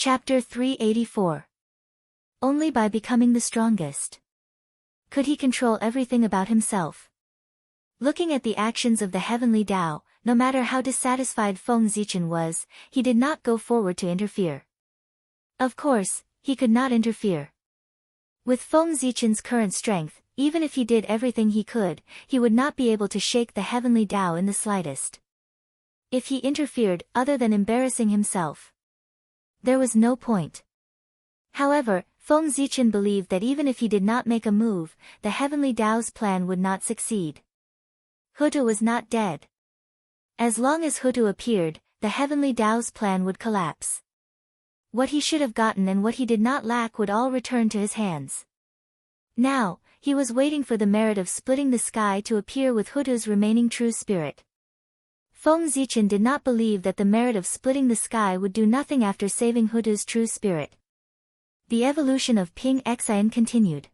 Chapter 384. Only by becoming the strongest could he control everything about himself. Looking at the actions of the heavenly Tao, no matter how dissatisfied Feng Zichen was, he did not go forward to interfere. Of course, he could not interfere. With Feng Zichen's current strength, even if he did everything he could, he would not be able to shake the heavenly Tao in the slightest. If he interfered, other than embarrassing himself, there was no point. However, Feng Zichen believed that even if he did not make a move, the heavenly Tao's plan would not succeed. Hutu was not dead. As long as Hutu appeared, the heavenly Tao's plan would collapse. What he should have gotten and what he did not lack would all return to his hands. Now, he was waiting for the merit of splitting the sky to appear with Hutu's remaining true spirit. Feng Zichen did not believe that the merit of splitting the sky would do nothing after saving Hutu's true spirit. The evolution of Ping Xian continued.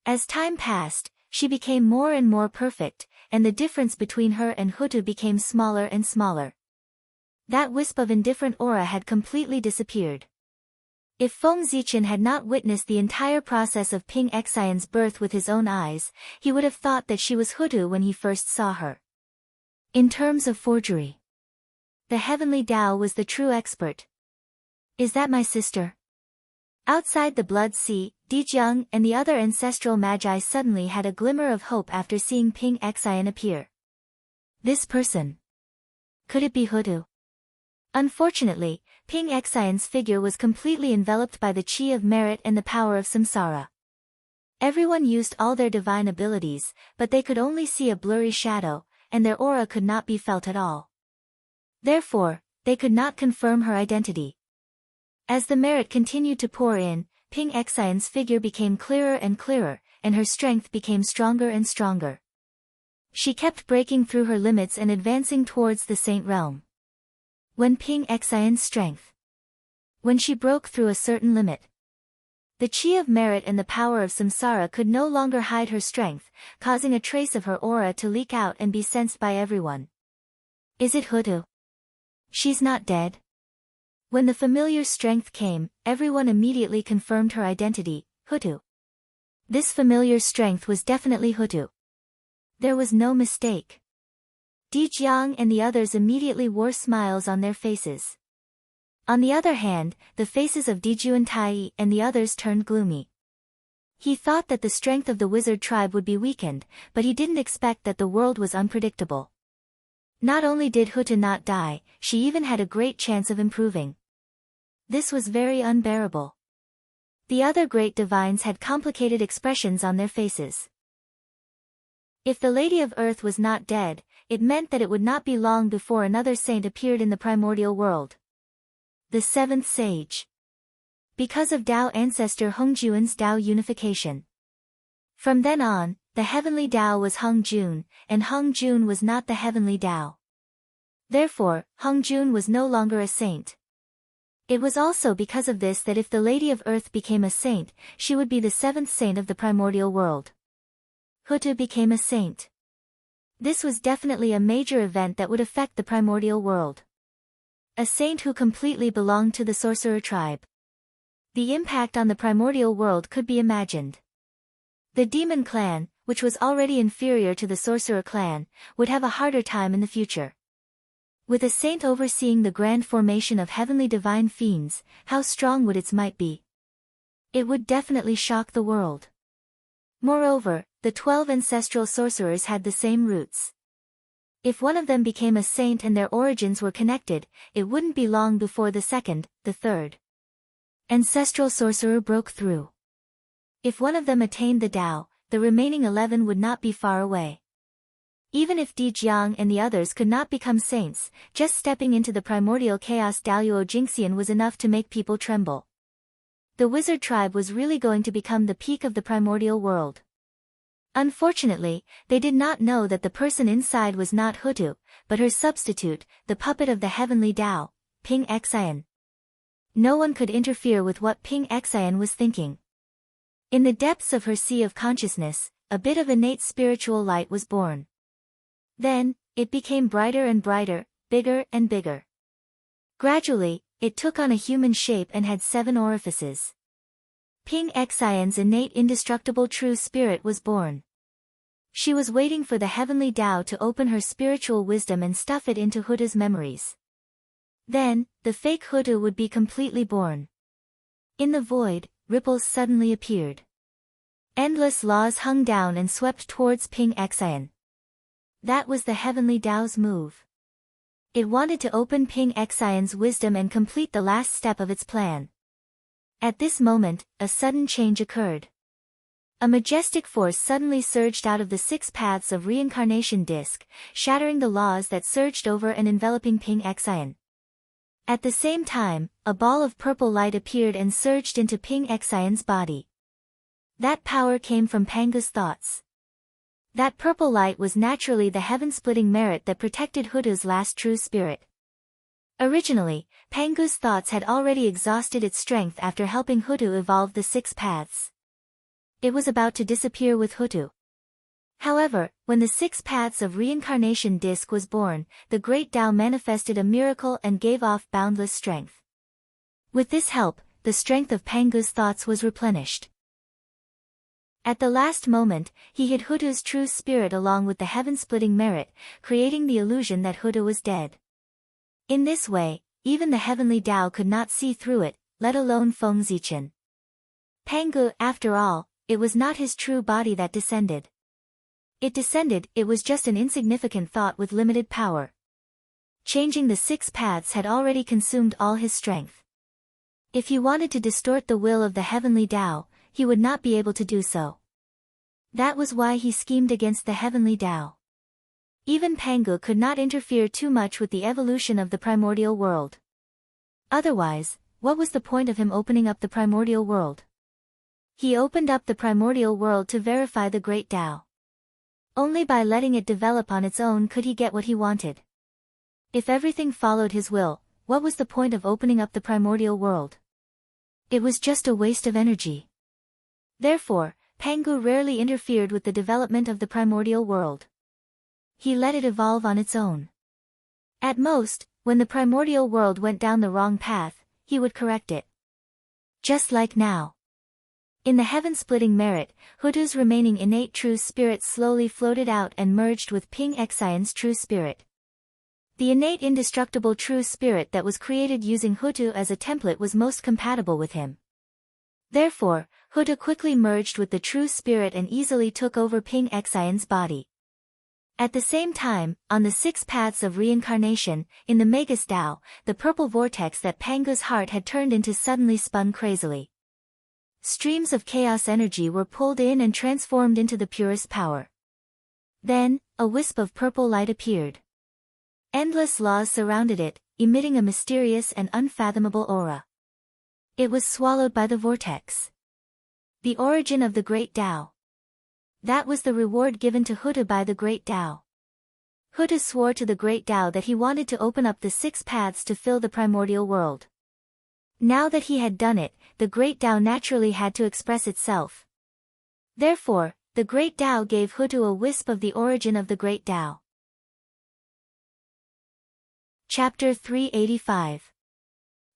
As time passed, she became more and more perfect, and the difference between her and Hutu became smaller and smaller. That wisp of indifferent aura had completely disappeared. If Feng Zichen had not witnessed the entire process of Ping Xian's birth with his own eyes, he would have thought that she was Hutu when he first saw her. In terms of forgery, the heavenly Tao was the true expert. Is that my sister? Outside the Blood Sea, Dijiang and the other ancestral magi suddenly had a glimmer of hope after seeing Ping Xian appear. This person. Could it be Hutu? Unfortunately, Ping Xian's figure was completely enveloped by the chi of merit and the power of samsara. Everyone used all their divine abilities, but they could only see a blurry shadow, and their aura could not be felt at all. Therefore, they could not confirm her identity. As the merit continued to pour in, Ping Xian's figure became clearer and clearer, and her strength became stronger and stronger. She kept breaking through her limits and advancing towards the saint realm. When Ping Xian's strength, when she broke through a certain limit, the chi of merit and the power of samsara could no longer hide her strength, causing a trace of her aura to leak out and be sensed by everyone. Is it Hutu? She's not dead. When the familiar strength came, everyone immediately confirmed her identity, Hutu. This familiar strength was definitely Hutu. There was no mistake. Dijiang and the others immediately wore smiles on their faces. On the other hand, the faces of Dijuantai and the others turned gloomy. He thought that the strength of the wizard tribe would be weakened, but he didn't expect that the world was unpredictable. Not only did Hutu not die, she even had a great chance of improving. This was very unbearable. The other great divines had complicated expressions on their faces. If the Lady of Earth was not dead, it meant that it would not be long before another saint appeared in the primordial world. The seventh sage. Because of Tao ancestor Hongjuan's Tao unification. From then on, the heavenly Tao was Hongjun, and Hongjun was not the heavenly Tao. Therefore, Hongjun was no longer a saint. It was also because of this that if the Lady of Earth became a saint, she would be the seventh saint of the primordial world. Hutu became a saint. This was definitely a major event that would affect the primordial world. A saint who completely belonged to the sorcerer tribe. The impact on the primordial world could be imagined. The demon clan, which was already inferior to the sorcerer clan, would have a harder time in the future. With a saint overseeing the grand formation of heavenly divine fiends, how strong would its might be? It would definitely shock the world. Moreover, the 12 ancestral sorcerers had the same roots. If one of them became a saint and their origins were connected, it wouldn't be long before the second, the third ancestral sorcerer broke through. If one of them attained the Tao, the remaining 11 would not be far away. Even if Dijiang and the others could not become saints, just stepping into the primordial chaos Daluo Jingxian was enough to make people tremble. The wizard tribe was really going to become the peak of the primordial world. Unfortunately, they did not know that the person inside was not Hutu, but her substitute, the puppet of the heavenly Tao, Ping Xian. No one could interfere with what Ping Xian was thinking. In the depths of her sea of consciousness, a bit of innate spiritual light was born. Then, it became brighter and brighter, bigger and bigger. Gradually, it took on a human shape and had 7 orifices. Ping Xian's innate indestructible true spirit was born. She was waiting for the heavenly Tao to open her spiritual wisdom and stuff it into Huda's memories. Then, the fake Huda would be completely born. In the void, ripples suddenly appeared. Endless laws hung down and swept towards Ping Xian. That was the heavenly Tao's move. It wanted to open Ping Xian's wisdom and complete the last step of its plan. At this moment, a sudden change occurred. A majestic force suddenly surged out of the 6 paths of reincarnation disk, shattering the laws that surged over and enveloping Ping Xian. At the same time, a ball of purple light appeared and surged into Ping Xian's body. That power came from Pangu's thoughts. That purple light was naturally the heaven-splitting merit that protected Huda's last true spirit. Originally, Pangu's thoughts had already exhausted its strength after helping Huda evolve the 6 paths. It was about to disappear with Huda. However, when the 6 paths of reincarnation disc was born, the great Tao manifested a miracle and gave off boundless strength. With this help, the strength of Pangu's thoughts was replenished. At the last moment, he hid Huda's true spirit along with the heaven-splitting merit, creating the illusion that Huda was dead. In this way, even the heavenly Tao could not see through it, let alone Feng Zichen. Pangu, after all, it was not his true body that descended. It was just an insignificant thought with limited power. Changing the 6 paths had already consumed all his strength. If he wanted to distort the will of the heavenly Tao, he would not be able to do so. That was why he schemed against the heavenly Tao. Even Pangu could not interfere too much with the evolution of the primordial world. Otherwise, what was the point of him opening up the primordial world? He opened up the primordial world to verify the great Tao. Only by letting it develop on its own could he get what he wanted. If everything followed his will, what was the point of opening up the primordial world? It was just a waste of energy. Therefore, Pangu rarely interfered with the development of the primordial world. He let it evolve on its own. At most, when the primordial world went down the wrong path, he would correct it. Just like now. In the heaven-splitting merit, Huda's remaining innate true spirit slowly floated out and merged with Ping Xian's true spirit. The innate indestructible true spirit that was created using Huda as a template was most compatible with him. Therefore, Huda quickly merged with the true spirit and easily took over Ping Xian's body. At the same time, on the 6 paths of reincarnation, in the Magus Tao, the purple vortex that Pangu's heart had turned into suddenly spun crazily. Streams of chaos energy were pulled in and transformed into the purest power. Then, a wisp of purple light appeared. Endless laws surrounded it, emitting a mysterious and unfathomable aura. It was swallowed by the vortex. The origin of the great Tao. That was the reward given to Huda by the great Tao. Huda swore to the great Tao that he wanted to open up the 6 paths to fill the primordial world. Now that he had done it, the great Tao naturally had to express itself. Therefore, the great Tao gave Huda a wisp of the origin of the great Tao. Chapter 385.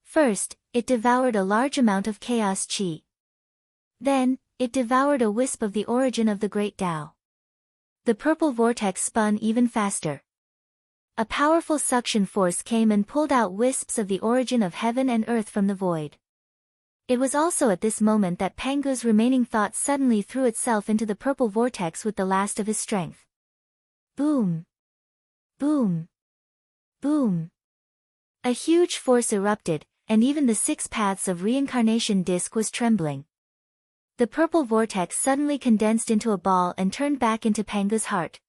First, it devoured a large amount of chaos qi. Then, it devoured a wisp of the origin of the great Tao. The purple vortex spun even faster. A powerful suction force came and pulled out wisps of the origin of heaven and earth from the void. It was also at this moment that Pangu's remaining thought suddenly threw itself into the purple vortex with the last of his strength. Boom! Boom! Boom! A huge force erupted, and even the 6 paths of reincarnation disc was trembling. The purple vortex suddenly condensed into a ball and turned back into Pangu's heart.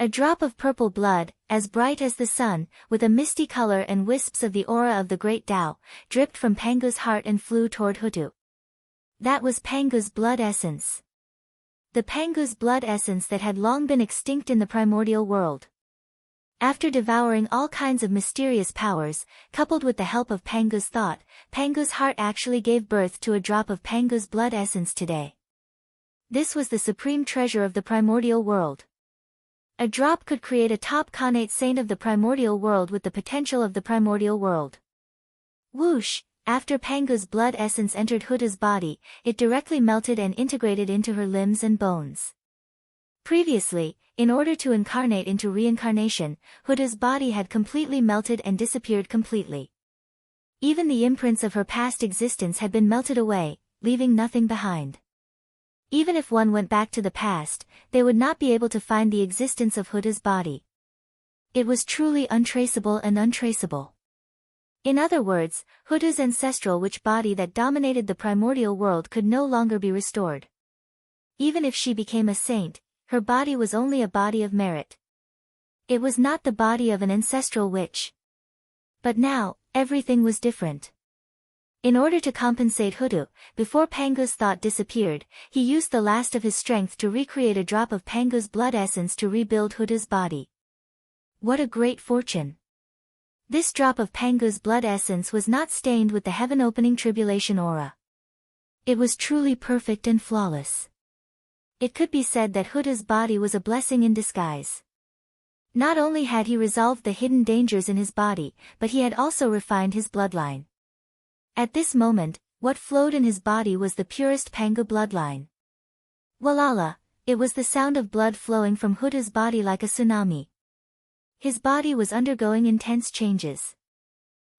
A drop of purple blood, as bright as the sun, with a misty color and wisps of the aura of the great Tao, dripped from Pangu's heart and flew toward Huda. That was Pangu's blood essence. The Pangu's blood essence that had long been extinct in the primordial world. After devouring all kinds of mysterious powers, coupled with the help of Pangu's thought, Pangu's heart actually gave birth to a drop of Pangu's blood essence today. This was the supreme treasure of the primordial world. A drop could create a top connate saint of the primordial world with the potential of the primordial world. Whoosh! After Pangu's blood essence entered Huda's body, it directly melted and integrated into her limbs and bones. Previously, in order to incarnate into reincarnation, Huda's body had completely melted and disappeared completely. Even the imprints of her past existence had been melted away, leaving nothing behind. Even if one went back to the past, they would not be able to find the existence of Huda's body. It was truly untraceable and untraceable. In other words, Huda's ancestral witch body that dominated the primordial world could no longer be restored. Even if she became a saint, her body was only a body of merit. It was not the body of an ancestral witch. But now, everything was different. In order to compensate Huda, before Pangu's thought disappeared, he used the last of his strength to recreate a drop of Pangu's blood essence to rebuild Huda's body. What a great fortune! This drop of Pangu's blood essence was not stained with the heaven-opening tribulation aura. It was truly perfect and flawless. It could be said that Huda's body was a blessing in disguise. Not only had he resolved the hidden dangers in his body, but he had also refined his bloodline. At this moment, what flowed in his body was the purest Pangu bloodline. Walala, it was the sound of blood flowing from Huda's body like a tsunami. His body was undergoing intense changes.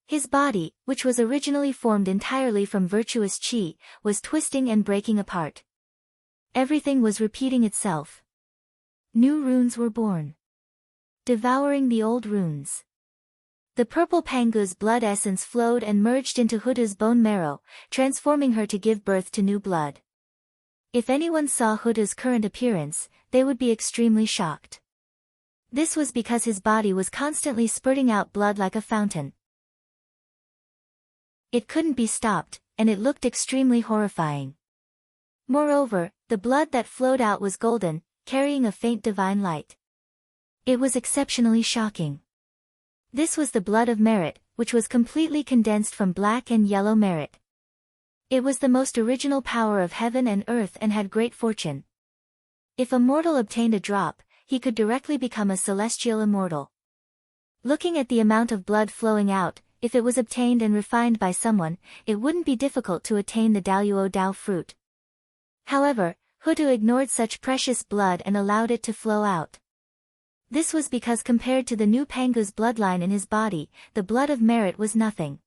His body, which was originally formed entirely from virtuous chi, was twisting and breaking apart. Everything was repeating itself. New runes were born, devouring the old runes. The purple Pangu's blood essence flowed and merged into Huda's bone marrow, transforming her to give birth to new blood. If anyone saw Huda's current appearance, they would be extremely shocked. This was because his body was constantly spurting out blood like a fountain. It couldn't be stopped, and it looked extremely horrifying. Moreover, the blood that flowed out was golden, carrying a faint divine light. It was exceptionally shocking. This was the blood of merit, which was completely condensed from black and yellow merit. It was the most original power of heaven and earth and had great fortune. If a mortal obtained a drop, he could directly become a celestial immortal. Looking at the amount of blood flowing out, if it was obtained and refined by someone, it wouldn't be difficult to attain the Daluo Dao fruit. However, Huda ignored such precious blood and allowed it to flow out. This was because compared to the new Pangu's bloodline in his body, the blood of merit was nothing.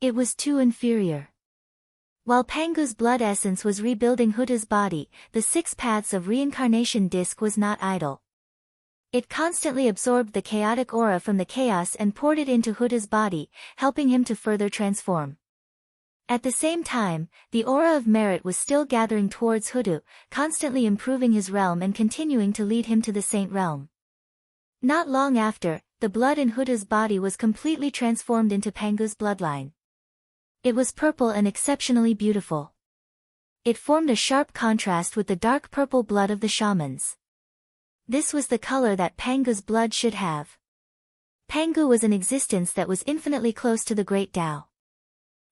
It was too inferior. While Pangu's blood essence was rebuilding Huda's body, the 6 paths of reincarnation disc was not idle. It constantly absorbed the chaotic aura from the chaos and poured it into Huda's body, helping him to further transform. At the same time, the aura of merit was still gathering towards Huda, constantly improving his realm and continuing to lead him to the saint realm. Not long after, the blood in Huda's body was completely transformed into Pangu's bloodline. It was purple and exceptionally beautiful. It formed a sharp contrast with the dark purple blood of the shamans. This was the color that Pangu's blood should have. Pangu was an existence that was infinitely close to the great Tao.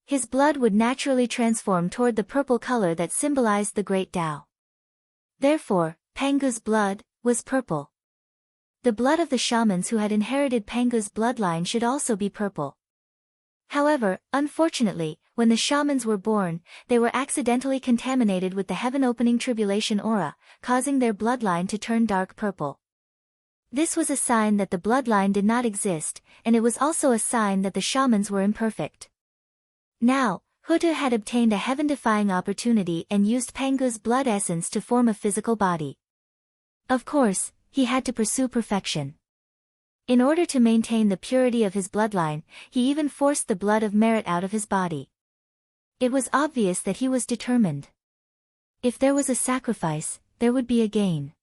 His blood would naturally transform toward the purple color that symbolized the great Tao. Therefore, Pangu's blood was purple. The blood of the shamans who had inherited Pangu's bloodline should also be purple. However, unfortunately, when the shamans were born, they were accidentally contaminated with the heaven-opening tribulation aura, causing their bloodline to turn dark purple. This was a sign that the bloodline did not exist, and it was also a sign that the shamans were imperfect. Now, Huda had obtained a heaven-defying opportunity and used Pangu's blood essence to form a physical body. Of course, he had to pursue perfection. In order to maintain the purity of his bloodline, he even forced the blood of merit out of his body. It was obvious that he was determined. If there was a sacrifice, there would be a gain.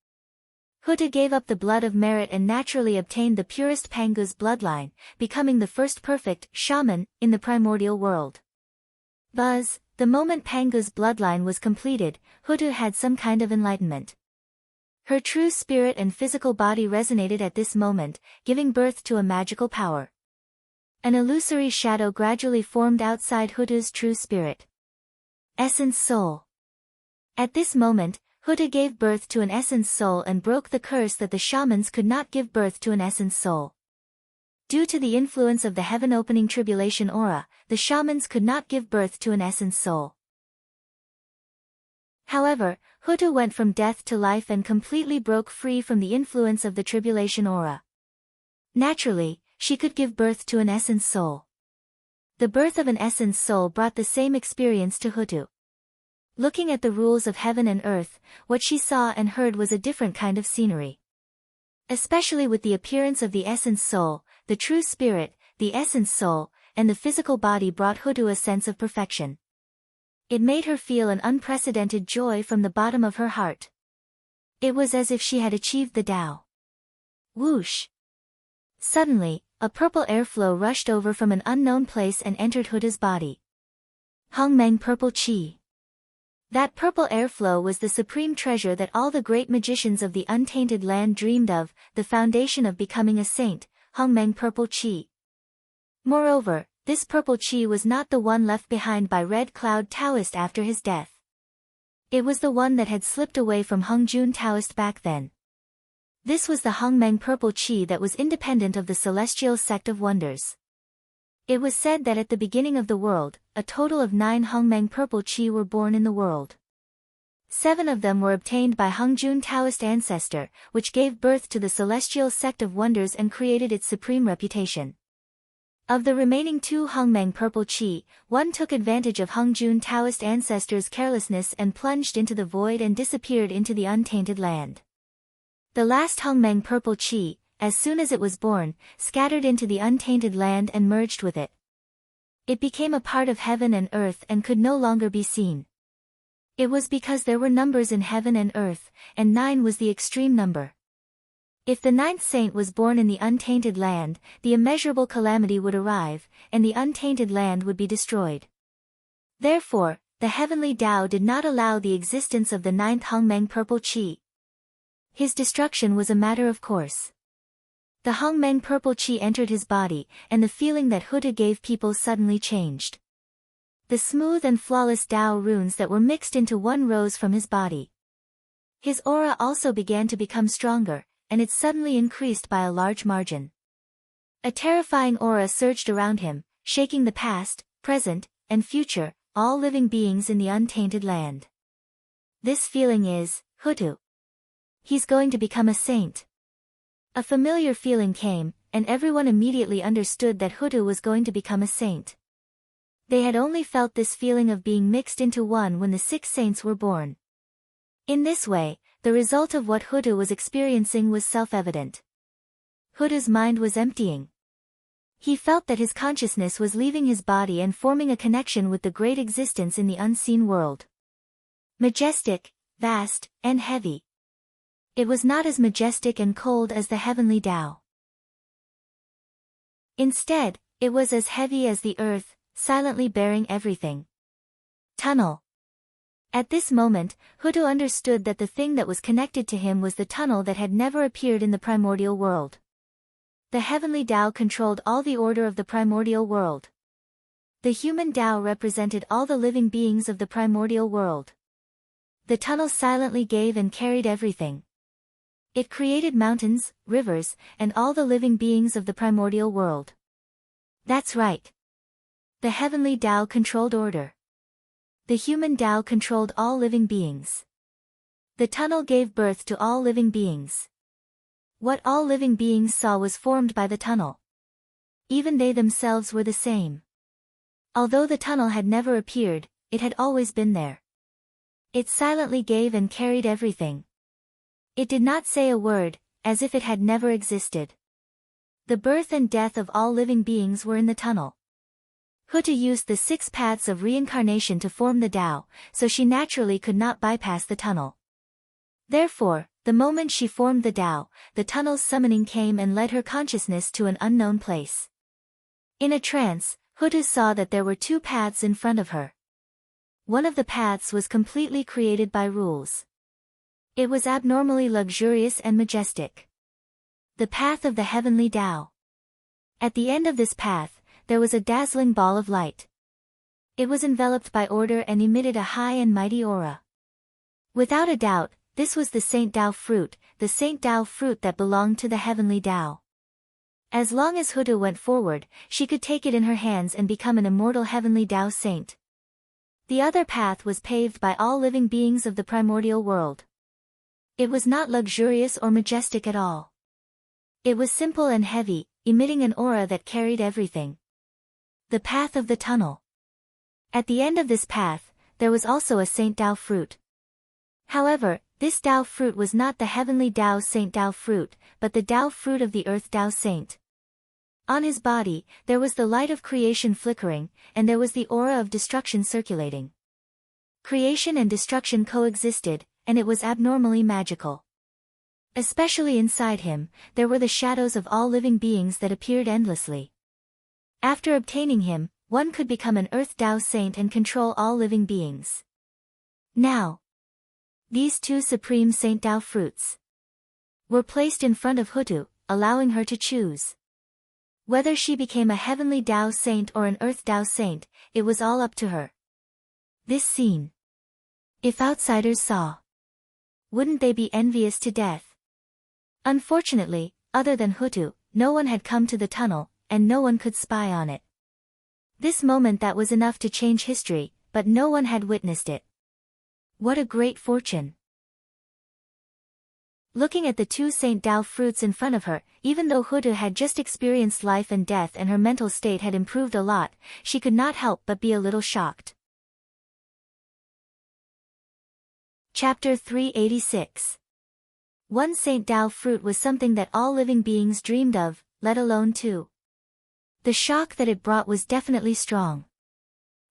Huda gave up the blood of merit and naturally obtained the purest Pangu's bloodline, becoming the first perfect shaman in the primordial world. Buzz, the moment Pangu's bloodline was completed, Huda had some kind of enlightenment. Her true spirit and physical body resonated at this moment, giving birth to a magical power. An illusory shadow gradually formed outside Huda's true spirit. Essence Soul. At this moment, Huda gave birth to an essence soul and broke the curse that the shamans could not give birth to an essence soul. Due to the influence of the heaven-opening tribulation aura, the shamans could not give birth to an essence soul. However, Hutu went from death to life and completely broke free from the influence of the tribulation aura. Naturally, she could give birth to an essence soul. The birth of an essence soul brought the same experience to Hutu. Looking at the rules of heaven and earth, what she saw and heard was a different kind of scenery. Especially with the appearance of the essence soul, the true spirit, the essence soul, and the physical body brought Hutu a sense of perfection. It made her feel an unprecedented joy from the bottom of her heart. It was as if she had achieved the Tao. Whoosh! Suddenly, a purple airflow rushed over from an unknown place and entered Hutu's body. Hongmeng Purple Qi. That purple airflow was the supreme treasure that all the great magicians of the untainted land dreamed of, the foundation of becoming a saint, Hongmeng Purple Qi. Moreover, this purple qi was not the one left behind by Red Cloud Taoist after his death. It was the one that had slipped away from Hongjun Taoist back then. This was the Hongmeng Purple Qi that was independent of the celestial sect of wonders. It was said that at the beginning of the world, a total of 9 Hongmeng Purple Qi were born in the world. 7 of them were obtained by Hongjun Taoist ancestor, which gave birth to the celestial sect of wonders and created its supreme reputation. Of the remaining 2 Hongmeng Purple Qi, one took advantage of Hongjun Taoist ancestors' carelessness and plunged into the void and disappeared into the untainted land. The last Hongmeng Purple Qi, as soon as it was born, scattered into the untainted land and merged with it. It became a part of heaven and earth and could no longer be seen. It was because there were numbers in heaven and earth, and 9 was the extreme number. If the 9th saint was born in the untainted land, the immeasurable calamity would arrive, and the untainted land would be destroyed. Therefore, the heavenly Tao did not allow the existence of the 9th Hongmeng Purple Qi. His destruction was a matter of course. The Hongmeng Purple Qi entered his body, and the feeling that Hutu gave people suddenly changed. The smooth and flawless Tao runes that were mixed into one rose from his body. His aura also began to become stronger, and it suddenly increased by a large margin. A terrifying aura surged around him, shaking the past, present, and future, all living beings in the untainted land. This feeling is, Hutu. He's going to become a saint. A familiar feeling came, and everyone immediately understood that Hutu was going to become a saint. They had only felt this feeling of being mixed into one when the 6 saints were born. In this way, the result of what Hutu was experiencing was self-evident. Hutu's mind was emptying. He felt that his consciousness was leaving his body and forming a connection with the great existence in the unseen world. Majestic, vast, and heavy. It was not as majestic and cold as the heavenly Tao. Instead, it was as heavy as the earth, silently bearing everything. Tunnel. At this moment, Hutu understood that the thing that was connected to him was the tunnel that had never appeared in the primordial world. The heavenly Tao controlled all the order of the primordial world. The human Tao represented all the living beings of the primordial world. The tunnel silently gave and carried everything. It created mountains, rivers, and all the living beings of the primordial world. That's right. The heavenly Tao controlled order. The human Tao controlled all living beings. The tunnel gave birth to all living beings. What all living beings saw was formed by the tunnel. Even they themselves were the same. Although the tunnel had never appeared, it had always been there. It silently gave and carried everything. It did not say a word, as if it had never existed. The birth and death of all living beings were in the tunnel. Hutu used the 6 paths of reincarnation to form the Tao, so she naturally could not bypass the tunnel. Therefore, the moment she formed the Tao, the tunnel's summoning came and led her consciousness to an unknown place. In a trance, Hutu saw that there were 2 paths in front of her. One of the paths was completely created by rules. It was abnormally luxurious and majestic. The path of the heavenly Tao. At the end of this path, there was a dazzling ball of light. It was enveloped by order and emitted a high and mighty aura. Without a doubt, this was the Saint Tao fruit, the Saint Tao fruit that belonged to the heavenly Tao. As long as Hutu went forward, she could take it in her hands and become an immortal heavenly Tao saint. The other path was paved by all living beings of the primordial world. It was not luxurious or majestic at all. It was simple and heavy, emitting an aura that carried everything. The path of the tunnel. At the end of this path, there was also a Saint Tao fruit. However, this Tao fruit was not the heavenly Tao Saint Tao fruit, but the Tao fruit of the earth Tao Saint. On his body, there was the light of creation flickering, and there was the aura of destruction circulating. Creation and destruction coexisted, and it was abnormally magical. Especially inside him, there were the shadows of all living beings that appeared endlessly. After obtaining him, one could become an earth Tao saint and control all living beings. Now, these two supreme Saint Tao fruits were placed in front of Hutu, allowing her to choose. Whether she became a heavenly Tao saint or an earth Tao saint, it was all up to her. This scene, if outsiders saw, wouldn't they be envious to death? Unfortunately, other than Hutu, no one had come to the tunnel, and no one could spy on it. This moment that was enough to change history, but no one had witnessed it. What a great fortune! Looking at the two Saint Tao fruits in front of her, even though Hutu had just experienced life and death and her mental state had improved a lot, she could not help but be a little shocked. Chapter 386. One Saint Tao fruit was something that all living beings dreamed of, let alone two. The shock that it brought was definitely strong.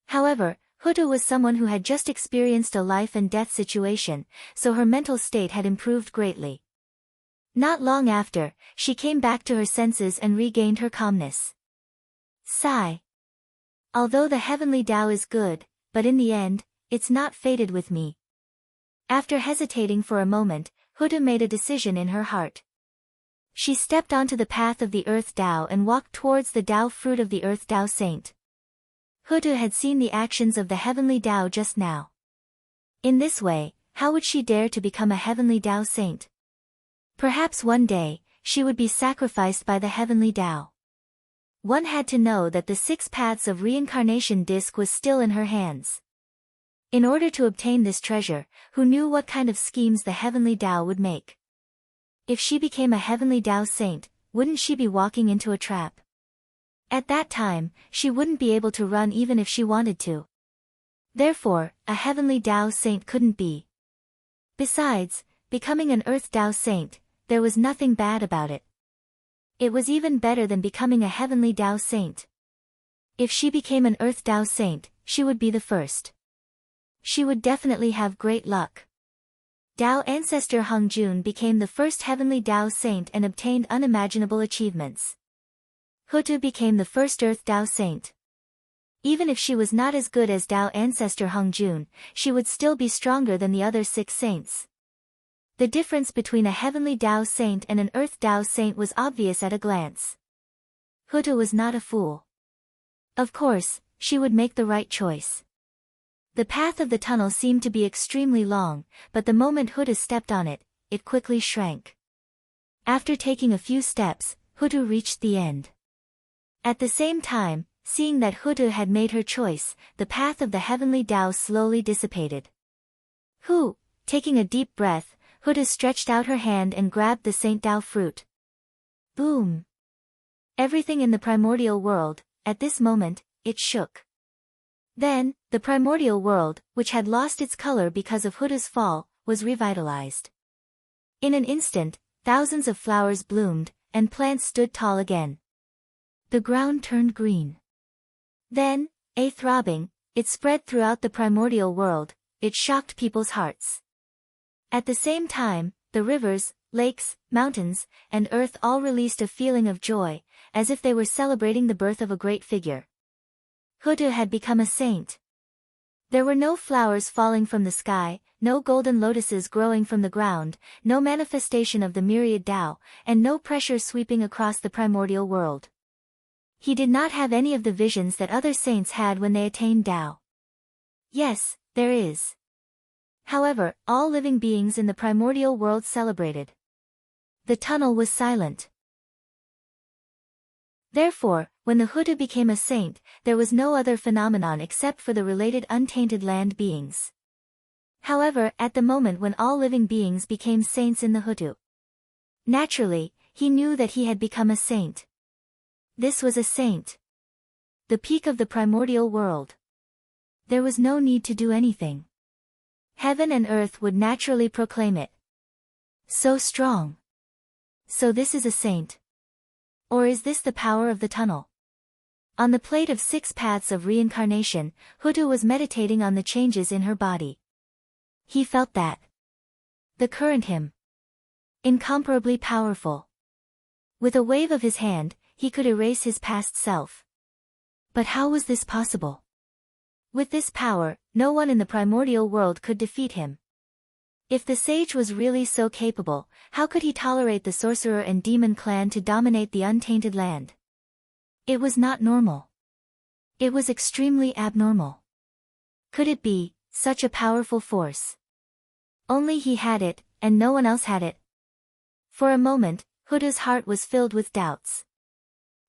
However, Hutu was someone who had just experienced a life and death situation, so her mental state had improved greatly. Not long after, she came back to her senses and regained her calmness. Sigh. Although the heavenly Tao is good, but in the end, it's not fated with me. After hesitating for a moment, Hutu made a decision in her heart. She stepped onto the path of the earth Tao and walked towards the Tao fruit of the earth Tao saint. Hutu had seen the actions of the heavenly Tao just now. In this way, how would she dare to become a heavenly Tao saint? Perhaps one day, she would be sacrificed by the heavenly Tao. One had to know that the 6 paths of reincarnation disc was still in her hands. In order to obtain this treasure, who knew what kind of schemes the heavenly Tao would make? If she became a heavenly Tao saint, wouldn't she be walking into a trap? At that time, she wouldn't be able to run even if she wanted to. Therefore, a heavenly Tao saint couldn't be. Besides, becoming an earth Tao saint, there was nothing bad about it. It was even better than becoming a heavenly Tao saint. If she became an earth Tao saint, she would be the first. She would definitely have great luck. Tao ancestor Hung Jun became the first heavenly Tao saint and obtained unimaginable achievements. Hutu became the first earth Tao saint. Even if she was not as good as Tao ancestor Hung Jun, she would still be stronger than the other 6 saints. The difference between a heavenly Tao saint and an earth Tao saint was obvious at a glance. Hutu was not a fool. Of course, she would make the right choice. The path of the tunnel seemed to be extremely long, but the moment Hutu stepped on it, it quickly shrank. After taking a few steps, Hutu reached the end. At the same time, seeing that Hutu had made her choice, the path of the heavenly Tao slowly dissipated. Taking a deep breath, Hutu stretched out her hand and grabbed the Saint Tao fruit. Boom! Everything in the primordial world, at this moment, it shook. Then, the primordial world, which had lost its color because of Hutu's fall, was revitalized. In an instant, thousands of flowers bloomed, and plants stood tall again. The ground turned green. Then, a throbbing, it spread throughout the primordial world, it shocked people's hearts. At the same time, the rivers, lakes, mountains, and earth all released a feeling of joy, as if they were celebrating the birth of a great figure. Hutu had become a saint. There were no flowers falling from the sky, no golden lotuses growing from the ground, no manifestation of the myriad Tao, and no pressure sweeping across the primordial world. He did not have any of the visions that other saints had when they attained Tao. Yes, there is. However, all living beings in the primordial world celebrated. The tunnel was silent. Therefore, when the Huda became a saint, there was no other phenomenon except for the related untainted land beings. However, at the moment when all living beings became saints in the Hutu, naturally, he knew that he had become a saint. This was a saint. The peak of the primordial world. There was no need to do anything. Heaven and earth would naturally proclaim it. So strong. So this is a saint. Or is this the power of the tunnel? On the plate of 6 paths of reincarnation, Hutu was meditating on the changes in her body. He felt that the current him incomparably powerful. With a wave of his hand, he could erase his past self. But how was this possible? With this power, no one in the primordial world could defeat him. If the sage was really so capable, how could he tolerate the sorcerer and demon clan to dominate the untainted land? It was not normal. It was extremely abnormal. Could it be such a powerful force? Only he had it, and no one else had it. For a moment, Huda's heart was filled with doubts.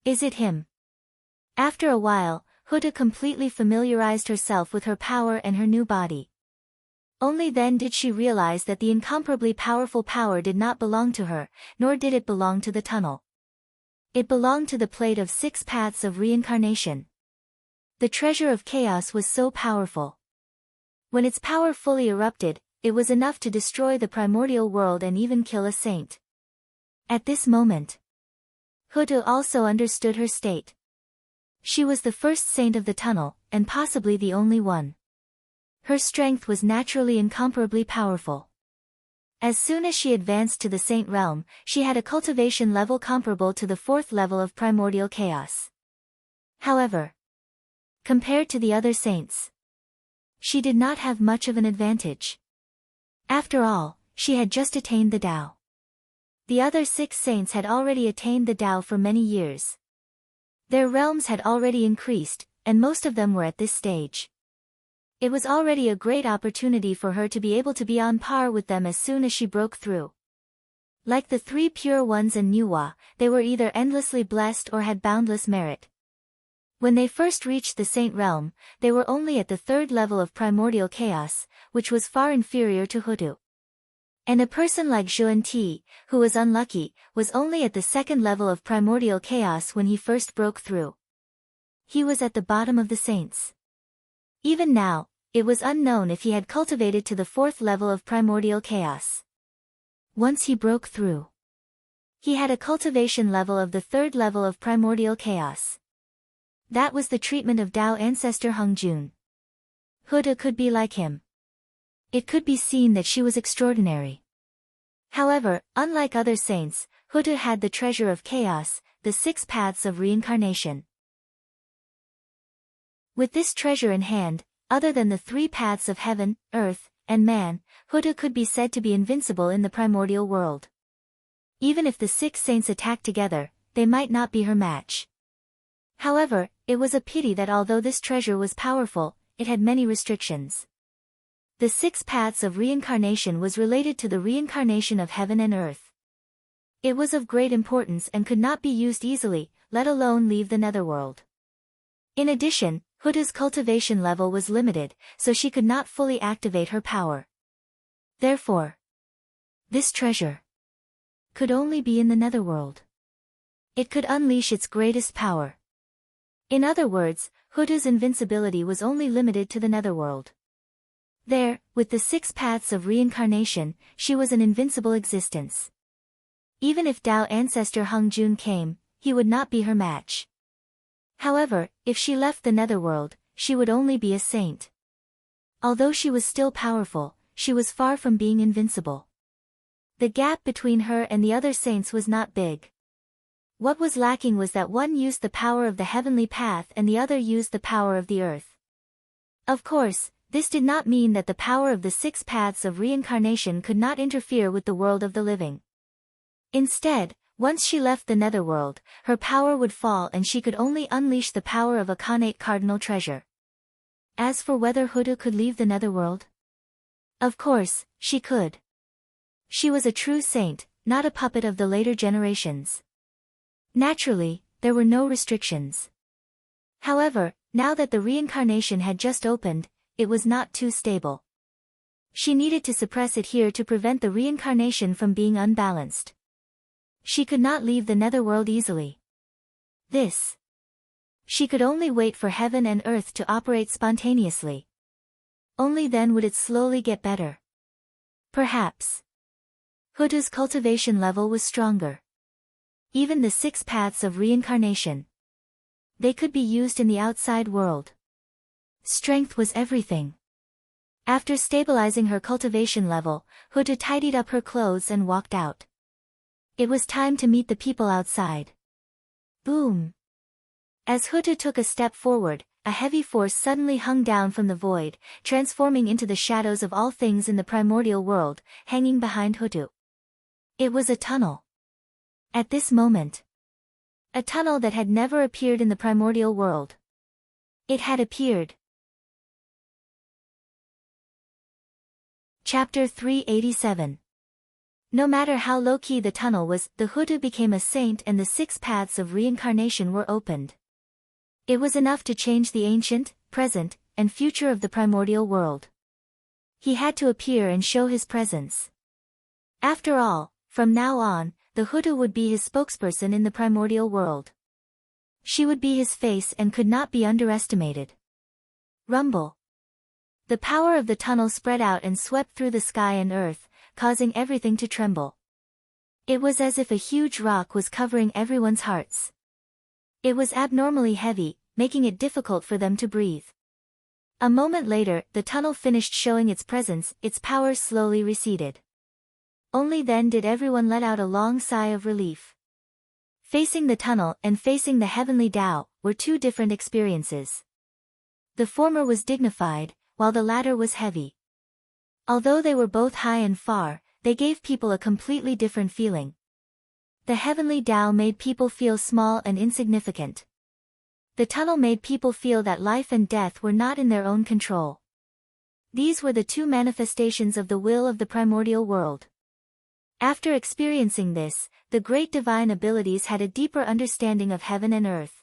Is it him? After a while, Huda completely familiarized herself with her power and her new body. Only then did she realize that the incomparably powerful power did not belong to her, nor did it belong to the tunnel. It belonged to the plate of 6 paths of reincarnation. The treasure of chaos was so powerful. When its power fully erupted, it was enough to destroy the primordial world and even kill a saint. At this moment, Huda also understood her state. She was the first saint of the tunnel, and possibly the only one. Her strength was naturally incomparably powerful. As soon as she advanced to the saint realm, she had a cultivation level comparable to the 4th level of primordial chaos. However, compared to the other saints, she did not have much of an advantage. After all, she had just attained the Tao. The other 6 saints had already attained the Tao for many years. Their realms had already increased, and most of them were at this stage. It was already a great opportunity for her to be able to be on par with them as soon as she broke through. Like the 3 pure ones and Nuwa, they were either endlessly blessed or had boundless merit. When they first reached the saint realm, they were only at the 3rd level of primordial chaos, which was far inferior to Hutu. And a person like Zhuan Ti, who was unlucky, was only at the 2nd level of primordial chaos when he first broke through. He was at the bottom of the saints. Even now, it was unknown if he had cultivated to the 4th level of primordial chaos. Once he broke through, he had a cultivation level of the 3rd level of primordial chaos. That was the treatment of Tao ancestor Hongjun. Huda could be like him. It could be seen that she was extraordinary. However, unlike other saints, Huda had the treasure of chaos, the 6 paths of reincarnation. With this treasure in hand, other than the 3 paths of heaven, earth, and man, Huda could be said to be invincible in the primordial world. Even if the 6 saints attacked together, they might not be her match. However, it was a pity that although this treasure was powerful, it had many restrictions. The 6 paths of reincarnation was related to the reincarnation of heaven and earth. It was of great importance and could not be used easily, let alone leave the netherworld. In addition, Huda's cultivation level was limited, so she could not fully activate her power. Therefore, this treasure could only be in the netherworld. It could unleash its greatest power. In other words, Huda's invincibility was only limited to the netherworld. There, with the 6 paths of reincarnation, she was an invincible existence. Even if Tao ancestor Hongjun came, he would not be her match. However, if she left the netherworld, she would only be a saint. Although she was still powerful, she was far from being invincible. The gap between her and the other saints was not big. What was lacking was that one used the power of the heavenly path and the other used the power of the earth. Of course, this did not mean that the power of the 6 paths of reincarnation could not interfere with the world of the living. Instead, once she left the netherworld, her power would fall and she could only unleash the power of a connate cardinal treasure. As for whether Huda could leave the netherworld? Of course, she could. She was a true saint, not a puppet of the later generations. Naturally, there were no restrictions. However, now that the reincarnation had just opened, it was not too stable. She needed to suppress it here to prevent the reincarnation from being unbalanced. She could not leave the netherworld easily. She could only wait for heaven and earth to operate spontaneously. Only then would it slowly get better. Perhaps Hutu's cultivation level was stronger. Even the 6 paths of reincarnation. They could be used in the outside world. Strength was everything. After stabilizing her cultivation level, Hutu tidied up her clothes and walked out. It was time to meet the people outside. Boom! As Hutu took a step forward, a heavy force suddenly hung down from the void, transforming into the shadows of all things in the primordial world, hanging behind Hutu. It was a tunnel. At this moment, a tunnel that had never appeared in the primordial world. It had appeared. Chapter 387. No matter how low-key the tunnel was, the Hutu became a saint and the 6 paths of reincarnation were opened. It was enough to change the ancient, present, and future of the primordial world. He had to appear and show his presence. After all, from now on, the Hutu would be his spokesperson in the primordial world. She would be his face and could not be underestimated. Rumble. The power of the tunnel spread out and swept through the sky and earth, causing everything to tremble. It was as if a huge rock was covering everyone's hearts. It was abnormally heavy, making it difficult for them to breathe. A moment later, the tunnel finished showing its presence, its power slowly receded. Only then did everyone let out a long sigh of relief. Facing the tunnel and facing the heavenly Tao were 2 different experiences. The former was dignified, while the latter was heavy. Although they were both high and far, they gave people a completely different feeling. The heavenly Tao made people feel small and insignificant. The tunnel made people feel that life and death were not in their own control. These were the 2 manifestations of the will of the primordial world. After experiencing this, the great divine abilities had a deeper understanding of heaven and earth.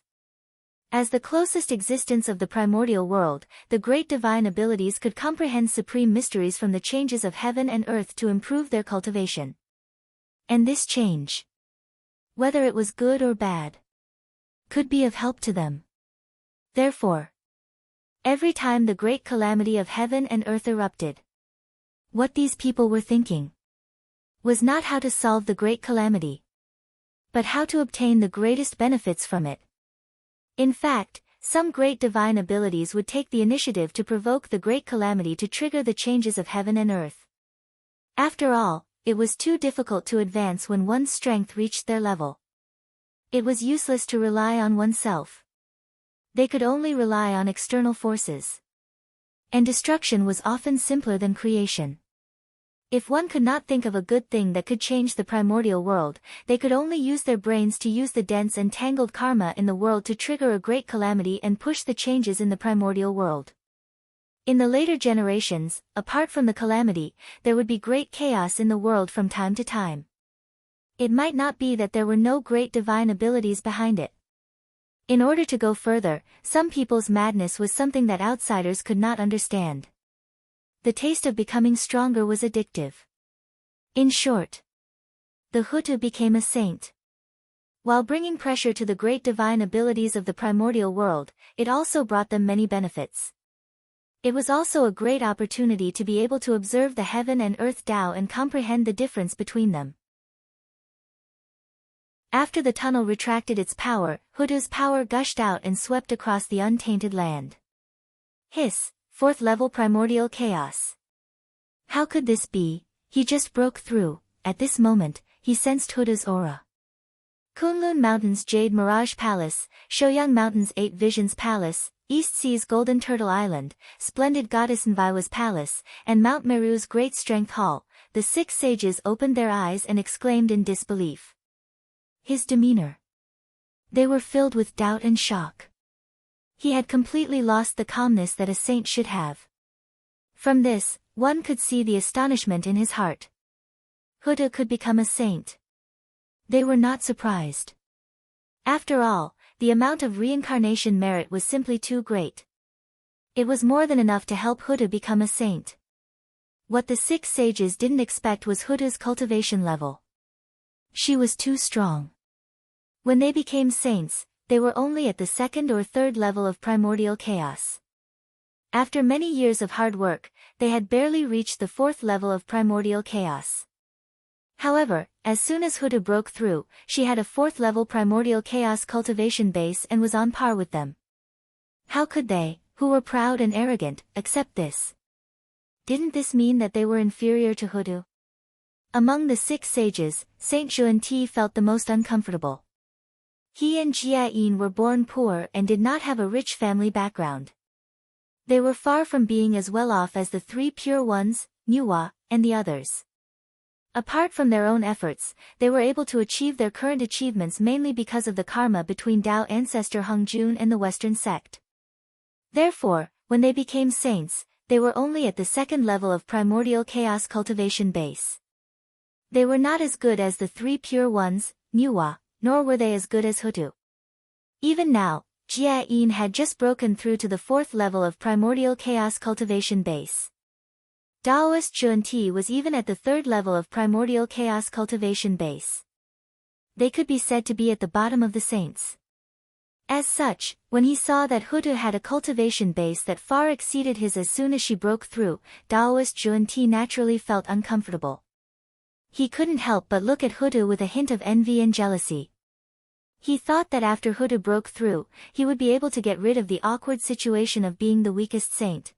As the closest existence of the primordial world, the great divine abilities could comprehend supreme mysteries from the changes of heaven and earth to improve their cultivation. And this change, whether it was good or bad, could be of help to them. Therefore, every time the great calamity of heaven and earth erupted, what these people were thinking was not how to solve the great calamity, but how to obtain the greatest benefits from it. In fact, some great divine abilities would take the initiative to provoke the great calamity to trigger the changes of heaven and earth. After all, it was too difficult to advance when one's strength reached their level. It was useless to rely on oneself. They could only rely on external forces. And destruction was often simpler than creation. If one could not think of a good thing that could change the primordial world, they could only use their brains to use the dense and tangled karma in the world to trigger a great calamity and push the changes in the primordial world. In the later generations, apart from the calamity, there would be great chaos in the world from time to time. It might not be that there were no great divine abilities behind it. In order to go further, some people's madness was something that outsiders could not understand. The taste of becoming stronger was addictive. In short, the Hutu became a saint. While bringing pressure to the great divine abilities of the primordial world, it also brought them many benefits. It was also a great opportunity to be able to observe the heaven and earth Tao and comprehend the difference between them. After the tunnel retracted its power, Hutu's power gushed out and swept across the untainted land. Hiss, 4th level primordial chaos. How could this be? He just broke through. At this moment, he sensed Hutu's aura. Kunlun Mountains Jade Mirage Palace, Shoyang Mountains 8 Visions Palace, East Sea's Golden Turtle Island, Splendid Goddess Nviwa's Palace, and Mount Meru's Great Strength Hall, the 6 sages opened their eyes and exclaimed in disbelief. His demeanor. They were filled with doubt and shock. He had completely lost the calmness that a saint should have. From this, one could see the astonishment in his heart. Hutu could become a saint. They were not surprised. After all, the amount of reincarnation merit was simply too great. It was more than enough to help Huda become a saint. What the 6 sages didn't expect was Huda's cultivation level. She was too strong. When they became saints, they were only at the 2nd or 3rd level of primordial chaos. After many years of hard work, they had barely reached the 4th level of primordial chaos. However, as soon as Huda broke through, she had a 4th level primordial chaos cultivation base and was on par with them. How could they, who were proud and arrogant, accept this? Didn't this mean that they were inferior to Huda? Among the 6 sages, Saint Xuanti felt the most uncomfortable. He and Jia were born poor and did not have a rich family background. They were far from being as well off as the 3 pure ones, Nuwa, and the others. Apart from their own efforts, they were able to achieve their current achievements mainly because of the karma between Tao ancestor Hongjun and the Western sect. Therefore, when they became saints, they were only at the 2nd level of primordial chaos cultivation base. They were not as good as the 3 pure ones, Nuwa, nor were they as good as Hutu. Even now, Jia had just broken through to the 4th level of primordial chaos cultivation base. Daoist Xuanti was even at the 3rd level of primordial chaos cultivation base. They could be said to be at the bottom of the saints. As such, when he saw that Hutu had a cultivation base that far exceeded his as soon as she broke through, Daoist Xuanti naturally felt uncomfortable. He couldn't help but look at Hutu with a hint of envy and jealousy. He thought that after Hutu broke through, he would be able to get rid of the awkward situation of being the weakest saint.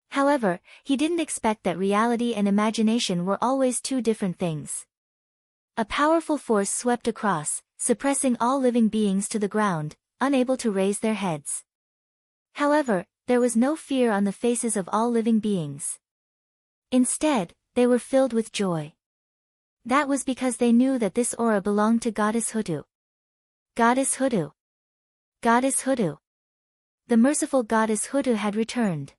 However, he didn't expect that reality and imagination were always 2 different things. A powerful force swept across, suppressing all living beings to the ground, unable to raise their heads. However, there was no fear on the faces of all living beings. Instead, they were filled with joy. That was because they knew that this aura belonged to Goddess Hutu. Goddess Hutu. Goddess Hutu. The merciful Goddess Hutu had returned.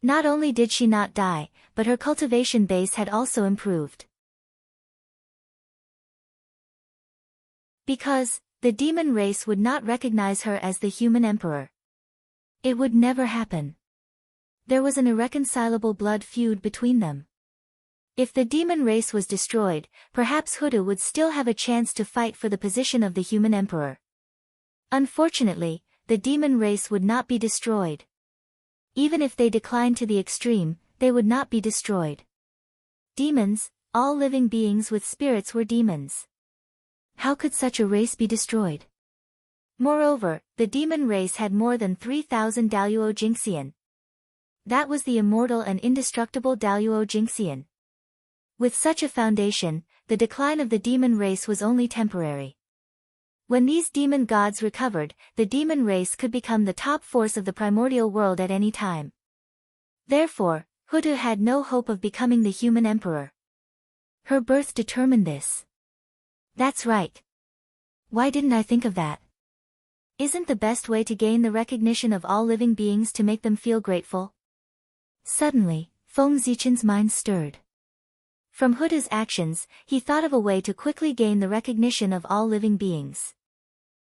Not only did she not die, but her cultivation base had also improved. Because, the demon race would not recognize her as the human emperor. It would never happen. There was an irreconcilable blood feud between them. If the demon race was destroyed, perhaps Hutu would still have a chance to fight for the position of the human emperor. Unfortunately, the demon race would not be destroyed. Even if they declined to the extreme, they would not be destroyed. Demons, all living beings with spirits were demons. How could such a race be destroyed? Moreover, the demon race had more than 3,000 Daluo Jingxian. That was the immortal and indestructible Daluo Jingxian. With such a foundation, the decline of the demon race was only temporary. When these demon gods recovered, the demon race could become the top force of the primordial world at any time. Therefore, Hutu had no hope of becoming the human emperor. Her birth determined this. That's right. Why didn't I think of that? Isn't the best way to gain the recognition of all living beings to make them feel grateful? Suddenly, Feng Zichen's mind stirred. From Hutu's actions, he thought of a way to quickly gain the recognition of all living beings.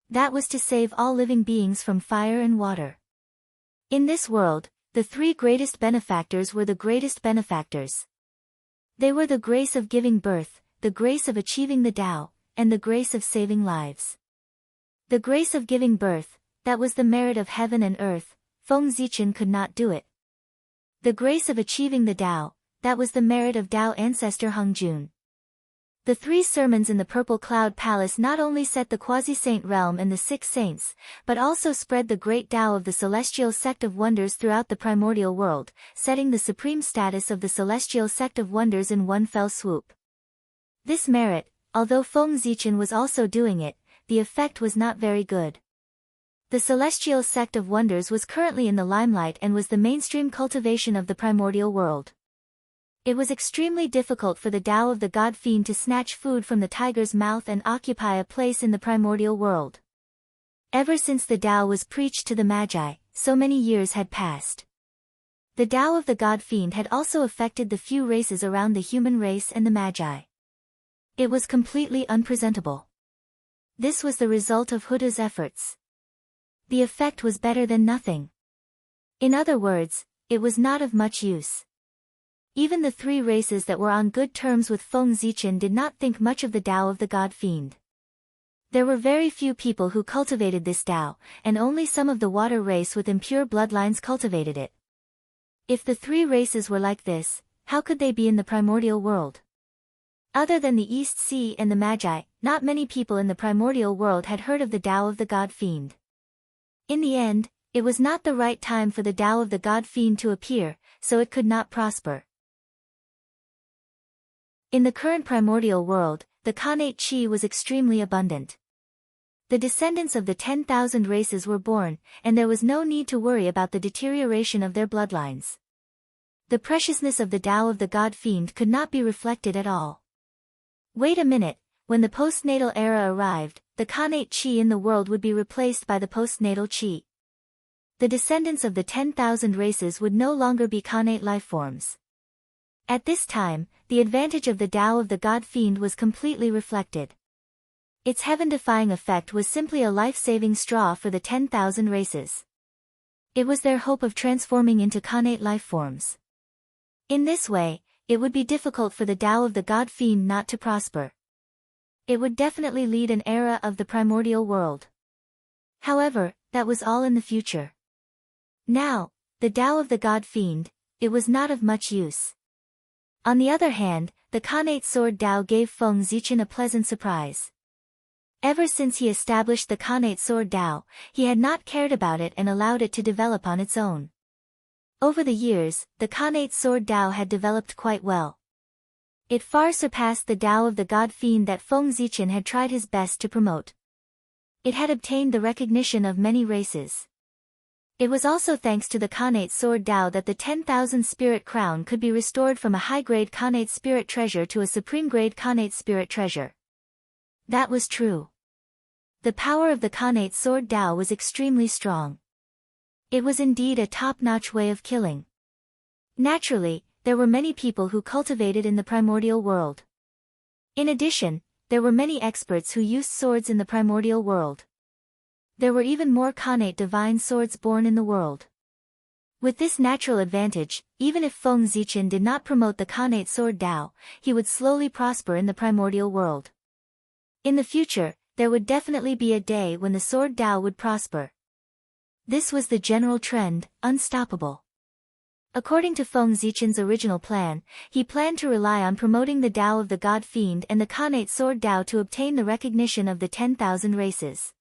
That was to save all living beings from fire and water. In this world, the 3 greatest benefactors were the greatest benefactors. They were the grace of giving birth, the grace of achieving the Tao, and the grace of saving lives. The grace of giving birth, that was the merit of heaven and earth, Feng Zichen could not do it. The grace of achieving the Tao, that was the merit of Tao ancestor Hongjun. The 3 sermons in the Purple Cloud Palace not only set the quasi-saint realm and the 6 saints, but also spread the great Tao of the celestial sect of wonders throughout the primordial world, setting the supreme status of the celestial sect of wonders in one fell swoop. This merit, although Feng Zichen was also doing it, the effect was not very good. The celestial sect of wonders was currently in the limelight and was the mainstream cultivation of the primordial world. It was extremely difficult for the Tao of the God Fiend to snatch food from the tiger's mouth and occupy a place in the primordial world. Ever since the Tao was preached to the Magi, so many years had passed. The Tao of the God Fiend had also affected the few races around the human race and the Magi. It was completely unpresentable. This was the result of Huda's efforts. The effect was better than nothing. In other words, it was not of much use. Even the three races that were on good terms with Feng Zichen did not think much of the Tao of the God Fiend. There were very few people who cultivated this Tao, and only some of the water race with impure bloodlines cultivated it. If the three races were like this, how could they be in the primordial world? Other than the East Sea and the Magi, not many people in the primordial world had heard of the Tao of the God Fiend. In the end, it was not the right time for the Tao of the God Fiend to appear, so it could not prosper. In the current primordial world, the Khanate Qi was extremely abundant. The descendants of the 10,000 races were born, and there was no need to worry about the deterioration of their bloodlines. The preciousness of the Tao of the God Fiend could not be reflected at all. Wait a minute, when the postnatal era arrived, the Khanate Qi in the world would be replaced by the postnatal Qi. The descendants of the 10,000 races would no longer be Khanate lifeforms. At this time, the advantage of the Tao of the God Fiend was completely reflected. Its heaven-defying effect was simply a life-saving straw for the 10,000 races. It was their hope of transforming into Khanate lifeforms. In this way, it would be difficult for the Tao of the God Fiend not to prosper. It would definitely lead an era of the primordial world. However, that was all in the future. Now, the Tao of the God Fiend, it was not of much use. On the other hand, the Khanate Sword Tao gave Feng Zichen a pleasant surprise. Ever since he established the Khanate Sword Tao, he had not cared about it and allowed it to develop on its own. Over the years, the Khanate Sword Tao had developed quite well. It far surpassed the Tao of the God Fiend that Feng Zichen had tried his best to promote. It had obtained the recognition of many races. It was also thanks to the Khanate Sword Tao that the 10,000 Spirit Crown could be restored from a high-grade Khanate Spirit Treasure to a supreme-grade Khanate Spirit Treasure. That was true. The power of the Khanate Sword Tao was extremely strong. It was indeed a top-notch way of killing. Naturally, there were many people who cultivated in the primordial world. In addition, there were many experts who used swords in the primordial world. There were even more Khanate divine swords born in the world. With this natural advantage, even if Feng Zichen did not promote the Khanate Sword Tao, he would slowly prosper in the primordial world. In the future, there would definitely be a day when the Sword Tao would prosper. This was the general trend, unstoppable. According to Feng Zichen's original plan, he planned to rely on promoting the Tao of the God Fiend and the Khanate Sword Tao to obtain the recognition of the 10,000 races.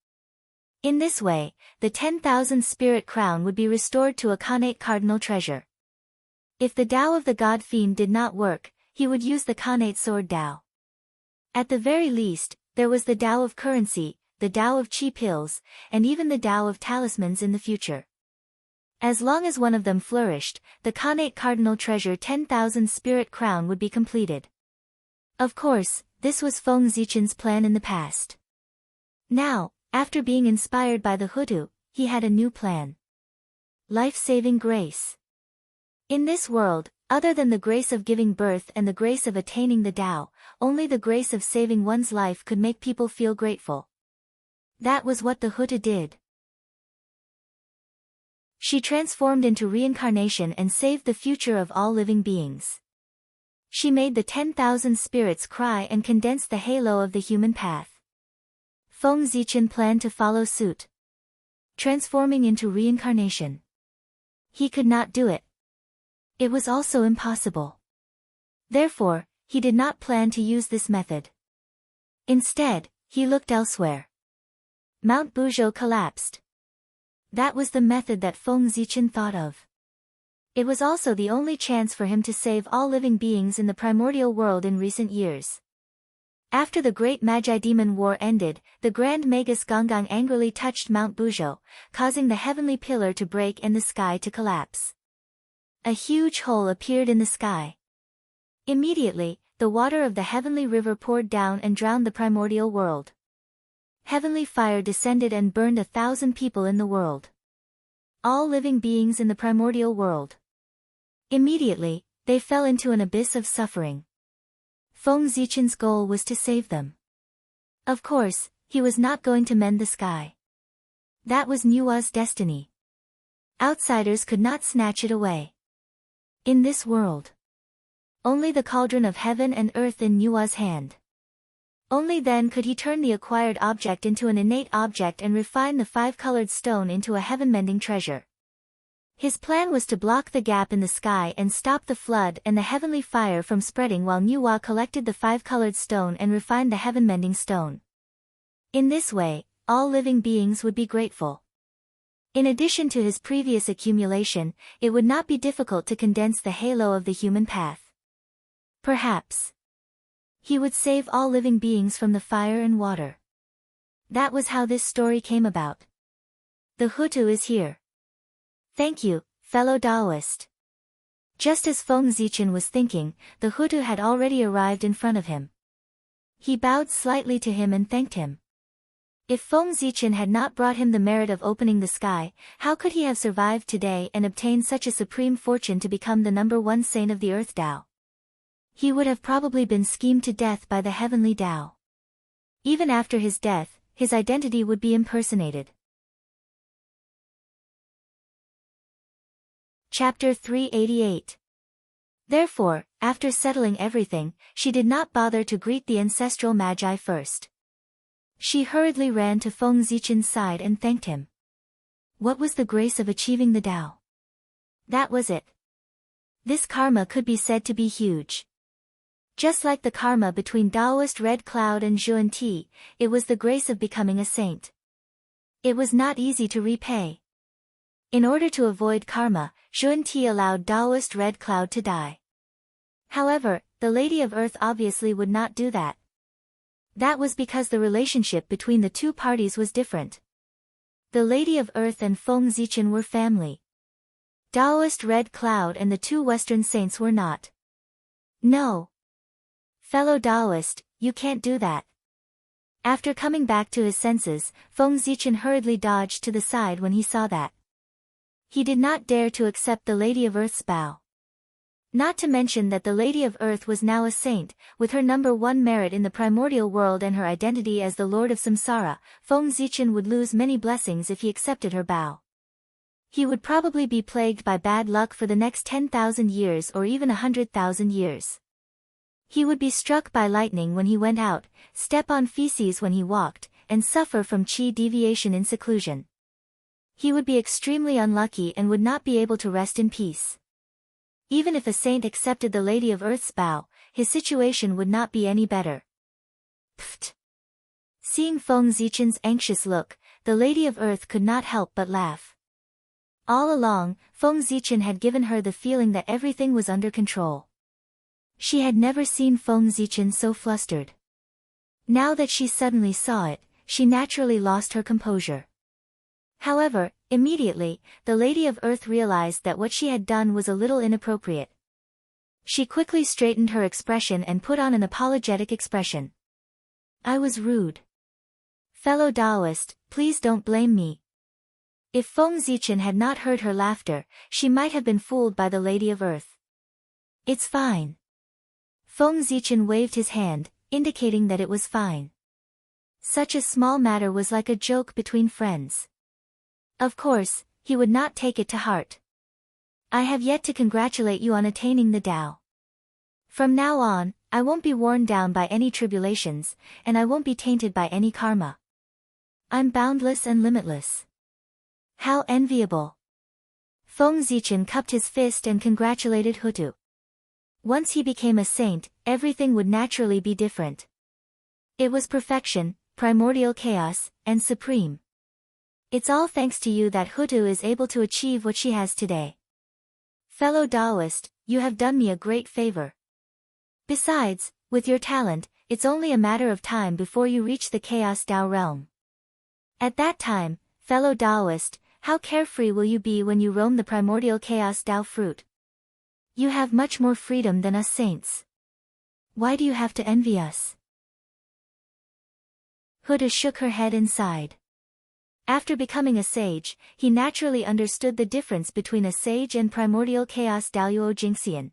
In this way, the 10,000 Spirit Crown would be restored to a Khanate Cardinal Treasure. If the Tao of the God Fiend did not work, he would use the Khanate Sword Tao. At the very least, there was the Tao of Currency, the Tao of Chi Pills, and even the Tao of Talismans in the future. As long as one of them flourished, the Khanate Cardinal Treasure 10,000 Spirit Crown would be completed. Of course, this was Feng Zichen's plan in the past. Now, after being inspired by the Hutu, he had a new plan. Life-saving grace. In this world, other than the grace of giving birth and the grace of attaining the Tao, only the grace of saving one's life could make people feel grateful. That was what the Hutu did. She transformed into reincarnation and saved the future of all living beings. She made the 10,000 spirits cry and condensed the halo of the human path. Feng Zichen planned to follow suit, transforming into reincarnation. He could not do it. It was also impossible. Therefore, he did not plan to use this method. Instead, he looked elsewhere. Mount Buzhou collapsed. That was the method that Feng Zichen thought of. It was also the only chance for him to save all living beings in the primordial world in recent years. After the Great Magi Demon War ended, the Grand Magus Gonggong angrily touched Mount Buzhou, causing the heavenly pillar to break and the sky to collapse. A huge hole appeared in the sky. Immediately, the water of the heavenly river poured down and drowned the primordial world. Heavenly fire descended and burned 1,000 people in the world. All living beings in the primordial world. Immediately, they fell into an abyss of suffering. Feng Zichen's goal was to save them. Of course, He was not going to mend the sky. That was Nua's destiny. Outsiders could not snatch it away. In this world, only the cauldron of heaven and earth in Nua's hand. Only then could he turn the acquired object into an innate object and refine the five-colored stone into a heaven-mending treasure. His plan was to block the gap in the sky and stop the flood and the heavenly fire from spreading while Nuwa collected the five-colored stone and refined the heaven-mending stone. In this way, all living beings would be grateful. In addition to his previous accumulation, it would not be difficult to condense the halo of the human path. Perhaps he would save all living beings from the fire and water. That was how this story came about. The Hutu is here. Thank you, fellow Taoist. Just as Feng Zichen was thinking, the Hutu had already arrived in front of him. He bowed slightly to him and thanked him. If Feng Zichen had not brought him the merit of opening the sky, how could he have survived today and obtained such a supreme fortune to become the #1 saint of the Earth Tao? He would have probably been schemed to death by the heavenly Tao. Even after his death, his identity would be impersonated. Chapter 388. Therefore, after settling everything, she did not bother to greet the ancestral magi first. She hurriedly ran to Feng Zichen's side and thanked him. What was the grace of achieving the Tao? That was it. This karma could be said to be huge. Just like the karma between Taoist Red Cloud and Zhuan Ti, it was the grace of becoming a saint. It was not easy to repay. In order to avoid karma, Zhuan Ti allowed Taoist Red Cloud to die. However, the Lady of Earth obviously would not do that. That was because the relationship between the two parties was different. The Lady of Earth and Feng Zichen were family. Taoist Red Cloud and the two Western saints were not. No. Fellow Taoist, you can't do that. After coming back to his senses, Feng Zichen hurriedly dodged to the side when he saw that. He did not dare to accept the Lady of Earth's bow. Not to mention that the Lady of Earth was now a saint, with her #1 merit in the primordial world and her identity as the Lord of Samsara. Feng Zichen would lose many blessings if he accepted her bow. He would probably be plagued by bad luck for the next 10,000 years or even 100,000 years. He would be struck by lightning when he went out, step on feces when he walked, and suffer from qi deviation in seclusion. He would be extremely unlucky and would not be able to rest in peace. Even if a saint accepted the Lady of Earth's bow, his situation would not be any better. Pfft! Seeing Feng Zichen's anxious look, the Lady of Earth could not help but laugh. All along, Feng Zichen had given her the feeling that everything was under control. She had never seen Feng Zichen so flustered. Now that she suddenly saw it, she naturally lost her composure. However, immediately, the Lady of Earth realized that what she had done was a little inappropriate. She quickly straightened her expression and put on an apologetic expression. I was rude. Fellow Taoist, please don't blame me. If Feng Zichen had not heard her laughter, she might have been fooled by the Lady of Earth. It's fine. Feng Zichen waved his hand, indicating that it was fine. Such a small matter was like a joke between friends. Of course, he would not take it to heart. I have yet to congratulate you on attaining the Tao. From now on, I won't be worn down by any tribulations, and I won't be tainted by any karma. I'm boundless and limitless. How enviable. Feng Zichen cupped his fist and congratulated Hutu. Once he became a saint, everything would naturally be different. It was perfection, primordial chaos, and supreme. It's all thanks to you that Hutu is able to achieve what she has today. Fellow Taoist, you have done me a great favor. Besides, with your talent, it's only a matter of time before you reach the Chaos Tao realm. At that time, fellow Taoist, how carefree will you be when you roam the primordial Chaos Tao fruit? You have much more freedom than us saints. Why do you have to envy us? Hutu shook her head and sighed. After becoming a sage, he naturally understood the difference between a sage and primordial chaos Daoyuo Jingxian.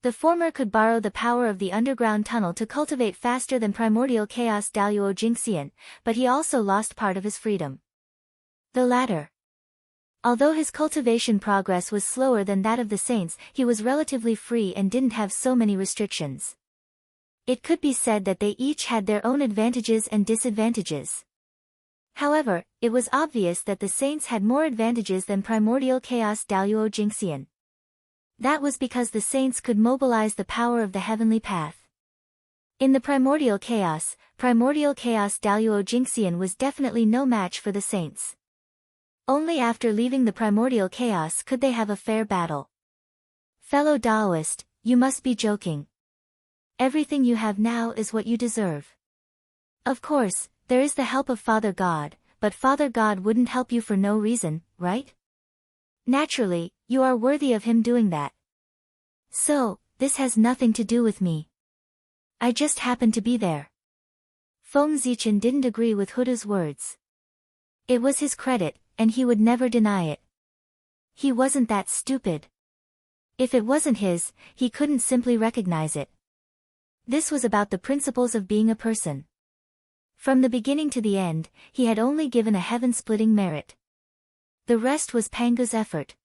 The former could borrow the power of the underground tunnel to cultivate faster than primordial chaos Daluo Jingxian, but he also lost part of his freedom. The latter. Although his cultivation progress was slower than that of the saints, he was relatively free and didn't have so many restrictions. It could be said that they each had their own advantages and disadvantages. However, it was obvious that the saints had more advantages than primordial chaos Daluo Jingxian. That was because the saints could mobilize the power of the heavenly path. In the primordial chaos Daluo Jingxian was definitely no match for the saints. Only after leaving the primordial chaos could they have a fair battle. Fellow Daoist, you must be joking. Everything you have now is what you deserve. Of course, there is the help of Father God, but Father God wouldn't help you for no reason, right? Naturally, you are worthy of him doing that. So, this has nothing to do with me. I just happened to be there. Feng Zichen didn't agree with Huda's words. It was his credit, and he would never deny it. He wasn't that stupid. If it wasn't his, he couldn't simply recognize it. This was about the principles of being a person. From the beginning to the end, he had only given a heaven-splitting merit. The rest was Pangu's effort.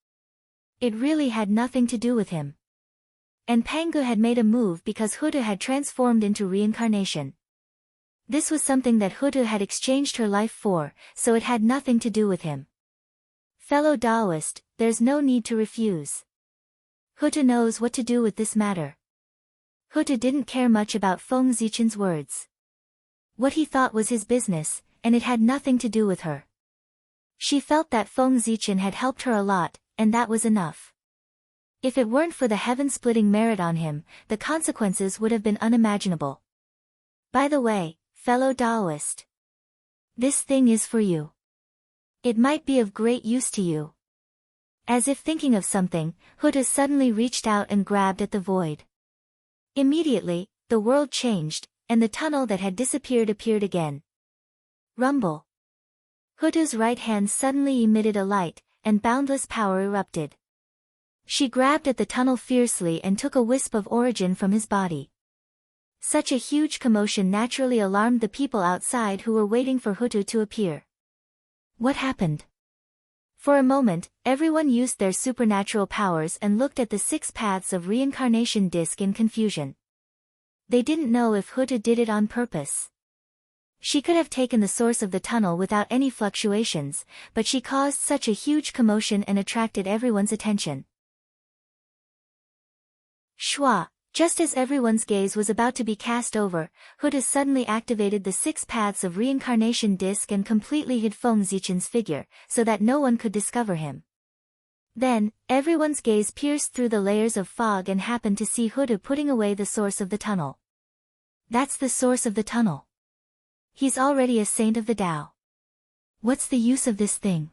It really had nothing to do with him. And Pangu had made a move because Huda had transformed into reincarnation. This was something that Huda had exchanged her life for, so it had nothing to do with him. Fellow Daoist, there's no need to refuse. Huda knows what to do with this matter. Huda didn't care much about Feng Zichen's words. What he thought was his business, and it had nothing to do with her. She felt that Feng Zichen had helped her a lot, and that was enough. If it weren't for the heaven-splitting merit on him, the consequences would have been unimaginable. By the way, fellow Daoist, this thing is for you. It might be of great use to you. As if thinking of something, Huda suddenly reached out and grabbed at the void. Immediately, the world changed, and the tunnel that had disappeared appeared again. Rumble. Huda's right hand suddenly emitted a light, and boundless power erupted. She grabbed at the tunnel fiercely and took a wisp of origin from his body. Such a huge commotion naturally alarmed the people outside who were waiting for Huda to appear. What happened? For a moment, everyone used their supernatural powers and looked at the 6 paths of reincarnation disc in confusion. They didn't know if Huda did it on purpose. She could have taken the source of the tunnel without any fluctuations, but she caused such a huge commotion and attracted everyone's attention. Schwa, just as everyone's gaze was about to be cast over, Huda suddenly activated the 6 paths of reincarnation disc and completely hid Feng Zichen's figure, so that no one could discover him. Then, everyone's gaze pierced through the layers of fog and happened to see Huda putting away the source of the tunnel. That's the source of the tunnel. He's already a saint of the Tao. What's the use of this thing?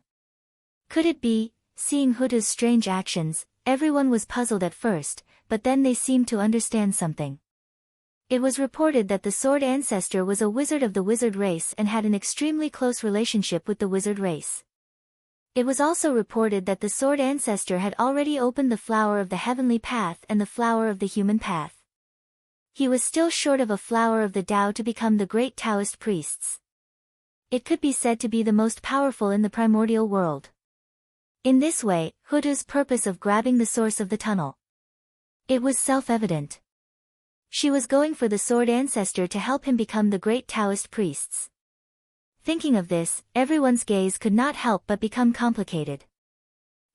Could it be, seeing Huda's strange actions, everyone was puzzled at first, but then they seemed to understand something. It was reported that the Sword Ancestor was a wizard of the wizard race and had an extremely close relationship with the wizard race. It was also reported that the Sword Ancestor had already opened the flower of the heavenly path and the flower of the human path. He was still short of a flower of the Tao to become the great Taoist priests. It could be said to be the most powerful in the primordial world. In this way, Huda's purpose of grabbing the source of the tunnel. It was self-evident. She was going for the Sword Ancestor to help him become the great Taoist priests. Thinking of this, everyone's gaze could not help but become complicated.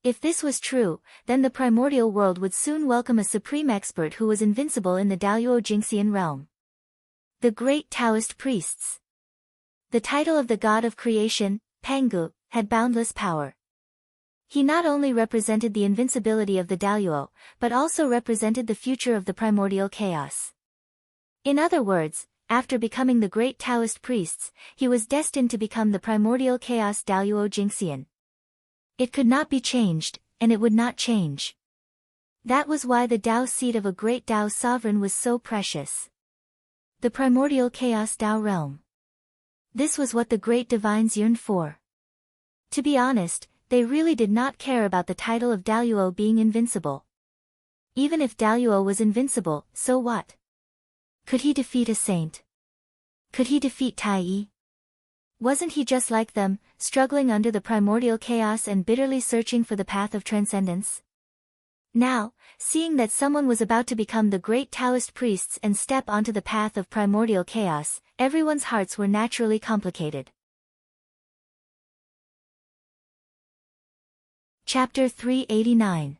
If this was true, then the primordial world would soon welcome a supreme expert who was invincible in the Daluo Jingxian realm. The great Taoist priests. The title of the god of creation, Pangu, had boundless power. He not only represented the invincibility of the Daluo, but also represented the future of the primordial chaos. In other words, after becoming the great Taoist priests, he was destined to become the primordial chaos Daluo Jingxian. It could not be changed, and it would not change. That was why the Tao seat of a great Tao sovereign was so precious. The primordial chaos Tao realm. This was what the great divines yearned for. To be honest, they really did not care about the title of Daluo being invincible. Even if Daluo was invincible, so what? Could he defeat a saint? Could he defeat Tai Yi? Wasn't he just like them, struggling under the primordial chaos and bitterly searching for the path of transcendence? Now, seeing that someone was about to become the great Taoist priests and step onto the path of primordial chaos, everyone's hearts were naturally complicated. Chapter 389.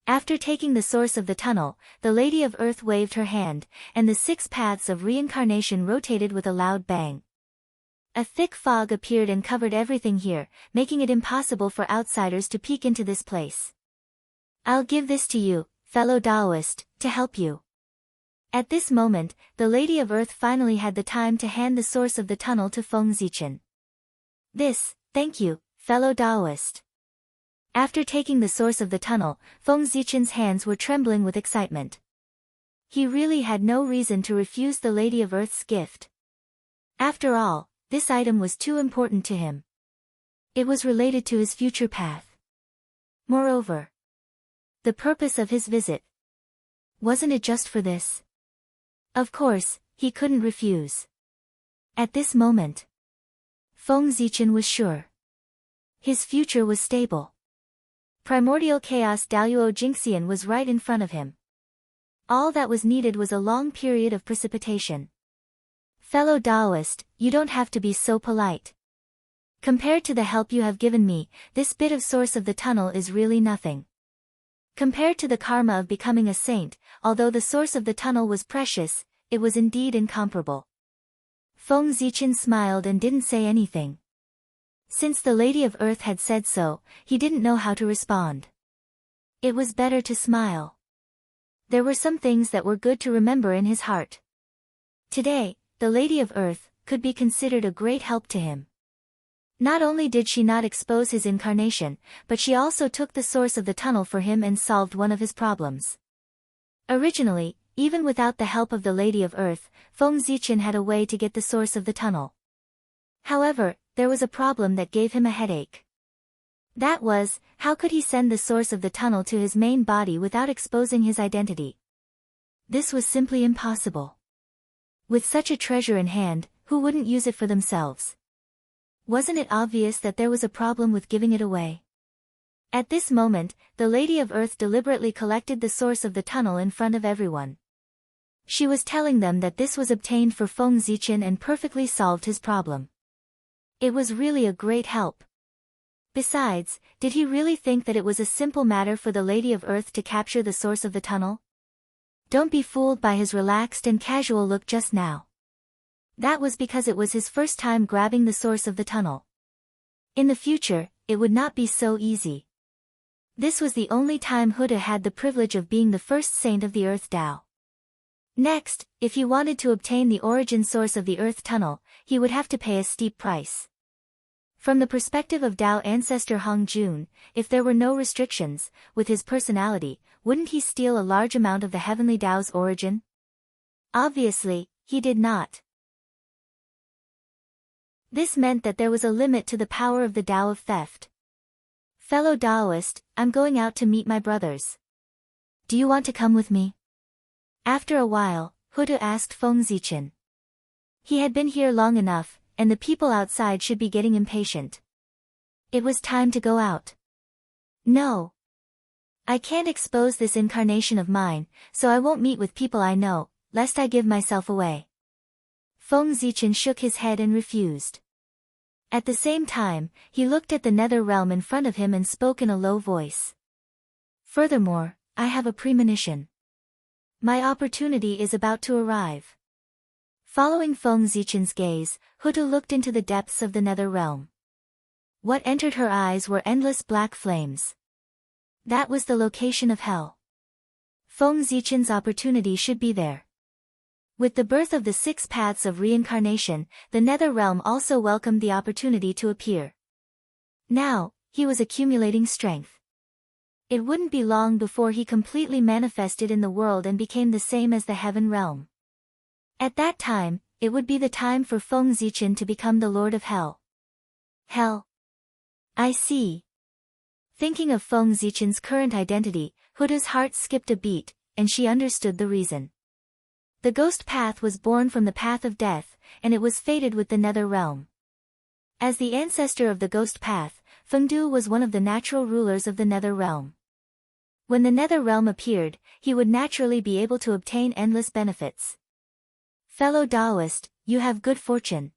After taking the source of the tunnel, the Lady of Earth waved her hand, and the 6 paths of reincarnation rotated with a loud bang. A thick fog appeared and covered everything here, making it impossible for outsiders to peek into this place. I'll give this to you, fellow Taoist, to help you. At this moment, the Lady of Earth finally had the time to hand the source of the tunnel to Feng Zichen. This, thank you, fellow Taoist. After taking the source of the tunnel, Feng Zichen's hands were trembling with excitement. He really had no reason to refuse the Lady of Earth's gift. After all, this item was too important to him. It was related to his future path. Moreover, the purpose of his visit. Wasn't it just for this? Of course, he couldn't refuse. At this moment, Feng Zichen was sure. His future was stable. Primordial Chaos Daluo Jingxian was right in front of him. All that was needed was a long period of precipitation. Fellow Taoist, you don't have to be so polite. Compared to the help you have given me, this bit of source of the tunnel is really nothing. Compared to the karma of becoming a saint, although the source of the tunnel was precious, it was indeed incomparable. Feng Zichen smiled and didn't say anything. Since the Lady of Earth had said so, he didn't know how to respond. It was better to smile. There were some things that were good to remember in his heart. Today, the Lady of Earth could be considered a great help to him. Not only did she not expose his incarnation, but she also took the source of the tunnel for him and solved one of his problems. Originally, even without the help of the Lady of Earth, Feng Zichen had a way to get the source of the tunnel. However, there was a problem that gave him a headache. That was, how could he send the source of the tunnel to his main body without exposing his identity? This was simply impossible. With such a treasure in hand, who wouldn't use it for themselves? Wasn't it obvious that there was a problem with giving it away? At this moment, the Lady of Earth deliberately collected the source of the tunnel in front of everyone. She was telling them that this was obtained for Feng Zichen and perfectly solved his problem. It was really a great help. Besides, did he really think that it was a simple matter for the Lady of Earth to capture the source of the tunnel? Don't be fooled by his relaxed and casual look just now. That was because it was his first time grabbing the source of the tunnel. In the future, it would not be so easy. This was the only time Huda had the privilege of being the first saint of the Earth Tao. Next, if he wanted to obtain the origin source of the Earth Tunnel, he would have to pay a steep price. From the perspective of Tao ancestor Hong Jun, if there were no restrictions, with his personality, wouldn't he steal a large amount of the heavenly Tao's origin? Obviously, he did not. This meant that there was a limit to the power of the Tao of theft. Fellow Taoist, I'm going out to meet my brothers. Do you want to come with me? After a while, Huda asked Feng Zichen. He had been here long enough, and the people outside should be getting impatient. It was time to go out. No. I can't expose this incarnation of mine, so I won't meet with people I know, lest I give myself away. Feng Zichen shook his head and refused. At the same time, he looked at the nether realm in front of him and spoke in a low voice. Furthermore, I have a premonition. My opportunity is about to arrive. Following Feng Zichen's gaze, Huda looked into the depths of the nether realm. What entered her eyes were endless black flames. That was the location of hell. Feng Zichen's opportunity should be there. With the birth of the 6 paths of reincarnation, the nether realm also welcomed the opportunity to appear. Now, he was accumulating strength. It wouldn't be long before he completely manifested in the world and became the same as the heaven realm. At that time, it would be the time for Feng Zichen to become the Lord of Hell. Hell. I see. Thinking of Feng Zichen's current identity, Huda's heart skipped a beat, and she understood the reason. The ghost path was born from the path of death, and it was fated with the nether realm. As the ancestor of the ghost path, Fengdu was one of the natural rulers of the nether realm. When the nether realm appeared, he would naturally be able to obtain endless benefits. Fellow Taoist, you have good fortune.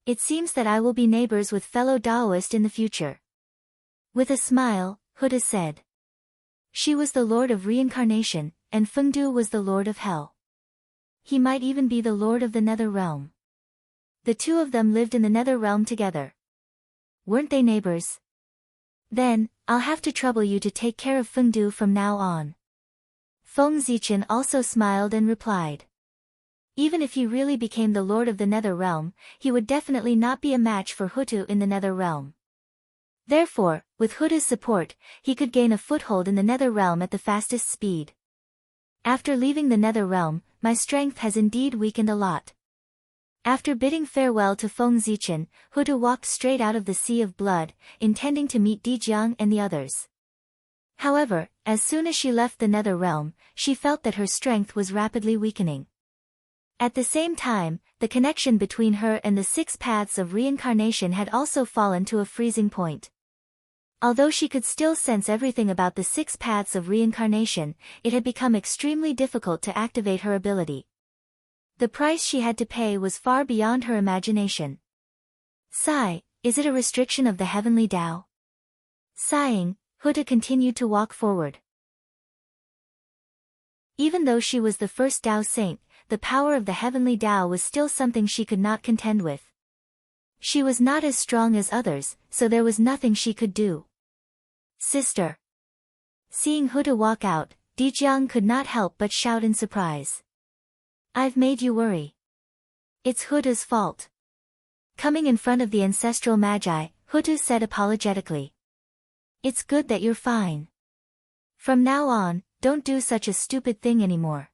It seems that I will be neighbors with fellow Taoist in the future. With a smile, Huda said. She was the Lord of Reincarnation, and Fengdu was the Lord of Hell. He might even be the Lord of the Nether Realm. The two of them lived in the Nether Realm together. Weren't they neighbors? Then, I'll have to trouble you to take care of Fengdu from now on. Feng Zichen also smiled and replied. Even if he really became the Lord of the Nether Realm, he would definitely not be a match for Hutu in the Nether Realm. Therefore, with Huda's support, he could gain a foothold in the Nether Realm at the fastest speed. After leaving the Nether Realm, my strength has indeed weakened a lot. After bidding farewell to Feng Zichen, Huda walked straight out of the Sea of Blood, intending to meet Dijiang and the others. However, as soon as she left the Nether Realm, she felt that her strength was rapidly weakening. At the same time, the connection between her and the 6 paths of reincarnation had also fallen to a freezing point. Although she could still sense everything about the 6 paths of reincarnation, it had become extremely difficult to activate her ability. The price she had to pay was far beyond her imagination. Sigh, is it a restriction of the heavenly Tao? Sighing, Huda continued to walk forward. Even though she was the first Tao saint, the power of the heavenly Tao was still something she could not contend with. She was not as strong as others, so there was nothing she could do. Sister. Seeing Huda walk out, Dijiang could not help but shout in surprise. I've made you worry. It's Huda's fault. Coming in front of the ancestral magi, Huda said apologetically. It's good that you're fine. From now on, don't do such a stupid thing anymore.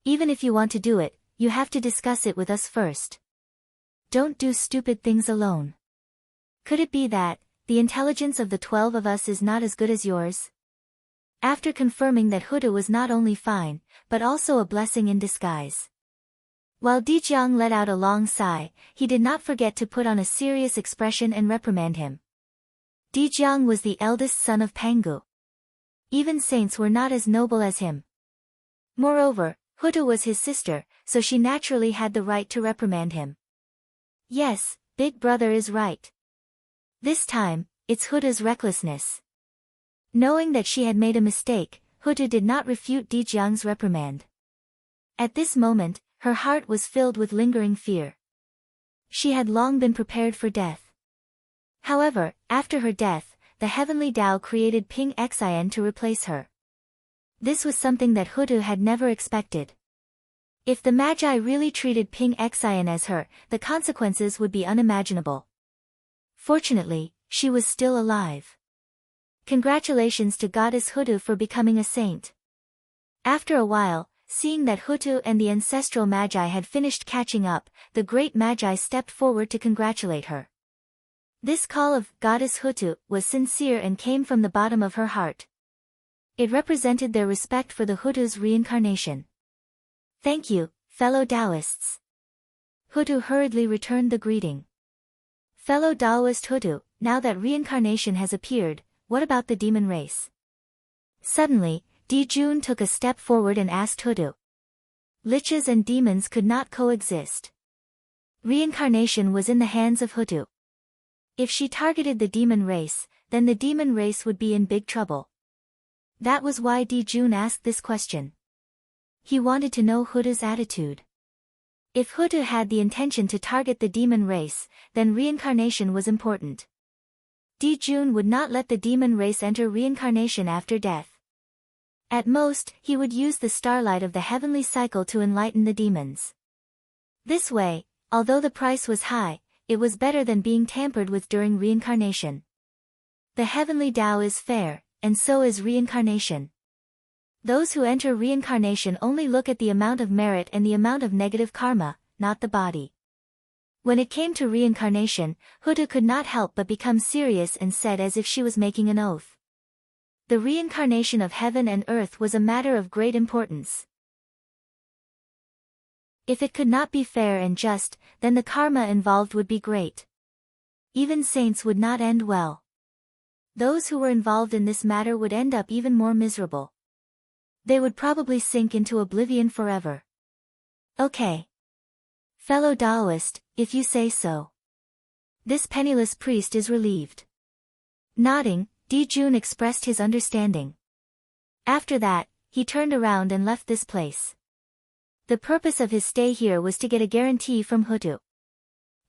Even if you want to do it, you have to discuss it with us first. Don't do stupid things alone. Could it be that the intelligence of the 12 of us is not as good as yours? After confirming that Huda was not only fine, but also a blessing in disguise. While Dijiang let out a long sigh, he did not forget to put on a serious expression and reprimand him. Dijiang was the eldest son of Pangu. Even saints were not as noble as him. Moreover, Huda was his sister, so she naturally had the right to reprimand him. Yes, big brother is right. This time, it's Huda's recklessness. Knowing that she had made a mistake, Huda did not refute Dijiang's reprimand. At this moment, her heart was filled with lingering fear. She had long been prepared for death. However, after her death, the heavenly Tao created Ping Xian to replace her. This was something that Huda had never expected. If the Magi really treated Ping Xian as her, the consequences would be unimaginable. Fortunately, she was still alive. Congratulations to Goddess Huda for becoming a saint. After a while, seeing that Hutu and the ancestral Magi had finished catching up, the great Magi stepped forward to congratulate her. This call of Goddess Hutu was sincere and came from the bottom of her heart. It represented their respect for the Hutu's reincarnation. Thank you, fellow Taoists. Hutu hurriedly returned the greeting. Fellow Taoist Hutu, now that reincarnation has appeared, what about the demon race? Suddenly, Dijun took a step forward and asked Hutu. Liches and demons could not coexist. Reincarnation was in the hands of Hutu. If she targeted the demon race, then the demon race would be in big trouble. That was why Dijun asked this question. He wanted to know Hutu's attitude. If Hutu had the intention to target the demon race, then reincarnation was important. Dijun would not let the demon race enter reincarnation after death. At most, he would use the starlight of the heavenly cycle to enlighten the demons. This way, although the price was high, it was better than being tampered with during reincarnation. The heavenly Tao is fair, and so is reincarnation. Those who enter reincarnation only look at the amount of merit and the amount of negative karma, not the body. When it came to reincarnation, Hutu could not help but become serious and said as if she was making an oath. The reincarnation of heaven and earth was a matter of great importance. If it could not be fair and just, then the karma involved would be great. Even saints would not end well. Those who were involved in this matter would end up even more miserable. They would probably sink into oblivion forever. Okay. Fellow Taoist, if you say so. This penniless priest is relieved. Nodding, Jun expressed his understanding. After that, he turned around and left this place. The purpose of his stay here was to get a guarantee from Hutu.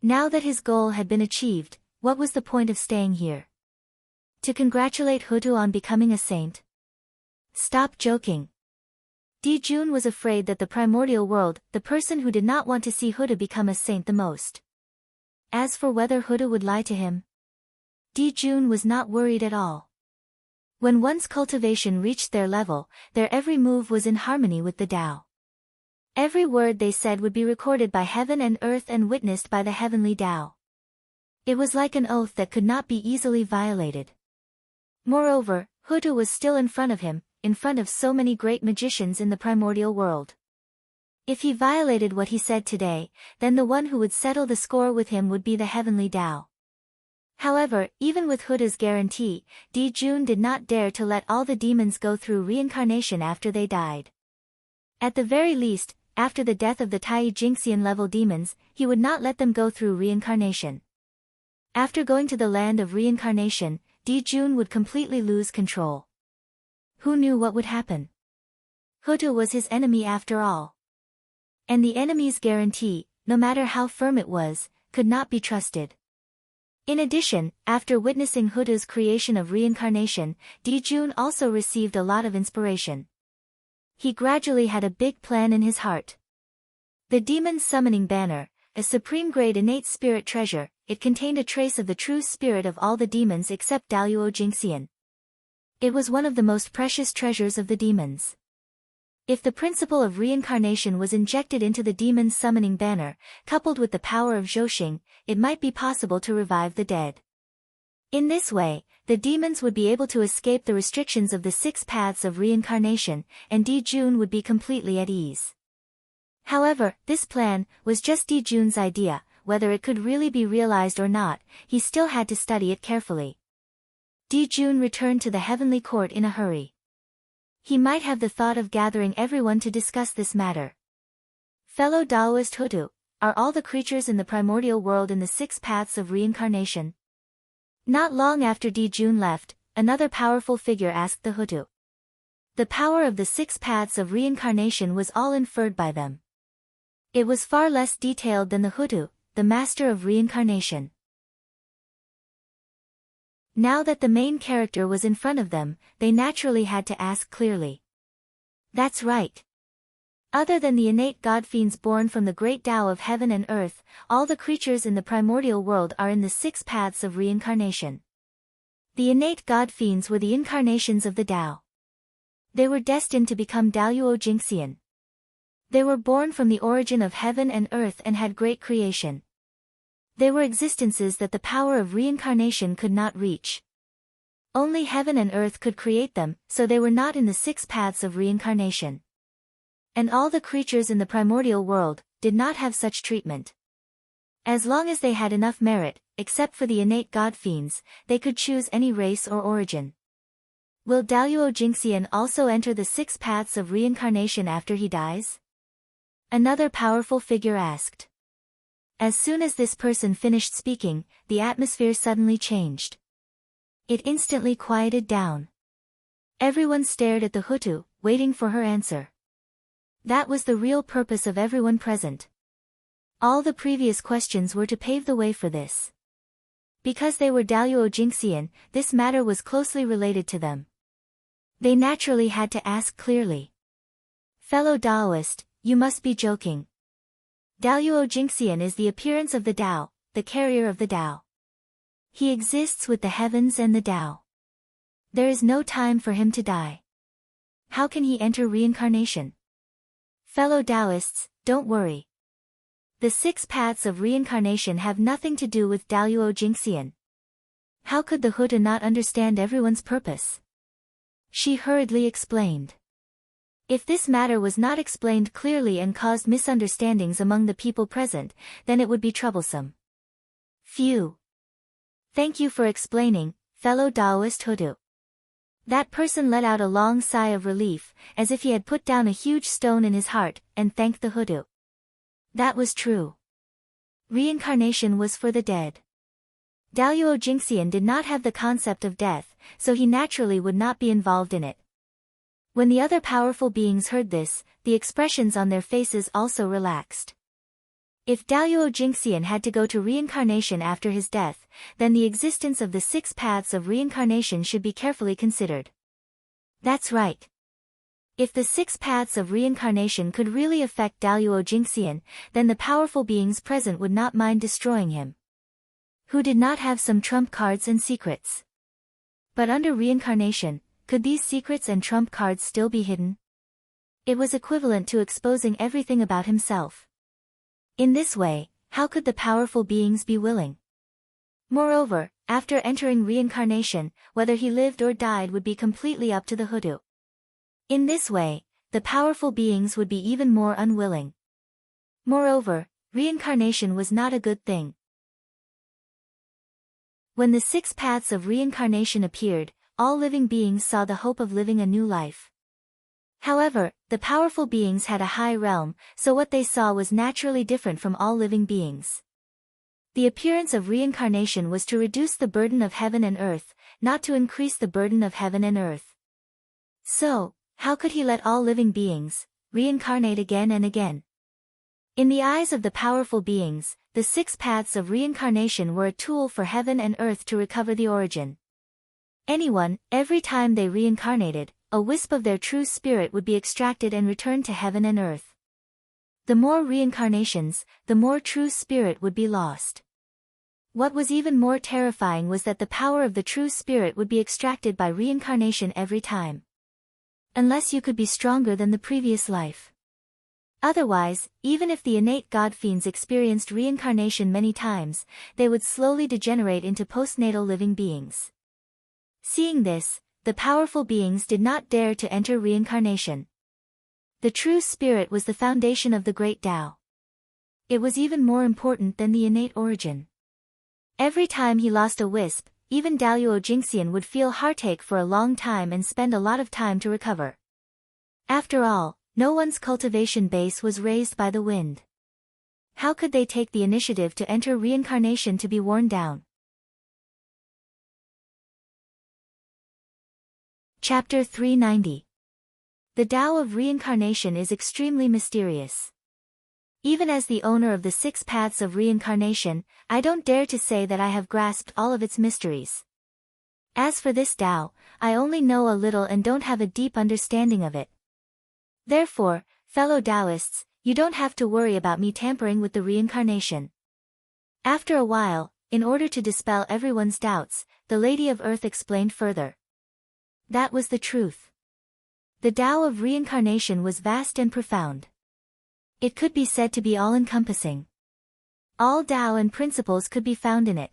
Now that his goal had been achieved, what was the point of staying here? To congratulate Hutu on becoming a saint? Stop joking. Jun was afraid that the primordial world, the person who did not want to see Hutu become a saint the most. As for whether Hutu would lie to him, Jun was not worried at all. When one's cultivation reached their level, their every move was in harmony with the Tao. Every word they said would be recorded by heaven and earth and witnessed by the heavenly Tao. It was like an oath that could not be easily violated. Moreover, Hutu was still in front of him, in front of so many great magicians in the primordial world. If he violated what he said today, then the one who would settle the score with him would be the heavenly Tao. However, even with Hutu's guarantee, Jun did not dare to let all the demons go through reincarnation after they died. At the very least, after the death of the Tai Jingxian level demons, he would not let them go through reincarnation. After going to the land of reincarnation, Jun would completely lose control. Who knew what would happen? Hutu was his enemy after all. And the enemy's guarantee, no matter how firm it was, could not be trusted. In addition, after witnessing Hutu's creation of reincarnation, Jun also received a lot of inspiration. He gradually had a big plan in his heart. The Demon's Summoning Banner, a supreme-grade innate spirit treasure, it contained a trace of the true spirit of all the demons except Daluo Jingxian. It was one of the most precious treasures of the demons. If the principle of reincarnation was injected into the Demon's Summoning Banner, coupled with the power of Zhouxing, it might be possible to revive the dead. In this way, the demons would be able to escape the restrictions of the 6 paths of reincarnation, and Jun would be completely at ease. However, this plan was just Jun's idea. Whether it could really be realized or not, he still had to study it carefully. Jun returned to the heavenly court in a hurry. He might have the thought of gathering everyone to discuss this matter. Fellow Taoist Hutu, are all the creatures in the primordial world in the 6 paths of reincarnation? Not long after Jun left, another powerful figure asked the Hutu. The power of the 6 paths of reincarnation was all inferred by them. It was far less detailed than the Hutu, the master of reincarnation. Now that the main character was in front of them, they naturally had to ask clearly. That's right. Other than the innate god-fiends born from the great Tao of heaven and earth, all the creatures in the primordial world are in the 6 paths of reincarnation. The innate god-fiends were the incarnations of the Tao. They were destined to become Daluo Jingxian. They were born from the origin of heaven and earth and had great creation. They were existences that the power of reincarnation could not reach. Only heaven and earth could create them, so they were not in the 6 paths of reincarnation. And all the creatures in the primordial world did not have such treatment. As long as they had enough merit, except for the innate god-fiends, they could choose any race or origin. Will Daluo Jingxian also enter the 6 paths of reincarnation after he dies? Another powerful figure asked. As soon as this person finished speaking, the atmosphere suddenly changed. It instantly quieted down. Everyone stared at the Hutu, waiting for her answer. That was the real purpose of everyone present. All the previous questions were to pave the way for this. Because they were Daluo Jingxian, this matter was closely related to them. They naturally had to ask clearly. Fellow Taoist, you must be joking. Daluo Jingxian is the appearance of the Tao, the carrier of the Tao. He exists with the heavens and the Tao. There is no time for him to die. How can he enter reincarnation? Fellow Taoists, don't worry. The 6 paths of reincarnation have nothing to do with Daluo Jingxian. How could the Hutu not understand everyone's purpose? she hurriedly explained. If this matter was not explained clearly and caused misunderstandings among the people present, then it would be troublesome. Phew. Thank you for explaining, fellow Taoist Hudu. That person let out a long sigh of relief, as if he had put down a huge stone in his heart, and thanked the Hudu. That was true. Reincarnation was for the dead. Daluo Jingxian did not have the concept of death, so he naturally would not be involved in it. When the other powerful beings heard this, the expressions on their faces also relaxed. If Daluo Jingxian had to go to reincarnation after his death, then the existence of the 6 paths of reincarnation should be carefully considered. That's right. If the 6 paths of reincarnation could really affect Daluo Jingxian, then the powerful beings present would not mind destroying him. Who did not have some trump cards and secrets? But under reincarnation, could these secrets and trump cards still be hidden? It was equivalent to exposing everything about himself. In this way, how could the powerful beings be willing? Moreover, after entering reincarnation, whether he lived or died would be completely up to the Hudu. In this way, the powerful beings would be even more unwilling. Moreover, reincarnation was not a good thing. When the 6 paths of reincarnation appeared, all living beings saw the hope of living a new life. However, the powerful beings had a high realm, so what they saw was naturally different from all living beings. The appearance of reincarnation was to reduce the burden of heaven and earth, not to increase the burden of heaven and earth. So, how could he let all living beings reincarnate again and again? In the eyes of the powerful beings, the 6 paths of reincarnation were a tool for heaven and earth to recover the origin. Anyone, every time they reincarnated, a wisp of their true spirit would be extracted and returned to heaven and earth. The more reincarnations, the more true spirit would be lost. What was even more terrifying was that the power of the true spirit would be extracted by reincarnation every time. Unless you could be stronger than the previous life. Otherwise, even if the innate god fiends experienced reincarnation many times, they would slowly degenerate into postnatal living beings. Seeing this, the powerful beings did not dare to enter reincarnation. The true spirit was the foundation of the great Tao. It was even more important than the innate origin. Every time he lost a wisp, even Daluo Jingxian would feel heartache for a long time and spend a lot of time to recover. After all, no one's cultivation base was raised by the wind. How could they take the initiative to enter reincarnation to be worn down? Chapter 390. The Tao of Reincarnation is extremely mysterious. Even as the owner of the 6 paths of reincarnation, I don't dare to say that I have grasped all of its mysteries. As for this Tao, I only know a little and don't have a deep understanding of it. Therefore, fellow Taoists, you don't have to worry about me tampering with the reincarnation. After a while, in order to dispel everyone's doubts, the Lady of Earth explained further. That was the truth. The Tao of reincarnation was vast and profound. It could be said to be all-encompassing. All Tao and principles could be found in it.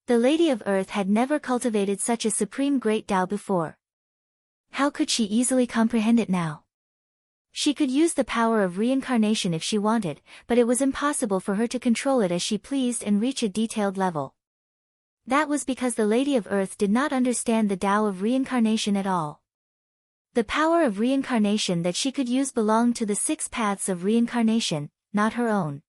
The Lady of Earth had never cultivated such a supreme great Tao before. How could she easily comprehend it now? She could use the power of reincarnation if she wanted, but it was impossible for her to control it as she pleased and reach a detailed level. That was because the Lady of Earth did not understand the Tao of reincarnation at all. The power of reincarnation that she could use belonged to the 6 paths of reincarnation, not her own.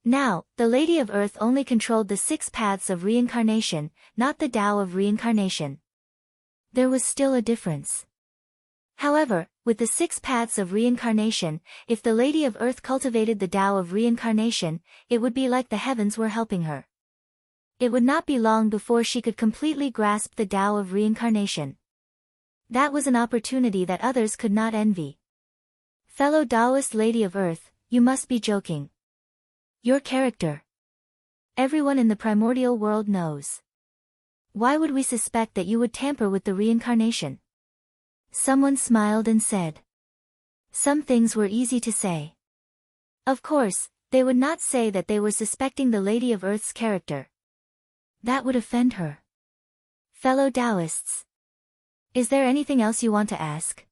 Now, the Lady of Earth only controlled the 6 paths of reincarnation, not the Tao of reincarnation. There was still a difference. However, with the 6 paths of reincarnation, if the Lady of Earth cultivated the Tao of reincarnation, it would be like the heavens were helping her. It would not be long before she could completely grasp the Tao of reincarnation. That was an opportunity that others could not envy. Fellow Taoist Lady of Earth, you must be joking. Your character. Everyone in the primordial world knows. Why would we suspect that you would tamper with the reincarnation? Someone smiled and said. Some things were easy to say. Of course, they would not say that they were suspecting the Lady of Earth's character. That would offend her. Fellow Taoists. Is there anything else you want to ask?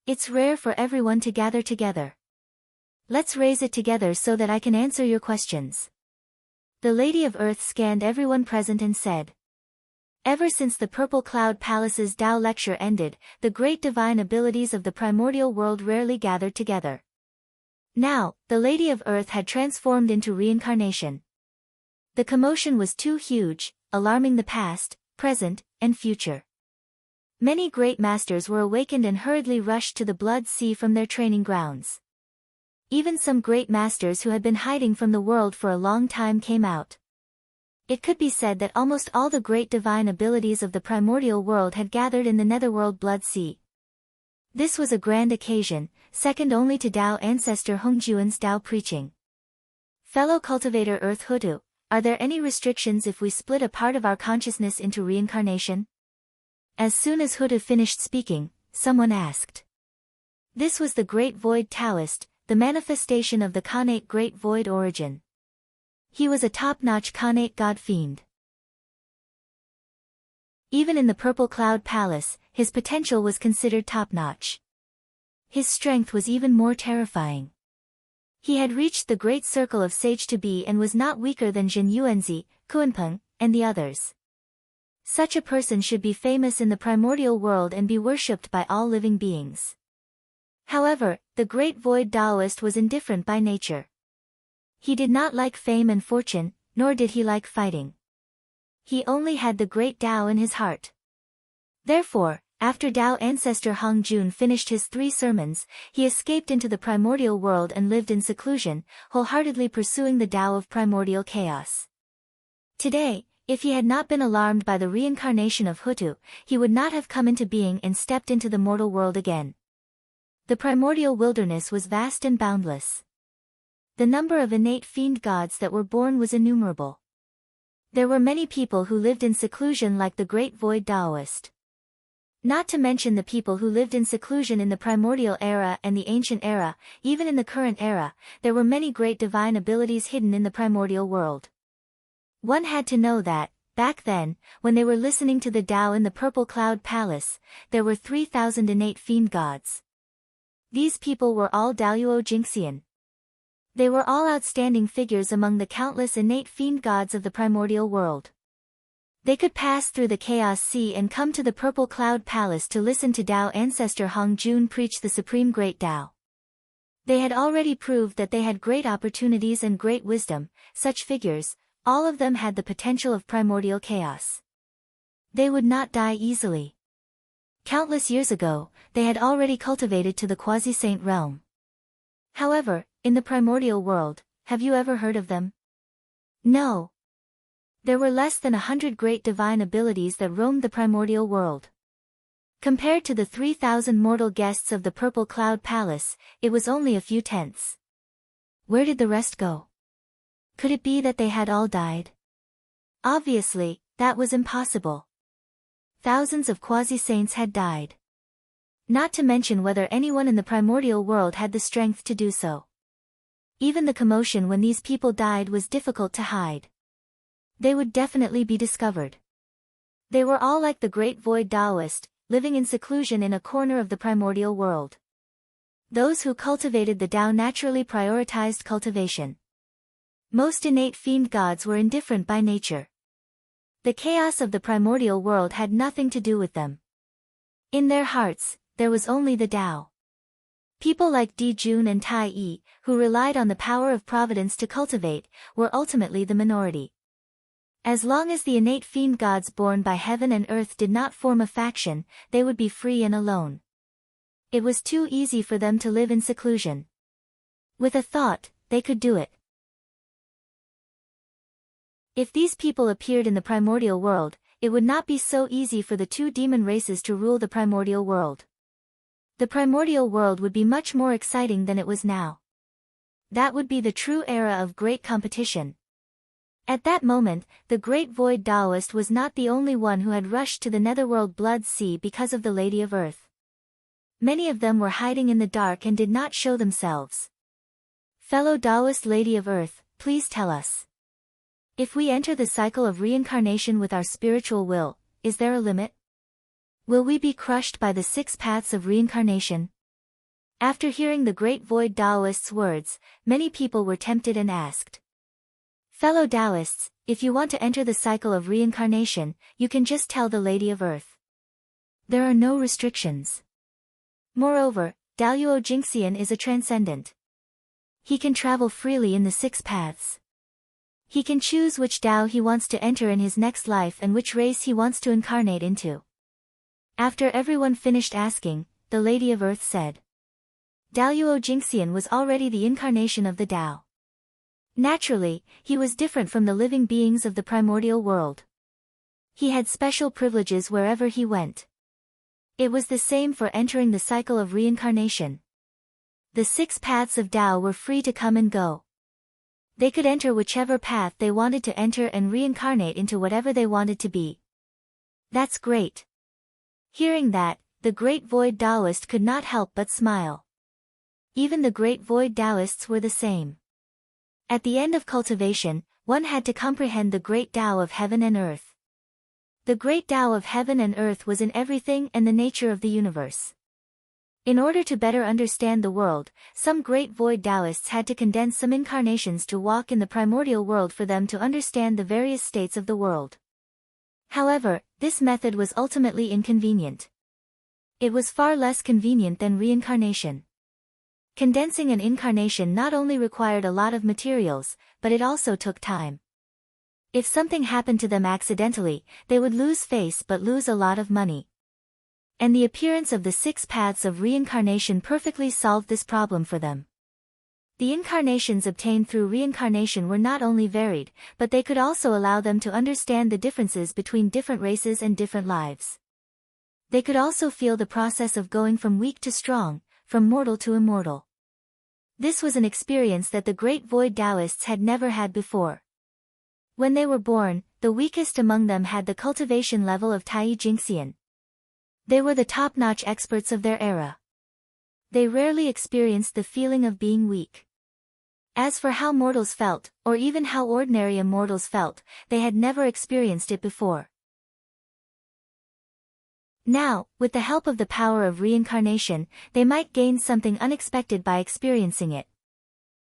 It's rare for everyone to gather together. Let's raise it together so that I can answer your questions. The Lady of Earth scanned everyone present and said. Ever since the Purple Cloud Palace's Tao lecture ended, the great divine abilities of the primordial world rarely gathered together. Now, the Lady of Earth had transformed into reincarnation. The commotion was too huge, alarming the past, present, and future. Many great masters were awakened and hurriedly rushed to the Blood Sea from their training grounds. Even some great masters who had been hiding from the world for a long time came out. It could be said that almost all the great divine abilities of the primordial world had gathered in the netherworld Blood Sea. This was a grand occasion, second only to Tao ancestor Hongjuan's Tao preaching. Fellow cultivator Earth Hutu, are there any restrictions if we split a part of our consciousness into reincarnation? As soon as Hutu finished speaking, someone asked. This was the Great Void Taoist, the manifestation of the Khanate Great Void origin. He was a top-notch Khanate god-fiend. Even in the Purple Cloud Palace, his potential was considered top-notch. His strength was even more terrifying. He had reached the great circle of Sage to be and was not weaker than Jin Yuanzi, Kuanpeng, and the others. Such a person should be famous in the primordial world and be worshipped by all living beings. However, the Great Void Taoist was indifferent by nature. He did not like fame and fortune, nor did he like fighting. He only had the great Tao in his heart. Therefore, after Tao ancestor Hongjun finished his 3 sermons, he escaped into the primordial world and lived in seclusion, wholeheartedly pursuing the Tao of primordial chaos. Today, if he had not been alarmed by the reincarnation of Hutu, he would not have come into being and stepped into the mortal world again. The primordial wilderness was vast and boundless. The number of innate fiend gods that were born was innumerable. There were many people who lived in seclusion like the Great Void Taoist. Not to mention the people who lived in seclusion in the primordial era and the ancient era, even in the current era, there were many great divine abilities hidden in the primordial world. One had to know that, back then, when they were listening to the Tao in the Purple Cloud Palace, there were 3,000 innate fiend gods. These people were all Daoyuo Jinxian. They were all outstanding figures among the countless innate fiend gods of the primordial world. They could pass through the Chaos Sea and come to the Purple Cloud Palace to listen to Tao ancestor Hongjun preach the Supreme Great Tao. They had already proved that they had great opportunities and great wisdom. Such figures, all of them had the potential of primordial chaos. They would not die easily. Countless years ago, they had already cultivated to the quasi-saint realm. However, in the primordial world, have you ever heard of them? No. There were less than 100 great divine abilities that roamed the primordial world. Compared to the 3,000 mortal guests of the Purple Cloud Palace, it was only a few tenths. Where did the rest go? Could it be that they had all died? Obviously, that was impossible. Thousands of quasi-saints had died. Not to mention whether anyone in the primordial world had the strength to do so. Even the commotion when these people died was difficult to hide. They would definitely be discovered. They were all like the Great Void Taoist, living in seclusion in a corner of the primordial world. Those who cultivated the Tao naturally prioritized cultivation. Most innate fiend gods were indifferent by nature. The chaos of the primordial world had nothing to do with them. In their hearts, there was only the Tao. People like Di Jun and Tai Yi, who relied on the power of providence to cultivate, were ultimately the minority. As long as the innate fiend gods born by heaven and earth did not form a faction, they would be free and alone. It was too easy for them to live in seclusion. With a thought, they could do it. If these people appeared in the primordial world, it would not be so easy for the 2 demon races to rule the primordial world. The primordial world would be much more exciting than it was now. That would be the true era of great competition. At that moment, the Great Void Taoist was not the only one who had rushed to the netherworld Blood Sea because of the Lady of Earth. Many of them were hiding in the dark and did not show themselves. Fellow Taoist Lady of Earth, please tell us. If we enter the cycle of reincarnation with our spiritual will, is there a limit? Will we be crushed by the 6 paths of reincarnation? After hearing the great void Taoist's words, many people were tempted and asked, "Fellow Taoists, if you want to enter the cycle of reincarnation, you can just tell the Lady of Earth. There are no restrictions. Moreover, Daluo Jingxian is a transcendent. He can travel freely in the 6 paths. He can choose which Tao he wants to enter in his next life and which race he wants to incarnate into." After everyone finished asking, the Lady of Earth said, Daluo Jingxian was already the incarnation of the Tao. Naturally, he was different from the living beings of the primordial world. He had special privileges wherever he went. It was the same for entering the cycle of reincarnation. The 6 paths of Tao were free to come and go. They could enter whichever path they wanted to enter and reincarnate into whatever they wanted to be. That's great. Hearing that, the great void Taoist could not help but smile. Even the great void Taoists were the same. At the end of cultivation, one had to comprehend the great Tao of heaven and earth. The great Tao of heaven and earth was in everything and the nature of the universe. In order to better understand the world, some great void Taoists had to condense some incarnations to walk in the primordial world for them to understand the various states of the world. However, this method was ultimately inconvenient. It was far less convenient than reincarnation. Condensing an incarnation not only required a lot of materials, but it also took time. If something happened to them accidentally, they would lose face but lose a lot of money. And the appearance of the 6 paths of reincarnation perfectly solved this problem for them. The incarnations obtained through reincarnation were not only varied, but they could also allow them to understand the differences between different races and different lives. They could also feel the process of going from weak to strong, from mortal to immortal. This was an experience that the great void Taoists had never had before. When they were born, the weakest among them had the cultivation level of Tai Jingxian. They were the top-notch experts of their era. They rarely experienced the feeling of being weak. As for how mortals felt, or even how ordinary immortals felt, they had never experienced it before. Now, with the help of the power of reincarnation, they might gain something unexpected by experiencing it.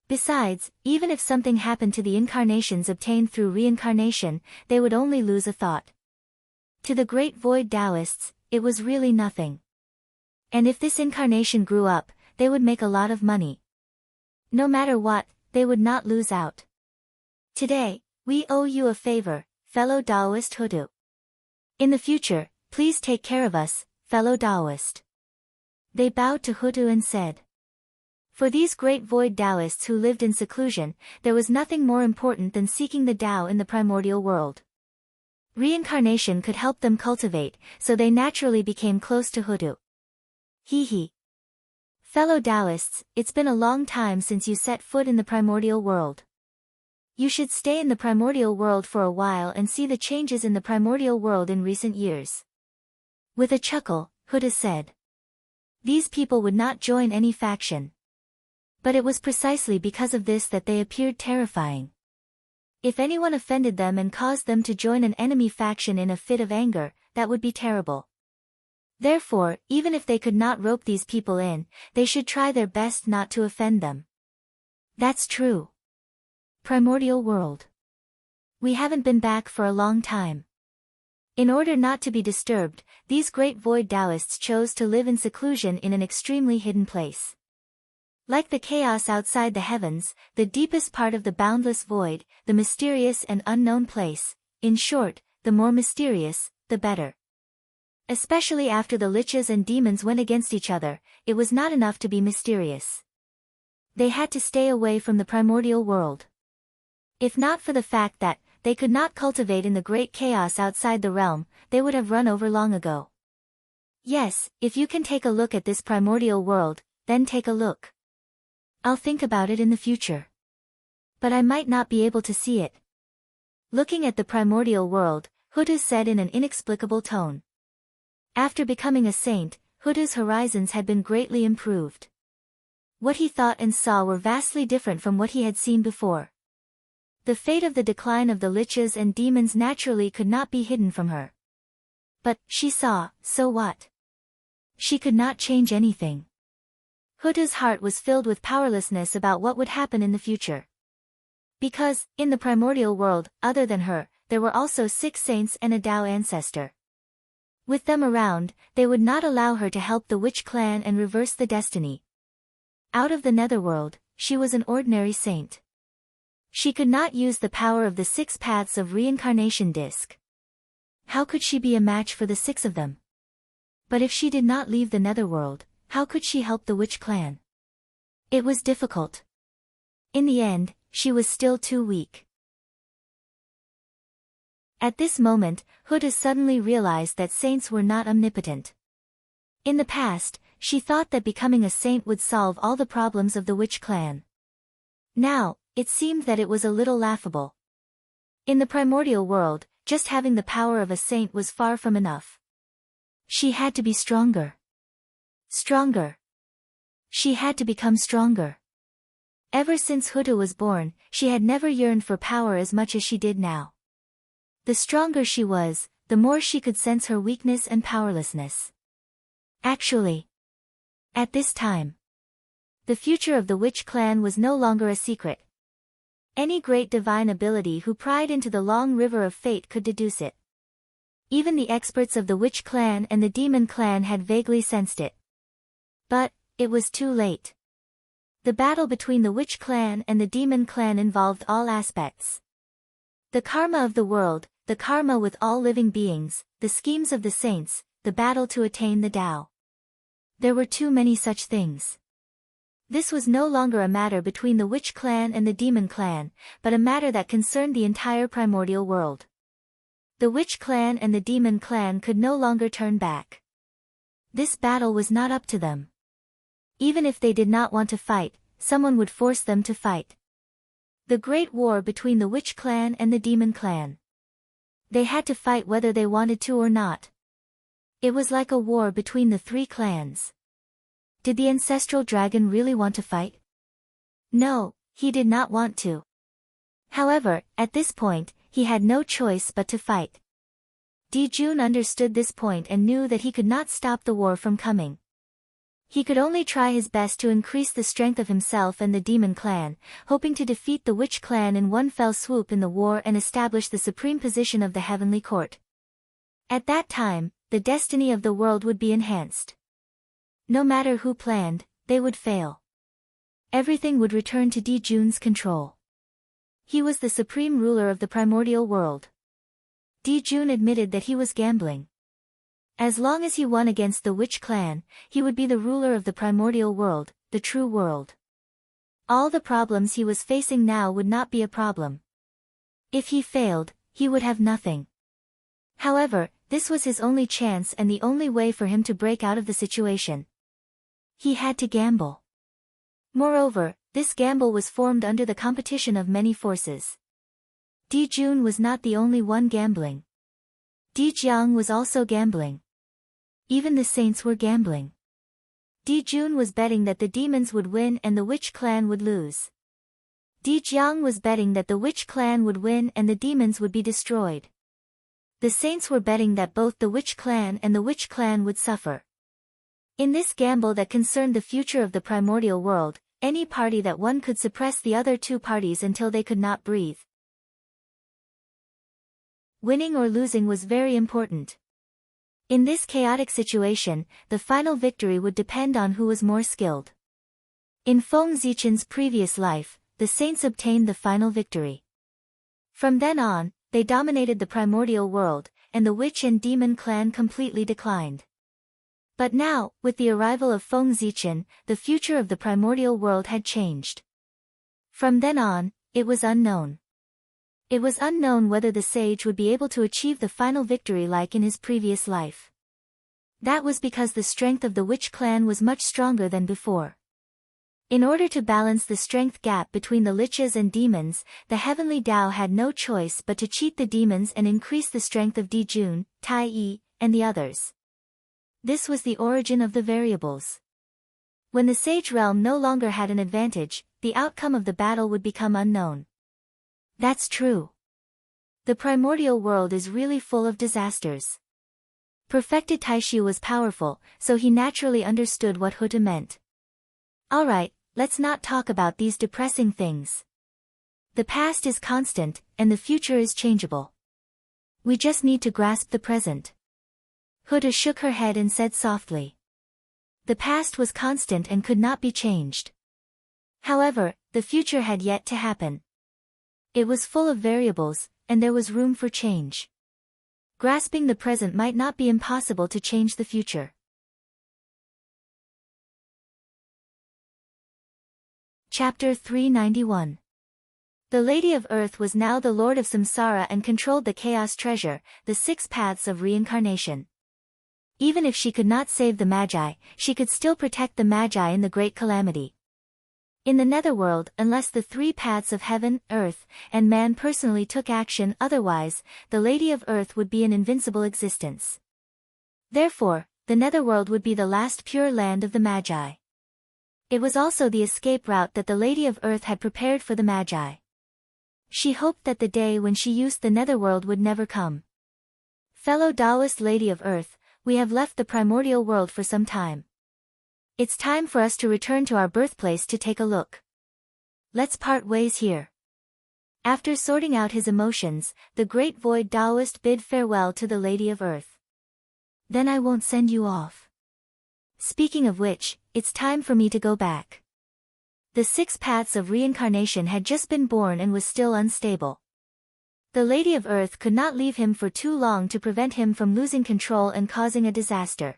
Besides, even if something happened to the incarnations obtained through reincarnation, they would only lose a thought. To the great void Taoists, it was really nothing. And if this incarnation grew up, they would make a lot of money. No matter what, they would not lose out. Today, we owe you a favor, fellow Taoist Hudu. In the future, please take care of us, fellow Taoist. They bowed to Hudu and said. For these great void Taoists who lived in seclusion, there was nothing more important than seeking the Tao in the primordial world. Reincarnation could help them cultivate, so they naturally became close to Hudu. Hee. Fellow Taoists, it's been a long time since you set foot in the primordial world. You should stay in the primordial world for a while and see the changes in the primordial world in recent years. With a chuckle, Huda said. These people would not join any faction. But it was precisely because of this that they appeared terrifying. If anyone offended them and caused them to join an enemy faction in a fit of anger, that would be terrible. Therefore, even if they could not rope these people in, they should try their best not to offend them. That's true. Primordial world. We haven't been back for a long time. In order not to be disturbed, these great void Taoists chose to live in seclusion in an extremely hidden place. Like the chaos outside the heavens, the deepest part of the boundless void, the mysterious and unknown place, in short, the more mysterious, the better. Especially after the liches and demons went against each other, it was not enough to be mysterious. They had to stay away from the primordial world. If not for the fact that they could not cultivate in the great chaos outside the realm, they would have run over long ago. Yes, if you can take a look at this primordial world, then take a look. I'll think about it in the future. But I might not be able to see it. Looking at the primordial world, Hudu said in an inexplicable tone. After becoming a saint, Hudu's horizons had been greatly improved. What he thought and saw were vastly different from what he had seen before. The fate of the decline of the liches and demons naturally could not be hidden from her. But, she saw, so what? She could not change anything. Huda's heart was filled with powerlessness about what would happen in the future. Because, in the primordial world, other than her, there were also 6 saints and a Tao ancestor. With them around, they would not allow her to help the witch clan and reverse the destiny. Out of the netherworld, she was an ordinary saint. She could not use the power of the 6 paths of reincarnation disc. How could she be a match for the 6 of them? But if she did not leave the netherworld, how could she help the witch clan? It was difficult. In the end, she was still too weak. At this moment, Huda suddenly realized that saints were not omnipotent. In the past, she thought that becoming a saint would solve all the problems of the witch clan. Now, it seemed that it was a little laughable. In the primordial world, just having the power of a saint was far from enough. She had to be stronger. Stronger. She had to become stronger. Ever since Huda was born, she had never yearned for power as much as she did now. The stronger she was, the more she could sense her weakness and powerlessness. Actually, at this time, the future of the witch clan was no longer a secret. Any great divine ability who pried into the long river of fate could deduce it. Even the experts of the witch clan and the demon clan had vaguely sensed it. But, it was too late. The battle between the witch clan and the demon clan involved all aspects. The karma of the world, the karma with all living beings, the schemes of the saints, the battle to attain the Tao. There were too many such things. This was no longer a matter between the witch clan and the demon clan, but a matter that concerned the entire primordial world. The witch clan and the demon clan could no longer turn back. This battle was not up to them. Even if they did not want to fight, someone would force them to fight. The great war between the witch clan and the demon clan. They had to fight whether they wanted to or not. It was like a war between the 3 clans. Did the ancestral dragon really want to fight? No, he did not want to. However, at this point, he had no choice but to fight. Dijun understood this point and knew that he could not stop the war from coming. He could only try his best to increase the strength of himself and the demon clan, hoping to defeat the witch clan in one fell swoop in the war and establish the supreme position of the heavenly court. At that time, the destiny of the world would be enhanced. No matter who planned, they would fail. Everything would return to Dijun's control. He was the supreme ruler of the primordial world. Dijun admitted that he was gambling. As long as he won against the witch clan, he would be the ruler of the primordial world, the true world. All the problems he was facing now would not be a problem. If he failed, he would have nothing. However, this was his only chance and the only way for him to break out of the situation. He had to gamble. Moreover, this gamble was formed under the competition of many forces. Dijun was not the only one gambling. Dijiang was also gambling. Even the saints were gambling. Dijun was betting that the demons would win and the witch clan would lose. Dijiang was betting that the witch clan would win and the demons would be destroyed. The saints were betting that both the witch clan and the witch clan would suffer. In this gamble that concerned the future of the primordial world, any party that won could suppress the other 2 parties until they could not breathe. Winning or losing was very important. In this chaotic situation, the final victory would depend on who was more skilled. In Feng Zichen's previous life, the saints obtained the final victory. From then on, they dominated the primordial world, and the witch and demon clan completely declined. But now, with the arrival of Feng Zichen, the future of the primordial world had changed. From then on, it was unknown. It was unknown whether the sage would be able to achieve the final victory like in his previous life. That was because the strength of the witch clan was much stronger than before. In order to balance the strength gap between the liches and demons, the heavenly Tao had no choice but to cheat the demons and increase the strength of Dijun, Tai Yi, and the others. This was the origin of the variables. When the sage realm no longer had an advantage, the outcome of the battle would become unknown. That's true. The primordial world is really full of disasters. Perfected Taishu was powerful, so he naturally understood what Huta meant. Alright, let's not talk about these depressing things. The past is constant, and the future is changeable. We just need to grasp the present. Huta shook her head and said softly. The past was constant and could not be changed. However, the future had yet to happen. It was full of variables, and there was room for change. Grasping the present might not be impossible to change the future. Chapter 391. The Lady of Earth was now the Lord of Samsara and controlled the Chaos Treasure, the 6 paths of reincarnation. Even if she could not save the Magi, she could still protect the Magi in the Great Calamity. In the Netherworld, unless the 3 paths of heaven, earth, and man personally took action, otherwise, the Lady of Earth would be an invincible existence. Therefore, the Netherworld would be the last pure land of the Magi. It was also the escape route that the Lady of Earth had prepared for the Magi. She hoped that the day when she used the Netherworld would never come. Fellow Taoist Lady of Earth, we have left the primordial world for some time. It's time for us to return to our birthplace to take a look. Let's part ways here. After sorting out his emotions, the Great Void Taoist bid farewell to the Lady of Earth. Then I won't send you off. Speaking of which, it's time for me to go back. The 6 paths of reincarnation had just been born and was still unstable. The Lady of Earth could not leave him for too long to prevent him from losing control and causing a disaster.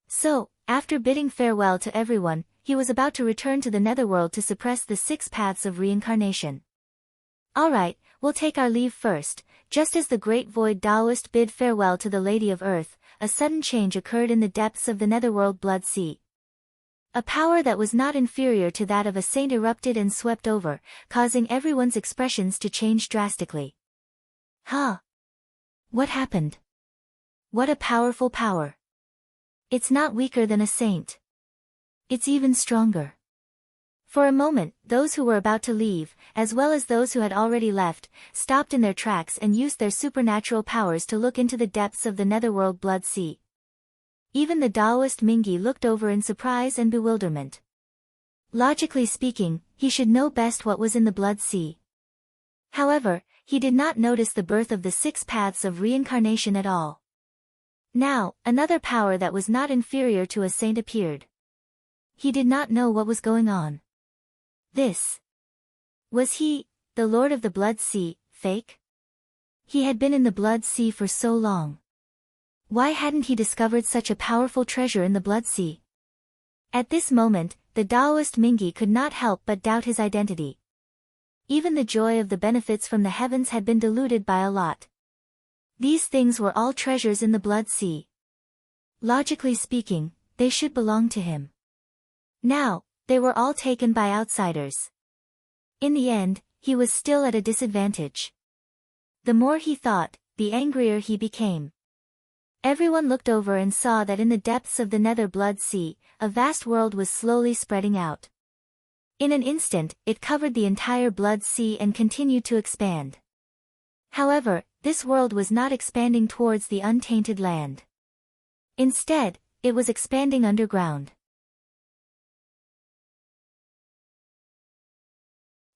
So, after bidding farewell to everyone, he was about to return to the Netherworld to suppress the 6 paths of reincarnation. Alright, we'll take our leave first. Just as the Great Void Taoist bid farewell to the Lady of Earth, a sudden change occurred in the depths of the Netherworld Blood Sea. A power that was not inferior to that of a saint erupted and swept over, causing everyone's expressions to change drastically. Huh? What happened? What a powerful power. It's not weaker than a saint. It's even stronger. For a moment, those who were about to leave, as well as those who had already left, stopped in their tracks and used their supernatural powers to look into the depths of the Netherworld Blood Sea. Even the Taoist Mingi looked over in surprise and bewilderment. Logically speaking, he should know best what was in the Blood Sea. However, he did not notice the birth of the 6 paths of reincarnation at all. Now, another power that was not inferior to a saint appeared. He did not know what was going on. This. Was he, the Lord of the Blood Sea, fake? He had been in the Blood Sea for so long. Why hadn't he discovered such a powerful treasure in the Blood Sea? At this moment, the Taoist Mingi could not help but doubt his identity. Even the joy of the benefits from the heavens had been diluted by a lot. These things were all treasures in the Blood Sea. Logically speaking, they should belong to him. Now, they were all taken by outsiders. In the end, he was still at a disadvantage. The more he thought, the angrier he became. Everyone looked over and saw that in the depths of the Nether Blood Sea, a vast world was slowly spreading out. In an instant, it covered the entire Blood Sea and continued to expand. However, this world was not expanding towards the untainted land. Instead, it was expanding underground.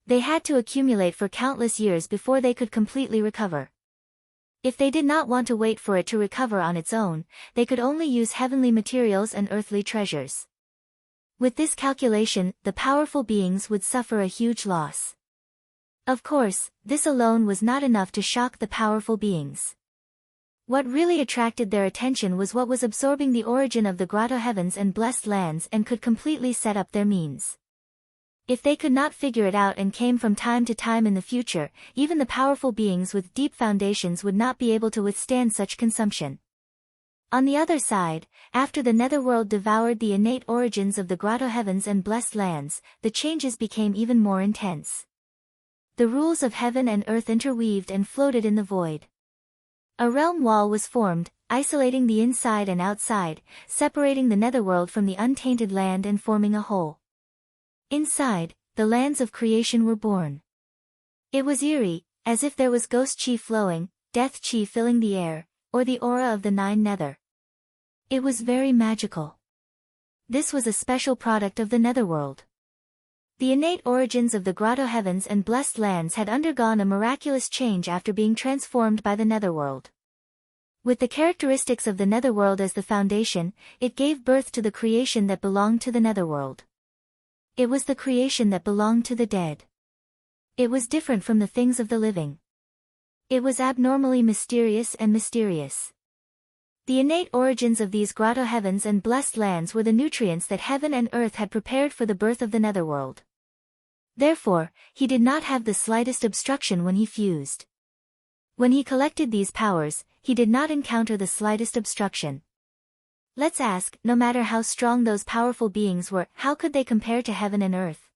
They had to accumulate for countless years before they could completely recover. If they did not want to wait for it to recover on its own, they could only use heavenly materials and earthly treasures. With this calculation, the powerful beings would suffer a huge loss. Of course, this alone was not enough to shock the powerful beings. What really attracted their attention was what was absorbing the origin of the grotto heavens and blessed lands and could completely set up their means. If they could not figure it out and came from time to time in the future, even the powerful beings with deep foundations would not be able to withstand such consumption. On the other side, after the netherworld devoured the innate origins of the grotto heavens and blessed lands, the changes became even more intense. The rules of heaven and earth interweaved and floated in the void. A realm wall was formed, isolating the inside and outside, separating the netherworld from the untainted land and forming a whole. Inside, the lands of creation were born. It was eerie, as if there was ghost chi flowing, death chi filling the air, or the aura of the nine nether. It was very magical. This was a special product of the netherworld. The innate origins of the grotto heavens and blessed lands had undergone a miraculous change after being transformed by the netherworld. With the characteristics of the netherworld as the foundation, it gave birth to the creation that belonged to the netherworld. It was the creation that belonged to the dead. It was different from the things of the living. It was abnormally mysterious and mysterious. The innate origins of these grotto heavens and blessed lands were the nutrients that heaven and earth had prepared for the birth of the netherworld. Therefore, he did not have the slightest obstruction when he fused. When he collected these powers, he did not encounter the slightest obstruction. Let's ask, no matter how strong those powerful beings were, how could they compare to heaven and earth?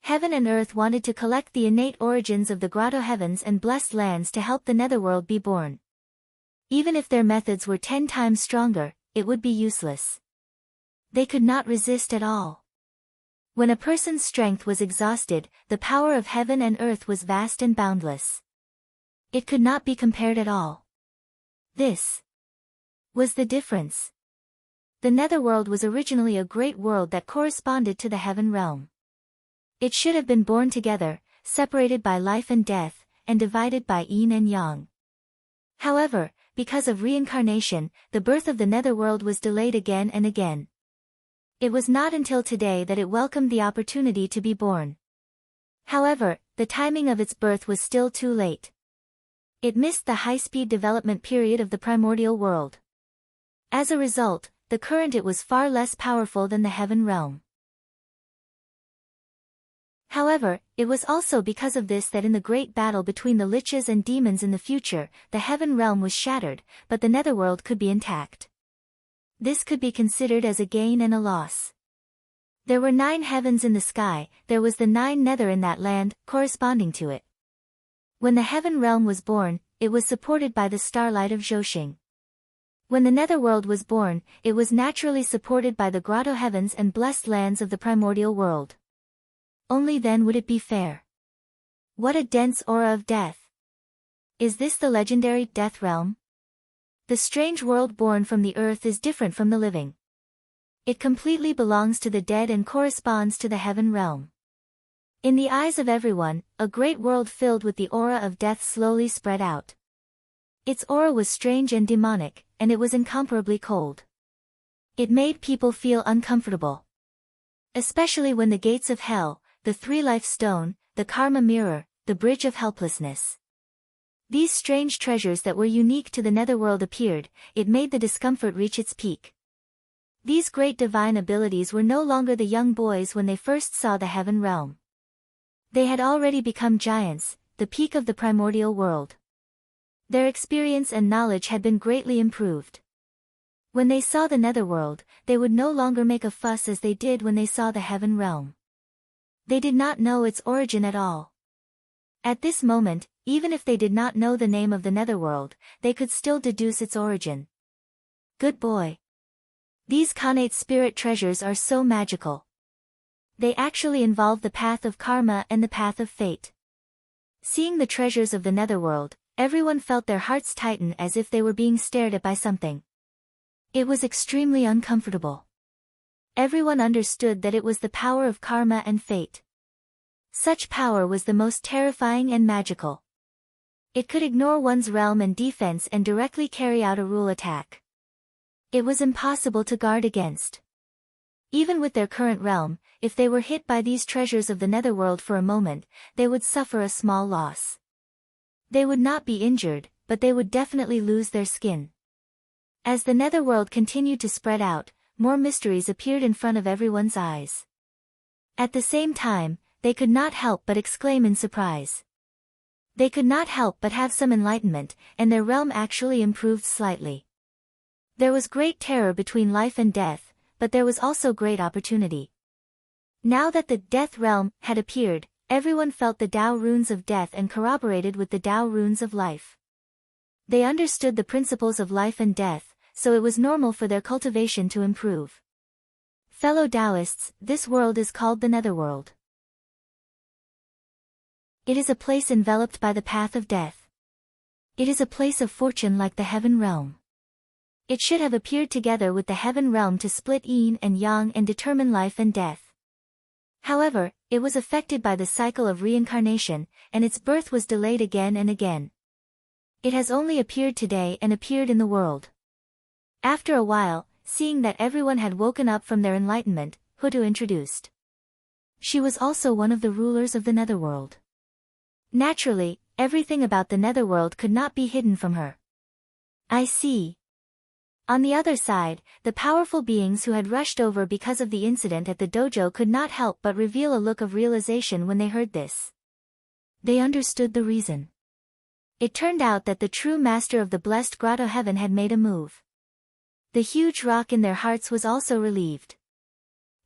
Heaven and earth wanted to collect the innate origins of the grotto heavens and blessed lands to help the netherworld be born. Even if their methods were 10 times stronger, it would be useless. They could not resist at all. When a person's strength was exhausted, the power of heaven and earth was vast and boundless. It could not be compared at all. This was the difference. The netherworld was originally a great world that corresponded to the heaven realm. It should have been born together, separated by life and death, and divided by yin and yang. However, because of reincarnation, the birth of the netherworld was delayed again and again. It was not until today that it welcomed the opportunity to be born. However, the timing of its birth was still too late. It missed the high-speed development period of the primordial world. As a result, the current it was far less powerful than the heaven realm. However, it was also because of this that in the great battle between the liches and demons in the future, the heaven realm was shattered, but the netherworld could be intact. This could be considered as a gain and a loss. There were 9 heavens in the sky, there was the 9 nether in that land, corresponding to it. When the heaven realm was born, it was supported by the starlight of Zhoxing. When the netherworld was born, it was naturally supported by the grotto heavens and blessed lands of the primordial world. Only then would it be fair. What a dense aura of death! Is this the legendary death realm? The strange world born from the earth is different from the living. It completely belongs to the dead and corresponds to the heaven realm. In the eyes of everyone, a great world filled with the aura of death slowly spread out. Its aura was strange and demonic, and it was incomparably cold. It made people feel uncomfortable. Especially when the gates of hell, the 3-life stone, the karma mirror, the bridge of helplessness. These strange treasures that were unique to the netherworld appeared, it made the discomfort reach its peak. These great divine abilities were no longer the young boys when they first saw the heaven realm. They had already become giants, the peak of the primordial world. Their experience and knowledge had been greatly improved. When they saw the netherworld, they would no longer make a fuss as they did when they saw the heaven realm. They did not know its origin at all. At this moment, even if they did not know the name of the netherworld, they could still deduce its origin. Good boy. These connate spirit treasures are so magical. They actually involve the path of karma and the path of fate. Seeing the treasures of the netherworld, everyone felt their hearts tighten as if they were being stared at by something. It was extremely uncomfortable. Everyone understood that it was the power of karma and fate. Such power was the most terrifying and magical. It could ignore one's realm and defense and directly carry out a rule attack. It was impossible to guard against. Even with their current realm, if they were hit by these treasures of the netherworld for a moment, they would suffer a small loss. They would not be injured, but they would definitely lose their skin. As the netherworld continued to spread out, more mysteries appeared in front of everyone's eyes. At the same time, they could not help but exclaim in surprise. They could not help but have some enlightenment, and their realm actually improved slightly. There was great terror between life and death, but there was also great opportunity. Now that the death realm had appeared, everyone felt the Tao runes of death and corroborated with the Tao runes of life. They understood the principles of life and death, so it was normal for their cultivation to improve. Fellow Taoists, this world is called the netherworld. It is a place enveloped by the path of death. It is a place of fortune like the heaven realm. It should have appeared together with the heaven realm to split yin and yang and determine life and death. However, it was affected by the cycle of reincarnation, and its birth was delayed again and again. It has only appeared today and appeared in the world. After a while, seeing that everyone had woken up from their enlightenment, Hutu introduced. She was also one of the rulers of the netherworld. Naturally, everything about the netherworld could not be hidden from her. I see. On the other side, the powerful beings who had rushed over because of the incident at the dojo could not help but reveal a look of realization when they heard this. They understood the reason. It turned out that the true master of the blessed grotto heaven had made a move. The huge rock in their hearts was also relieved.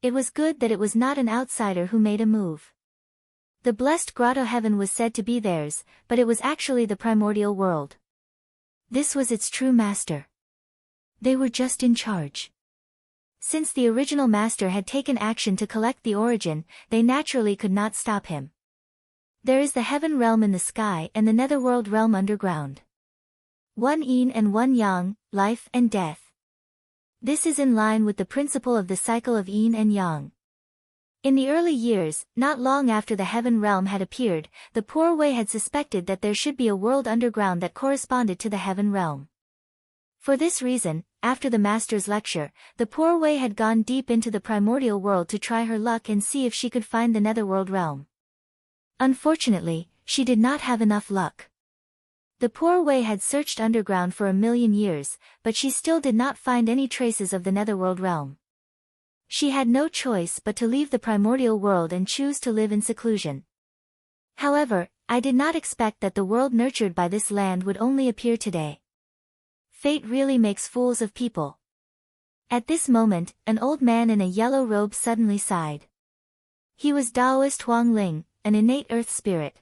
It was good that it was not an outsider who made a move. The blessed grotto heaven was said to be theirs, but it was actually the primordial world. This was its true master. They were just in charge. Since the original master had taken action to collect the origin, they naturally could not stop him. There is the heaven realm in the sky and the netherworld realm underground. One yin and one yang, life and death. This is in line with the principle of the cycle of yin and yang. In the early years, not long after the heaven realm had appeared, the poor Wei had suspected that there should be a world underground that corresponded to the heaven realm. For this reason, after the master's lecture, the poor Wei had gone deep into the primordial world to try her luck and see if she could find the netherworld realm. Unfortunately, she did not have enough luck. The poor Wei had searched underground for 1,000,000 years, but she still did not find any traces of the netherworld realm. She had no choice but to leave the primordial world and choose to live in seclusion. However, I did not expect that the world nurtured by this land would only appear today. Fate really makes fools of people. At this moment, an old man in a yellow robe suddenly sighed. He was Taoist Huang Ling, an innate earth spirit.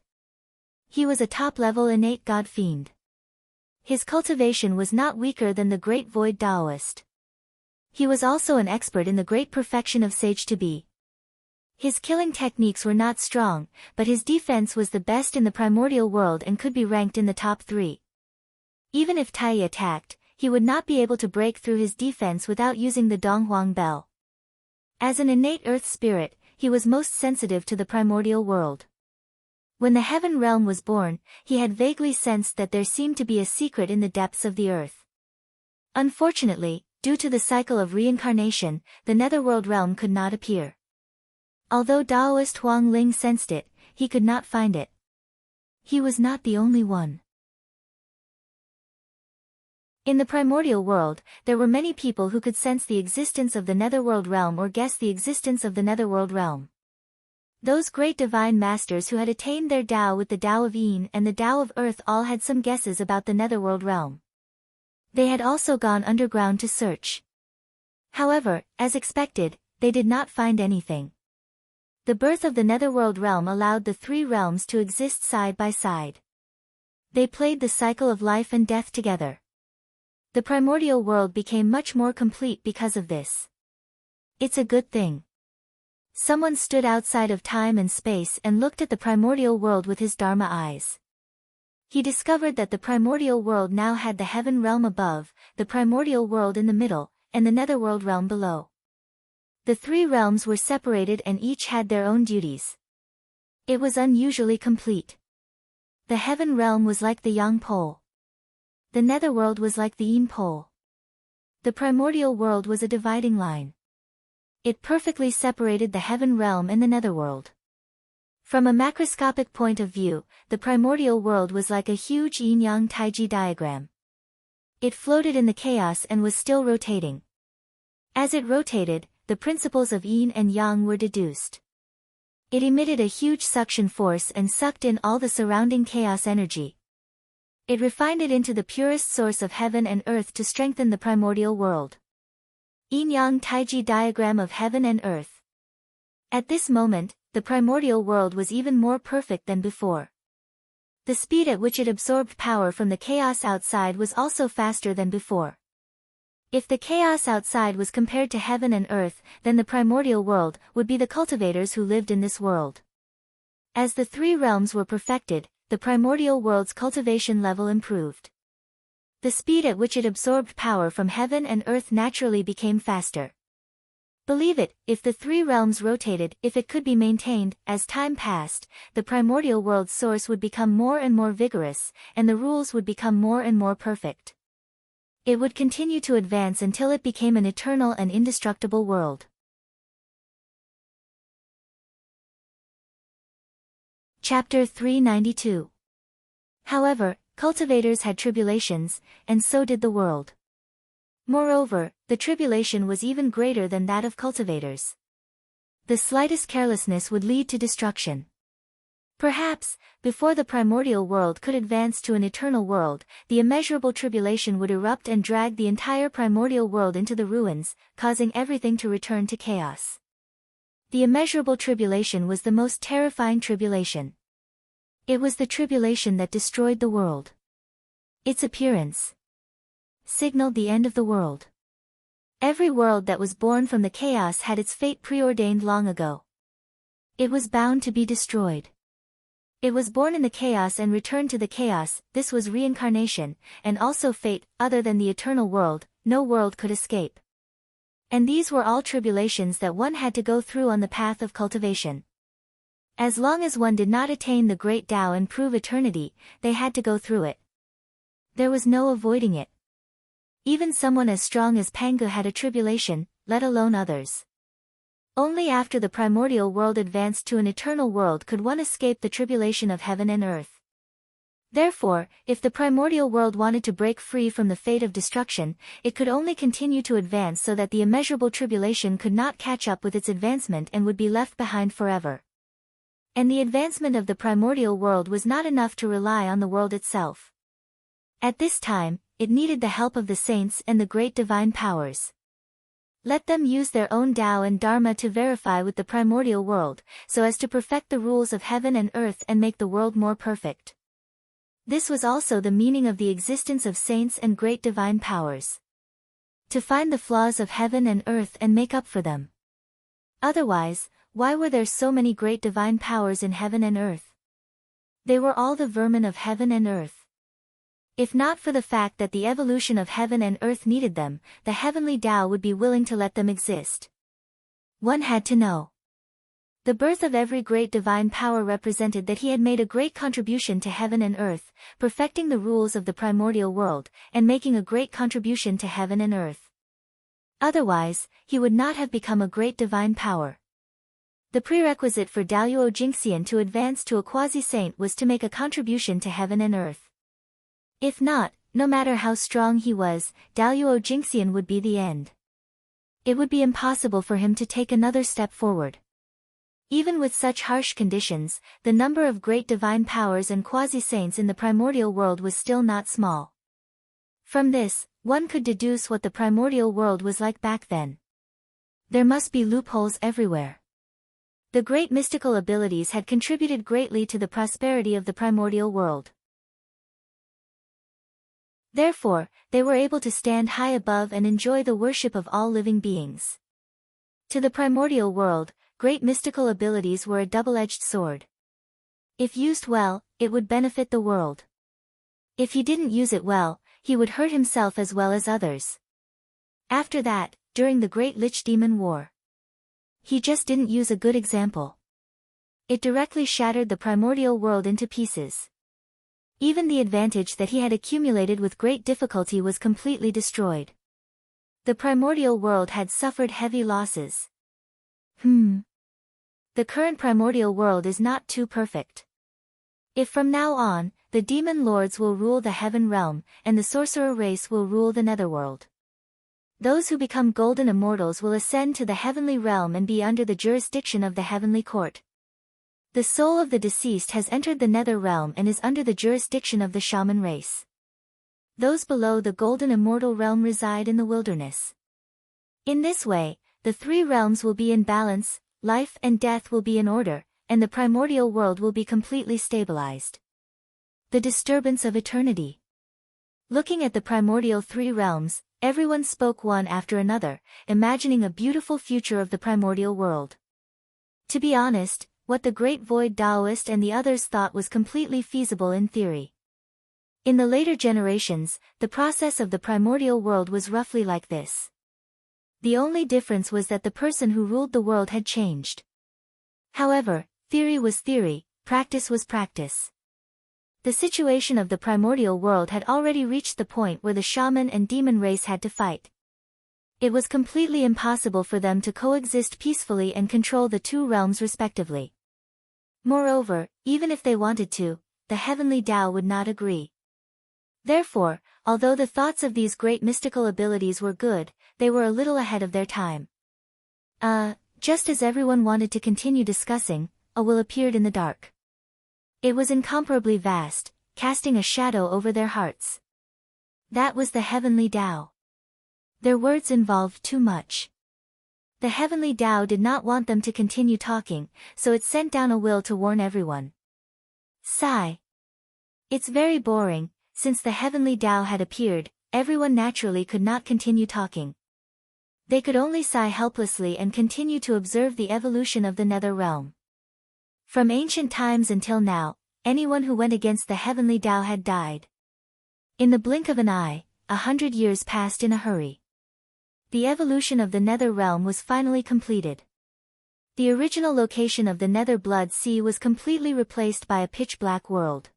He was a top-level innate god fiend. His cultivation was not weaker than the great void Taoist. He was also an expert in the great perfection of sage to be. His killing techniques were not strong, but his defense was the best in the primordial world and could be ranked in the top 3. Even if Tai attacked, he would not be able to break through his defense without using the Donghuang bell. As an innate earth spirit, he was most sensitive to the primordial world. When the heaven realm was born, he had vaguely sensed that there seemed to be a secret in the depths of the earth. Unfortunately, due to the cycle of reincarnation, the netherworld realm could not appear. Although Taoist Huang Ling sensed it, he could not find it. He was not the only one. In the primordial world, there were many people who could sense the existence of the netherworld realm or guess the existence of the netherworld realm. Those great divine masters who had attained their Tao with the Tao of Yin and the Tao of Earth all had some guesses about the netherworld realm. They had also gone underground to search. However, as expected, they did not find anything. The birth of the netherworld realm allowed the 3 realms to exist side by side. They played the cycle of life and death together. The primordial world became much more complete because of this. It's a good thing. Someone stood outside of time and space and looked at the primordial world with his Dharma eyes. He discovered that the primordial world now had the heaven realm above, the primordial world in the middle, and the netherworld realm below. The 3 realms were separated and each had their own duties. It was unusually complete. The heaven realm was like the yang pole. The netherworld was like the yin pole. The primordial world was a dividing line. It perfectly separated the heaven realm and the netherworld. From a macroscopic point of view, the primordial world was like a huge yin-yang taiji diagram. It floated in the chaos and was still rotating. As it rotated, the principles of yin and yang were deduced. It emitted a huge suction force and sucked in all the surrounding chaos energy. It refined it into the purest source of heaven and earth to strengthen the primordial world. Yin-yang taiji diagram of heaven and earth. At this moment, the primordial world was even more perfect than before. The speed at which it absorbed power from the chaos outside was also faster than before. If the chaos outside was compared to heaven and earth, then the primordial world would be the cultivators who lived in this world. As the 3 realms were perfected, the primordial world's cultivation level improved. The speed at which it absorbed power from heaven and earth naturally became faster. Believe it, if the three realms rotated, if it could be maintained, as time passed, the primordial world's source would become more and more vigorous, and the rules would become more and more perfect. It would continue to advance until it became an eternal and indestructible world. Chapter 392. However, cultivators had tribulations, and so did the world. Moreover, the tribulation was even greater than that of cultivators. The slightest carelessness would lead to destruction. Perhaps, before the primordial world could advance to an eternal world, the immeasurable tribulation would erupt and drag the entire primordial world into the ruins, causing everything to return to chaos. The immeasurable tribulation was the most terrifying tribulation. It was the tribulation that destroyed the world. Its appearance signaled the end of the world. Every world that was born from the chaos had its fate preordained long ago. It was bound to be destroyed. It was born in the chaos and returned to the chaos. This was reincarnation, and also fate. Other than the eternal world, no world could escape. And these were all tribulations that one had to go through on the path of cultivation. As long as one did not attain the great Tao and prove eternity, they had to go through it. There was no avoiding it. Even someone as strong as Pangu had a tribulation, let alone others. Only after the primordial world advanced to an eternal world could one escape the tribulation of heaven and earth. Therefore, if the primordial world wanted to break free from the fate of destruction, it could only continue to advance so that the immeasurable tribulation could not catch up with its advancement and would be left behind forever. And the advancement of the primordial world was not enough to rely on the world itself. At this time, it needed the help of the saints and the great divine powers. Let them use their own Tao and Dharma to verify with the primordial world, so as to perfect the rules of heaven and earth and make the world more perfect. This was also the meaning of the existence of saints and great divine powers. To find the flaws of heaven and earth and make up for them. Otherwise, why were there so many great divine powers in heaven and earth? They were all the vermin of heaven and earth. If not for the fact that the evolution of heaven and earth needed them, the heavenly Tao would be willing to let them exist. One had to know. The birth of every great divine power represented that he had made a great contribution to heaven and earth, perfecting the rules of the primordial world, and making a great contribution to heaven and earth. Otherwise, he would not have become a great divine power. The prerequisite for Daluo Jingxian to advance to a quasi-saint was to make a contribution to heaven and earth. If not, no matter how strong he was, Daluo Jingxian would be the end. It would be impossible for him to take another step forward. Even with such harsh conditions, the number of great divine powers and quasi-saints in the primordial world was still not small. From this, one could deduce what the primordial world was like back then. There must be loopholes everywhere. The great mystical abilities had contributed greatly to the prosperity of the primordial world. Therefore, they were able to stand high above and enjoy the worship of all living beings. To the primordial world, great mystical abilities were a double-edged sword. If used well, it would benefit the world. If he didn't use it well, he would hurt himself as well as others. After that, during the Great Lich Demon War, he just didn't use a good example. It directly shattered the primordial world into pieces. Even the advantage that he had accumulated with great difficulty was completely destroyed. The primordial world had suffered heavy losses. The current primordial world is not too perfect. If from now on, the demon lords will rule the heaven realm, and the sorcerer race will rule the netherworld. Those who become golden immortals will ascend to the heavenly realm and be under the jurisdiction of the heavenly court. The soul of the deceased has entered the nether realm and is under the jurisdiction of the shaman race. Those below the golden immortal realm reside in the wilderness. In this way, the three realms will be in balance, life and death will be in order, and the primordial world will be completely stabilized. The disturbance of eternity. Looking at the primordial three realms, everyone spoke one after another, imagining a beautiful future of the primordial world. To be honest, what the great void Taoist and the others thought was completely feasible in theory. In the later generations, the process of the primordial world was roughly like this. The only difference was that the person who ruled the world had changed. However, theory was theory, practice was practice. The situation of the primordial world had already reached the point where the shaman and demon race had to fight. It was completely impossible for them to coexist peacefully and control the two realms respectively. Moreover, even if they wanted to, the heavenly Tao would not agree. Therefore, although the thoughts of these great mystical abilities were good, they were a little ahead of their time. Just as everyone wanted to continue discussing, a will appeared in the dark. It was incomparably vast, casting a shadow over their hearts. That was the heavenly Tao. Their words involved too much. The heavenly Tao did not want them to continue talking, so it sent down a will to warn everyone. Sigh. It's very boring. Since the heavenly Tao had appeared, everyone naturally could not continue talking. They could only sigh helplessly and continue to observe the evolution of the nether realm. From ancient times until now, anyone who went against the heavenly Tao had died. In the blink of an eye, 100 years passed in a hurry. The evolution of the nether realm was finally completed. The original location of the nether blood sea was completely replaced by a pitch-black world.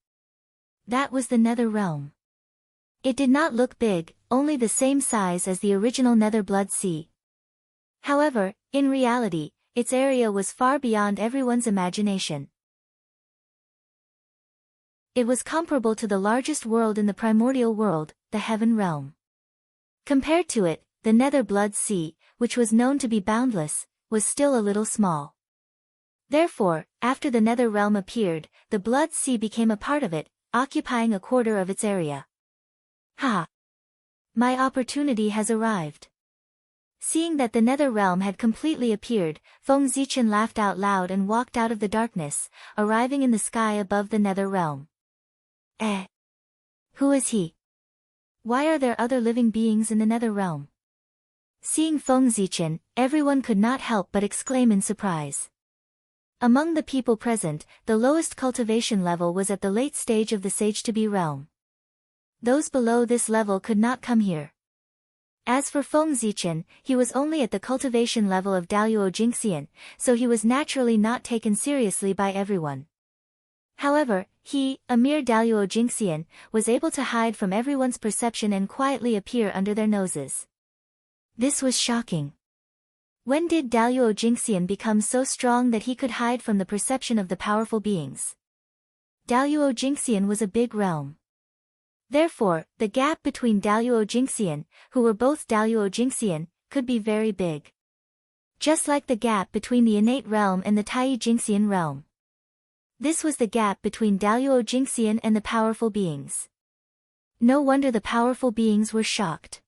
That was the nether realm. It did not look big, only the same size as the original nether blood sea. However, in reality, its area was far beyond everyone's imagination. It was comparable to the largest world in the primordial world, the heaven realm. Compared to it, the nether blood sea, which was known to be boundless, was still a little small. Therefore, after the nether realm appeared, the blood sea became a part of it, occupying a quarter of its area. Ha! My opportunity has arrived. Seeing that the nether realm had completely appeared, Feng Zichen laughed out loud and walked out of the darkness, arriving in the sky above the nether realm. Who is he? Why are there other living beings in the nether realm? Seeing Feng Zichen, everyone could not help but exclaim in surprise. Among the people present, the lowest cultivation level was at the late stage of the sage-to-be realm. Those below this level could not come here. As for Feng Zichen, he was only at the cultivation level of Daluo Jingxian, so he was naturally not taken seriously by everyone. However, he, a mere Daluo Jingxian, was able to hide from everyone's perception and quietly appear under their noses. This was shocking. When did Daluo Jingxian become so strong that he could hide from the perception of the powerful beings? Daluo Jingxian was a big realm. Therefore, the gap between Daluo Jingxian, who were both Daluo Jingxian, could be very big. Just like the gap between the innate realm and the Tai Jingxian realm. This was the gap between Daluo Jingxian and the powerful beings. No wonder the powerful beings were shocked.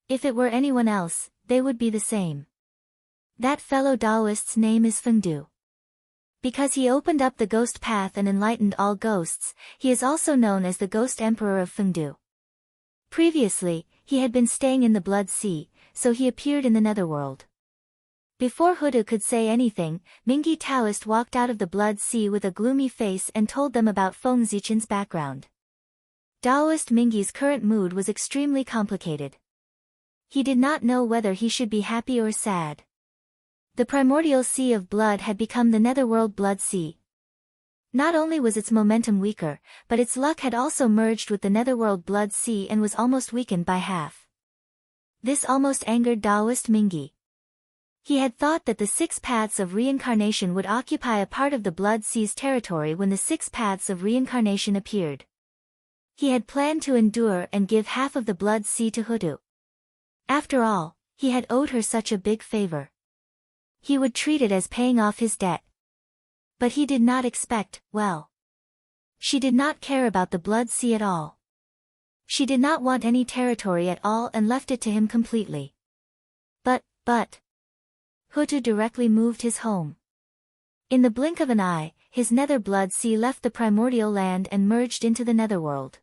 If it were anyone else, they would be the same. That fellow Taoist's name is Fengdu. Because he opened up the ghost path and enlightened all ghosts, he is also known as the Ghost Emperor of Fengdu. Previously, he had been staying in the Blood Sea, so he appeared in the Netherworld. Before Hudu could say anything, Mingyi Taoist walked out of the Blood Sea with a gloomy face and told them about Feng Zichen's background. Taoist Mingyi's current mood was extremely complicated. He did not know whether he should be happy or sad. The primordial sea of blood had become the netherworld blood sea. Not only was its momentum weaker, but its luck had also merged with the netherworld blood sea and was almost weakened by half. This almost angered Taoist Mingyi. He had thought that the 6 paths of reincarnation would occupy a part of the blood sea's territory when the 6 paths of reincarnation appeared. He had planned to endure and give half of the blood sea to Hudu. After all, he had owed her such a big favor. He would treat it as paying off his debt. But he did not expect, well. She did not care about the blood sea at all. She did not want any territory at all and left it to him completely. But. Hutu directly moved his home. In the blink of an eye, his nether blood sea left the primordial land and merged into the netherworld.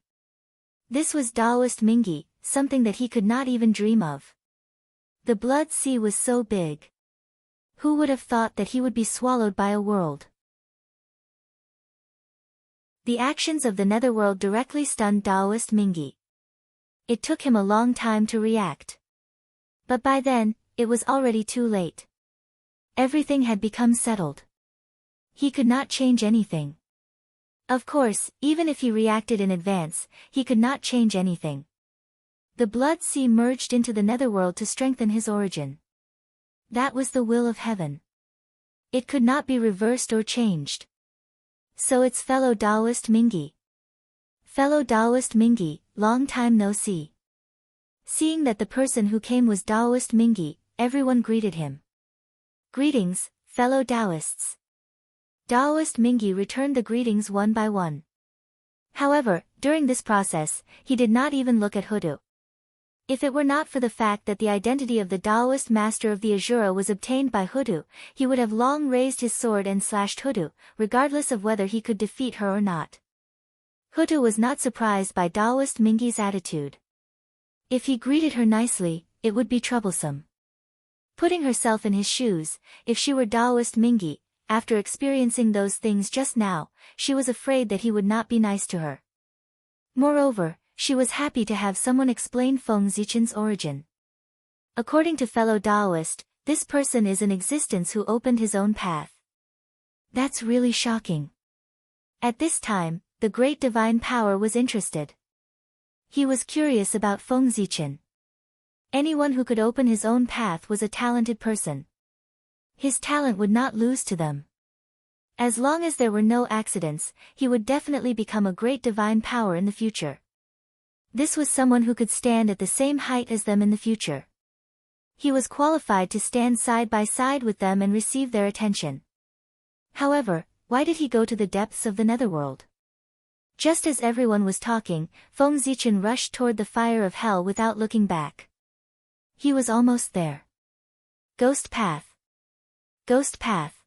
This was Taoist Mingyi, something that he could not even dream of. The blood sea was so big. Who would have thought that he would be swallowed by a world? The actions of the netherworld directly stunned Taoist Mingi. It took him a long time to react. But by then, it was already too late. Everything had become settled. He could not change anything. Of course, even if he reacted in advance, he could not change anything. The blood sea merged into the netherworld to strengthen his origin. That was the will of heaven. It could not be reversed or changed. So it's fellow Taoist Mingi. Fellow Taoist Mingi, long time no see. Seeing that the person who came was Taoist Mingi, everyone greeted him. Greetings, fellow Taoists. Taoist Mingi returned the greetings one by one. However, during this process, he did not even look at Hudu. If it were not for the fact that the identity of the Taoist master of the Azura was obtained by Hudu, he would have long raised his sword and slashed Hudu, regardless of whether he could defeat her or not. Hudu was not surprised by Taoist Mingi's attitude. If he greeted her nicely, it would be troublesome. Putting herself in his shoes, if she were Taoist Mingi, after experiencing those things just now, she was afraid that he would not be nice to her. Moreover, she was happy to have someone explain Feng Zichen's origin. According to fellow Taoist, this person is an existence who opened his own path. That's really shocking. At this time, the great divine power was interested. He was curious about Feng Zichen. Anyone who could open his own path was a talented person. His talent would not lose to them. As long as there were no accidents, he would definitely become a great divine power in the future. This was someone who could stand at the same height as them in the future. He was qualified to stand side by side with them and receive their attention. However, why did he go to the depths of the netherworld? Just as everyone was talking, Feng Zichen rushed toward the fire of hell without looking back. He was almost there. Ghost path. Ghost path.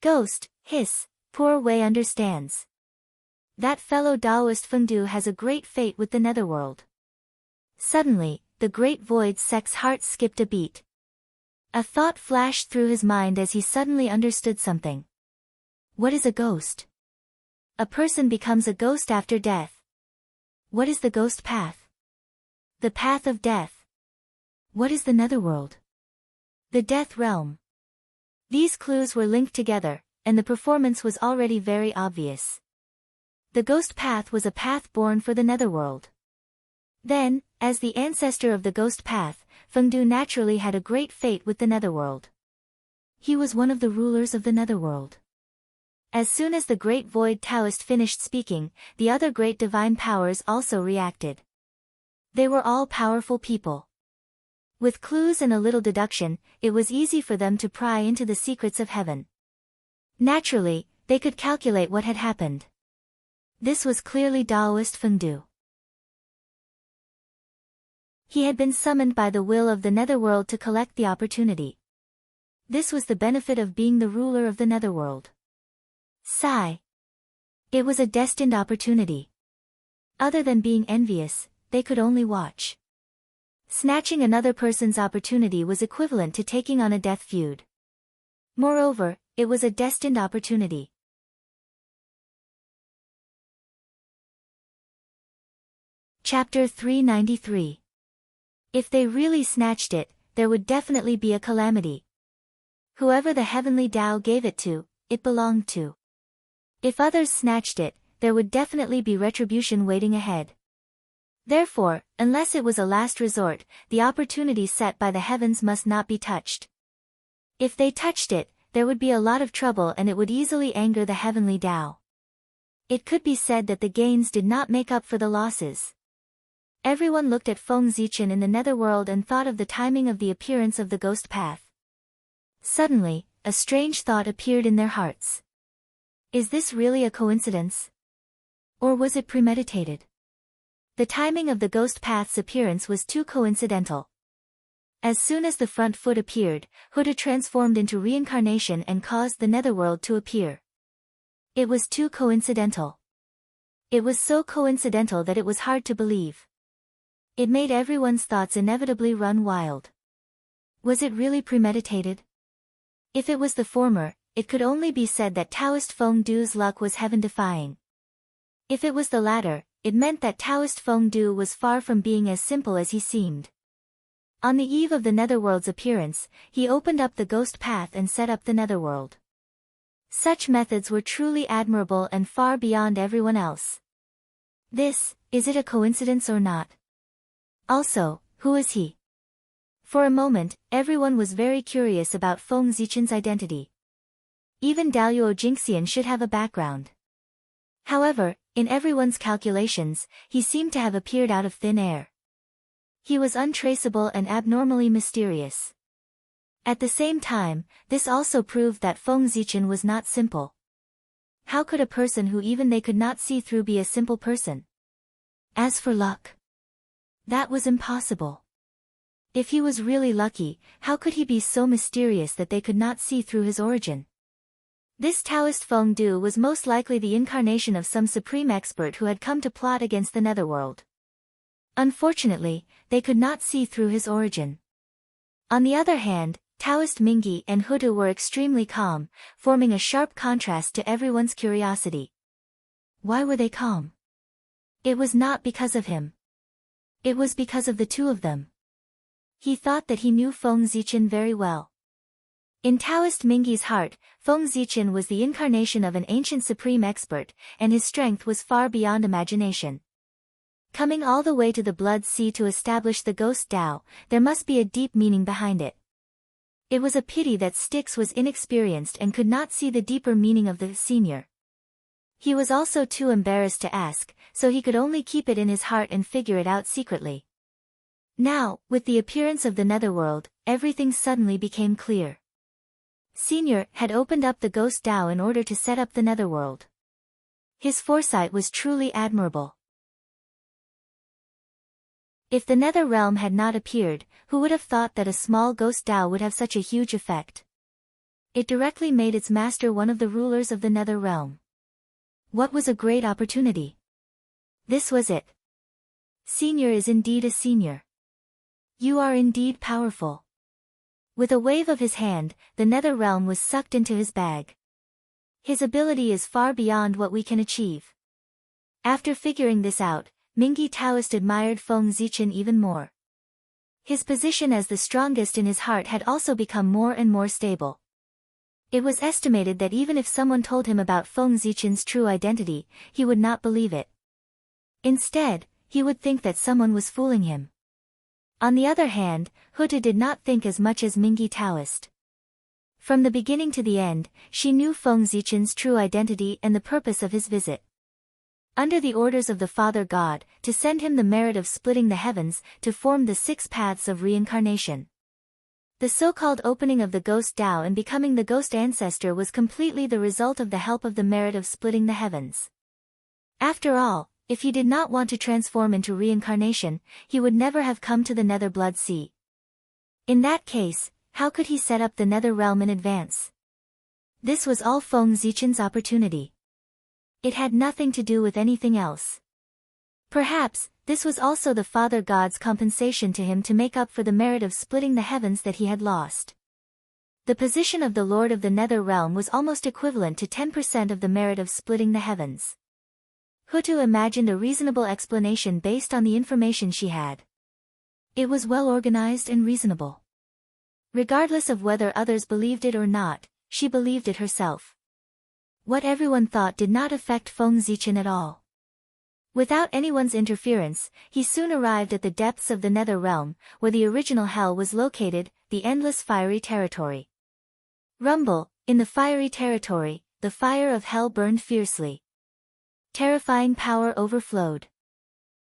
Ghost, hiss, poor Wei understands. That fellow Taoist Fengdu has a great fate with the netherworld. Suddenly, the great void sect's heart skipped a beat. A thought flashed through his mind as he suddenly understood something. What is a ghost? A person becomes a ghost after death. What is the ghost path? The path of death. What is the netherworld? The death realm. These clues were linked together, and the performance was already very obvious. The ghost path was a path born for the netherworld. Then, as the ancestor of the ghost path, Fengdu naturally had a great fate with the netherworld. He was one of the rulers of the netherworld. As soon as the great void Taoist finished speaking, the other great divine powers also reacted. They were all powerful people. With clues and a little deduction, it was easy for them to pry into the secrets of heaven. Naturally, they could calculate what had happened. This was clearly Taoist Fengdu. He had been summoned by the will of the netherworld to collect the opportunity. This was the benefit of being the ruler of the netherworld. Sigh. It was a destined opportunity. Other than being envious, they could only watch. Snatching another person's opportunity was equivalent to taking on a death feud. Moreover, it was a destined opportunity. Chapter 393. If they really snatched it, there would definitely be a calamity. Whoever the heavenly Tao gave it to, it belonged to. If others snatched it, there would definitely be retribution waiting ahead. Therefore, unless it was a last resort, the opportunity set by the heavens must not be touched. If they touched it, there would be a lot of trouble and it would easily anger the heavenly Tao. It could be said that the gains did not make up for the losses. Everyone looked at Feng Zichen in the netherworld and thought of the timing of the appearance of the ghost path. Suddenly, a strange thought appeared in their hearts. Is this really a coincidence? Or was it premeditated? The timing of the ghost path's appearance was too coincidental. As soon as the front foot appeared, Huda transformed into reincarnation and caused the netherworld to appear. It was too coincidental. It was so coincidental that it was hard to believe. It made everyone's thoughts inevitably run wild. Was it really premeditated? If it was the former, it could only be said that Taoist Feng Du's luck was heaven-defying. If it was the latter, it meant that Taoist Feng Du was far from being as simple as he seemed. On the eve of the Netherworld's appearance, he opened up the ghost path and set up the Netherworld. Such methods were truly admirable and far beyond everyone else. Is it a coincidence or not? Also, who is he? For a moment, everyone was very curious about Feng Zichen's identity. Even Daluo Jingxian should have a background. However, in everyone's calculations, he seemed to have appeared out of thin air. He was untraceable and abnormally mysterious. At the same time, this also proved that Feng Zichen was not simple. How could a person who even they could not see through be a simple person? As for luck, that was impossible. If he was really lucky, how could he be so mysterious that they could not see through his origin? This Taoist Feng Du was most likely the incarnation of some supreme expert who had come to plot against the Netherworld. Unfortunately, they could not see through his origin. On the other hand, Taoist Mingyi and Hutu were extremely calm, forming a sharp contrast to everyone's curiosity. Why were they calm? It was not because of him. It was because of the two of them. He thought that he knew Feng Zichen very well. In Taoist Mingyi's heart, Feng Zichen was the incarnation of an ancient supreme expert, and his strength was far beyond imagination. Coming all the way to the Blood Sea to establish the Ghost Tao, there must be a deep meaning behind it. It was a pity that Styx was inexperienced and could not see the deeper meaning of the senior. He was also too embarrassed to ask, so he could only keep it in his heart and figure it out secretly. Now, with the appearance of the Netherworld, everything suddenly became clear. Senior had opened up the Ghost Tao in order to set up the Netherworld. His foresight was truly admirable. If the Nether Realm had not appeared, who would have thought that a small Ghost Tao would have such a huge effect? It directly made its master one of the rulers of the Nether Realm. What was a great opportunity? This was it. Senior is indeed a senior. You are indeed powerful. With a wave of his hand, the Nether Realm was sucked into his bag. His ability is far beyond what we can achieve. After figuring this out, Mingyi Taoist admired Feng Zichen even more. His position as the strongest in his heart had also become more and more stable. It was estimated that even if someone told him about Feng Zichen's true identity, he would not believe it. Instead, he would think that someone was fooling him. On the other hand, Hutu did not think as much as Mingyi Taoist. From the beginning to the end, she knew Feng Zichen's true identity and the purpose of his visit. Under the orders of the Father God, to send him the merit of splitting the heavens, to form the 6 paths of reincarnation. The so-called opening of the Ghost Tao and becoming the Ghost Ancestor was completely the result of the help of the merit of splitting the heavens. After all, if he did not want to transform into reincarnation, he would never have come to the Nether Blood Sea. In that case, how could he set up the Nether Realm in advance? This was all Feng Zichen's opportunity. It had nothing to do with anything else. Perhaps, this was also the Father God's compensation to him to make up for the merit of splitting the heavens that he had lost. The position of the Lord of the Nether Realm was almost equivalent to 10% of the merit of splitting the heavens. Hutu imagined a reasonable explanation based on the information she had. It was well organized and reasonable. Regardless of whether others believed it or not, she believed it herself. What everyone thought did not affect Feng Zichen at all. Without anyone's interference, he soon arrived at the depths of the Nether Realm, where the original hell was located, the endless fiery territory. Rumble, in the fiery territory, the fire of hell burned fiercely. Terrifying power overflowed.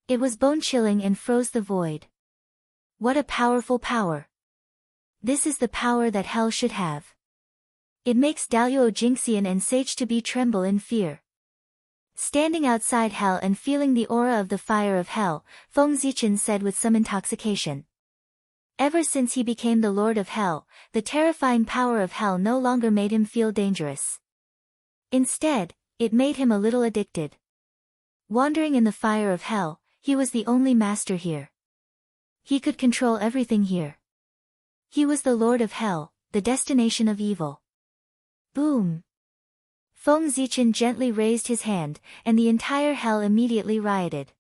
It was bone-chilling and froze the void. What a powerful power! This is the power that hell should have. It makes Daluo Jingxian and Sage to be tremble in fear. Standing outside hell and feeling the aura of the fire of hell, Feng Zichen said with some intoxication. Ever since he became the Lord of Hell, the terrifying power of hell no longer made him feel dangerous. Instead, it made him a little addicted. Wandering in the fire of hell, he was the only master here. He could control everything here. He was the Lord of Hell, the destination of evil. Boom! Feng Zichen gently raised his hand, and the entire hell immediately rioted.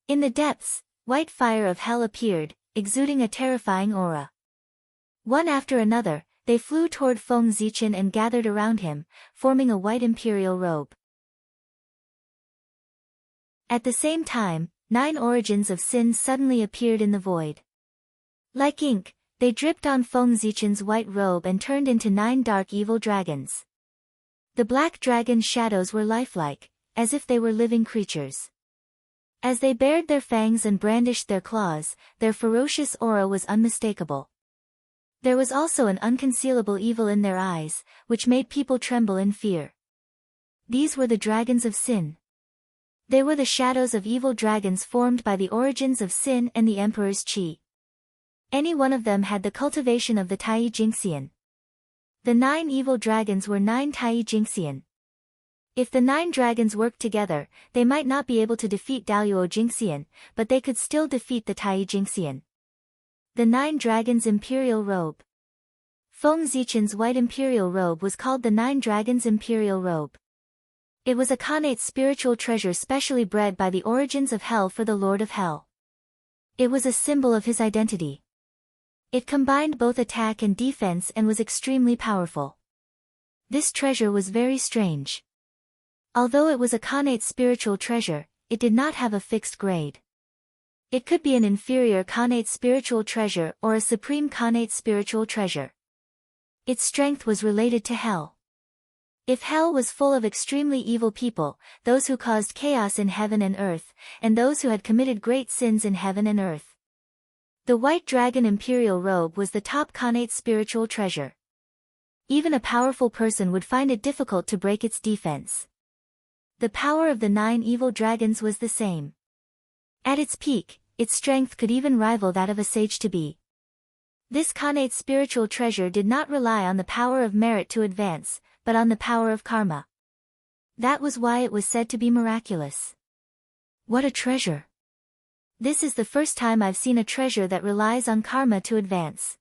In the depths, white fire of hell appeared, exuding a terrifying aura. One after another, they flew toward Feng Zichen and gathered around him, forming a white imperial robe. At the same time, 9 origins of sin suddenly appeared in the void. Like ink, they dripped on Feng Zichen's white robe and turned into 9 dark evil dragons. The black dragon's shadows were lifelike, as if they were living creatures. As they bared their fangs and brandished their claws, their ferocious aura was unmistakable. There was also an unconcealable evil in their eyes, which made people tremble in fear. These were the dragons of sin. They were the shadows of evil dragons formed by the origins of sin and the Emperor's Qi. Any one of them had the cultivation of the Tai Jingxian. The 9 evil dragons were 9 Tai Jingxian. If the 9 dragons worked together, they might not be able to defeat Daoyuo Jingxian, but they could still defeat the Tai Jingxian. The 9 dragons' imperial robe. Feng Zichen's white imperial robe was called the 9 dragons' imperial robe. It was a connate spiritual treasure specially bred by the origins of hell for the Lord of Hell. It was a symbol of his identity. It combined both attack and defense and was extremely powerful. This treasure was very strange. Although it was a connate spiritual treasure, it did not have a fixed grade. It could be an inferior connate spiritual treasure or a supreme connate spiritual treasure. Its strength was related to hell. If hell was full of extremely evil people, those who caused chaos in heaven and earth, and those who had committed great sins in heaven and earth. The white dragon imperial robe was the top connate spiritual treasure. Even a powerful person would find it difficult to break its defense. The power of the 9 evil dragons was the same. At its peak, its strength could even rival that of a sage to be. This connate spiritual treasure did not rely on the power of merit to advance, but on the power of karma. That was why it was said to be miraculous. What a treasure! This is the first time I've seen a treasure that relies on karma to advance.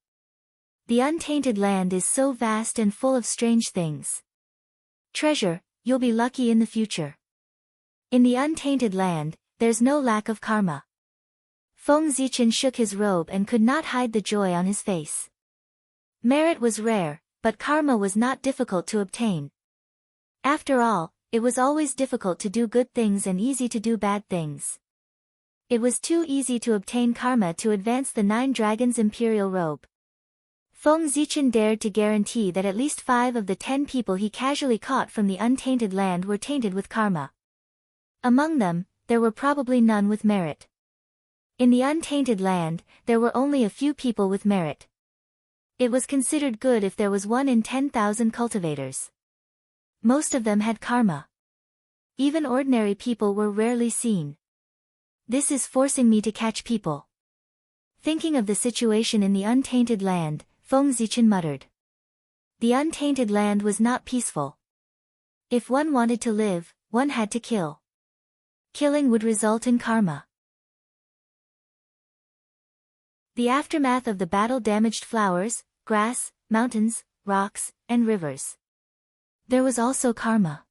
The untainted land is so vast and full of strange things. Treasure, you'll be lucky in the future. In the untainted land, there's no lack of karma. Feng Zichen shook his robe and could not hide the joy on his face. Merit was rare, but karma was not difficult to obtain. After all, it was always difficult to do good things and easy to do bad things. It was too easy to obtain karma to advance the 9 dragons' imperial robe. Feng Zichen dared to guarantee that at least 5 of the 10 people he casually caught from the untainted land were tainted with karma. Among them, there were probably none with merit. In the untainted land, there were only a few people with merit. It was considered good if there was 1 in 10,000 cultivators. Most of them had karma. Even ordinary people were rarely seen. This is forcing me to catch people. Thinking of the situation in the untainted land, Feng Zichen muttered. The untainted land was not peaceful. If one wanted to live, one had to kill. Killing would result in karma. The aftermath of the battle damaged flowers, grass, mountains, rocks, and rivers. There was also karma.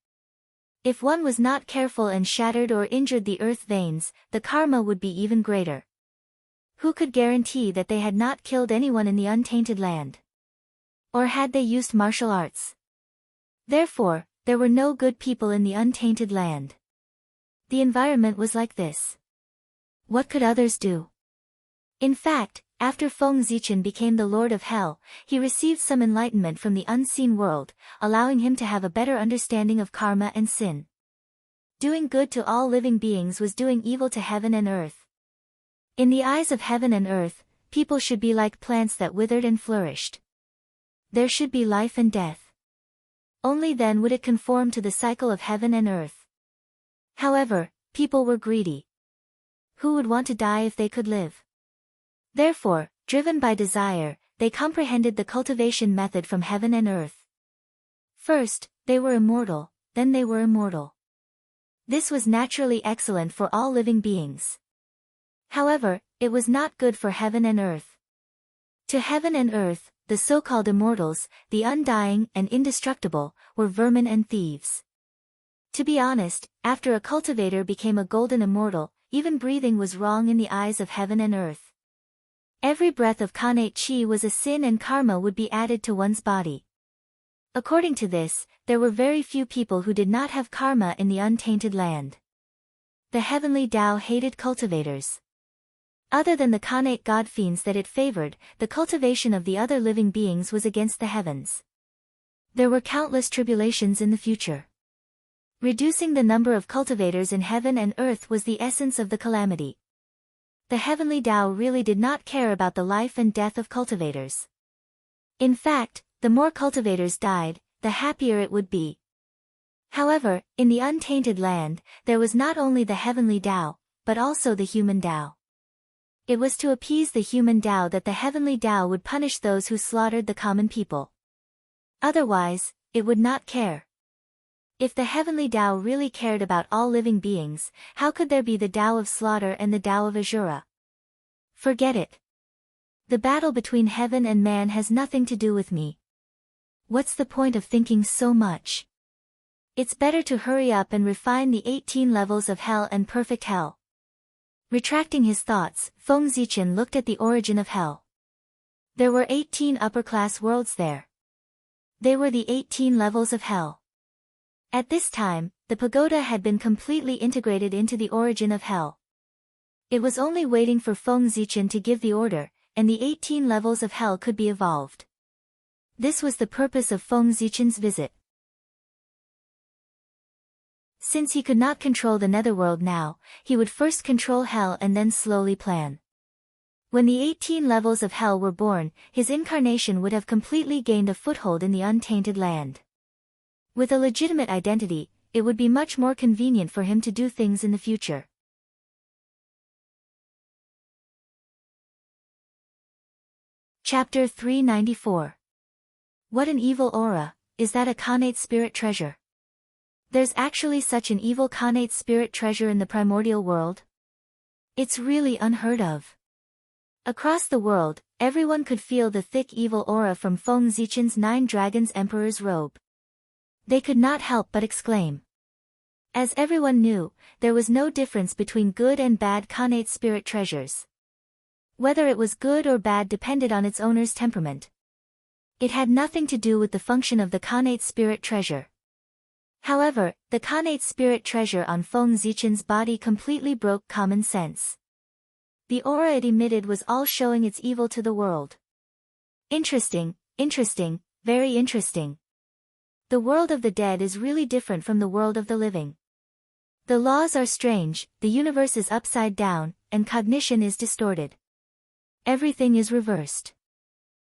If one was not careful and shattered or injured the earth veins, the karma would be even greater. Who could guarantee that they had not killed anyone in the untainted land? Or had they used martial arts? Therefore, there were no good people in the untainted land. The environment was like this. What could others do? In fact, after Feng Zichen became the Lord of Hell, he received some enlightenment from the unseen world, allowing him to have a better understanding of karma and sin. Doing good to all living beings was doing evil to heaven and earth. In the eyes of heaven and earth, people should be like plants that withered and flourished. There should be life and death. Only then would it conform to the cycle of heaven and earth. However, people were greedy. Who would want to die if they could live? Therefore, driven by desire, they comprehended the cultivation method from heaven and earth. First, they were immortal, then they were immortal. This was naturally excellent for all living beings. However, it was not good for heaven and earth. To heaven and earth, the so-called immortals, the undying and indestructible, were vermin and thieves. To be honest, after a cultivator became a golden immortal, even breathing was wrong in the eyes of heaven and earth. Every breath of Khanate chi was a sin and karma would be added to one's body. According to this, there were very few people who did not have karma in the untainted land. The heavenly Tao hated cultivators. Other than the Khanate god fiends that it favored, the cultivation of the other living beings was against the heavens. There were countless tribulations in the future. Reducing the number of cultivators in heaven and earth was the essence of the calamity. The heavenly Tao really did not care about the life and death of cultivators. In fact, the more cultivators died, the happier it would be. However, in the untainted land, there was not only the heavenly Tao, but also the human Tao. It was to appease the human Tao that the heavenly Tao would punish those who slaughtered the common people. Otherwise, it would not care. If the heavenly Tao really cared about all living beings, how could there be the Tao of slaughter and the Tao of Azura? Forget it. The battle between heaven and man has nothing to do with me. What's the point of thinking so much? It's better to hurry up and refine the 18 levels of hell and perfect hell. Retracting his thoughts, Feng Zichen looked at the origin of hell. There were 18 upper-class worlds there. They were the 18 levels of hell. At this time, the pagoda had been completely integrated into the origin of hell. It was only waiting for Feng Zichen to give the order, and the 18 levels of hell could be evolved. This was the purpose of Feng Zichen's visit. Since he could not control the netherworld now, he would first control hell and then slowly plan. When the 18 levels of hell were born, his incarnation would have completely gained a foothold in the untainted land. With a legitimate identity, it would be much more convenient for him to do things in the future. Chapter 394. What an evil aura, is that a Khanate spirit treasure? There's actually such an evil Khanate spirit treasure in the primordial world? It's really unheard of. Across the world, everyone could feel the thick evil aura from Feng Zichen's 9 Dragons Emperor's robe. They could not help but exclaim. As everyone knew, there was no difference between good and bad Khanate spirit treasures. Whether it was good or bad depended on its owner's temperament. It had nothing to do with the function of the Khanate spirit treasure. However, the Khanate spirit treasure on Feng Zichen's body completely broke common sense. The aura it emitted was all showing its evil to the world. Interesting, very interesting. The world of the dead is really different from the world of the living. The laws are strange, the universe is upside down, and cognition is distorted. Everything is reversed.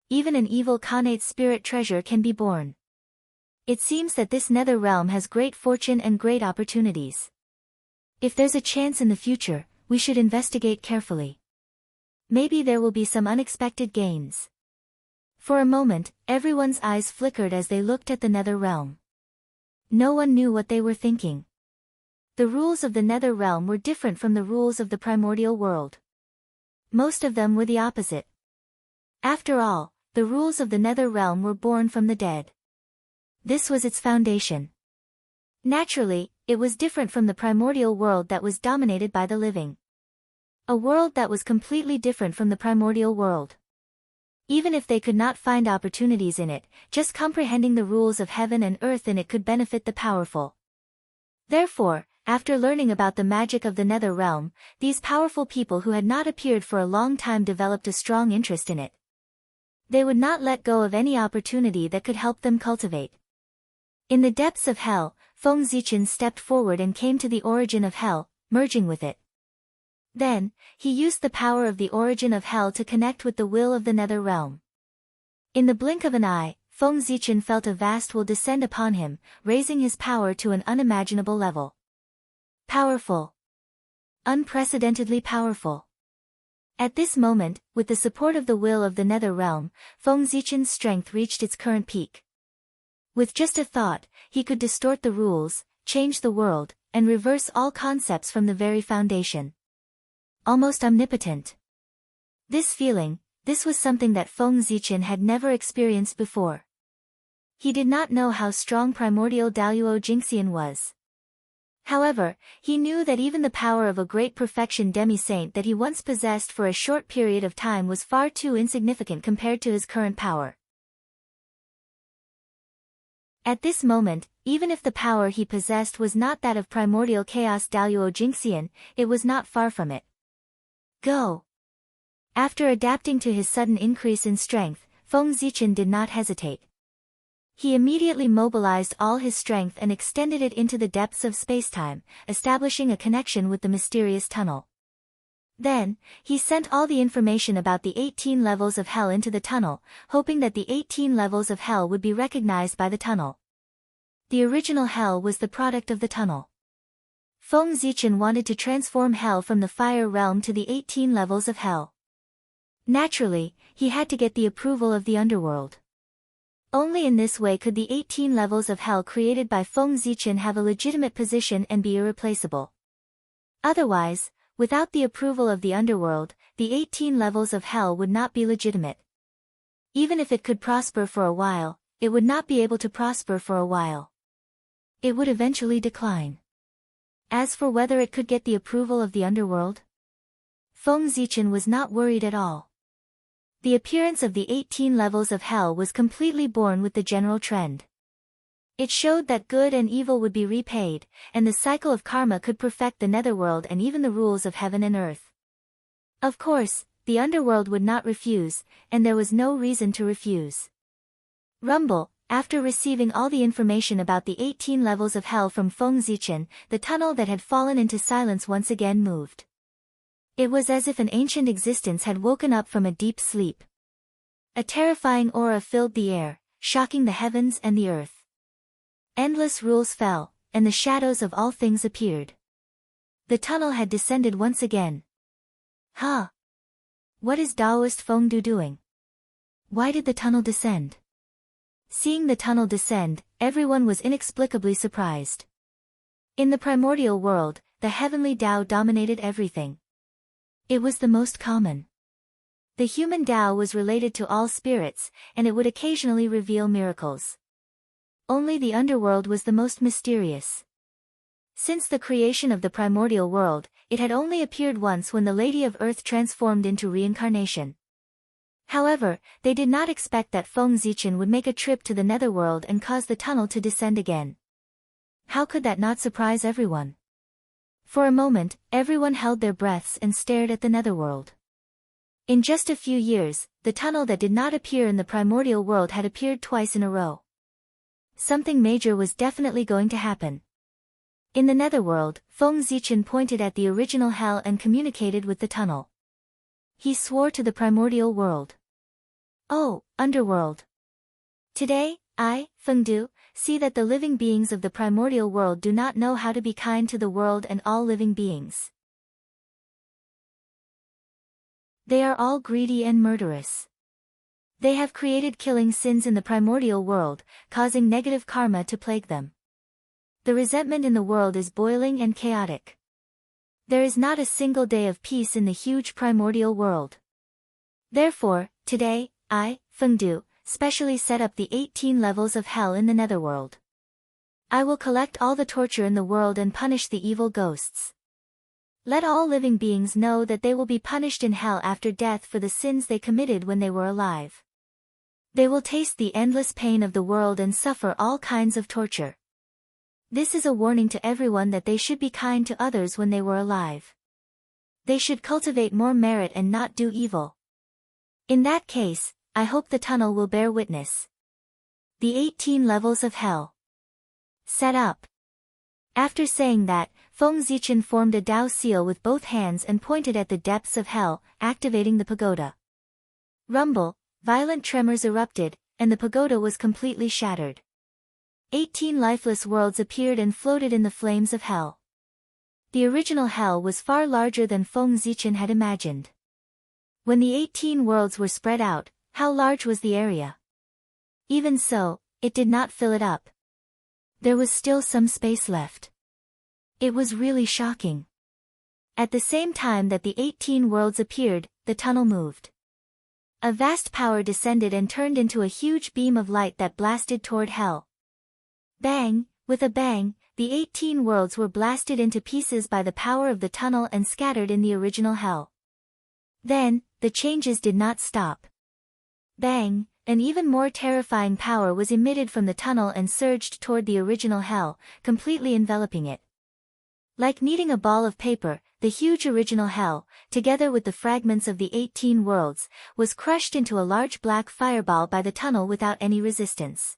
Even an evil Khanate spirit treasure can be born. It seems that this nether realm has great fortune and great opportunities. If there's a chance in the future, we should investigate carefully. Maybe there will be some unexpected gains. For a moment, everyone's eyes flickered as they looked at the nether realm. No one knew what they were thinking. The rules of the nether realm were different from the rules of the primordial world. Most of them were the opposite. After all, the rules of the nether realm were born from the dead. This was its foundation. Naturally, it was different from the primordial world that was dominated by the living. A world that was completely different from the primordial world. Even if they could not find opportunities in it, just comprehending the rules of heaven and earth in it could benefit the powerful. Therefore, after learning about the magic of the nether realm, these powerful people who had not appeared for a long time developed a strong interest in it. They would not let go of any opportunity that could help them cultivate. In the depths of hell, Feng Zichen stepped forward and came to the origin of hell, merging with it. Then, he used the power of the origin of hell to connect with the will of the nether realm. In the blink of an eye, Feng Zichen felt a vast will descend upon him, raising his power to an unimaginable level. Powerful. Unprecedentedly powerful. At this moment, with the support of the will of the nether realm, Feng Zichen's strength reached its current peak. With just a thought, he could distort the rules, change the world, and reverse all concepts from the very foundation. Almost omnipotent. This feeling, This was something that Feng Zichen had never experienced before. He did not know how strong primordial Daluo Jingxian was. However, he knew that even the power of a great perfection demi-saint that he once possessed for a short period of time was far too insignificant compared to his current power. At this moment, even if the power he possessed was not that of primordial chaos Daluo Jingxian, it was not far from it. Go! After adapting to his sudden increase in strength, Feng Zichen did not hesitate. He immediately mobilized all his strength and extended it into the depths of spacetime, establishing a connection with the mysterious tunnel. Then, he sent all the information about the 18 levels of hell into the tunnel, hoping that the 18 levels of hell would be recognized by the tunnel. The original hell was the product of the tunnel. Feng Zichen wanted to transform hell from the fire realm to the 18 levels of hell. Naturally, he had to get the approval of the underworld. Only in this way could the 18 levels of hell created by Feng Zichen have a legitimate position and be irreplaceable. Otherwise, without the approval of the underworld, the 18 levels of hell would not be legitimate. Even if it could prosper for a while, it would not be able to prosper for a while. It would eventually decline. As for whether it could get the approval of the underworld, Feng Zichen was not worried at all. The appearance of the 18 levels of hell was completely born with the general trend. It showed that good and evil would be repaid, and the cycle of karma could perfect the netherworld and even the rules of heaven and earth. Of course, the underworld would not refuse, and there was no reason to refuse. Rumble, after receiving all the information about the 18 levels of hell from Feng Zichen, the tunnel that had fallen into silence once again moved. It was as if an ancient existence had woken up from a deep sleep. A terrifying aura filled the air, shocking the heavens and the earth. Endless rules fell, and the shadows of all things appeared. The tunnel had descended once again. Huh? What is Taoist Feng Du doing? Why did the tunnel descend? Seeing the tunnel descend, everyone was inexplicably surprised. In the primordial world, the heavenly Tao dominated everything. It was the most common. The human Tao was related to all spirits, and it would occasionally reveal miracles. Only the underworld was the most mysterious. Since the creation of the primordial world, it had only appeared once when the Lady of Earth transformed into reincarnation. However, they did not expect that Feng Zichen would make a trip to the netherworld and cause the tunnel to descend again. How could that not surprise everyone? For a moment, everyone held their breaths and stared at the netherworld. In just a few years, the tunnel that did not appear in the primordial world had appeared twice in a row. Something major was definitely going to happen. In the netherworld, Feng Zichen pointed at the original hell and communicated with the tunnel. He swore to the primordial world. Oh, underworld! Today, I, Feng Du, see that the living beings of the primordial world do not know how to be kind to the world and all living beings. They are all greedy and murderous. They have created killing sins in the primordial world, causing negative karma to plague them. The resentment in the world is boiling and chaotic. There is not a single day of peace in the huge primordial world. Therefore, today, I, Feng Du, specially set up the 18 levels of hell in the netherworld. I will collect all the torture in the world and punish the evil ghosts. Let all living beings know that they will be punished in hell after death for the sins they committed when they were alive. They will taste the endless pain of the world and suffer all kinds of torture. This is a warning to everyone that they should be kind to others when they were alive. They should cultivate more merit and not do evil. In that case, I hope the tunnel will bear witness. The 18 levels of hell. Set up. After saying that, Feng Zichen formed a Dao seal with both hands and pointed at the depths of hell, activating the pagoda. Rumble, violent tremors erupted, and the pagoda was completely shattered. 18 lifeless worlds appeared and floated in the flames of hell. The original hell was far larger than Feng Zichen had imagined. When the 18 worlds were spread out, how large was the area? Even so, it did not fill it up. There was still some space left. It was really shocking. At the same time that the 18 worlds appeared, the tunnel moved. A vast power descended and turned into a huge beam of light that blasted toward hell. Bang! With a bang, the 18 worlds were blasted into pieces by the power of the tunnel and scattered in the original hell. Then, the changes did not stop. Bang! An even more terrifying power was emitted from the tunnel and surged toward the original hell, completely enveloping it. Like kneading a ball of paper, the huge original hell, together with the fragments of the 18 worlds, was crushed into a large black fireball by the tunnel without any resistance.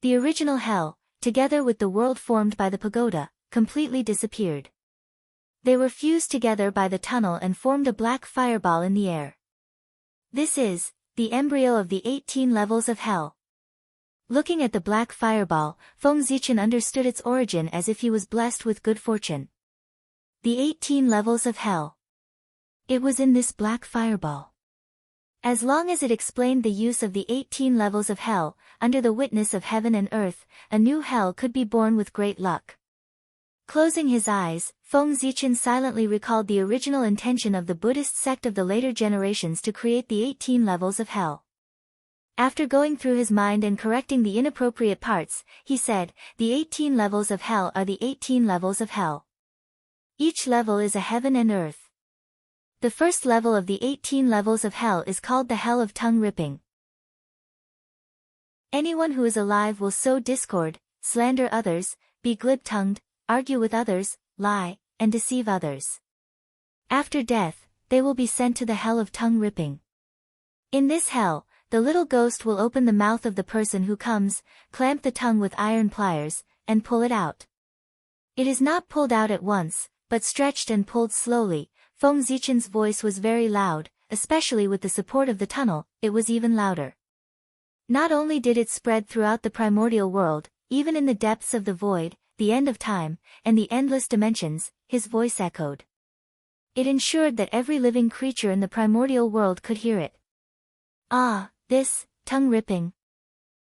The original hell, together with the world formed by the pagoda, completely disappeared. They were fused together by the tunnel and formed a black fireball in the air. This is the embryo of the 18 levels of hell. Looking at the black fireball, Feng Zichen understood its origin as if he was blessed with good fortune. The 18 levels of hell. It was in this black fireball. As long as it explained the use of the 18 levels of hell, under the witness of heaven and earth, a new hell could be born with great luck. Closing his eyes, Feng Zichen silently recalled the original intention of the Buddhist sect of the later generations to create the 18 levels of hell. After going through his mind and correcting the inappropriate parts, he said, the 18 levels of hell are the 18 levels of hell. Each level is a heaven and earth. The first level of the 18 levels of hell is called the hell of tongue ripping. Anyone who is alive will sow discord, slander others, be glib-tongued, argue with others, lie, and deceive others. After death, they will be sent to the hell of tongue ripping. In this hell, the little ghost will open the mouth of the person who comes, clamp the tongue with iron pliers, and pull it out. It is not pulled out at once, but stretched and pulled slowly. Feng Zichen's voice was very loud, especially with the support of the tunnel, it was even louder. Not only did it spread throughout the primordial world, even in the depths of the void, the end of time, and the endless dimensions, his voice echoed. It ensured that every living creature in the primordial world could hear it. Ah, this, tongue-ripping.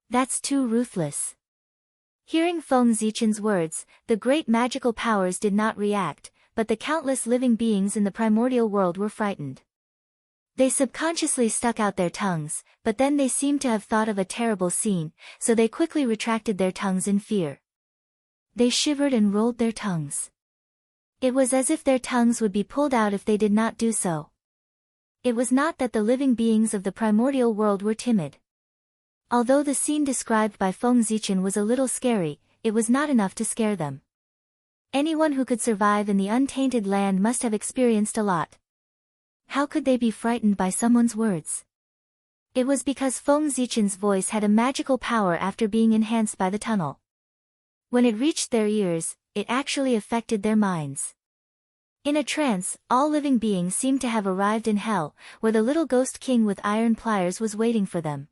That's too ruthless. Hearing Feng Zichen's words, the great magical powers did not react, but the countless living beings in the primordial world were frightened. They subconsciously stuck out their tongues, but then they seemed to have thought of a terrible scene, so they quickly retracted their tongues in fear. They shivered and rolled their tongues. It was as if their tongues would be pulled out if they did not do so. It was not that the living beings of the primordial world were timid. Although the scene described by Feng Zichen was a little scary, it was not enough to scare them. Anyone who could survive in the untainted land must have experienced a lot. How could they be frightened by someone's words? It was because Feng Zichen's voice had a magical power after being enhanced by the tunnel. When it reached their ears, it actually affected their minds. In a trance, all living beings seemed to have arrived in hell, where the little ghost king with iron pliers was waiting for them.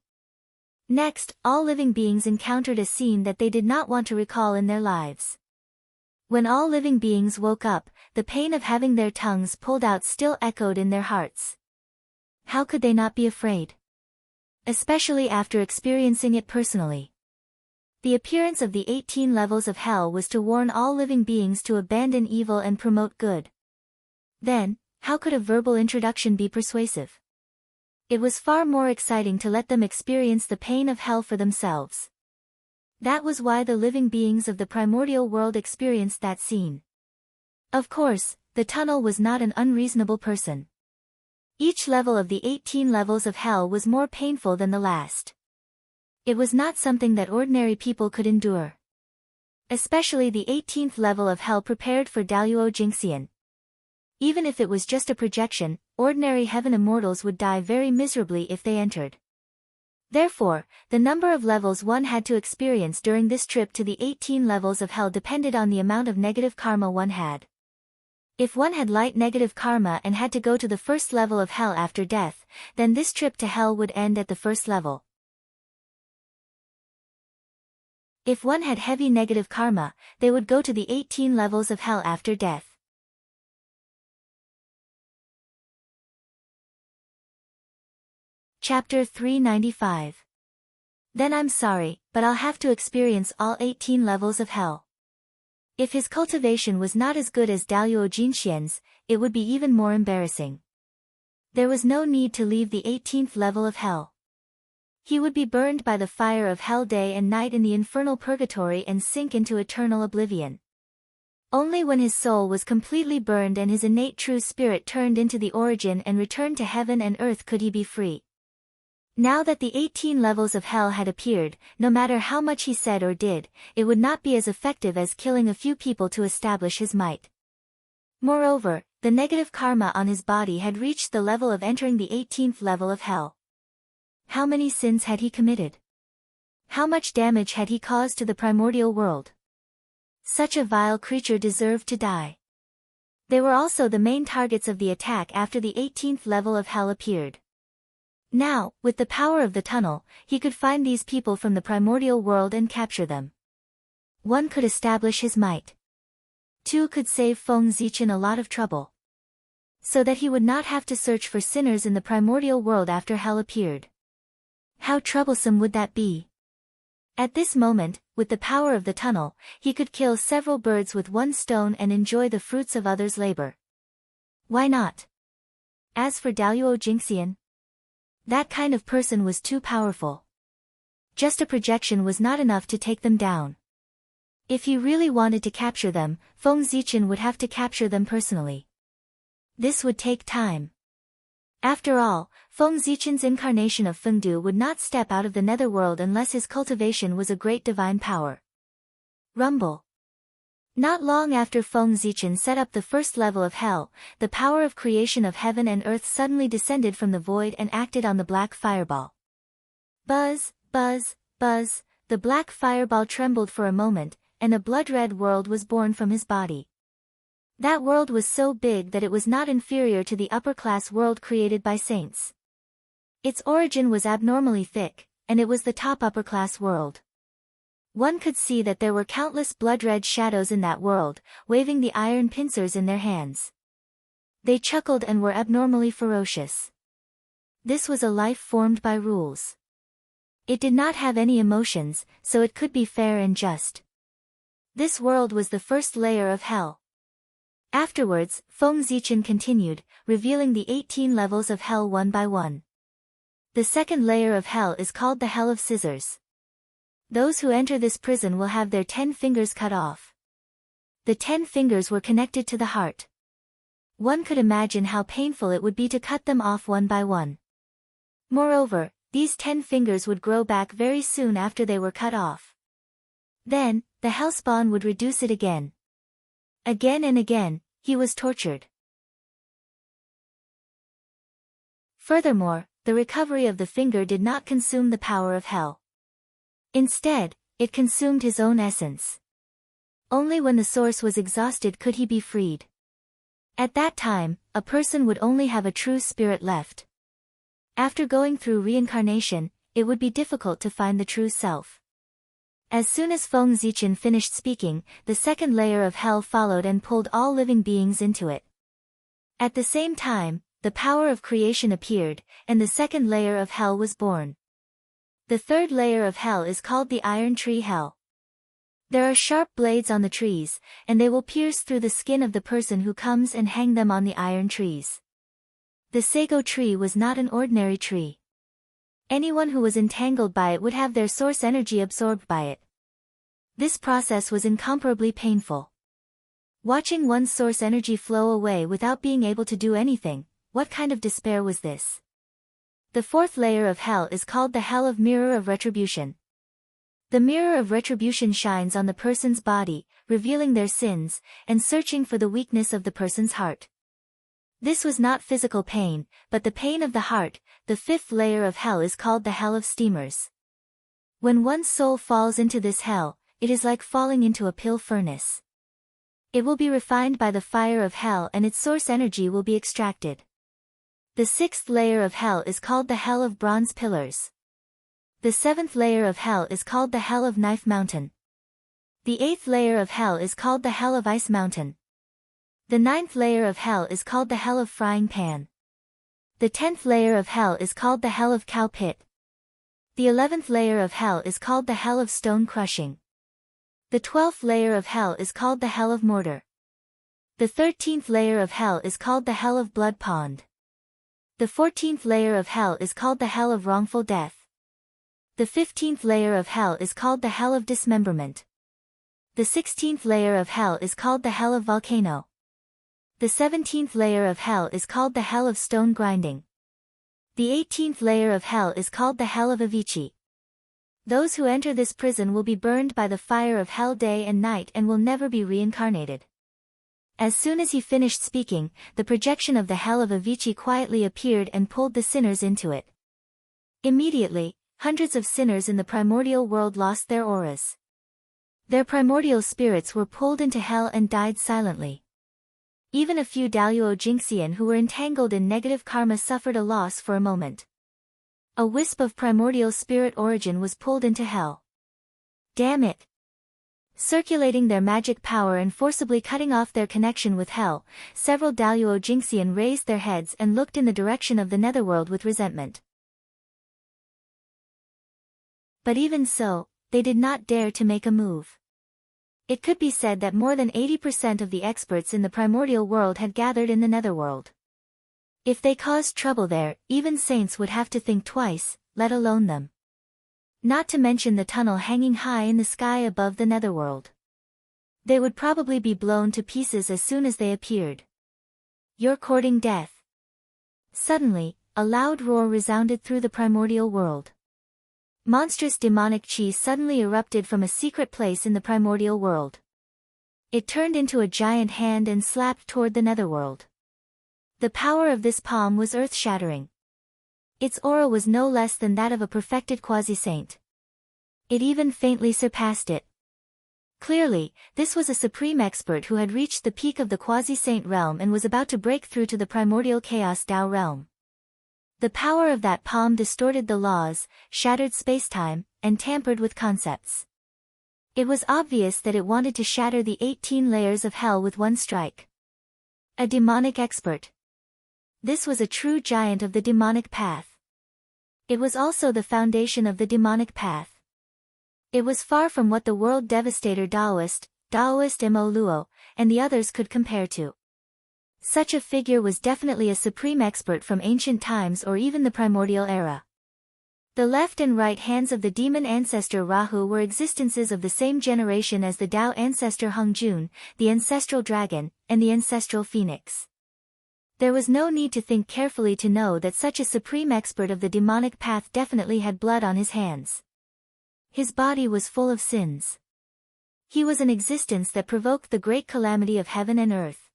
Next, all living beings encountered a scene that they did not want to recall in their lives. When all living beings woke up, the pain of having their tongues pulled out still echoed in their hearts. How could they not be afraid? Especially after experiencing it personally. The appearance of the 18 levels of hell was to warn all living beings to abandon evil and promote good. Then, how could a verbal introduction be persuasive? It was far more exciting to let them experience the pain of hell for themselves. That was why the living beings of the primordial world experienced that scene. Of course, the tunnel was not an unreasonable person. Each level of the 18 levels of hell was more painful than the last. It was not something that ordinary people could endure. Especially the 18th level of hell prepared for Daluo Jingxian. Even if it was just a projection, ordinary heaven immortals would die very miserably if they entered. Therefore, the number of levels one had to experience during this trip to the 18 levels of hell depended on the amount of negative karma one had. If one had light negative karma and had to go to the first level of hell after death, then this trip to hell would end at the first level. If one had heavy negative karma, they would go to the 18 levels of hell after death. Chapter 395. Then I'm sorry, but I'll have to experience all 18 levels of hell. If his cultivation was not as good as Daluo Jinxian's, it would be even more embarrassing. There was no need to leave the 18th level of hell. He would be burned by the fire of hell day and night in the infernal purgatory and sink into eternal oblivion. Only when his soul was completely burned and his innate true spirit turned into the origin and returned to heaven and earth could he be free. Now that the 18 levels of hell had appeared, no matter how much he said or did, it would not be as effective as killing a few people to establish his might. Moreover, the negative karma on his body had reached the level of entering the 18th level of hell. How many sins had he committed? How much damage had he caused to the primordial world? Such a vile creature deserved to die. They were also the main targets of the attack after the 18th level of hell appeared. Now, with the power of the tunnel, he could find these people from the primordial world and capture them. 1 could establish his might. 2 could save Feng Zichen a lot of trouble. So that he would not have to search for sinners in the primordial world after hell appeared. How troublesome would that be? At this moment, with the power of the tunnel, he could kill several birds with 1 stone and enjoy the fruits of others' labor. Why not? As for Daoyuo Jingxian, that kind of person was too powerful. Just a projection was not enough to take them down. If he really wanted to capture them, Feng Zichen would have to capture them personally. This would take time. After all, Feng Zichen's incarnation of Fengdu would not step out of the netherworld unless his cultivation was a great divine power. Rumble. Not long after Feng Zichen set up the first level of hell, the power of creation of heaven and earth suddenly descended from the void and acted on the black fireball. Buzz, buzz, buzz, the black fireball trembled for a moment, and a blood-red world was born from his body. That world was so big that it was not inferior to the upper-class world created by saints. Its origin was abnormally thick, and it was the top upper-class world. 1 could see that there were countless blood-red shadows in that world, waving the iron pincers in their hands. They chuckled and were abnormally ferocious. This was a life formed by rules. It did not have any emotions, so it could be fair and just. This world was the first layer of hell. Afterwards, Feng Zichen continued, revealing the 18 levels of hell one by one. The second layer of hell is called the Hell of Scissors. Those who enter this prison will have their 10 fingers cut off. The 10 fingers were connected to the heart. 1 could imagine how painful it would be to cut them off one by one. Moreover, these 10 fingers would grow back very soon after they were cut off. Then, the hellspawn would reduce it again. Again and again, he was tortured. Furthermore, the recovery of the finger did not consume the power of hell. Instead, it consumed his own essence. Only when the source was exhausted could he be freed. At that time, a person would only have a true spirit left. After going through reincarnation, it would be difficult to find the true self. As soon as Feng Zichen finished speaking, the second layer of hell followed and pulled all living beings into it. At the same time, the power of creation appeared, and the second layer of hell was born. The third layer of hell is called the Iron Tree Hell. There are sharp blades on the trees, and they will pierce through the skin of the person who comes and hang them on the iron trees. The sago tree was not an ordinary tree. Anyone who was entangled by it would have their source energy absorbed by it. This process was incomparably painful. Watching one's source energy flow away without being able to do anything, what kind of despair was this? The fourth layer of hell is called the Hell of Mirror of Retribution. The mirror of retribution shines on the person's body, revealing their sins, and searching for the weakness of the person's heart. This was not physical pain, but the pain of the heart. The fifth layer of hell is called the Hell of Steamers. When one's soul falls into this hell, it is like falling into a pill furnace. It will be refined by the fire of hell and its source energy will be extracted. The sixth layer of hell is called the Hell of Bronze Pillars. The seventh layer of hell is called the Hell of Knife Mountain. The eighth layer of hell is called the Hell of Ice Mountain. The ninth layer of hell is called the Hell of Frying Pan. The 10th layer of hell is called the Hell of Cow Pit. The 11th layer of hell is called the Hell of Stone Crushing. The 12th layer of hell is called the Hell of Mortar. The 13th layer of hell is called the Hell of Blood Pond. The 14th layer of hell is called the hell of wrongful death. The 15th layer of hell is called the hell of dismemberment. The 16th layer of hell is called the hell of volcano. The 17th layer of hell is called the hell of stone grinding. The 18th layer of hell is called the hell of Avicii. Those who enter this prison will be burned by the fire of hell day and night and will never be reincarnated. As soon as he finished speaking, the projection of the hell of Avicii quietly appeared and pulled the sinners into it. Immediately, hundreds of sinners in the primordial world lost their auras. Their primordial spirits were pulled into hell and died silently. Even a few Daluo Jinxian who were entangled in negative karma suffered a loss for a moment. A wisp of primordial spirit origin was pulled into hell. Damn it! Circulating their magic power and forcibly cutting off their connection with hell, several Daluo Jinxian raised their heads and looked in the direction of the netherworld with resentment. But even so, they did not dare to make a move. It could be said that more than 80% of the experts in the primordial world had gathered in the netherworld. If they caused trouble there, even saints would have to think twice, let alone them. Not to mention the tunnel hanging high in the sky above the netherworld. They would probably be blown to pieces as soon as they appeared. You're courting death. Suddenly, a loud roar resounded through the primordial world. Monstrous demonic chi suddenly erupted from a secret place in the primordial world. It turned into a giant hand and slapped toward the netherworld. The power of this palm was earth-shattering. Its aura was no less than that of a perfected quasi-saint. It even faintly surpassed it. Clearly, this was a supreme expert who had reached the peak of the quasi-saint realm and was about to break through to the primordial chaos Tao realm. The power of that palm distorted the laws, shattered spacetime, and tampered with concepts. It was obvious that it wanted to shatter the 18 layers of hell with one strike. A demonic expert. This was a true giant of the demonic path. It was also the foundation of the demonic path. It was far from what the world devastator Daoist Mo Luo, and the others could compare to. Such a figure was definitely a supreme expert from ancient times or even the primordial era. The left and right hands of the demon ancestor Rahu were existences of the same generation as the Tao ancestor Hongjun, the ancestral dragon, and the ancestral phoenix. There was no need to think carefully to know that such a supreme expert of the demonic path definitely had blood on his hands. His body was full of sins. He was an existence that provoked the great calamity of heaven and earth.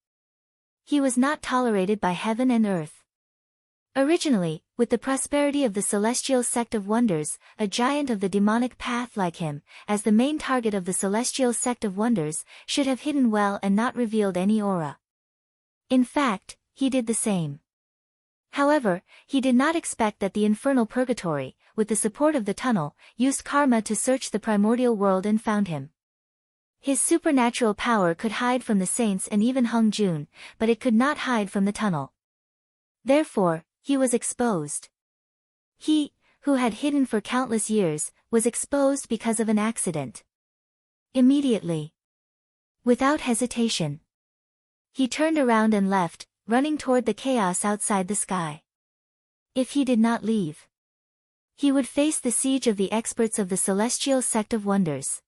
He was not tolerated by heaven and earth. Originally, with the prosperity of the celestial sect of wonders, a giant of the demonic path like him, as the main target of the celestial sect of wonders, should have hidden well and not revealed any aura. In fact, he did the same. However, he did not expect that the infernal purgatory, with the support of the tunnel, used karma to search the primordial world and found him. His supernatural power could hide from the saints and even Hongjun, but it could not hide from the tunnel. Therefore, he was exposed. He, who had hidden for countless years, was exposed because of an accident. Immediately. Without hesitation. He turned around and left, running toward the chaos outside the sky. If he did not leave, he would face the siege of the experts of the celestial sect of wonders.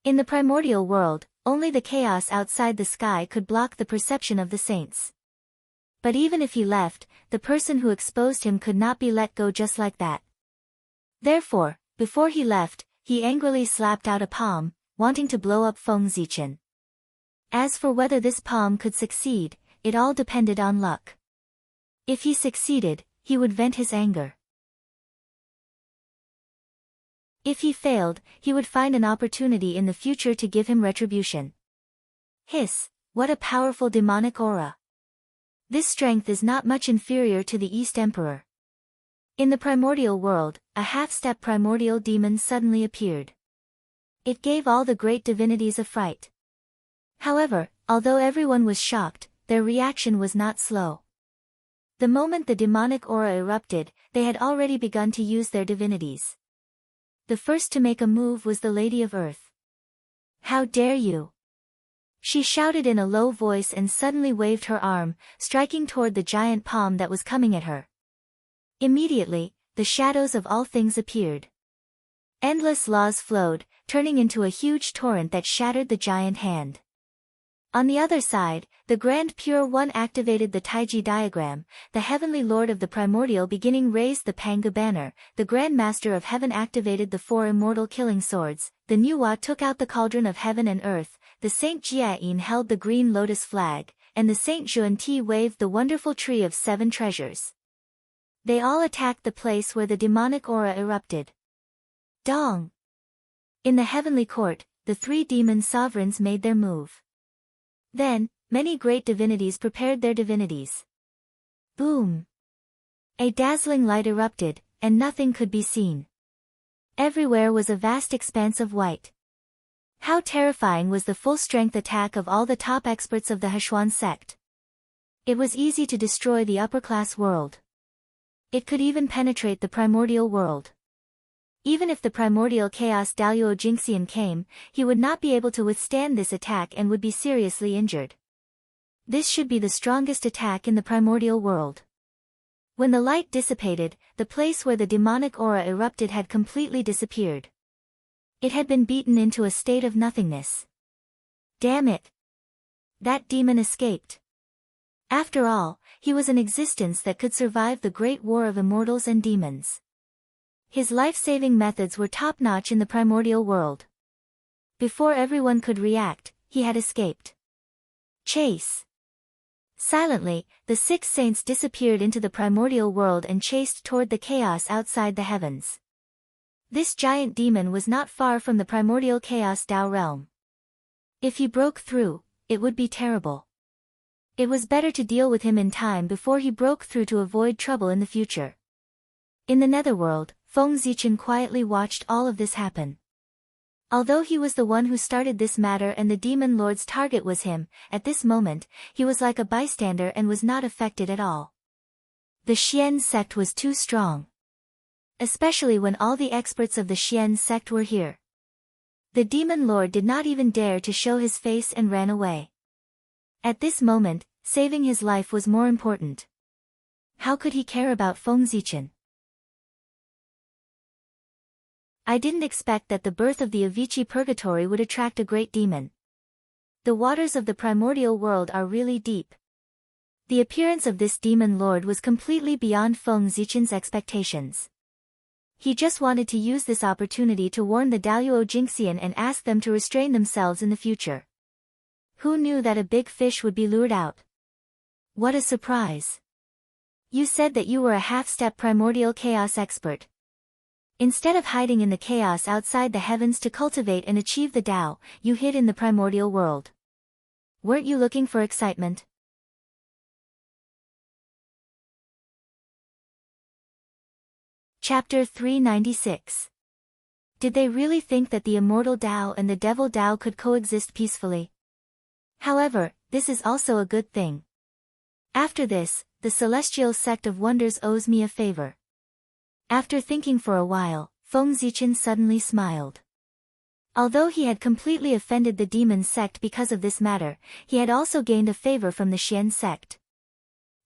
In the primordial world, only the chaos outside the sky could block the perception of the saints. But even if he left, the person who exposed him could not be let go just like that. Therefore, before he left, he angrily slapped out a palm, wanting to blow up Feng Zichen. As for whether this palm could succeed, it all depended on luck. If he succeeded, he would vent his anger. If he failed, he would find an opportunity in the future to give him retribution. Hiss, what a powerful demonic aura. This strength is not much inferior to the East Emperor. In the primordial world, a half-step primordial demon suddenly appeared. It gave all the great divinities a fright. However, although everyone was shocked, their reaction was not slow. The moment the demonic aura erupted, they had already begun to use their divinities. The first to make a move was the Lady of Earth. How dare you! She shouted in a low voice and suddenly waved her arm, striking toward the giant palm that was coming at her. Immediately, the shadows of all things appeared. Endless laws flowed, turning into a huge torrent that shattered the giant hand. On the other side, the Grand Pure One activated the Taiji diagram, the Heavenly Lord of the Primordial Beginning raised the Panga banner, the Grand Master of Heaven activated the 4 immortal killing swords, the Nuwa took out the cauldron of heaven and earth, the Saint Jiayin held the green lotus flag, and the Saint Juanti waved the wonderful tree of 7 treasures. They all attacked the place where the demonic aura erupted. Dong! In the heavenly court, the 3 demon sovereigns made their move. Then, many great divinities prepared their divinities. Boom! A dazzling light erupted, and nothing could be seen. Everywhere was a vast expanse of white. How terrifying was the full-strength attack of all the top experts of the Hechuan sect. It was easy to destroy the upper-class world. It could even penetrate the primordial world. Even if the primordial chaos Daluo Jingxian came, he would not be able to withstand this attack and would be seriously injured. This should be the strongest attack in the primordial world. When the light dissipated, the place where the demonic aura erupted had completely disappeared. It had been beaten into a state of nothingness. Damn it! That demon escaped. After all, he was an existence that could survive the great war of immortals and demons. His life-saving methods were top-notch in the primordial world. Before everyone could react, he had escaped. Chase! Silently, the 6 saints disappeared into the primordial world and chased toward the chaos outside the heavens. This giant demon was not far from the primordial chaos Tao realm. If he broke through, it would be terrible. It was better to deal with him in time before he broke through to avoid trouble in the future. In the netherworld, Feng Zichen quietly watched all of this happen. Although he was the one who started this matter and the demon lord's target was him, at this moment, he was like a bystander and was not affected at all. The Xian sect was too strong. Especially when all the experts of the Xian sect were here. The demon lord did not even dare to show his face and ran away. At this moment, saving his life was more important. How could he care about Feng Zichen? I didn't expect that the birth of the Avicii Purgatory would attract a great demon. The waters of the primordial world are really deep. The appearance of this demon lord was completely beyond Feng Zichen's expectations. He just wanted to use this opportunity to warn the Daluo Jingxian and ask them to restrain themselves in the future. Who knew that a big fish would be lured out? What a surprise! You said that you were a half-step primordial chaos expert. Instead of hiding in the chaos outside the heavens to cultivate and achieve the Tao, you hid in the primordial world. Weren't you looking for excitement? Chapter 396. Did they really think that the immortal Tao and the devil Tao could coexist peacefully? However, this is also a good thing. After this, the celestial sect of wonders owes me a favor. After thinking for a while, Feng Zichen suddenly smiled. Although he had completely offended the demon sect because of this matter, he had also gained a favor from the Xian sect.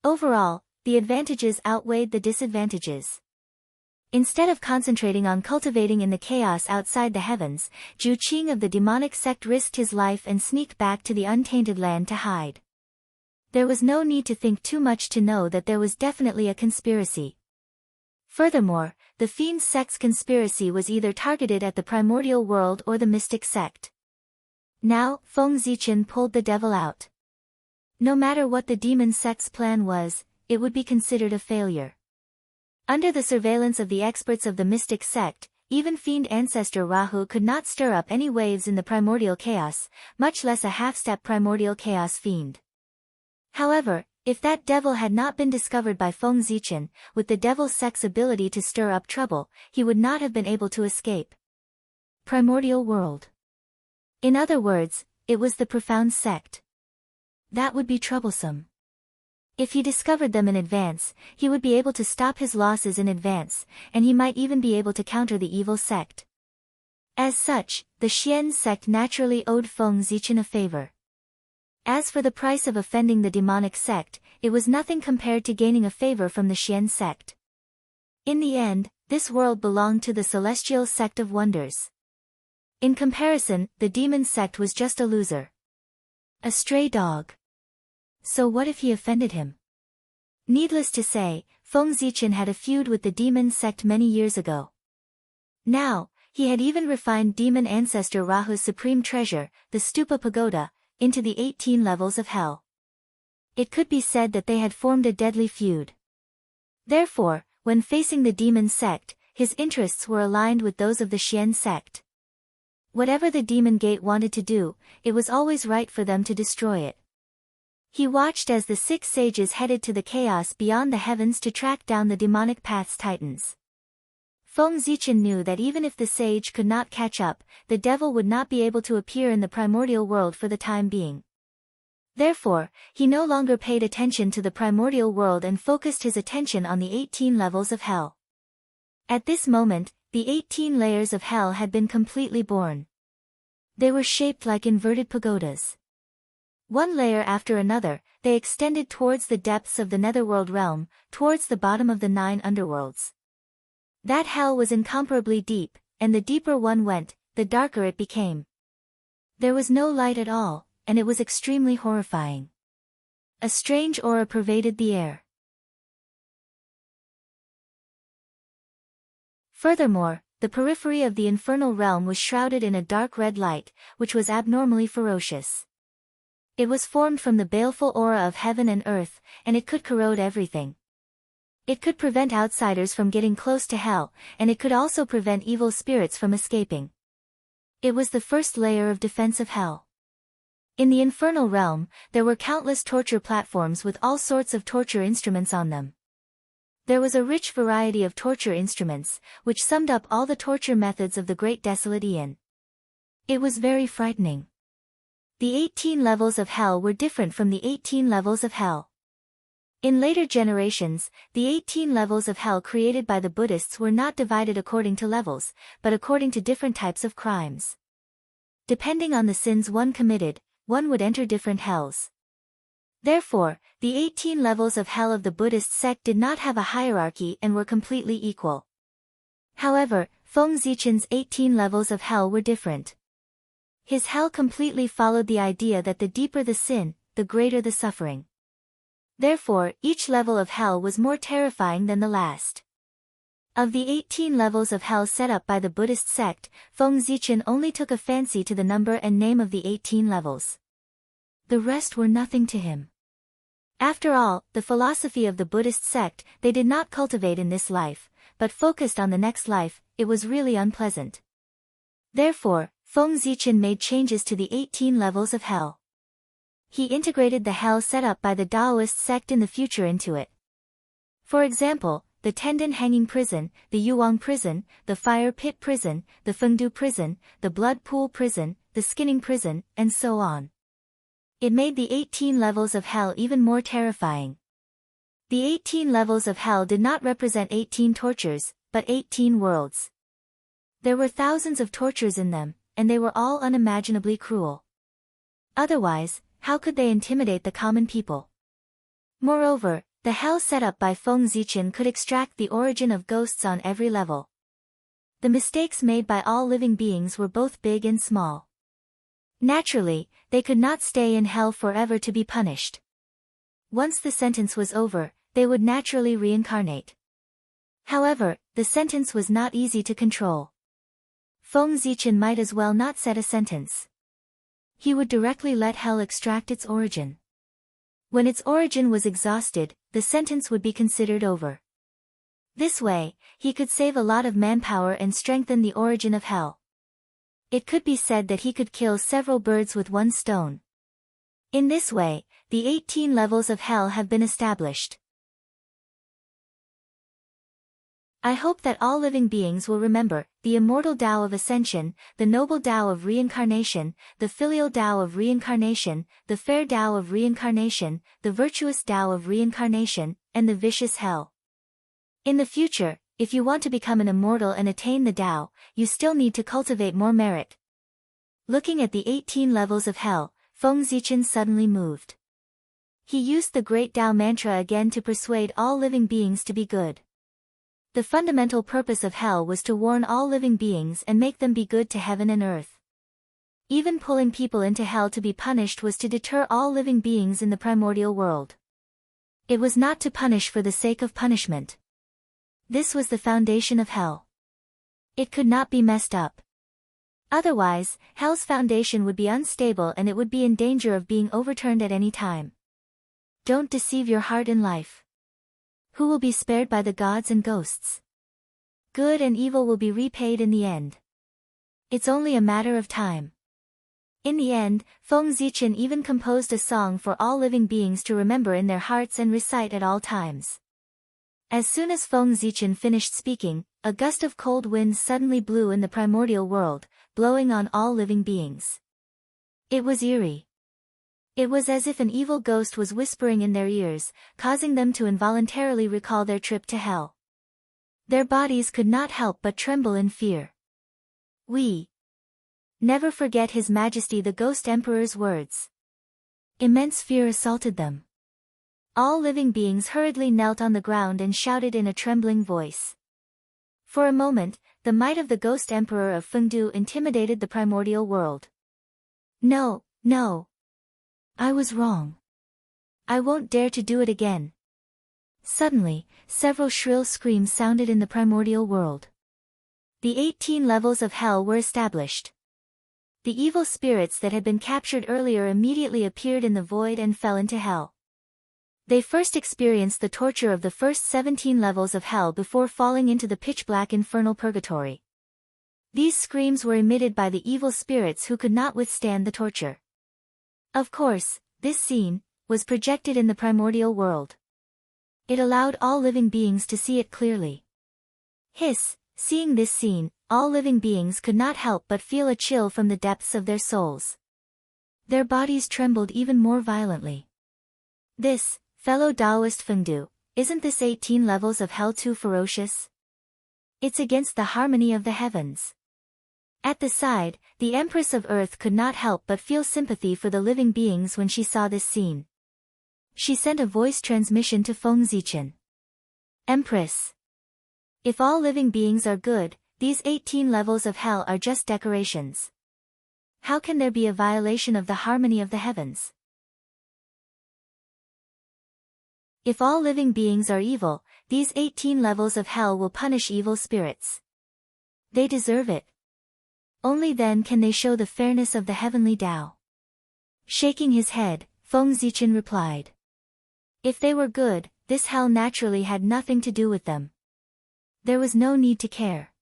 Overall, the advantages outweighed the disadvantages. Instead of concentrating on cultivating in the chaos outside the heavens, Zhu Qing of the demonic sect risked his life and sneaked back to the untainted land to hide. There was no need to think too much to know that there was definitely a conspiracy. Furthermore, the Fiend sect's conspiracy was either targeted at the primordial world or the mystic sect. Now, Feng Zichen pulled the devil out. No matter what the demon sect's plan was, it would be considered a failure. Under the surveillance of the experts of the mystic sect, even Fiend ancestor Rahu could not stir up any waves in the primordial chaos, much less a half-step primordial chaos fiend. However, if that devil had not been discovered by Feng Zichen, with the devil sect's ability to stir up trouble, he would not have been able to escape. Primordial world. In other words, it was the profound sect. That would be troublesome. If he discovered them in advance, he would be able to stop his losses in advance, and he might even be able to counter the evil sect. As such, the Xian sect naturally owed Feng Zichen a favor. As for the price of offending the demonic sect, it was nothing compared to gaining a favor from the Xian sect. In the end, this world belonged to the celestial sect of wonders. In comparison, the demon sect was just a loser. A stray dog. So what if he offended him? Needless to say, Feng Zichen had a feud with the demon sect many years ago. Now, he had even refined demon ancestor Rahu's supreme treasure, the Stupa Pagoda, into the 18 levels of hell. It could be said that they had formed a deadly feud. Therefore, when facing the demon sect, his interests were aligned with those of the Xian sect. Whatever the demon gate wanted to do, it was always right for them to destroy it. He watched as the 6 sages headed to the chaos beyond the heavens to track down the demonic path's titans. Feng Zichen knew that even if the sage could not catch up, the devil would not be able to appear in the primordial world for the time being. Therefore, he no longer paid attention to the primordial world and focused his attention on the 18 levels of hell. At this moment, the 18 layers of hell had been completely born. They were shaped like inverted pagodas. One layer after another, they extended towards the depths of the netherworld realm, towards the bottom of the 9 underworlds. That hell was incomparably deep, and the deeper one went, the darker it became. There was no light at all, and it was extremely horrifying. A strange aura pervaded the air. Furthermore, the periphery of the infernal realm was shrouded in a dark red light, which was abnormally ferocious. It was formed from the baleful aura of heaven and earth, and it could corrode everything. It could prevent outsiders from getting close to hell, and it could also prevent evil spirits from escaping. It was the first layer of defense of hell. In the infernal realm, there were countless torture platforms with all sorts of torture instruments on them. There was a rich variety of torture instruments, which summed up all the torture methods of the Great Desolate Aeon. It was very frightening. The 18 levels of hell were different from the 18 levels of hell. In later generations, the 18 levels of hell created by the Buddhists were not divided according to levels, but according to different types of crimes. Depending on the sins one committed, one would enter different hells. Therefore, the 18 levels of hell of the Buddhist sect did not have a hierarchy and were completely equal. However, Feng Zichen's 18 levels of hell were different. His hell completely followed the idea that the deeper the sin, the greater the suffering. Therefore, each level of hell was more terrifying than the last. Of the 18 levels of hell set up by the Buddhist sect, Feng Zichen only took a fancy to the number and name of the 18 levels. The rest were nothing to him. After all, the philosophy of the Buddhist sect they did not cultivate in this life, but focused on the next life. It was really unpleasant. Therefore, Feng Zichen made changes to the 18 levels of hell. He integrated the hell set up by the Taoist sect in the future into it. For example, the Tendon Hanging Prison, the Yuang Prison, the Fire Pit Prison, the Fengdu Prison, the Blood Pool Prison, the Skinning Prison, and so on. It made the 18 levels of hell even more terrifying. The 18 levels of hell did not represent 18 tortures, but 18 worlds. There were thousands of tortures in them, and they were all unimaginably cruel. Otherwise, how could they intimidate the common people? Moreover, the hell set up by Feng Zichen could extract the origin of ghosts on every level. The mistakes made by all living beings were both big and small. Naturally, they could not stay in hell forever to be punished. Once the sentence was over, they would naturally reincarnate. However, the sentence was not easy to control. Feng Zichen might as well not set a sentence. He would directly let hell extract its origin. When its origin was exhausted, the sentence would be considered over. This way, he could save a lot of manpower and strengthen the origin of hell. It could be said that he could kill several birds with one stone. In this way, the 18 levels of hell have been established. I hope that all living beings will remember the immortal Tao of Ascension, the noble Tao of Reincarnation, the filial Tao of Reincarnation, the fair Tao of Reincarnation, the virtuous Tao of Reincarnation, and the vicious Hell. In the future, if you want to become an immortal and attain the Tao, you still need to cultivate more merit. Looking at the 18 levels of hell, Feng Zichen suddenly moved. He used the Great Tao mantra again to persuade all living beings to be good. The fundamental purpose of hell was to warn all living beings and make them be good to heaven and earth. Even pulling people into hell to be punished was to deter all living beings in the primordial world. It was not to punish for the sake of punishment. This was the foundation of hell. It could not be messed up. Otherwise, hell's foundation would be unstable and it would be in danger of being overturned at any time. Don't deceive your heart in life. Who will be spared by the gods and ghosts? Good and evil will be repaid in the end. It's only a matter of time. In the end, Feng Zichen even composed a song for all living beings to remember in their hearts and recite at all times. As soon as Feng Zichen finished speaking, a gust of cold wind suddenly blew in the primordial world, blowing on all living beings. It was eerie. It was as if an evil ghost was whispering in their ears, causing them to involuntarily recall their trip to hell. Their bodies could not help but tremble in fear. We never forget His Majesty the Ghost Emperor's words. Immense fear assaulted them. All living beings hurriedly knelt on the ground and shouted in a trembling voice. For a moment, the might of the Ghost Emperor of Fengdu intimidated the primordial world. No, no. I was wrong. I won't dare to do it again. Suddenly, several shrill screams sounded in the primordial world. The 18 levels of hell were established. The evil spirits that had been captured earlier immediately appeared in the void and fell into hell. They first experienced the torture of the first 17 levels of hell before falling into the pitch-black infernal purgatory. These screams were emitted by the evil spirits who could not withstand the torture. Of course, this scene was projected in the primordial world. It allowed all living beings to see it clearly. Seeing this scene, all living beings could not help but feel a chill from the depths of their souls. Their bodies trembled even more violently. Fellow Taoist Fengdu, isn't this 18 levels of hell too ferocious? It's against the harmony of the heavens. At the side, the Empress of Earth could not help but feel sympathy for the living beings when she saw this scene. She sent a voice transmission to Feng Zichen. Empress. If all living beings are good, these 18 levels of hell are just decorations. How can there be a violation of the harmony of the heavens? If all living beings are evil, these 18 levels of hell will punish evil spirits. They deserve it. Only then can they show the fairness of the heavenly Tao. Shaking his head, Feng Zichen replied. If they were good, this hell naturally had nothing to do with them. There was no need to care.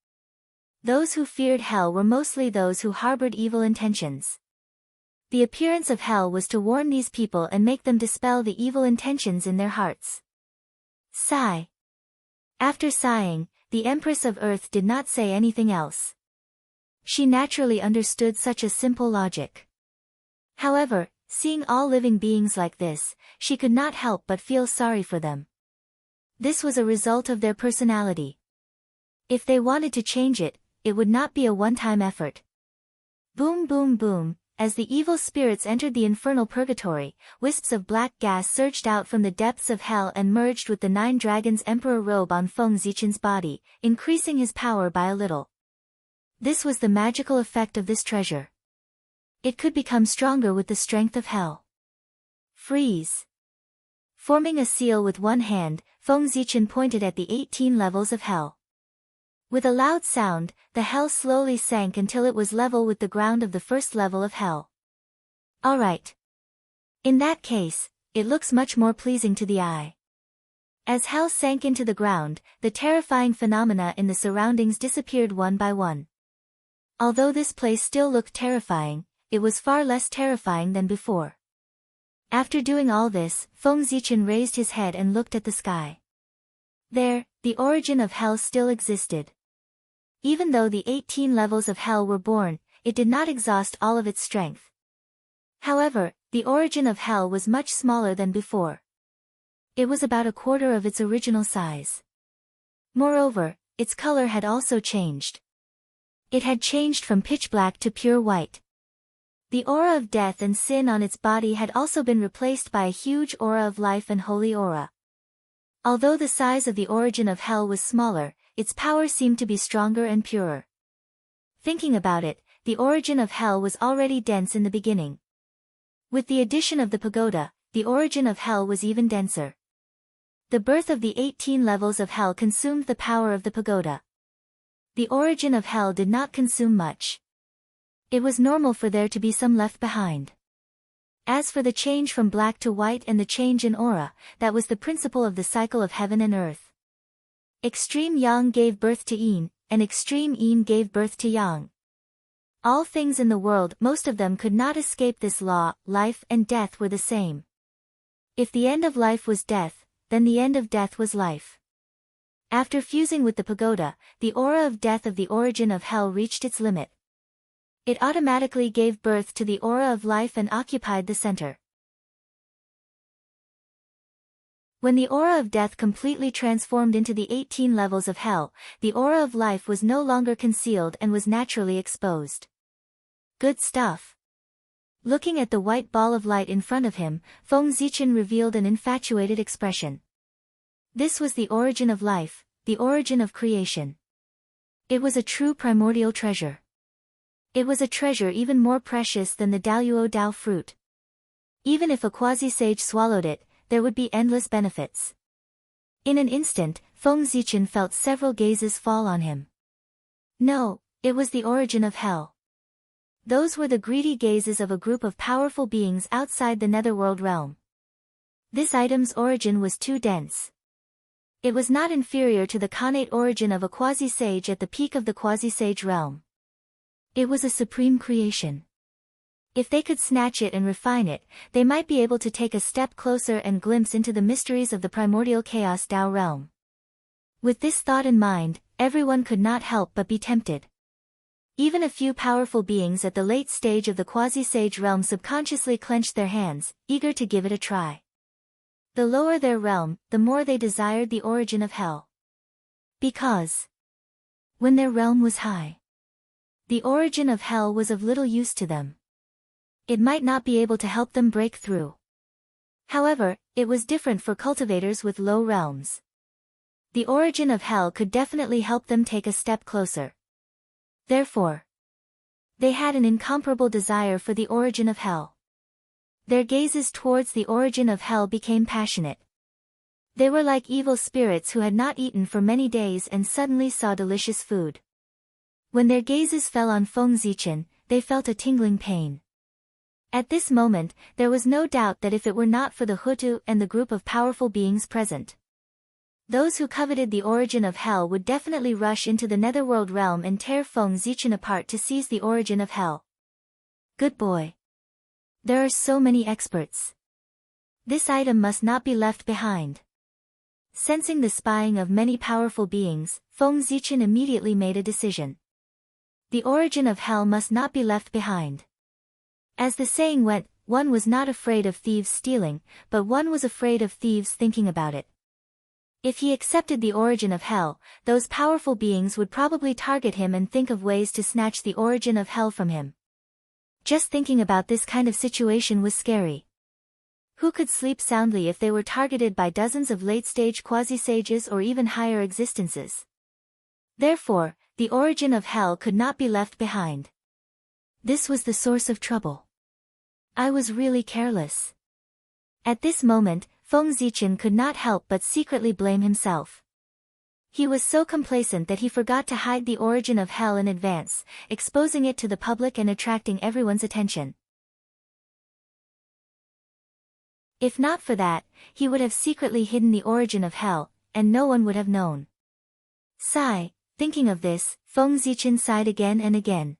Those who feared hell were mostly those who harbored evil intentions. The appearance of hell was to warn these people and make them dispel the evil intentions in their hearts. Sigh. After sighing, the Empress of Earth did not say anything else. She naturally understood such a simple logic. However, seeing all living beings like this, she could not help but feel sorry for them. This was a result of their personality. If they wanted to change it, it would not be a one-time effort. Boom boom boom, as the evil spirits entered the infernal purgatory, wisps of black gas surged out from the depths of hell and merged with the 9 dragons' emperor robe on Feng Zichen's body, increasing his power by a little. This was the magical effect of this treasure. It could become stronger with the strength of hell. Freeze. Forming a seal with one hand, Feng Zichen pointed at the 18 levels of hell. With a loud sound, the hell slowly sank until it was level with the ground of the first level of hell. Alright. In that case, it looks much more pleasing to the eye. As hell sank into the ground, the terrifying phenomena in the surroundings disappeared one by one. Although this place still looked terrifying, it was far less terrifying than before. After doing all this, Feng Zichen raised his head and looked at the sky. There, the origin of hell still existed. Even though the 18 levels of hell were born, it did not exhaust all of its strength. However, the origin of hell was much smaller than before. It was about a quarter of its original size. Moreover, its color had also changed. It had changed from pitch black to pure white. The aura of death and sin on its body had also been replaced by a huge aura of life and holy aura. Although the size of the origin of hell was smaller, its power seemed to be stronger and purer. Thinking about it, the origin of hell was already dense in the beginning. With the addition of the pagoda, the origin of hell was even denser. The birth of the 18 levels of hell consumed the power of the pagoda. The origin of hell did not consume much. It was normal for there to be some left behind. As for the change from black to white and the change in aura, that was the principle of the cycle of heaven and earth. Extreme yang gave birth to yin, and extreme yin gave birth to yang. All things in the world, most of them could not escape this law. Life and death were the same. If the end of life was death, then the end of death was life. After fusing with the pagoda, the aura of death of the origin of hell reached its limit. It automatically gave birth to the aura of life and occupied the center. When the aura of death completely transformed into the 18 levels of hell, the aura of life was no longer concealed and was naturally exposed. Good stuff. Looking at the white ball of light in front of him, Feng Zichen revealed an infatuated expression. This was the origin of life, the origin of creation. It was a true primordial treasure. It was a treasure even more precious than the Daluo Dao fruit. Even if a quasi-sage swallowed it, there would be endless benefits. In an instant, Feng Zichen felt several gazes fall on him. No, it was the origin of hell. Those were the greedy gazes of a group of powerful beings outside the netherworld realm. This item's origin was too dense. It was not inferior to the connate origin of a quasi-sage at the peak of the quasi-sage realm. It was a supreme creation. If they could snatch it and refine it, they might be able to take a step closer and glimpse into the mysteries of the primordial chaos Dao realm. With this thought in mind, everyone could not help but be tempted. Even a few powerful beings at the late stage of the quasi-sage realm subconsciously clenched their hands, eager to give it a try. The lower their realm, the more they desired the origin of hell. Because when their realm was high, the origin of hell was of little use to them. It might not be able to help them break through. However, it was different for cultivators with low realms. The origin of hell could definitely help them take a step closer. Therefore, they had an incomparable desire for the origin of hell. Their gazes towards the origin of hell became passionate. They were like evil spirits who had not eaten for many days and suddenly saw delicious food. When their gazes fell on Feng Zichen, they felt a tingling pain. At this moment, there was no doubt that if it were not for the Hutu and the group of powerful beings present, those who coveted the origin of hell would definitely rush into the netherworld realm and tear Feng Zichen apart to seize the origin of hell. Good boy. There are so many experts. This item must not be left behind. Sensing the spying of many powerful beings, Feng Zichen immediately made a decision. The origin of hell must not be left behind. As the saying went, one was not afraid of thieves stealing, but one was afraid of thieves thinking about it. If he accepted the origin of hell, those powerful beings would probably target him and think of ways to snatch the origin of hell from him. Just thinking about this kind of situation was scary. Who could sleep soundly if they were targeted by dozens of late-stage quasi-sages or even higher existences? Therefore, the origin of hell could not be left behind. This was the source of trouble. I was really careless. At this moment, Feng Zichen could not help but secretly blame himself. He was so complacent that he forgot to hide the origin of hell in advance, exposing it to the public and attracting everyone's attention. If not for that, he would have secretly hidden the origin of hell, and no one would have known. Sigh, thinking of this, Feng Zichen sighed again and again.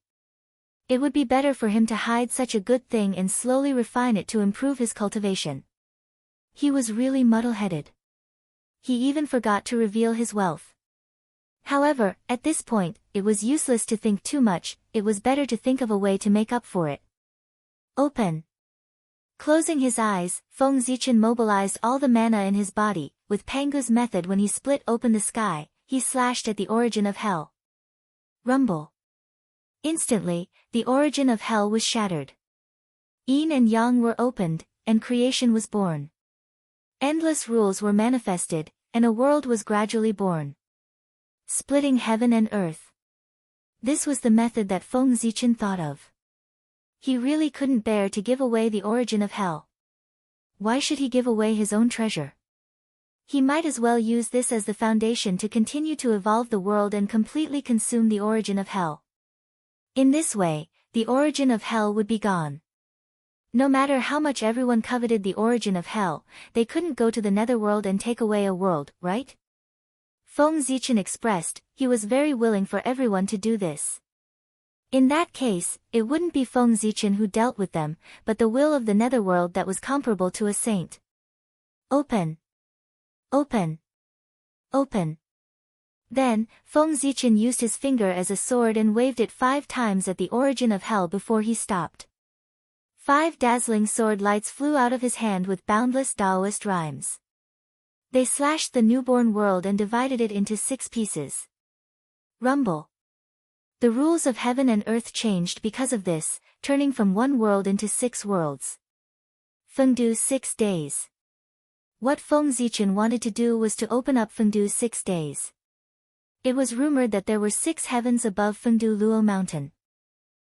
It would be better for him to hide such a good thing and slowly refine it to improve his cultivation. He was really muddle-headed. He even forgot to reveal his wealth. However, at this point, it was useless to think too much, it was better to think of a way to make up for it. Open. Closing his eyes, Feng Zichen mobilized all the mana in his body. With Pangu's method, when he split open the sky, he slashed at the origin of hell. Rumble. Instantly, the origin of hell was shattered. Yin and yang were opened, and creation was born. Endless rules were manifested, and a world was gradually born. Splitting heaven and earth. This was the method that Feng Zichen thought of. He really couldn't bear to give away the origin of hell. Why should he give away his own treasure? He might as well use this as the foundation to continue to evolve the world and completely consume the origin of hell. In this way, the origin of hell would be gone. No matter how much everyone coveted the origin of hell, they couldn't go to the netherworld and take away a world, right? Feng Zichen expressed, he was very willing for everyone to do this. In that case, it wouldn't be Feng Zichen who dealt with them, but the will of the netherworld that was comparable to a saint. Open. Open. Open. Then, Feng Zichen used his finger as a sword and waved it 5 times at the origin of hell before he stopped. 5 dazzling sword lights flew out of his hand with boundless Taoist rhymes. They slashed the newborn world and divided it into 6 pieces. Rumble. The rules of heaven and earth changed because of this, turning from 1 world into 6 worlds. Fengdu's 6 days. What Feng Zichen wanted to do was to open up Fengdu's 6 days. It was rumored that there were 6 heavens above Fengdu Luo Mountain.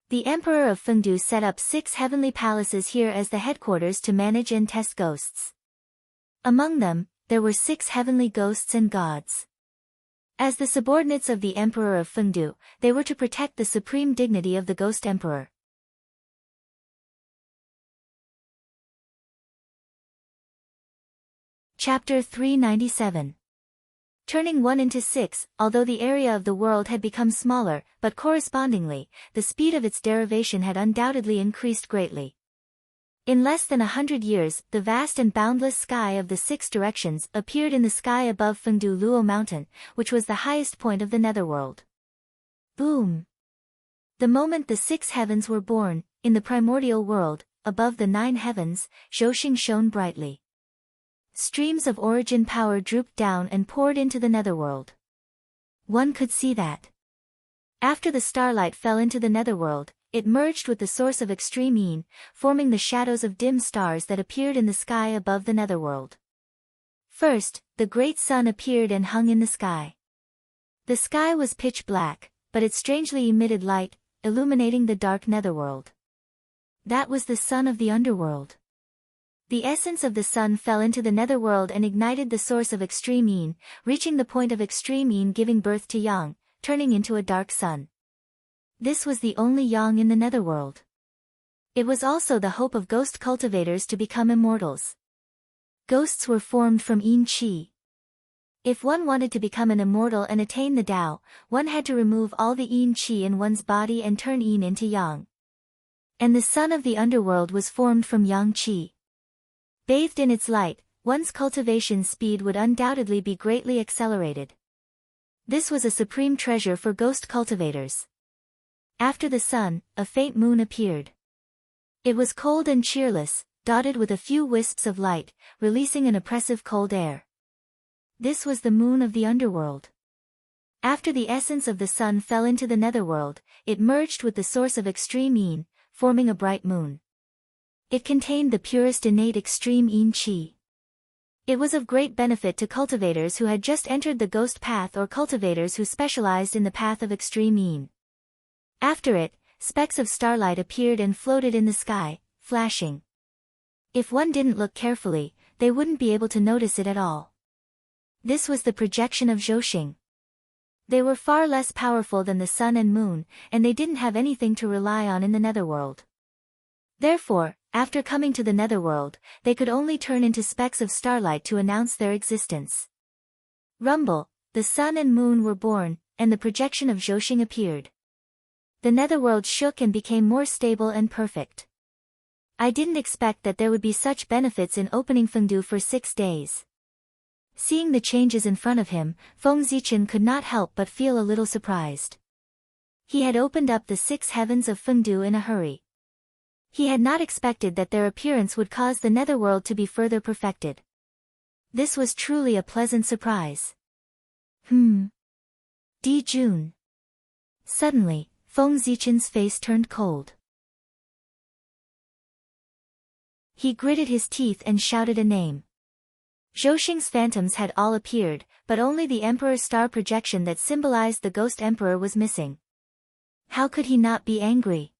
The Emperor of Fengdu set up 6 heavenly palaces here as the headquarters to manage and test ghosts. Among them, there were 6 heavenly ghosts and gods. As the subordinates of the Emperor of Fengdu, they were to protect the supreme dignity of the Ghost Emperor. Chapter 397. Turning 1 into 6, although the area of the world had become smaller, but correspondingly, the speed of its derivation had undoubtedly increased greatly. In less than 100 years, the vast and boundless sky of the 6 directions appeared in the sky above Fengdu Luo Mountain, which was the highest point of the netherworld. Boom! The moment the 6 heavens were born, in the primordial world, above the 9 heavens, Zhouxing shone brightly. Streams of origin power drooped down and poured into the netherworld. One could see that. After the starlight fell into the netherworld, it merged with the source of extreme yin, forming the shadows of dim stars that appeared in the sky above the netherworld. First, the great sun appeared and hung in the sky. The sky was pitch black, but it strangely emitted light, illuminating the dark netherworld. That was the sun of the underworld. The essence of the sun fell into the netherworld and ignited the source of extreme yin, reaching the point of extreme yin giving birth to yang, turning into a dark sun. This was the only yang in the netherworld. It was also the hope of ghost cultivators to become immortals. Ghosts were formed from yin qi. If one wanted to become an immortal and attain the Tao, one had to remove all the yin qi in one's body and turn yin into yang. And the sun of the underworld was formed from yang qi. Bathed in its light, one's cultivation speed would undoubtedly be greatly accelerated. This was a supreme treasure for ghost cultivators. After the sun, a faint moon appeared. It was cold and cheerless, dotted with a few wisps of light, releasing an oppressive cold air. This was the moon of the underworld. After the essence of the sun fell into the netherworld, it merged with the source of extreme yin, forming a bright moon. It contained the purest innate extreme yin qi. It was of great benefit to cultivators who had just entered the ghost path or cultivators who specialized in the path of extreme yin. After it, specks of starlight appeared and floated in the sky, flashing. If one didn't look carefully, they wouldn't be able to notice it at all. This was the projection of Zhouxing. They were far less powerful than the sun and moon, and they didn't have anything to rely on in the netherworld. Therefore, after coming to the netherworld, they could only turn into specks of starlight to announce their existence. Rumble, the sun and moon were born, and the projection of Zhouxing appeared. The netherworld shook and became more stable and perfect. I didn't expect that there would be such benefits in opening Fengdu for 6 days. Seeing the changes in front of him, Feng Zichen could not help but feel a little surprised. He had opened up the 6 heavens of Fengdu in a hurry. He had not expected that their appearance would cause the netherworld to be further perfected. This was truly a pleasant surprise. Di Jun. Suddenly, Feng Zichen's face turned cold. He gritted his teeth and shouted a name. Zhouxing's phantoms had all appeared, but only the Emperor's star projection that symbolized the Ghost Emperor was missing. How could he not be angry?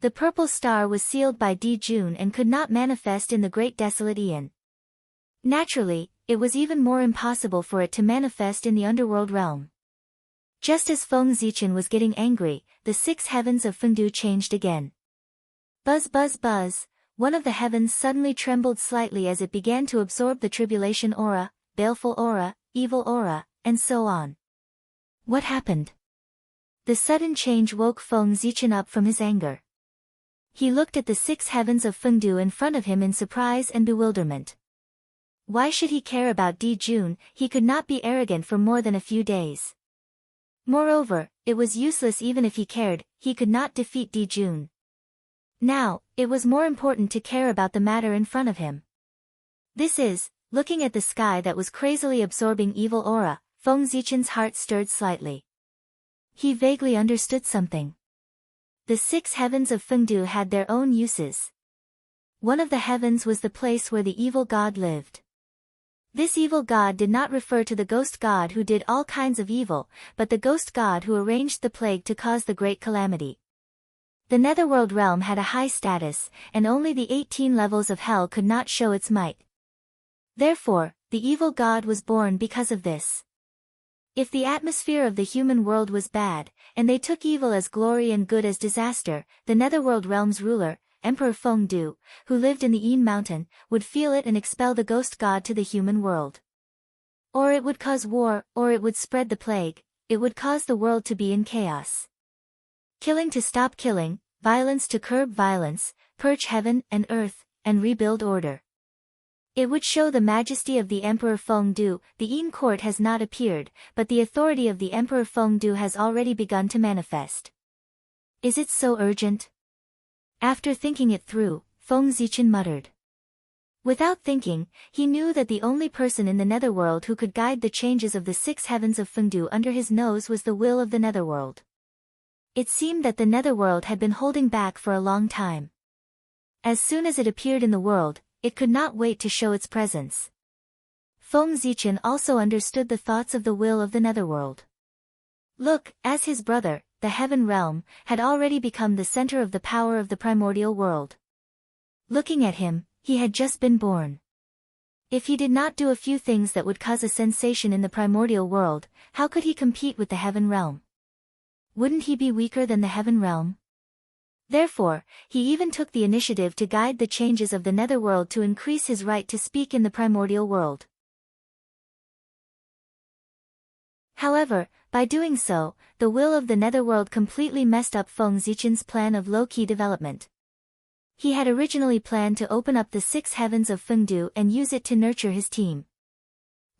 The purple star was sealed by Di Jun and could not manifest in the Great Desolate Aeon. Naturally, it was even more impossible for it to manifest in the underworld realm. Just as Feng Zichen was getting angry, the six heavens of Fengdu changed again. Buzz buzz buzz, one of the heavens suddenly trembled slightly as it began to absorb the tribulation aura, baleful aura, evil aura, and so on. What happened? The sudden change woke Feng Zichen up from his anger. He looked at the six heavens of Fengdu in front of him in surprise and bewilderment. Why should he care about Di Jun? He could not be arrogant for more than a few days. Moreover, it was useless even if he cared, he could not defeat Di Jun. Now, it was more important to care about the matter in front of him. This is, looking at the sky that was crazily absorbing evil aura, Feng Zichen's heart stirred slightly. He vaguely understood something. The six heavens of Fengdu had their own uses. One of the heavens was the place where the evil god lived. This evil god did not refer to the ghost god who did all kinds of evil, but the ghost god who arranged the plague to cause the great calamity. The netherworld realm had a high status, and only the 18 levels of hell could not show its might. Therefore, the evil god was born because of this. If the atmosphere of the human world was bad, and they took evil as glory and good as disaster, the netherworld realm's ruler, Emperor Fengdu, who lived in the Yin Mountain, would feel it and expel the ghost god to the human world. Or it would cause war, or it would spread the plague, it would cause the world to be in chaos. Killing to stop killing, violence to curb violence, purge heaven and earth, and rebuild order. It would show the majesty of the Emperor Fengdu. The Yin court has not appeared, but the authority of the Emperor Fengdu has already begun to manifest. Is it so urgent? After thinking it through, Feng Zichen muttered. Without thinking, he knew that the only person in the netherworld who could guide the changes of the six heavens of Fengdu under his nose was the will of the netherworld. It seemed that the netherworld had been holding back for a long time. As soon as it appeared in the world, it could not wait to show its presence. Feng Zichen also understood the thoughts of the will of the netherworld. Look, as his brother, the heaven realm, had already become the center of the power of the primordial world. Looking at him, he had just been born. If he did not do a few things that would cause a sensation in the primordial world, how could he compete with the heaven realm? Wouldn't he be weaker than the heaven realm? Therefore, he even took the initiative to guide the changes of the netherworld to increase his right to speak in the primordial world. However, by doing so, the will of the netherworld completely messed up Feng Zichen's plan of low-key development. He had originally planned to open up the six heavens of Fengdu and use it to nurture his team.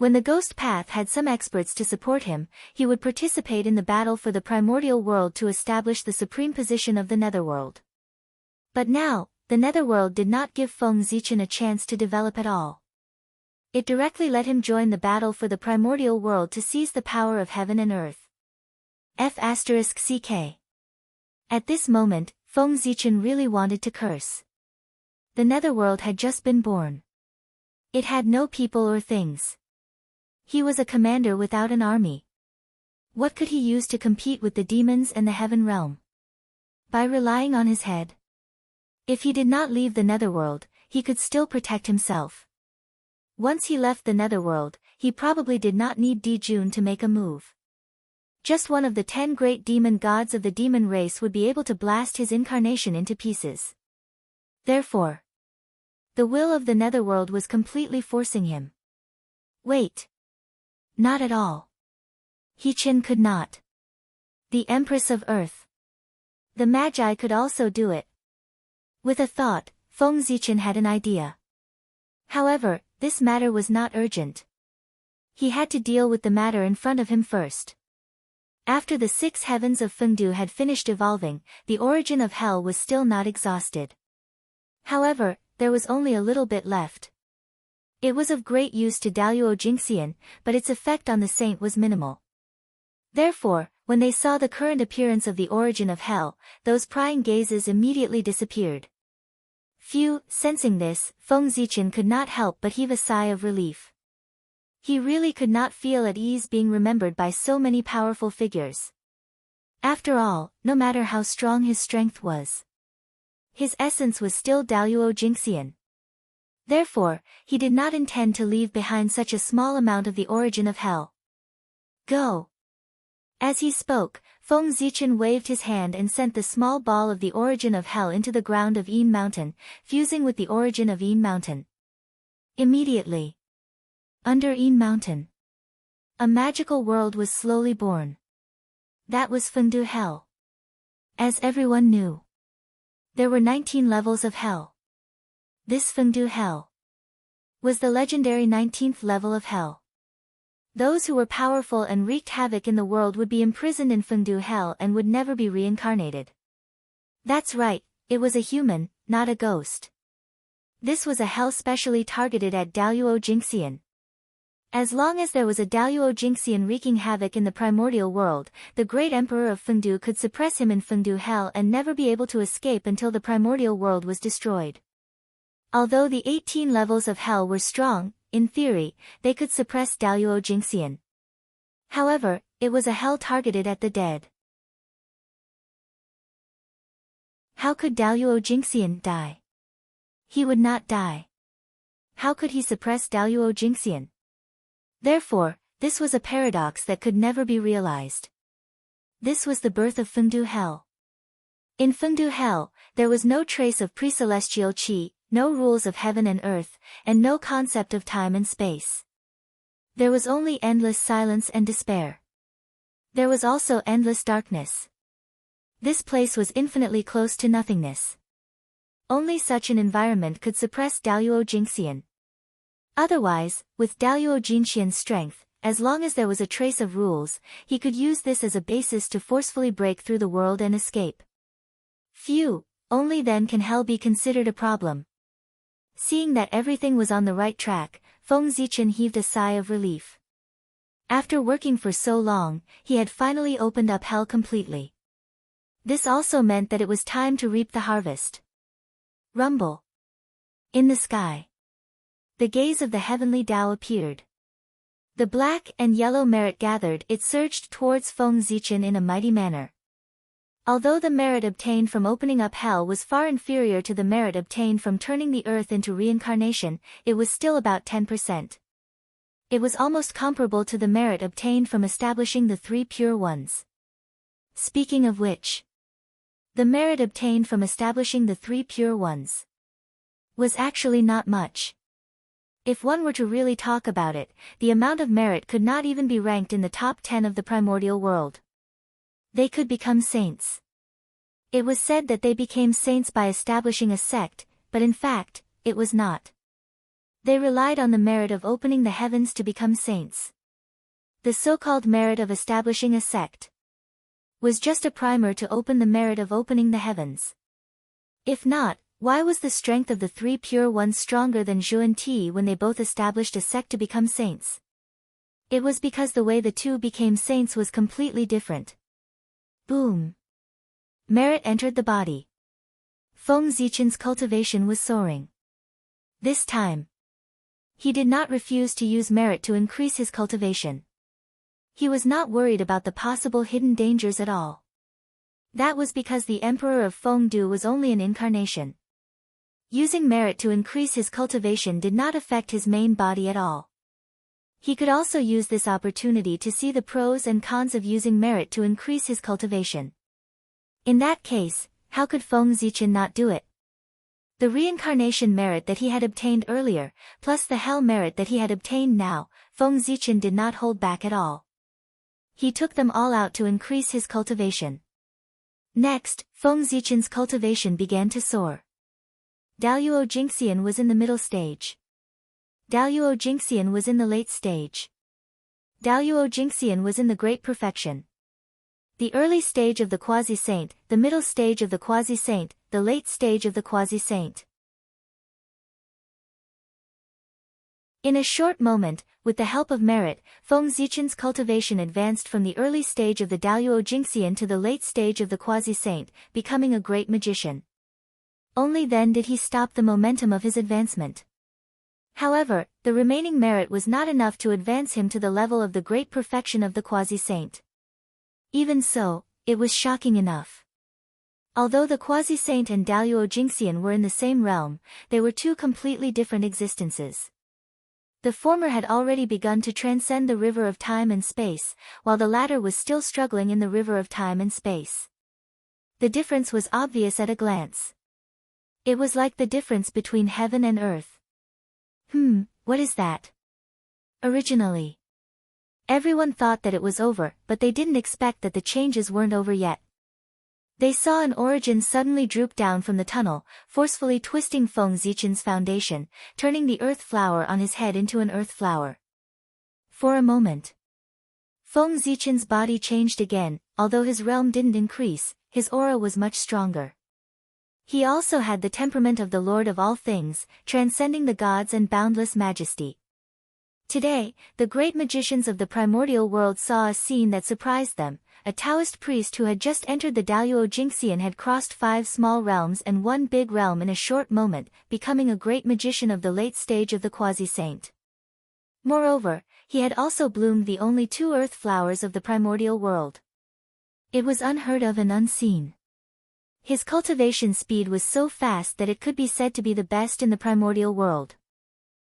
When the ghost path had some experts to support him, he would participate in the battle for the primordial world to establish the supreme position of the netherworld. But now, the netherworld did not give Feng Zichen a chance to develop at all. It directly let him join the battle for the primordial world to seize the power of heaven and earth. F***ck. At this moment, Feng Zichen really wanted to curse. The netherworld had just been born. It had no people or things. He was a commander without an army. What could he use to compete with the demons and the heaven realm? By relying on his head. If he did not leave the netherworld, he could still protect himself. Once he left the netherworld, he probably did not need Di Jun to make a move. Just one of the 10 great demon gods of the demon race would be able to blast his incarnation into pieces. Therefore, the will of the netherworld was completely forcing him. Wait. Not at all. He-Chin could not. The Empress of Earth. The Magi could also do it. With a thought, Feng Zichen had an idea. However, this matter was not urgent. He had to deal with the matter in front of him first. After the six heavens of Fengdu had finished evolving, the origin of hell was still not exhausted. However, there was only a little bit left. It was of great use to Daluo Jingxian, but its effect on the saint was minimal. Therefore, when they saw the current appearance of the origin of hell, those prying gazes immediately disappeared. Phew, sensing this, Feng Zichen could not help but heave a sigh of relief. He really could not feel at ease being remembered by so many powerful figures. After all, no matter how strong his strength was, his essence was still Daluo Jingxian. Therefore, he did not intend to leave behind such a small amount of the origin of hell. Go! As he spoke, Feng Zichen waved his hand and sent the small ball of the origin of hell into the ground of Yin Mountain, fusing with the origin of Yin Mountain. Immediately, under Yin Mountain, a magical world was slowly born. That was Fengdu Hell. As everyone knew, there were 19 levels of hell. This Fengdu Hell was the legendary 19th level of hell. Those who were powerful and wreaked havoc in the world would be imprisoned in Fengdu Hell and would never be reincarnated. That's right, it was a human, not a ghost. This was a hell specially targeted at Daluo Jingxian. As long as there was a Daluo Jingxian wreaking havoc in the primordial world, the great emperor of Fengdu could suppress him in Fengdu Hell and never be able to escape until the primordial world was destroyed. Although the 18 levels of hell were strong, in theory, they could suppress Daluo Jingxian. However, it was a hell targeted at the dead. How could Daluo Jingxian die? He would not die. How could he suppress Daluo Jingxian? Therefore, this was a paradox that could never be realized. This was the birth of Fengdu Hell. In Fengdu Hell, there was no trace of pre-celestial qi, no rules of heaven and earth, and no concept of time and space. There was only endless silence and despair. There was also endless darkness. This place was infinitely close to nothingness. Only such an environment could suppress Daluo Jingxian. Otherwise, with Daluo Jingxian's strength, as long as there was a trace of rules, he could use this as a basis to forcefully break through the world and escape. Phew, only then can hell be considered a problem. Seeing that everything was on the right track, Feng Zichen heaved a sigh of relief. After working for so long, he had finally opened up hell completely. This also meant that it was time to reap the harvest. Rumble. In the sky, the gaze of the heavenly Tao appeared. The black and yellow merit gathered, it surged towards Feng Zichen in a mighty manner. Although the merit obtained from opening up hell was far inferior to the merit obtained from turning the earth into reincarnation, it was still about 10%. It was almost comparable to the merit obtained from establishing the three pure ones. Speaking of which, the merit obtained from establishing the three pure ones was actually not much. If one were to really talk about it, the amount of merit could not even be ranked in the top 10 of the primordial world. They could become saints. It was said that they became saints by establishing a sect, but in fact, it was not. They relied on the merit of opening the heavens to become saints. The so-called merit of establishing a sect was just a primer to open the merit of opening the heavens. If not, why was the strength of the three pure ones stronger than Zhu and Ti when they both established a sect to become saints? It was because the way the two became saints was completely different. Boom! Merit entered the body. Feng Zichen's cultivation was soaring. This time, he did not refuse to use merit to increase his cultivation. He was not worried about the possible hidden dangers at all. That was because the Emperor of Fengdu was only an incarnation. Using merit to increase his cultivation did not affect his main body at all. He could also use this opportunity to see the pros and cons of using merit to increase his cultivation. In that case, how could Feng Zichen not do it? The reincarnation merit that he had obtained earlier, plus the hell merit that he had obtained now, Feng Zichen did not hold back at all. He took them all out to increase his cultivation. Next, Feng Zichen's cultivation began to soar. Daluo Jingxian was in the middle stage. Daluo Jingxian was in the late stage. Daluo Jingxian was in the great perfection. The early stage of the quasi-saint, the middle stage of the quasi-saint, the late stage of the quasi-saint. In a short moment, with the help of merit, Feng Zichen's cultivation advanced from the early stage of the Daluo Jingxian to the late stage of the quasi-saint, becoming a great magician. Only then did he stop the momentum of his advancement. However, the remaining merit was not enough to advance him to the level of the great perfection of the quasi-saint. Even so, it was shocking enough. Although the quasi-saint and Daluo Jingxian were in the same realm, they were two completely different existences. The former had already begun to transcend the river of time and space, while the latter was still struggling in the river of time and space. The difference was obvious at a glance. It was like the difference between heaven and earth. What is that? Originally, everyone thought that it was over, but they didn't expect that the changes weren't over yet. They saw an origin suddenly droop down from the tunnel, forcefully twisting Feng Zichen's foundation, turning the earth flower on his head into an earth flower. For a moment, Feng Zichen's body changed again. Although his realm didn't increase, his aura was much stronger. He also had the temperament of the Lord of all things, transcending the gods and boundless majesty. Today, the great magicians of the primordial world saw a scene that surprised them. A Taoist priest who had just entered the Daluo Jingxian had crossed 5 small realms and 1 big realm in a short moment, becoming a great magician of the late stage of the quasi-saint. Moreover, he had also bloomed the only 2 earth flowers of the primordial world. It was unheard of and unseen. His cultivation speed was so fast that it could be said to be the best in the primordial world.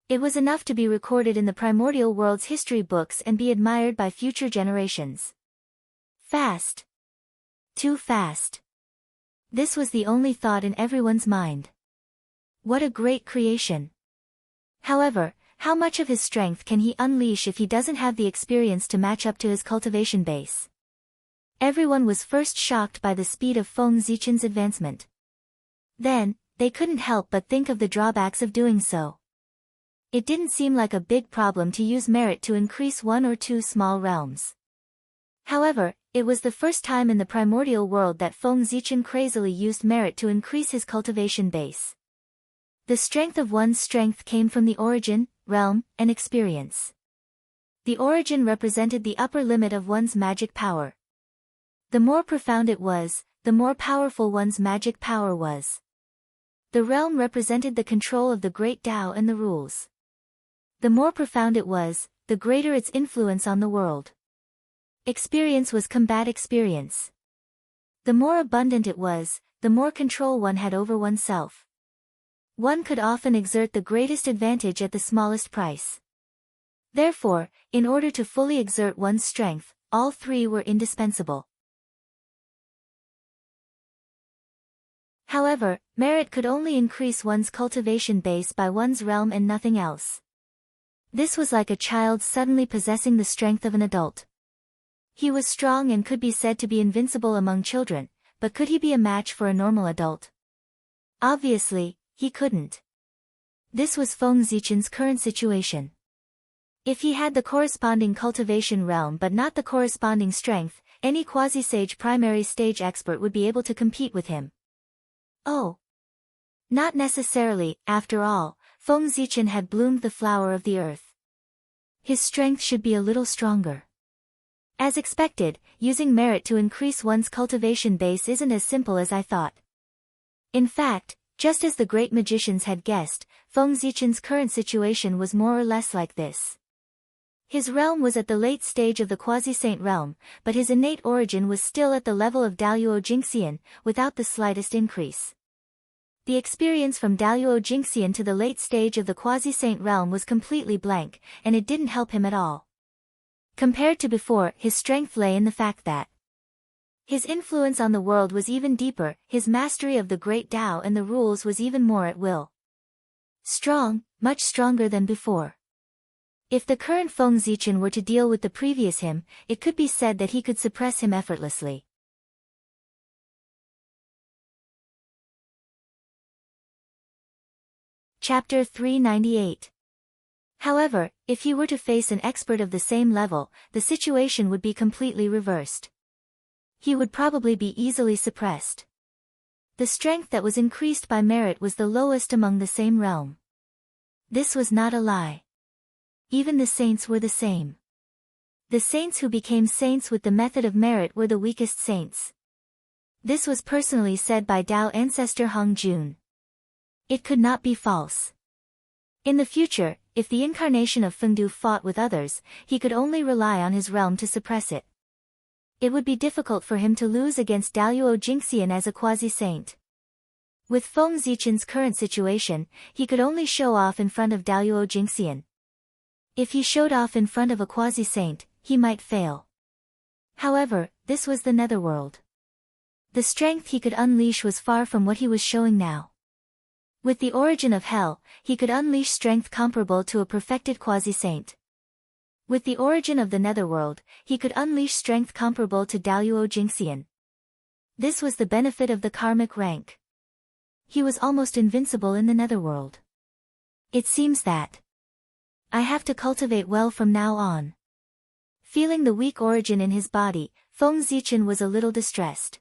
It was enough to be recorded in the primordial world's history books and be admired by future generations. Fast. Too fast. This was the only thought in everyone's mind. What a great creation. However, how much of his strength can he unleash if he doesn't have the experience to match up to his cultivation base? Everyone was first shocked by the speed of Feng Zichen's advancement. Then, they couldn't help but think of the drawbacks of doing so. It didn't seem like a big problem to use merit to increase 1 or 2 small realms. However, it was the first time in the primordial world that Feng Zichen crazily used merit to increase his cultivation base. The strength of one's strength came from the origin, realm, and experience. The origin represented the upper limit of one's magic power. The more profound it was, the more powerful one's magic power was. The realm represented the control of the great Tao and the rules. The more profound it was, the greater its influence on the world. Experience was combat experience. The more abundant it was, the more control one had over oneself. One could often exert the greatest advantage at the smallest price. Therefore, in order to fully exert one's strength, all 3 were indispensable. However, merit could only increase one's cultivation base by one's realm and nothing else. This was like a child suddenly possessing the strength of an adult. He was strong and could be said to be invincible among children, but could he be a match for a normal adult? Obviously, he couldn't. This was Feng Zichen's current situation. If he had the corresponding cultivation realm but not the corresponding strength, any quasi-sage primary stage expert would be able to compete with him. Oh! Not necessarily. After all, Feng Zichen had bloomed the flower of the earth. His strength should be a little stronger. As expected, using merit to increase one's cultivation base isn't as simple as I thought. In fact, just as the great magicians had guessed, Feng Zichen's current situation was more or less like this. His realm was at the late stage of the quasi-saint realm, but his innate origin was still at the level of Daluo Jingxian, without the slightest increase. The experience from Daluo Jingxian to the late stage of the quasi-saint realm was completely blank, and it didn't help him at all. Compared to before, his strength lay in the fact that his influence on the world was even deeper, his mastery of the great Tao and the rules was even more at will. Strong, much stronger than before. If the current Feng Zichen were to deal with the previous him, it could be said that he could suppress him effortlessly. Chapter 398. However, if he were to face an expert of the same level, the situation would be completely reversed. He would probably be easily suppressed. The strength that was increased by merit was the lowest among the same realm. This was not a lie. Even the saints were the same. The saints who became saints with the method of merit were the weakest saints. This was personally said by Tao ancestor Hong Jun. It could not be false. In the future, if the incarnation of Fengdu fought with others, he could only rely on his realm to suppress it. It would be difficult for him to lose against Daluo Jingxian as a quasi-saint. With Feng Zichen's current situation, he could only show off in front of Daluo Jingxian. If he showed off in front of a quasi-saint, he might fail. However, this was the netherworld. The strength he could unleash was far from what he was showing now. With the origin of hell, he could unleash strength comparable to a perfected quasi-saint. With the origin of the netherworld, he could unleash strength comparable to Daluo Jingxian. This was the benefit of the karmic rank. He was almost invincible in the netherworld. It seems that I have to cultivate well from now on. Feeling the weak origin in his body, Feng Zichen was a little distressed.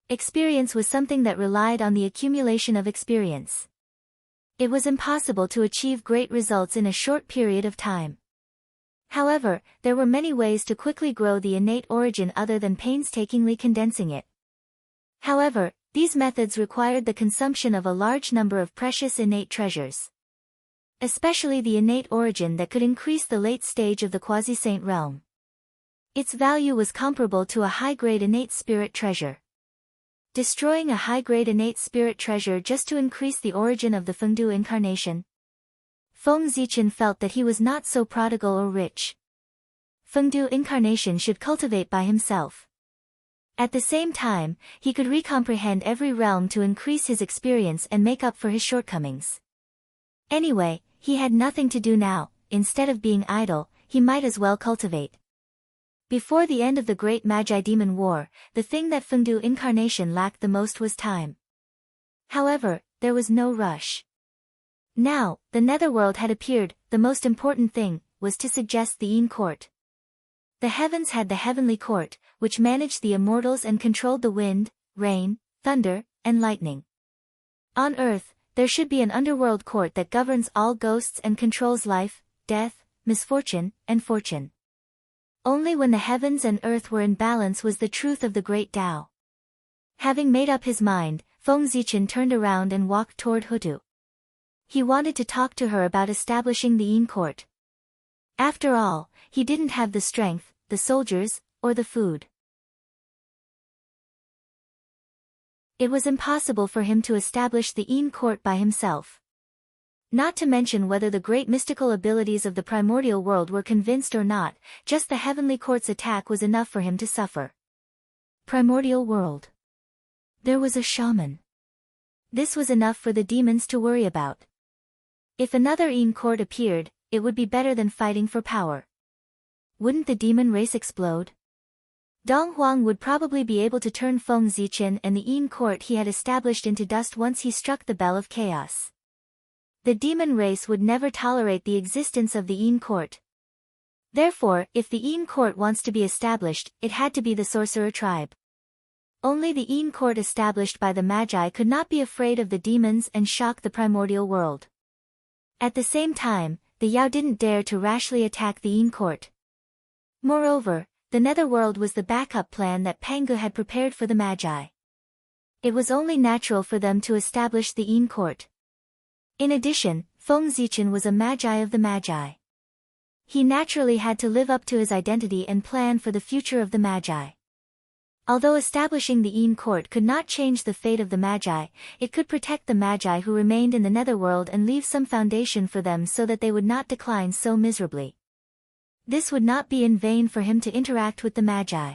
Experience was something that relied on the accumulation of experience. It was impossible to achieve great results in a short period of time. However, there were many ways to quickly grow the innate origin other than painstakingly condensing it. However, these methods required the consumption of a large number of precious innate treasures. Especially the innate origin that could increase the late stage of the quasi-saint realm. Its value was comparable to a high-grade innate spirit treasure. Destroying a high-grade innate spirit treasure just to increase the origin of the Fengdu incarnation. Feng Zichen felt that he was not so prodigal or rich. Fengdu incarnation should cultivate by himself. At the same time, he could recomprehend every realm to increase his experience and make up for his shortcomings. Anyway, he had nothing to do now. Instead of being idle, he might as well cultivate. Before the end of the Great Magi-Demon War, the thing that Fengdu incarnation lacked the most was time. However, there was no rush. Now, the netherworld had appeared. The most important thing was to suggest the Yin Court. The heavens had the heavenly court, which managed the immortals and controlled the wind, rain, thunder, and lightning. On earth, there should be an underworld court that governs all ghosts and controls life, death, misfortune, and fortune. Only when the heavens and earth were in balance was the truth of the great Tao. Having made up his mind, Feng Zichen turned around and walked toward Hutu. He wanted to talk to her about establishing the Yin Court. After all, he didn't have the strength, the soldiers, or the food. It was impossible for him to establish the Yin Court by himself. Not to mention whether the great mystical abilities of the primordial world were convinced or not, just the heavenly court's attack was enough for him to suffer. Primordial world. There was a shaman. This was enough for the demons to worry about. If another Yin Court appeared, it would be better than fighting for power. Wouldn't the demon race explode? Dong Huang would probably be able to turn Feng Zichen and the Yin Court he had established into dust once he struck the bell of chaos. The demon race would never tolerate the existence of the Yin Court. Therefore, if the Yin Court wants to be established, it had to be the sorcerer tribe. Only the Yin Court established by the Magi could not be afraid of the demons and shock the primordial world. At the same time, the Yao didn't dare to rashly attack the Yin Court. Moreover, the netherworld was the backup plan that Pangu had prepared for the Magi. It was only natural for them to establish the Yin Court. In addition, Feng Zichen was a Magi of the Magi. He naturally had to live up to his identity and plan for the future of the Magi. Although establishing the Yin Court could not change the fate of the Magi, it could protect the Magi who remained in the netherworld and leave some foundation for them so that they would not decline so miserably. This would not be in vain for him to interact with the Magi.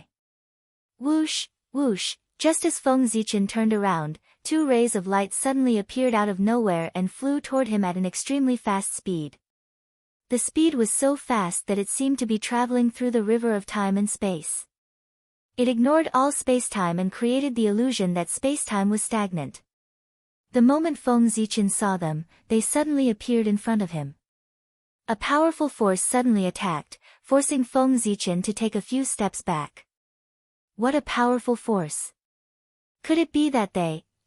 Whoosh, whoosh, just as Feng Zichen turned around, two rays of light suddenly appeared out of nowhere and flew toward him at an extremely fast speed. The speed was so fast that it seemed to be traveling through the river of time and space. It ignored all spacetime and created the illusion that spacetime was stagnant. The moment Feng Zichen saw them, they suddenly appeared in front of him. A powerful force suddenly attacked, forcing Feng Zichen to take a few steps back. What a powerful force! Could it be that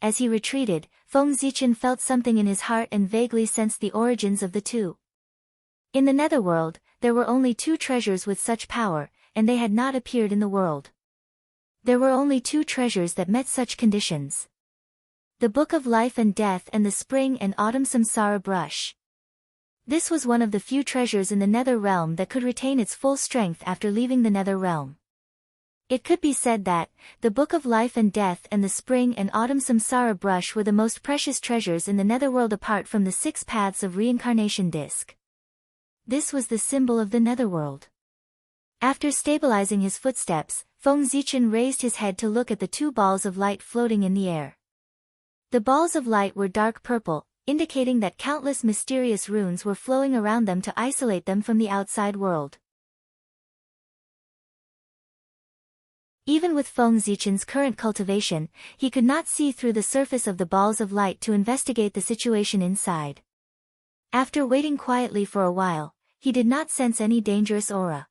as he retreated, Feng Zichen felt something in his heart and vaguely sensed the origins of the two? In the netherworld, there were only two treasures with such power, and they had not appeared in the world. There were only two treasures that met such conditions. The Book of Life and Death and the Spring and Autumn Samsara Brush. This was one of the few treasures in the Nether Realm that could retain its full strength after leaving the Nether Realm. It could be said that, the Book of Life and Death and the Spring and Autumn Samsara Brush were the most precious treasures in the Netherworld apart from the 6 Paths of Reincarnation disc. This was the symbol of the Netherworld. After stabilizing his footsteps, Feng Zichen raised his head to look at the 2 balls of light floating in the air. The balls of light were dark purple, indicating that countless mysterious runes were flowing around them to isolate them from the outside world. Even with Feng Zichen's current cultivation, he could not see through the surface of the balls of light to investigate the situation inside. After waiting quietly for a while, he did not sense any dangerous aura.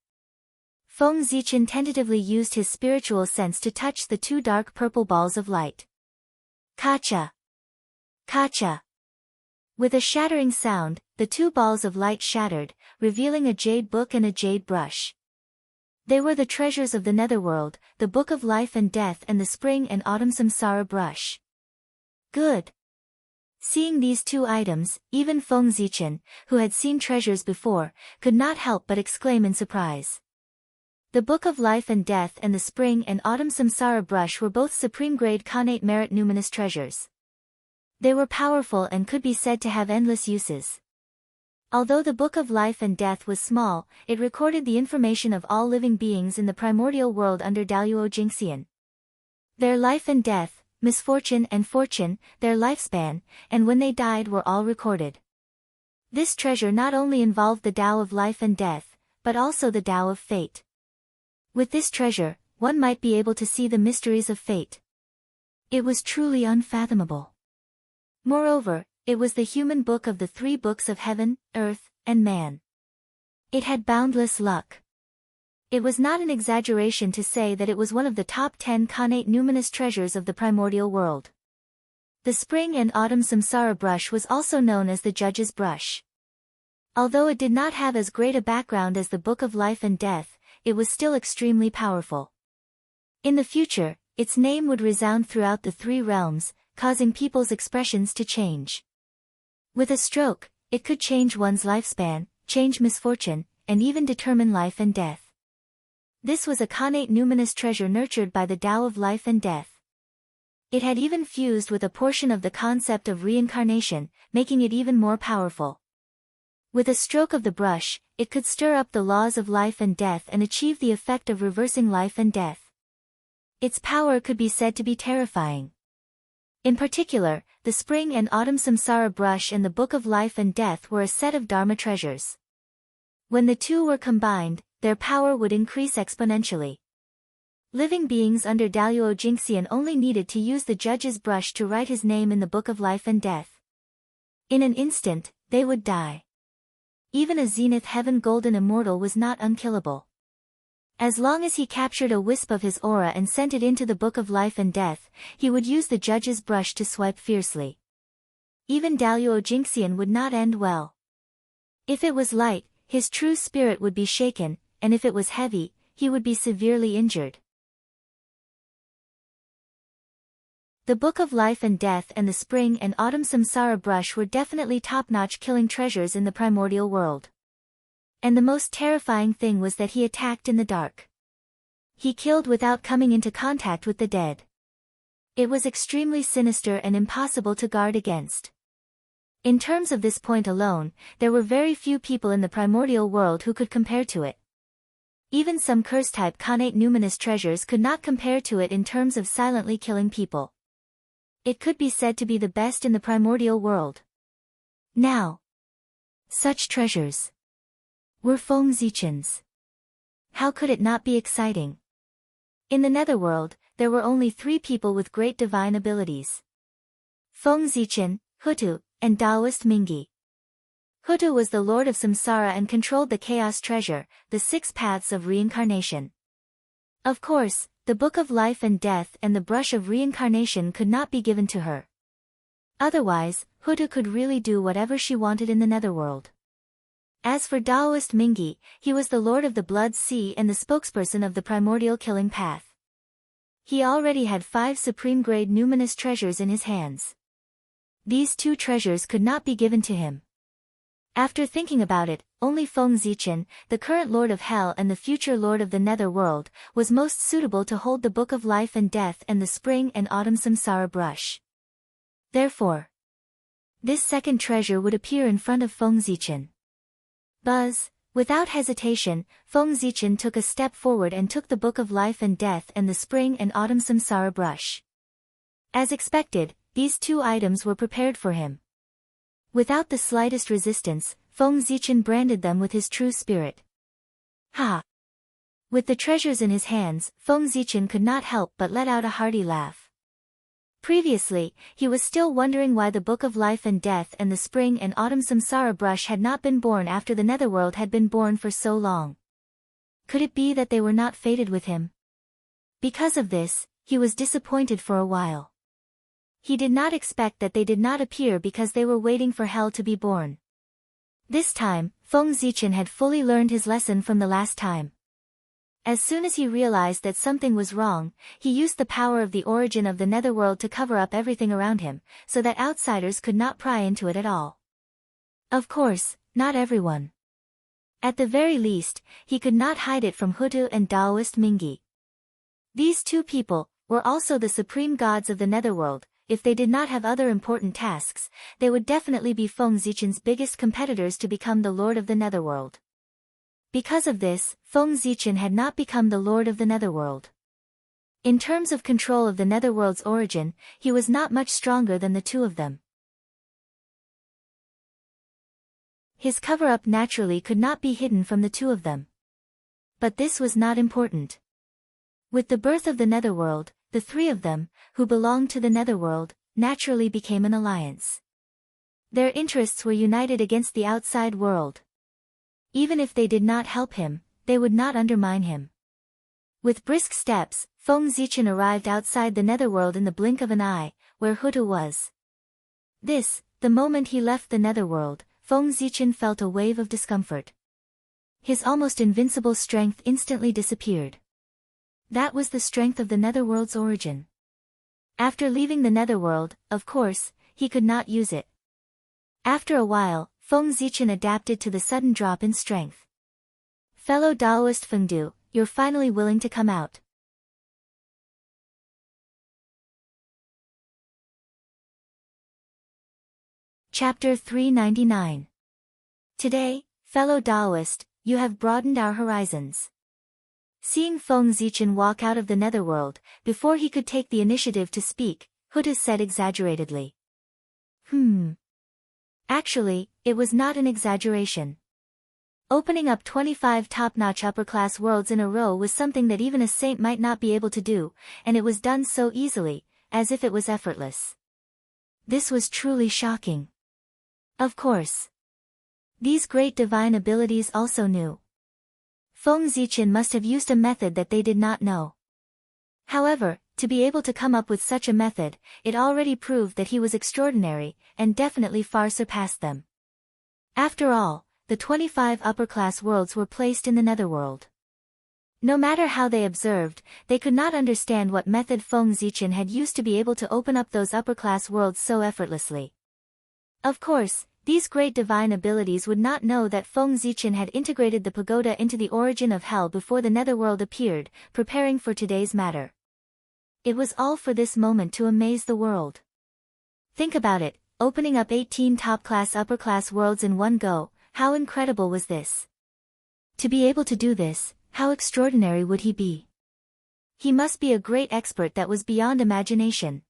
Feng Zichen tentatively used his spiritual sense to touch the 2 dark purple balls of light. Kacha! Kacha! With a shattering sound, the 2 balls of light shattered, revealing a jade book and a jade brush. They were the treasures of the Netherworld, the Book of Life and Death and the Spring and Autumn Samsara Brush. Good! Seeing these 2 items, even Feng Zichen, who had seen treasures before, could not help but exclaim in surprise. The Book of Life and Death and the Spring and Autumn Samsara Brush were both supreme-grade Khanate merit numinous treasures. They were powerful and could be said to have endless uses. Although the Book of Life and Death was small, it recorded the information of all living beings in the primordial world under Daluo Jingxian. Their life and death, misfortune and fortune, their lifespan, and when they died were all recorded. This treasure not only involved the Tao of life and death, but also the Tao of fate. With this treasure, one might be able to see the mysteries of fate. It was truly unfathomable. Moreover, it was the human book of the 3 books of heaven, earth, and man. It had boundless luck. It was not an exaggeration to say that it was one of the top 10 Khanate numinous treasures of the primordial world. The Spring and Autumn Samsara Brush was also known as the Judge's Brush. Although it did not have as great a background as the Book of Life and Death, it was still extremely powerful. In the future, its name would resound throughout the 3 realms, causing people's expressions to change. With a stroke, it could change one's lifespan, change misfortune, and even determine life and death. This was a Khanate numinous treasure nurtured by the Tao of life and death. It had even fused with a portion of the concept of reincarnation, making it even more powerful. With a stroke of the brush, it could stir up the laws of life and death and achieve the effect of reversing life and death. Its power could be said to be terrifying. In particular, the Spring and Autumn Samsara Brush and the Book of Life and Death were a set of Dharma treasures. When the 2 were combined, their power would increase exponentially. Living beings under Daluo Jingxian only needed to use the Judge's Brush to write his name in the Book of Life and Death. In an instant, they would die. Even a Zenith Heaven Golden Immortal was not unkillable. As long as he captured a wisp of his aura and sent it into the Book of Life and Death, he would use the Judge's Brush to swipe fiercely. Even Daluo Jingxian would not end well. If it was light, his true spirit would be shaken, and if it was heavy, he would be severely injured. The Book of Life and Death and the Spring and Autumn Samsara Brush were definitely top-notch killing treasures in the primordial world. And the most terrifying thing was that he attacked in the dark. He killed without coming into contact with the dead. It was extremely sinister and impossible to guard against. In terms of this point alone, there were very few people in the primordial world who could compare to it. Even some curse-type Khanate numinous treasures could not compare to it in terms of silently killing people. It could be said to be the best in the primordial world. Now, such treasures were Feng Zichen's. How could it not be exciting? In the Netherworld, there were only 3 people with great divine abilities: Feng Zichen, Hutu, and Taoist Mingi. Hutu was the Lord of Samsara and controlled the Chaos Treasure, the 6 Paths of Reincarnation. Of course, the Book of Life and Death and the Brush of Reincarnation could not be given to her. Otherwise, Hutu could really do whatever she wanted in the Netherworld. As for Taoist Mingi, he was the Lord of the Blood Sea and the spokesperson of the Primordial Killing Path. He already had 5 supreme-grade numinous treasures in his hands. These two treasures could not be given to him. After thinking about it, only Feng Zichen, the current Lord of Hell and the future Lord of the Nether World, was most suitable to hold the Book of Life and Death and the Spring and Autumn Samsara brush. Therefore, this second treasure would appear in front of Feng Zichen. Buzz. Without hesitation, Feng Zichen took a step forward and took the Book of Life and Death and the Spring and Autumn Samsara brush. As expected, these two items were prepared for him. Without the slightest resistance, Feng Zichen branded them with his true spirit. Ha! With the treasures in his hands, Feng Zichen could not help but let out a hearty laugh. Previously, he was still wondering why the Book of Life and Death and the Spring and Autumn Samsara brush had not been born after the Netherworld had been born for so long. Could it be that they were not fated with him? Because of this, he was disappointed for a while. He did not expect that they did not appear because they were waiting for hell to be born. This time, Feng Zichen had fully learned his lesson from the last time. As soon as he realized that something was wrong, he used the power of the origin of the Netherworld to cover up everything around him, so that outsiders could not pry into it at all. Of course, not everyone. At the very least, he could not hide it from Hutu and Taoist Mingi. These two people were also the supreme gods of the Netherworld. If they did not have other important tasks, they would definitely be Feng Zichen's biggest competitors to become the Lord of the Netherworld. Because of this, Feng Zichen had not become the Lord of the Netherworld. In terms of control of the Netherworld's origin, he was not much stronger than the two of them. His cover-up naturally could not be hidden from the two of them. But this was not important. With the birth of the Netherworld, the three of them, who belonged to the Netherworld, naturally became an alliance. Their interests were united against the outside world. Even if they did not help him, they would not undermine him. With brisk steps, Feng Zichen arrived outside the Netherworld in the blink of an eye, where Hutu was. The moment he left the Netherworld, Feng Zichen felt a wave of discomfort. His almost invincible strength instantly disappeared. That was the strength of the Netherworld's origin. After leaving the Netherworld, of course, he could not use it. After a while, Feng Zichen adapted to the sudden drop in strength. Fellow Taoist Fengdu, you're finally willing to come out. Chapter 399. Today, fellow Taoist, you have broadened our horizons. Seeing Feng Zichen walk out of the Netherworld, before he could take the initiative to speak, Hutu said exaggeratedly. Actually, it was not an exaggeration. Opening up 25 top-notch upper-class worlds in a row was something that even a saint might not be able to do, and it was done so easily, as if it was effortless. This was truly shocking. Of course. These great divine abilities also knew. Feng Zichen must have used a method that they did not know. However, to be able to come up with such a method, it already proved that he was extraordinary, and definitely far surpassed them. After all, the 25 upper-class worlds were placed in the Netherworld. No matter how they observed, they could not understand what method Feng Zichen had used to be able to open up those upper-class worlds so effortlessly. Of course, these great divine abilities would not know that Feng Zichen had integrated the pagoda into the origin of hell before the Netherworld appeared, preparing for today's matter. It was all for this moment to amaze the world. Think about it, opening up 18 top-class upper-class worlds in one go, how incredible was this? To be able to do this, how extraordinary would he be? He must be a great expert that was beyond imagination.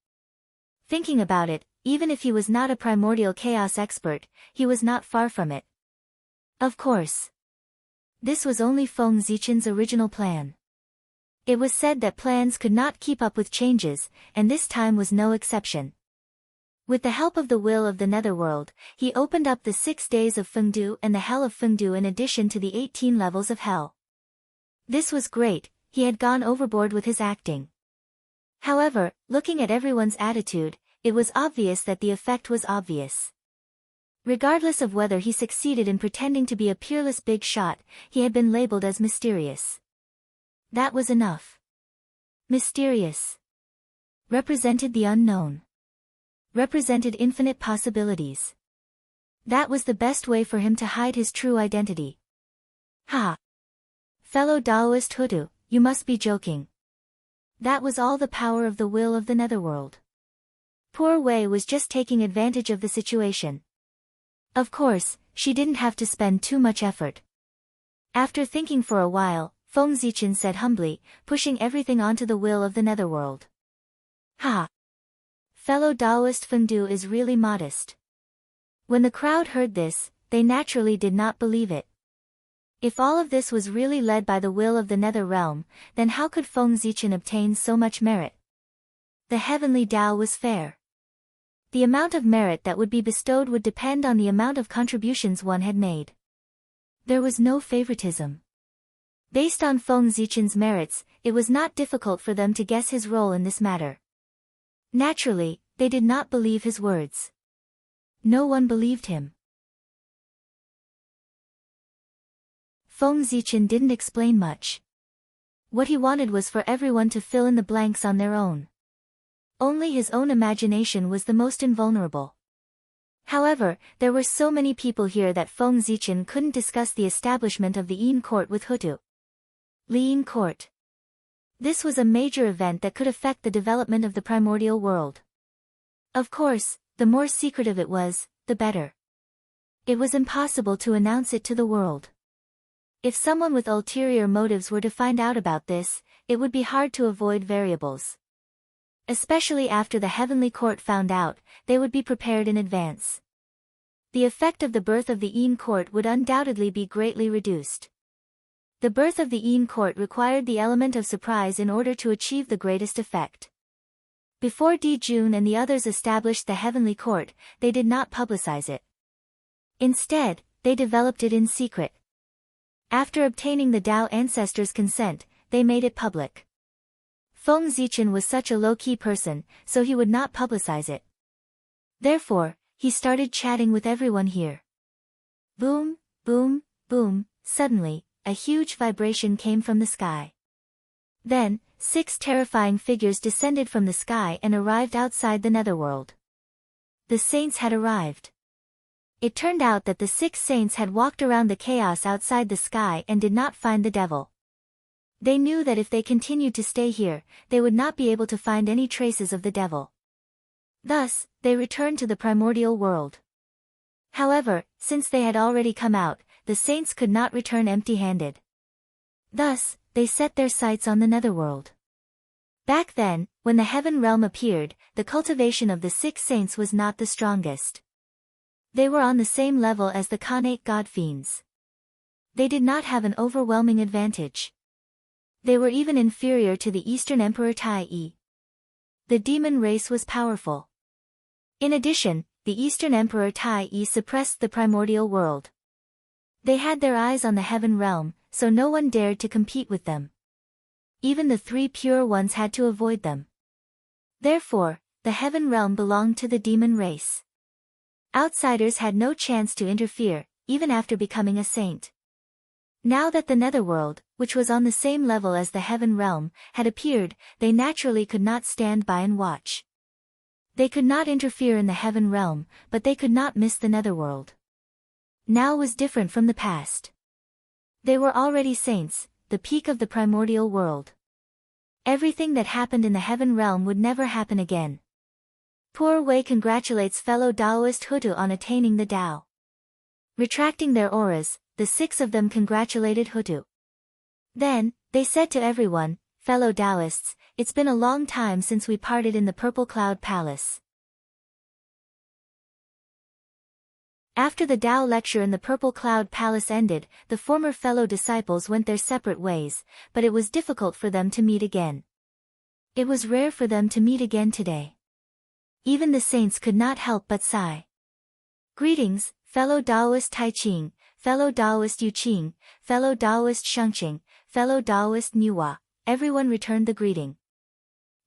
Thinking about it, even if he was not a primordial chaos expert, he was not far from it. Of course. This was only Feng Zichen's original plan. It was said that plans could not keep up with changes, and this time was no exception. With the help of the will of the Netherworld, he opened up the 6 days of Fengdu and the Hell of Fengdu in addition to the 18 levels of Hell. This was great, he had gone overboard with his acting. However, looking at everyone's attitude, it was obvious that the effect was obvious. Regardless of whether he succeeded in pretending to be a peerless big shot, he had been labeled as mysterious. That was enough. Mysterious. Represented the unknown. represented infinite possibilities. That was the best way for him to hide his true identity. Ha! Fellow Taoist Hutu, you must be joking. That was all the power of the will of the netherworld. Poor Wei was just taking advantage of the situation. Of course, she didn't have to spend too much effort. After thinking for a while, Feng Zichen said humbly, pushing everything onto the will of the netherworld. Ha! Fellow Taoist Fengdu is really modest. When the crowd heard this, they naturally did not believe it. If all of this was really led by the will of the nether realm, then how could Feng Zichen obtain so much merit? The heavenly Tao was fair. The amount of merit that would be bestowed would depend on the amount of contributions one had made. There was no favoritism. Based on Feng Zichen's merits, it was not difficult for them to guess his role in this matter. Naturally, they did not believe his words. No one believed him. Feng Zichen didn't explain much. What he wanted was for everyone to fill in the blanks on their own. Only his own imagination was the most invulnerable. However, there were so many people here that Feng Zichen couldn't discuss the establishment of the Yin court with Hutu. Liyin court. This was a major event that could affect the development of the primordial world. Of course, the more secretive it was, the better. It was impossible to announce it to the world. If someone with ulterior motives were to find out about this, it would be hard to avoid variables. Especially after the heavenly court found out, they would be prepared in advance. The effect of the birth of the Yin court would undoubtedly be greatly reduced. The birth of the Yin court required the element of surprise in order to achieve the greatest effect. Before Di Jun and the others established the heavenly court, they did not publicize it. Instead, they developed it in secret. After obtaining the Tao ancestors' consent, they made it public. Feng Zichen was such a low-key person, so he would not publicize it. Therefore, he started chatting with everyone here. Boom, boom, boom, suddenly, a huge vibration came from the sky. Then, 6 terrifying figures descended from the sky and arrived outside the netherworld. The saints had arrived. It turned out that the 6 saints had walked around the chaos outside the sky and did not find the devil. They knew that if they continued to stay here, they would not be able to find any traces of the devil. Thus, they returned to the primordial world. However, since they had already come out, the saints could not return empty-handed. Thus, they set their sights on the netherworld. Back then, when the heaven realm appeared, the cultivation of the 6 saints was not the strongest. They were on the same level as the Khanate god fiends. They did not have an overwhelming advantage. They were even inferior to the Eastern Emperor Tai Yi. The demon race was powerful. In addition, the Eastern Emperor Tai Yi suppressed the primordial world. They had their eyes on the heaven realm, so no one dared to compete with them. Even the 3 pure ones had to avoid them. Therefore, the heaven realm belonged to the demon race. Outsiders had no chance to interfere, even after becoming a saint. Now that the netherworld, which was on the same level as the heaven realm, had appeared, they naturally could not stand by and watch. They could not interfere in the heaven realm, but they could not miss the netherworld. Now was different from the past. They were already saints, the peak of the primordial world. Everything that happened in the heaven realm would never happen again. Poor Wei congratulates fellow Taoist Hutu on attaining the Tao. Retracting their auras, the 6 of them congratulated Hutu. Then, they said to everyone, fellow Taoists, it's been a long time since we parted in the Purple Cloud Palace. After the Tao lecture in the Purple Cloud Palace ended, the former fellow disciples went their separate ways, but it was difficult for them to meet again. It was rare for them to meet again today. Even the saints could not help but sigh. Greetings, fellow Taoist Taiqing, fellow Taoist Yuqing, fellow Taoist Shangqing, fellow Taoist Nuwa, everyone returned the greeting.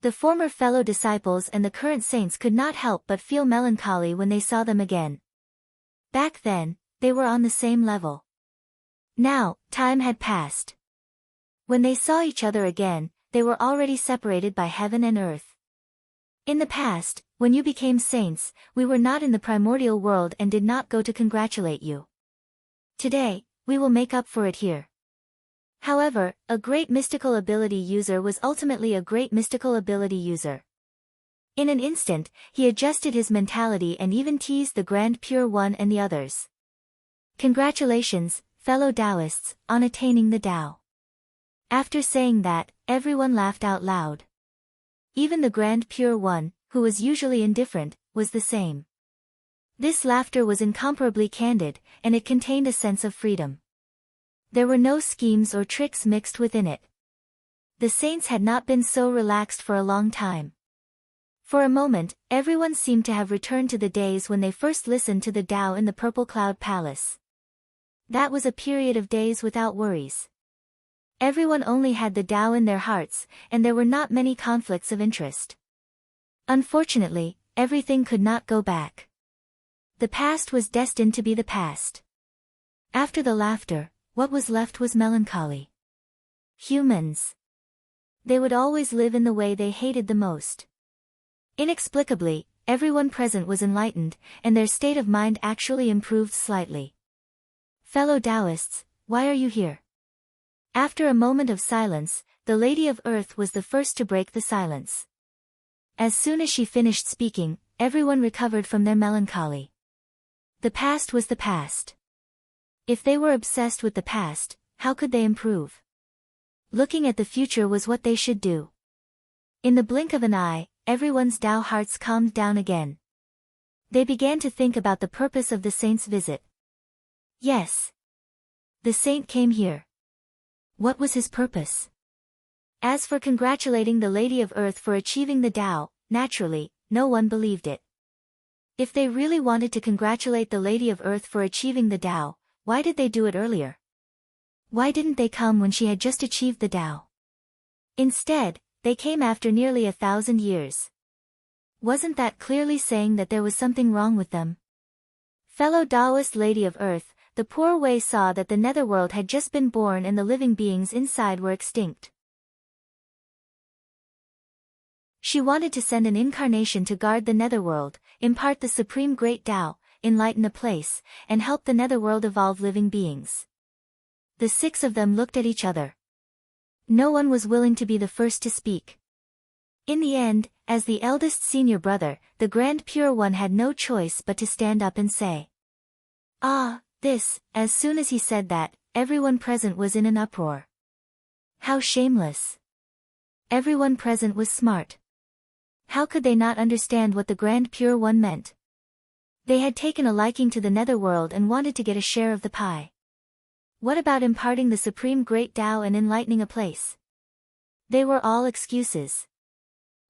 The former fellow disciples and the current saints could not help but feel melancholy when they saw them again. Back then, they were on the same level. Now, time had passed. When they saw each other again, they were already separated by heaven and earth. In the past, when you became saints, we were not in the primordial world and did not go to congratulate you. Today, we will make up for it here. However, a great mystical ability user was ultimately a great mystical ability user. In an instant, he adjusted his mentality and even teased the Grand Pure One and the others. Congratulations, fellow Taoists, on attaining the Tao. After saying that, everyone laughed out loud. Even the Grand Pure One, who was usually indifferent, was the same. This laughter was incomparably candid, and it contained a sense of freedom. There were no schemes or tricks mixed within it. The saints had not been so relaxed for a long time. For a moment, everyone seemed to have returned to the days when they first listened to the Tao in the Purple Cloud Palace. That was a period of days without worries. Everyone only had the Tao in their hearts, and there were not many conflicts of interest. Unfortunately, everything could not go back. The past was destined to be the past. After the laughter, what was left was melancholy. Humans. They would always live in the way they hated the most. Inexplicably, everyone present was enlightened, and their state of mind actually improved slightly. Fellow Taoists, why are you here? After a moment of silence, the Lady of Earth was the first to break the silence. As soon as she finished speaking, everyone recovered from their melancholy. The past was the past. If they were obsessed with the past, how could they improve? Looking at the future was what they should do. In the blink of an eye, everyone's Tao hearts calmed down again. They began to think about the purpose of the saint's visit. Yes. The saint came here. What was his purpose? As for congratulating the Lady of Earth for achieving the Tao, naturally, no one believed it. If they really wanted to congratulate the Lady of Earth for achieving the Tao, why did they do it earlier? Why didn't they come when she had just achieved the Tao? Instead, they came after nearly 1,000 years. Wasn't that clearly saying that there was something wrong with them? Fellow Taoist Lady of Earth, the poor Wei saw that the netherworld had just been born and the living beings inside were extinct. She wanted to send an incarnation to guard the netherworld, impart the supreme great Tao, enlighten a place, and help the netherworld evolve living beings. The 6 of them looked at each other. No one was willing to be the first to speak. In the end, as the eldest senior brother, the Grand Pure One had no choice but to stand up and say, "Ah, this," as soon as he said that, everyone present was in an uproar. How shameless. Everyone present was smart. How could they not understand what the Grand Pure One meant? They had taken a liking to the netherworld and wanted to get a share of the pie. What about imparting the supreme great Tao and enlightening a place? They were all excuses.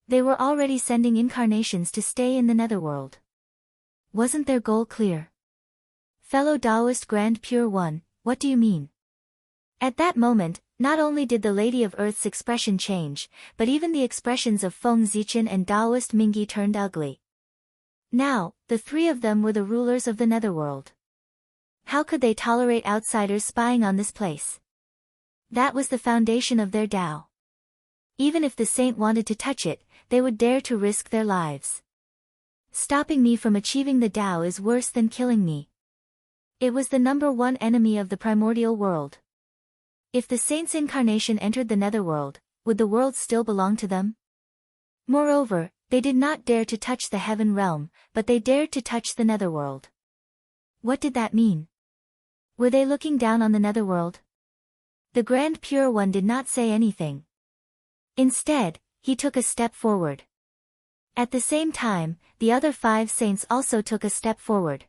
They were already sending incarnations to stay in the netherworld. Wasn't their goal clear? Fellow Taoist Grand Pure One, what do you mean? At that moment, not only did the Lady of Earth's expression change, but even the expressions of Feng Zichen and Taoist Mingyi turned ugly. Now, the 3 of them were the rulers of the netherworld. How could they tolerate outsiders spying on this place? That was the foundation of their Tao. Even if the saint wanted to touch it, they would dare to risk their lives. Stopping me from achieving the Tao is worse than killing me. It was the #1 enemy of the primordial world. If the saint's incarnation entered the netherworld, would the world still belong to them? Moreover, they did not dare to touch the heaven realm, but they dared to touch the netherworld. What did that mean? Were they looking down on the netherworld? The Grand Pure One did not say anything. Instead, he took a step forward. At the same time, the other 5 saints also took a step forward.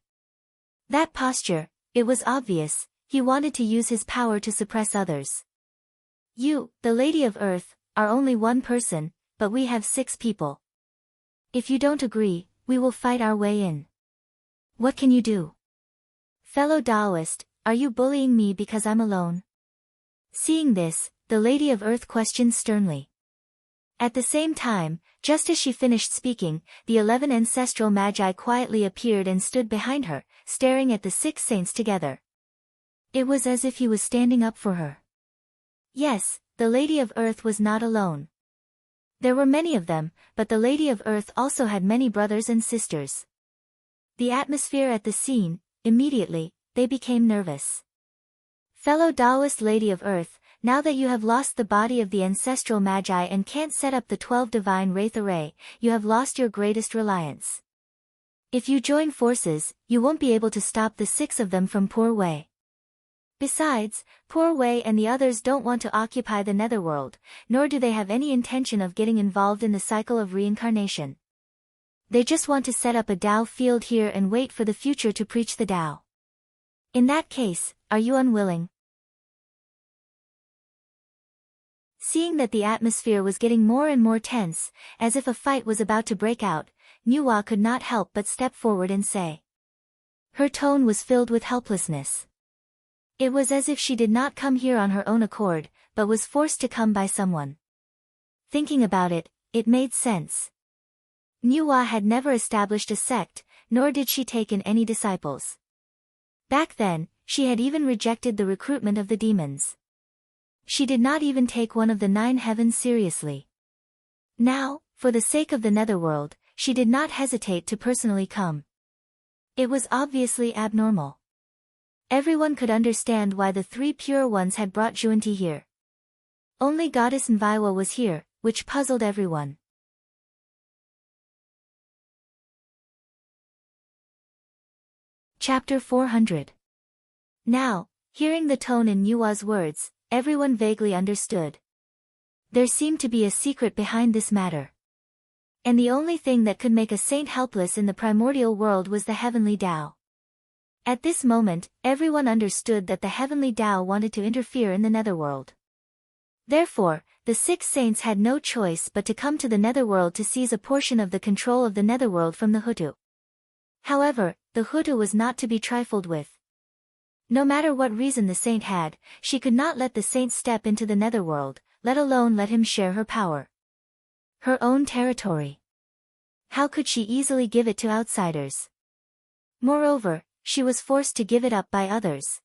That posture, it was obvious, he wanted to use his power to suppress others. You, the Lady of Earth, are only one person, but we have 6 people. If you don't agree, we will fight our way in. What can you do? Fellow Taoist, are you bullying me because I'm alone? Seeing this, the Lady of Earth questioned sternly. At the same time, just as she finished speaking, the 11 ancestral magi quietly appeared and stood behind her, staring at the 6 saints together. It was as if he was standing up for her. Yes, the Lady of Earth was not alone. There were many of them, but the Lady of Earth also had many brothers and sisters. The atmosphere at the scene, immediately, they became nervous. Fellow Taoist Lady of Earth, now that you have lost the body of the ancestral Magi and can't set up the 12 divine Wraith array, you have lost your greatest reliance. If you join forces, you won't be able to stop the 6 of them from Poor Wei. Besides, Poor Wei and the others don't want to occupy the netherworld, nor do they have any intention of getting involved in the cycle of reincarnation. They just want to set up a Tao field here and wait for the future to preach the Tao. In that case, are you unwilling? Seeing that the atmosphere was getting more and more tense, as if a fight was about to break out, Nuwa could not help but step forward and say. Her tone was filled with helplessness. It was as if she did not come here on her own accord, but was forced to come by someone. Thinking about it, it made sense. Nuwa had never established a sect, nor did she take in any disciples. Back then, she had even rejected the recruitment of the demons. She did not even take one of the 9 heavens seriously. Now, for the sake of the netherworld, she did not hesitate to personally come. It was obviously abnormal. Everyone could understand why the 3 pure ones had brought Juanti here. Only Goddess Nviwa was here, which puzzled everyone. Chapter 400. Now, hearing the tone in Nuwa's words, everyone vaguely understood. There seemed to be a secret behind this matter. And the only thing that could make a saint helpless in the primordial world was the heavenly Tao. At this moment, everyone understood that the heavenly Tao wanted to interfere in the netherworld. Therefore, the 6 saints had no choice but to come to the netherworld to seize a portion of the control of the netherworld from the Hutu. However, the Hutu was not to be trifled with. No matter what reason the saint had, she could not let the saint step into the netherworld, let alone let him share her power. Her own territory. How could she easily give it to outsiders? Moreover, she was forced to give it up by others.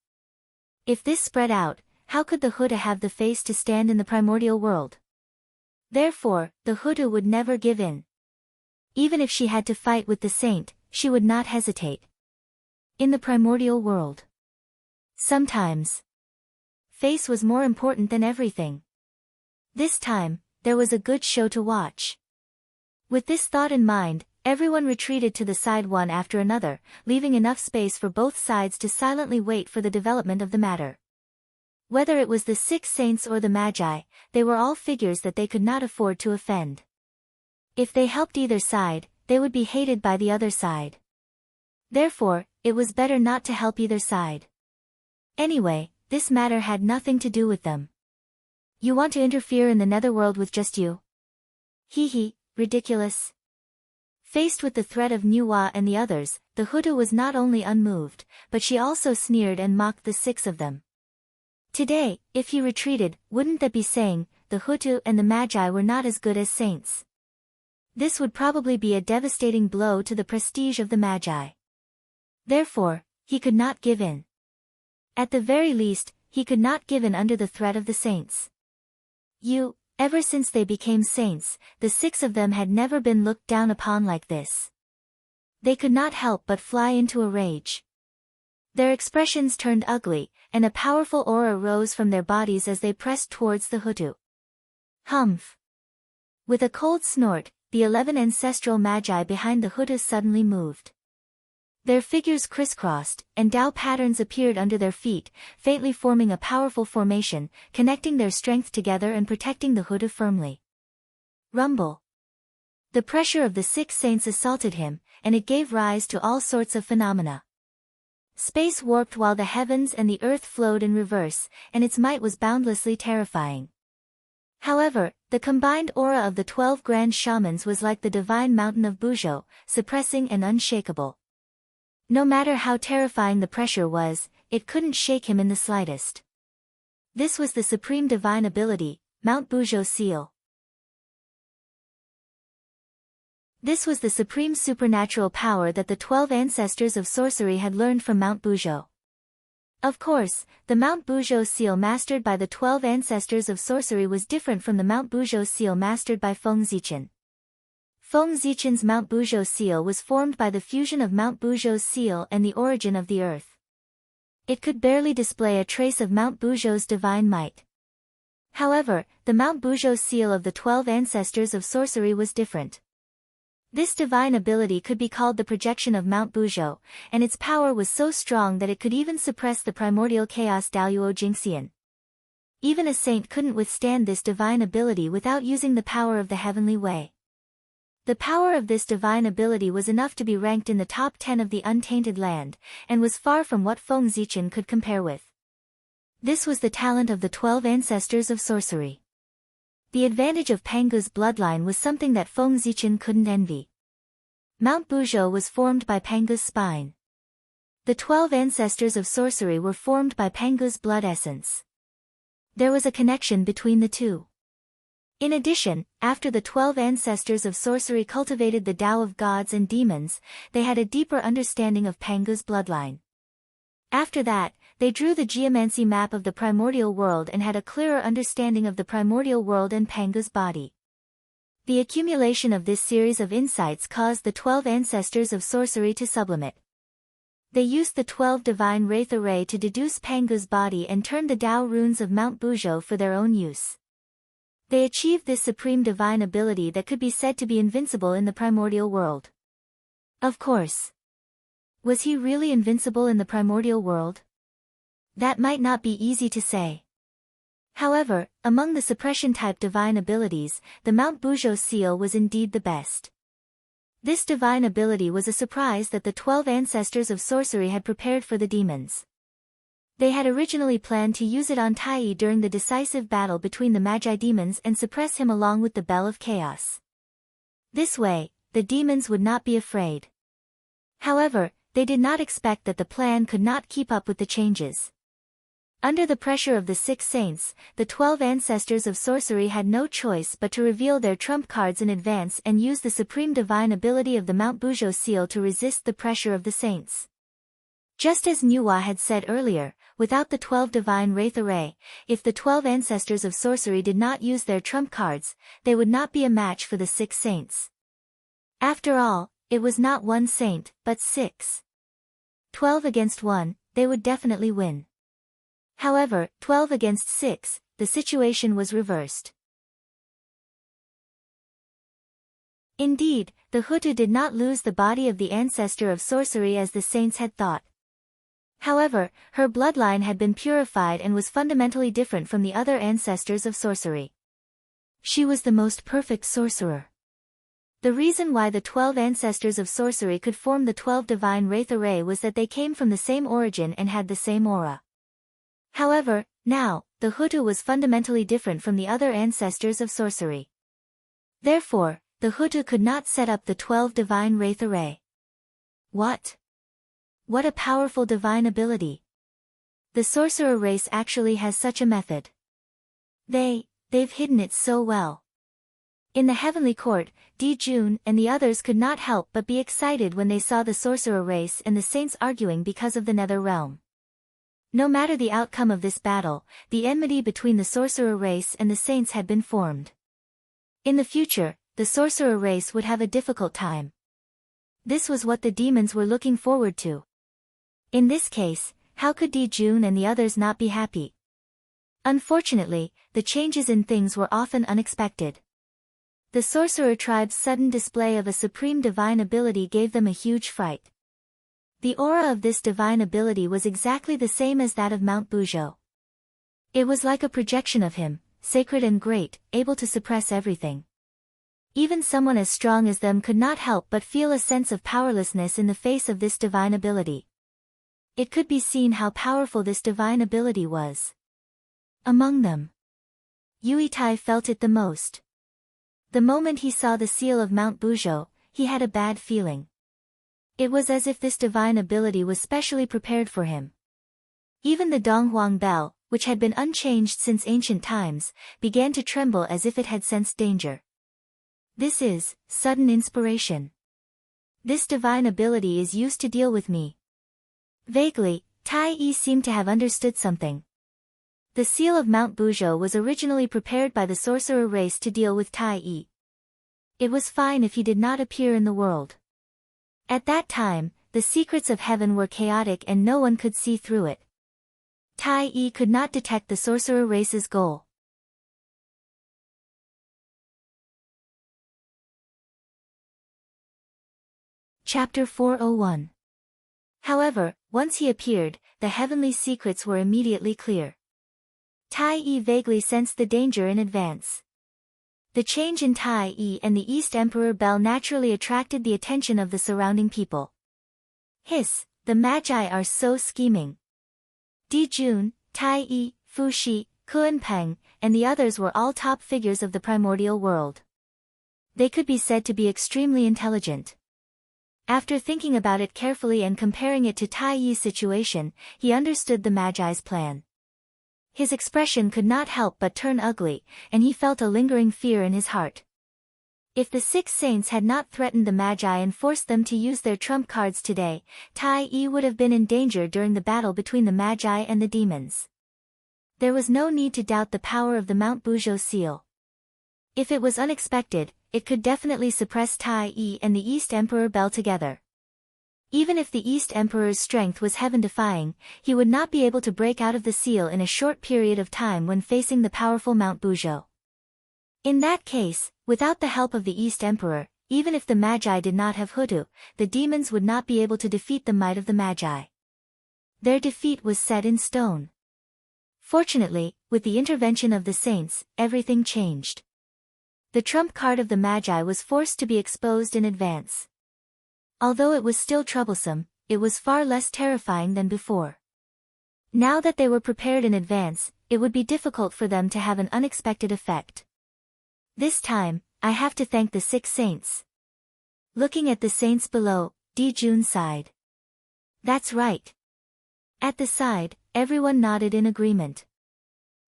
If this spread out, how could the Hutu have the face to stand in the primordial world? Therefore, the Hutu would never give in. Even if she had to fight with the saint, she would not hesitate. In the primordial world. Sometimes, face was more important than everything. This time, there was a good show to watch. With this thought in mind, everyone retreated to the side one after another, leaving enough space for both sides to silently wait for the development of the matter. Whether it was the 6 saints or the Magi, they were all figures that they could not afford to offend. If they helped either side, they would be hated by the other side. Therefore, it was better not to help either side. Anyway, this matter had nothing to do with them. You want to interfere in the netherworld with just you? Hee, ridiculous. Faced with the threat of Nuwa and the others, the Hutu was not only unmoved, but she also sneered and mocked the 6 of them. Today, if he retreated, wouldn't that be saying, the Hutu and the Magi were not as good as saints? This would probably be a devastating blow to the prestige of the Magi. Therefore, he could not give in. At the very least, he could not give in under the threat of the saints. Ever since they became saints, the 6 of them had never been looked down upon like this. They could not help but fly into a rage. Their expressions turned ugly, and a powerful aura rose from their bodies as they pressed towards the Hutu. Humph! With a cold snort, the 11 ancestral Magi behind the Hutu suddenly moved. Their figures crisscrossed, and Tao patterns appeared under their feet, faintly forming a powerful formation, connecting their strength together and protecting the Hutu firmly. Rumble. The pressure of the 6 saints assaulted him, and it gave rise to all sorts of phenomena. Space warped while the heavens and the earth flowed in reverse, and its might was boundlessly terrifying. However, the combined aura of the 12 grand shamans was like the divine mountain of Buzhou, suppressing and unshakable. No matter how terrifying the pressure was, it couldn't shake him in the slightest. This was the supreme divine ability, Mount Buzhou Seal. This was the supreme supernatural power that the 12 ancestors of sorcery had learned from Mount Buzhou. Of course, the Mount Buzhou seal mastered by the 12 ancestors of sorcery was different from the Mount Buzhou seal mastered by Feng Zichen. Feng Zichen's Mount Buzhou seal was formed by the fusion of Mount Buzhou's seal and the origin of the earth. It could barely display a trace of Mount Buzhou's divine might. However, the Mount Buzhou seal of the 12 ancestors of sorcery was different. This divine ability could be called the projection of Mount Buzhou, and its power was so strong that it could even suppress the primordial chaos Daluo Jingxian. Even a saint couldn't withstand this divine ability without using the power of the heavenly way. The power of this divine ability was enough to be ranked in the top 10 of the untainted land, and was far from what Feng Zichen could compare with. This was the talent of the 12 ancestors of sorcery. The advantage of Pangu's bloodline was something that Feng Zichen couldn't envy. Mount Buzhou was formed by Pangu's spine. The 12 ancestors of sorcery were formed by Pangu's blood essence. There was a connection between the two. In addition, after the 12 ancestors of sorcery cultivated the Tao of gods and demons, they had a deeper understanding of Pangu's bloodline. After that, they drew the geomancy map of the primordial world and had a clearer understanding of the primordial world and Pangu's body. The accumulation of this series of insights caused the 12 ancestors of sorcery to sublimate. They used the 12 divine wraith array to deduce Pangu's body and turned the Tao runes of Mount Buzhou for their own use. They achieved this supreme divine ability that could be said to be invincible in the primordial world. Of course. Was he really invincible in the primordial world? That might not be easy to say. However, among the suppression-type divine abilities, the Mount Buzhou seal was indeed the best. This divine ability was a surprise that the 12 ancestors of sorcery had prepared for the demons. They had originally planned to use it on Tai during the decisive battle between the Magi demons and suppress him along with the Bell of Chaos. This way, the demons would not be afraid. However, they did not expect that the plan could not keep up with the changes. Under the pressure of the 6 saints, the 12 ancestors of sorcery had no choice but to reveal their trump cards in advance and use the supreme divine ability of the Mount Buzhou seal to resist the pressure of the saints. Just as Nuwa had said earlier, without the 12 divine wraith array, if the 12 ancestors of sorcery did not use their trump cards, they would not be a match for the 6 saints. After all, it was not 1 saint, but 6. 12 against 1, they would definitely win. However, 12 against 6, the situation was reversed. Indeed, the Hutu did not lose the body of the ancestor of sorcery as the saints had thought. However, her bloodline had been purified and was fundamentally different from the other ancestors of sorcery. She was the most perfect sorcerer. The reason why the 12 ancestors of sorcery could form the 12 divine wraith array was that they came from the same origin and had the same aura. However, now, the Hutu was fundamentally different from the other ancestors of sorcery. Therefore, the Hutu could not set up the 12 divine wraith array. What? What a powerful divine ability. The sorcerer race actually has such a method. They've hidden it so well. In the heavenly court, Di Jun and the others could not help but be excited when they saw the sorcerer race and the saints arguing because of the nether realm. No matter the outcome of this battle, the enmity between the sorcerer race and the saints had been formed. In the future, the sorcerer race would have a difficult time. This was what the demons were looking forward to. In this case, how could Di Jun and the others not be happy? Unfortunately, the changes in things were often unexpected. The sorcerer tribe's sudden display of a supreme divine ability gave them a huge fright. The aura of this divine ability was exactly the same as that of Mount Buzhou. It was like a projection of him, sacred and great, able to suppress everything. Even someone as strong as them could not help but feel a sense of powerlessness in the face of this divine ability. It could be seen how powerful this divine ability was. Among them, Yui Tai felt it the most. The moment he saw the seal of Mount Buzhou, he had a bad feeling. It was as if this divine ability was specially prepared for him. Even the Donghuang bell, which had been unchanged since ancient times, began to tremble as if it had sensed danger. This is sudden inspiration. This divine ability is used to deal with me. Vaguely, Tai Yi seemed to have understood something. The seal of Mount Buzhou was originally prepared by the sorcerer race to deal with Tai Yi. It was fine if he did not appear in the world. At that time, the secrets of heaven were chaotic and no one could see through it. Tai Yi could not detect the sorcerer race's goal. Chapter 401. However, once he appeared, the heavenly secrets were immediately clear. Tai Yi vaguely sensed the danger in advance. The change in Tai Yi and the East Emperor Bell naturally attracted the attention of the surrounding people. Hiss, the Magi are so scheming. Di Jun, Tai Yi, Fu Shi, Kun Peng, and the others were all top figures of the primordial world. They could be said to be extremely intelligent. After thinking about it carefully and comparing it to Tai Yi's situation, he understood the Magi's plan. His expression could not help but turn ugly, and he felt a lingering fear in his heart. If the 6 saints had not threatened the Magi and forced them to use their trump cards today, Tai Yi would have been in danger during the battle between the Magi and the demons. There was no need to doubt the power of the Mount Buzhou seal. If it was unexpected, it could definitely suppress Tai Yi and the East Emperor Bell together. Even if the East Emperor's strength was heaven-defying, he would not be able to break out of the seal in a short period of time when facing the powerful Mount Buzhou. In that case, without the help of the East Emperor, even if the Magi did not have Hutu, the demons would not be able to defeat the might of the Magi. Their defeat was set in stone. Fortunately, with the intervention of the saints, everything changed. The trump card of the Magi was forced to be exposed in advance. Although it was still troublesome, it was far less terrifying than before. Now that they were prepared in advance, it would be difficult for them to have an unexpected effect. This time, I have to thank the 6 saints. Looking at the saints below, Di Jun sighed. That's right. At the side, everyone nodded in agreement.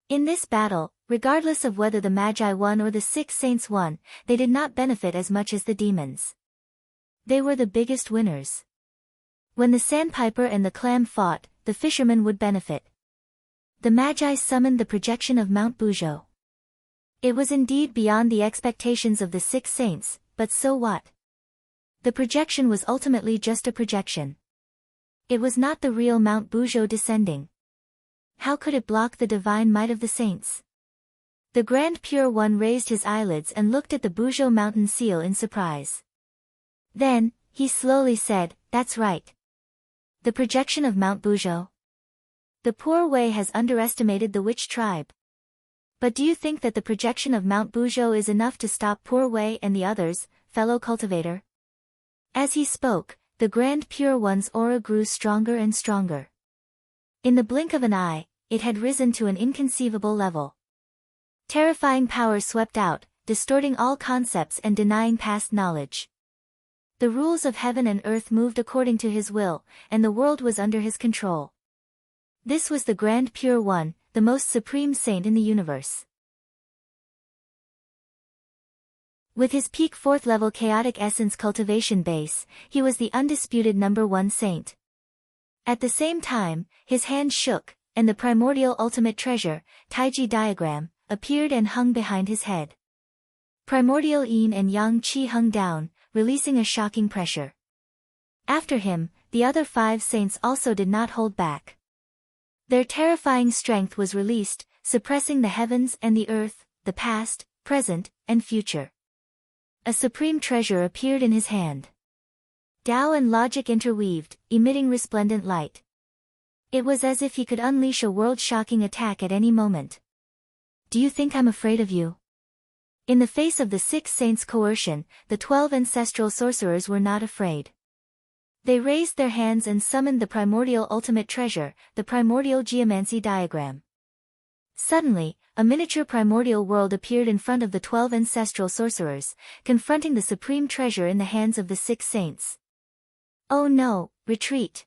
In this battle, regardless of whether the Magi won or the 6 saints won, they did not benefit as much as the demons. They were the biggest winners. When the sandpiper and the clam fought, the fishermen would benefit. The Magi summoned the projection of Mount Buzhou. It was indeed beyond the expectations of the 6 saints, but so what? The projection was ultimately just a projection. It was not the real Mount Buzhou descending. How could it block the divine might of the saints? The Grand Pure One raised his eyelids and looked at the Buzhou mountain seal in surprise. Then, he slowly said, that's right. The projection of Mount Buzhou. The poor Wei has underestimated the witch tribe. But do you think that the projection of Mount Buzhou is enough to stop poor Wei and the others, fellow cultivator? As he spoke, the Grand Pure One's aura grew stronger and stronger. In the blink of an eye, it had risen to an inconceivable level. Terrifying power swept out, distorting all concepts and denying past knowledge. The rules of heaven and earth moved according to his will, and the world was under his control. This was the Grand Pure One, the most supreme saint in the universe. With his peak 4th level chaotic essence cultivation base, he was the undisputed number 1 saint. At the same time, his hand shook, and the primordial ultimate treasure, Taiji diagram, appeared and hung behind his head. Primordial yin and yang qi hung down, releasing a shocking pressure. After him, the other 5 saints also did not hold back. Their terrifying strength was released, suppressing the heavens and the earth, the past, present, and future. A supreme treasure appeared in his hand. Tao and logic interweaved, emitting resplendent light. It was as if he could unleash a world-shocking attack at any moment. Do you think I'm afraid of you? In the face of the 6 saints' coercion, the 12 ancestral sorcerers were not afraid. They raised their hands and summoned the primordial ultimate treasure, the primordial geomancy diagram. Suddenly, a miniature primordial world appeared in front of the 12 ancestral sorcerers, confronting the supreme treasure in the hands of the 6 saints. Oh no, retreat!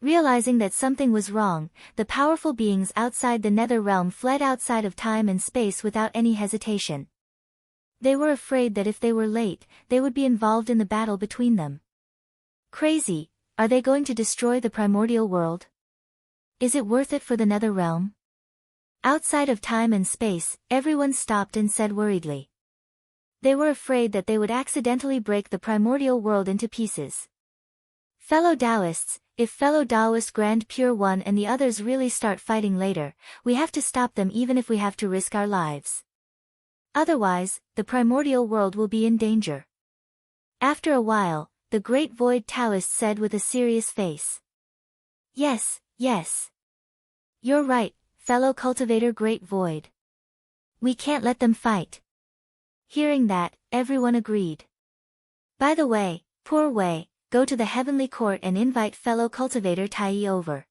Realizing that something was wrong, the powerful beings outside the nether realm fled outside of time and space without any hesitation. They were afraid that if they were late, they would be involved in the battle between them. Crazy, are they going to destroy the primordial world? Is it worth it for the nether realm? Outside of time and space, everyone stopped and said worriedly. They were afraid that they would accidentally break the primordial world into pieces. Fellow Taoists, if fellow Taoist Grand Pure One and the others really start fighting later, we have to stop them even if we have to risk our lives. Otherwise, the primordial world will be in danger. After a while, the Great Void Taoist said with a serious face. Yes, yes. You're right, fellow cultivator Great Void. We can't let them fight. Hearing that, everyone agreed. By the way, poor Wei, go to the heavenly court and invite fellow cultivator Tai over.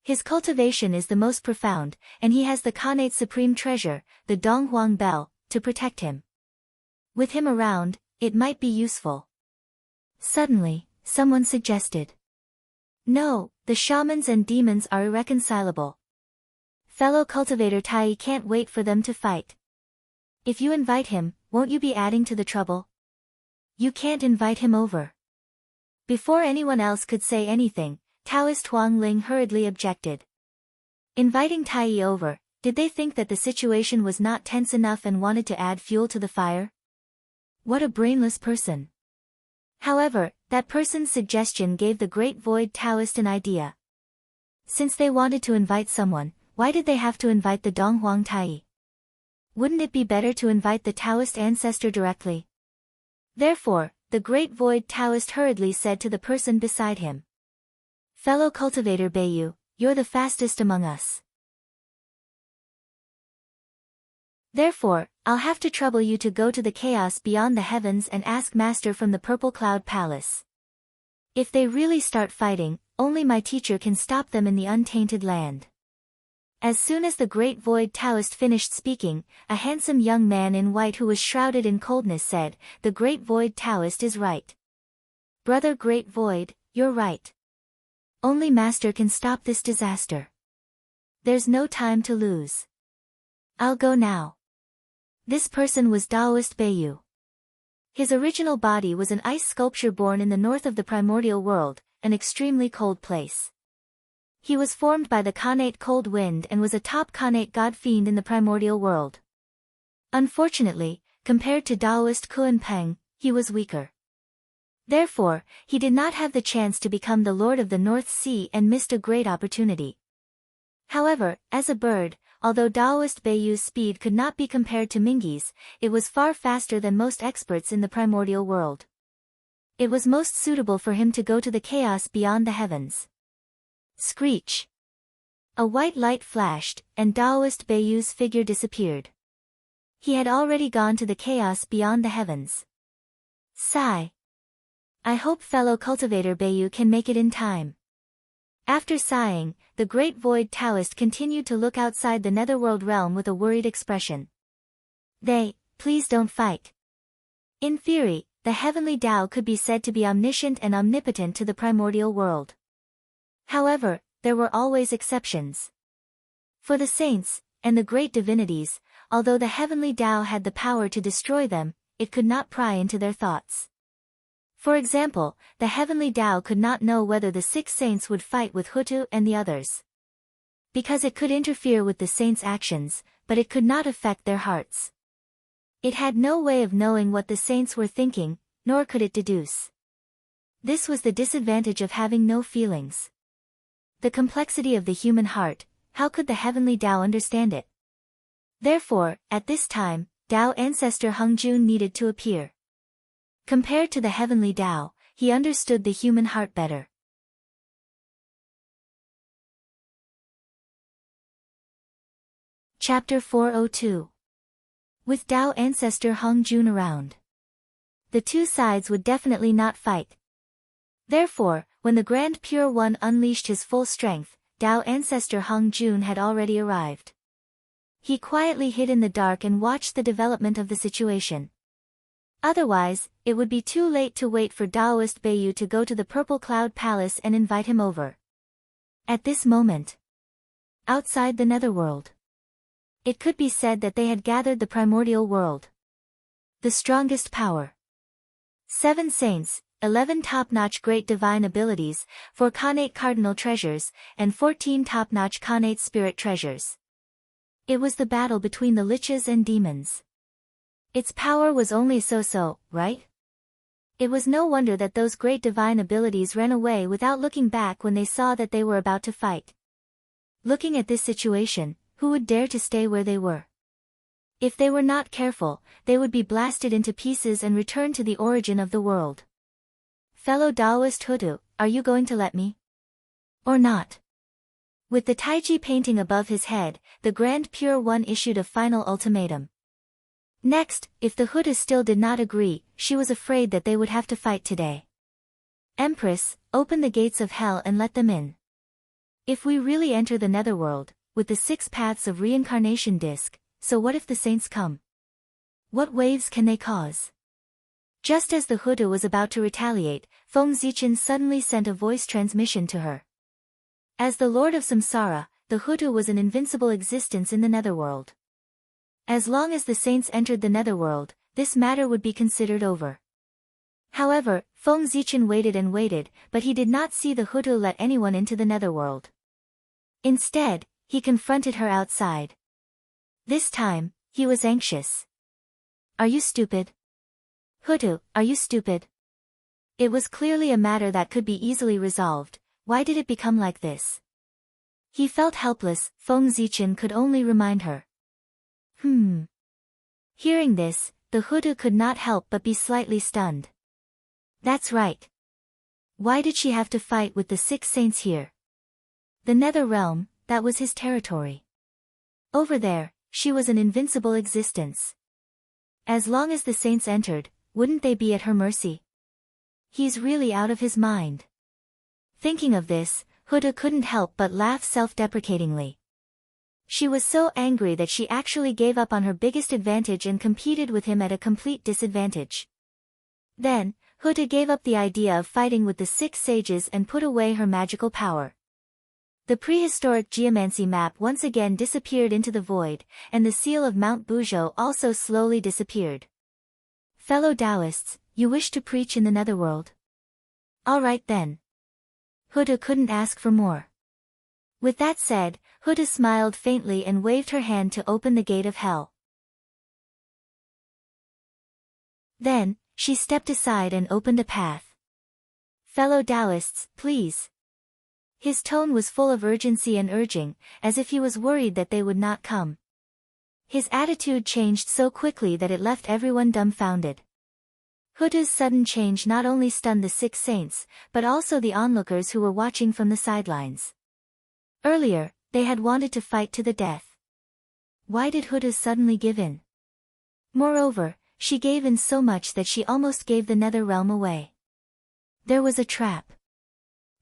His cultivation is the most profound, and he has the Khanate supreme treasure, the Donghuang Bell, to protect him. With him around, it might be useful. Suddenly, someone suggested. No, the shamans and demons are irreconcilable. Fellow cultivator Tai can't wait for them to fight. If you invite him, won't you be adding to the trouble? You can't invite him over. Before anyone else could say anything, Taoist Huang Ling hurriedly objected. Inviting Tai over, did they think that the situation was not tense enough and wanted to add fuel to the fire? What a brainless person. However, that person's suggestion gave the Great Void Taoist an idea. Since they wanted to invite someone, why did they have to invite the Donghuang Tai? Wouldn't it be better to invite the Taoist ancestor directly? Therefore, the Great Void Taoist hurriedly said to the person beside him. Fellow cultivator Beiyu, you're the fastest among us. Therefore, I'll have to trouble you to go to the chaos beyond the heavens and ask Master from the Purple Cloud Palace. If they really start fighting, only my teacher can stop them in the untainted land. As soon as the Great Void Taoist finished speaking, a handsome young man in white who was shrouded in coldness said, the Great Void Taoist is right. Brother Great Void, you're right. Only Master can stop this disaster. There's no time to lose. I'll go now. This person was Taoist Beiyu. His original body was an ice sculpture born in the north of the primordial world, an extremely cold place. He was formed by the Khanate cold wind and was a top Khanate god fiend in the primordial world. Unfortunately, compared to Taoist Kuan Peng, he was weaker. Therefore, he did not have the chance to become the Lord of the North Sea and missed a great opportunity. However, as a bird, although Taoist Beiyu's speed could not be compared to Mingyi's, it was far faster than most experts in the primordial world. It was most suitable for him to go to the chaos beyond the heavens. Screech! A white light flashed, and Taoist Beiyu's figure disappeared. He had already gone to the chaos beyond the heavens. Sigh. I hope fellow cultivator Beiyu can make it in time. After sighing, the Great Void Taoist continued to look outside the netherworld realm with a worried expression. Please don't fight. In theory, the heavenly Tao could be said to be omniscient and omnipotent to the primordial world. However, there were always exceptions. For the saints, and the great divinities, although the heavenly Tao had the power to destroy them, it could not pry into their thoughts. For example, the heavenly Tao could not know whether the 6 saints would fight with Hutu and the others. Because it could interfere with the saints' actions, but it could not affect their hearts. It had no way of knowing what the saints were thinking, nor could it deduce. This was the disadvantage of having no feelings. The complexity of the human heart, how could the heavenly Tao understand it? Therefore, at this time, Tao ancestor Hengjun needed to appear. Compared to the heavenly Tao, he understood the human heart better. Chapter 402. With Tao ancestor Hengjun around, the two sides would definitely not fight. Therefore, when the Grand Pure One unleashed his full strength, Tao ancestor Hengjun had already arrived. He quietly hid in the dark and watched the development of the situation. Otherwise, it would be too late to wait for Taoist Beiyu to go to the Purple Cloud Palace and invite him over. At this moment, outside the netherworld, it could be said that they had gathered the primordial world. The strongest power. 7 saints, 11 top-notch great divine abilities, 4 Khanate cardinal treasures, and 14 top-notch Khanate spirit treasures. It was the battle between the liches and demons. Its power was only so-so, right? It was no wonder that those great divine abilities ran away without looking back when they saw that they were about to fight. Looking at this situation, who would dare to stay where they were? If they were not careful, they would be blasted into pieces and return to the origin of the world. Fellow Taoist Hutu, are you going to let me? Or not? With the Taiji painting above his head, the Grand Pure One issued a final ultimatum. Next, if the Hutu still did not agree, she was afraid that they would have to fight today. Empress, open the gates of hell and let them in. If we really enter the netherworld, with the 6 paths of reincarnation disc, so what if the saints come? What waves can they cause? Just as the Hutu was about to retaliate, Feng Zichen suddenly sent a voice transmission to her. As the Lord of Samsara, the Hutu was an invincible existence in the netherworld. As long as the saints entered the netherworld, this matter would be considered over. However, Feng Zichen waited and waited, but he did not see the Hutu let anyone into the netherworld. Instead, he confronted her outside. This time, he was anxious. Are you stupid? Hutu, are you stupid? It was clearly a matter that could be easily resolved. Why did it become like this? He felt helpless. Feng Zichen could only remind her. Hearing this, the Hutu could not help but be slightly stunned. That's right. Why did she have to fight with the 6 saints here? The Nether Realm, that was his territory. Over there, she was an invincible existence. As long as the saints entered, wouldn't they be at her mercy? He's really out of his mind. Thinking of this, Hutu couldn't help but laugh self-deprecatingly. She was so angry that she actually gave up on her biggest advantage and competed with him at a complete disadvantage. Then, Hutu gave up the idea of fighting with the 6 sages and put away her magical power. The prehistoric geomancy map once again disappeared into the void, and the seal of Mount Buzhou also slowly disappeared. Fellow Taoists, you wish to preach in the netherworld? All right then. Hutu couldn't ask for more. With that said, Hutu smiled faintly and waved her hand to open the gate of hell. Then, she stepped aside and opened a path. Fellow Taoists, please. His tone was full of urgency and urging, as if he was worried that they would not come. His attitude changed so quickly that it left everyone dumbfounded. Hutu's sudden change not only stunned the 6 saints, but also the onlookers who were watching from the sidelines. Earlier, they had wanted to fight to the death. Why did Hutu suddenly give in? Moreover, she gave in so much that she almost gave the nether realm away. There was a trap.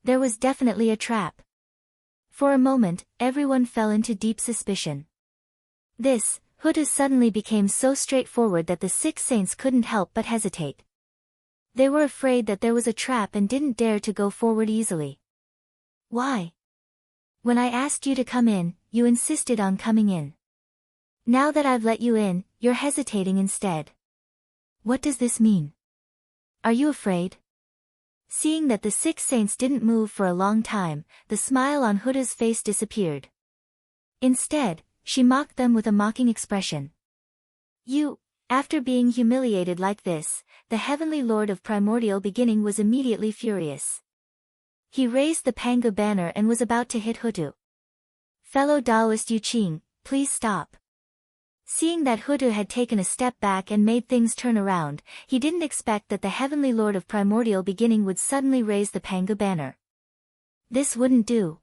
There was definitely a trap. For a moment, everyone fell into deep suspicion. This, Hutu suddenly became so straightforward that the 6 saints couldn't help but hesitate. They were afraid that there was a trap and didn't dare to go forward easily. Why? When I asked you to come in, you insisted on coming in. Now that I've let you in, you're hesitating instead. What does this mean? Are you afraid? Seeing that the 6 saints didn't move for a long time, the smile on Hutu's face disappeared. Instead, she mocked them with a mocking expression. You, after being humiliated like this, the heavenly lord of primordial beginning was immediately furious. He raised the Pangu banner and was about to hit Hutu. Fellow Taoist Yuqing, please stop. Seeing that Hutu had taken a step back and made things turn around, he didn't expect that the heavenly lord of primordial beginning would suddenly raise the Pangu banner. This wouldn't do.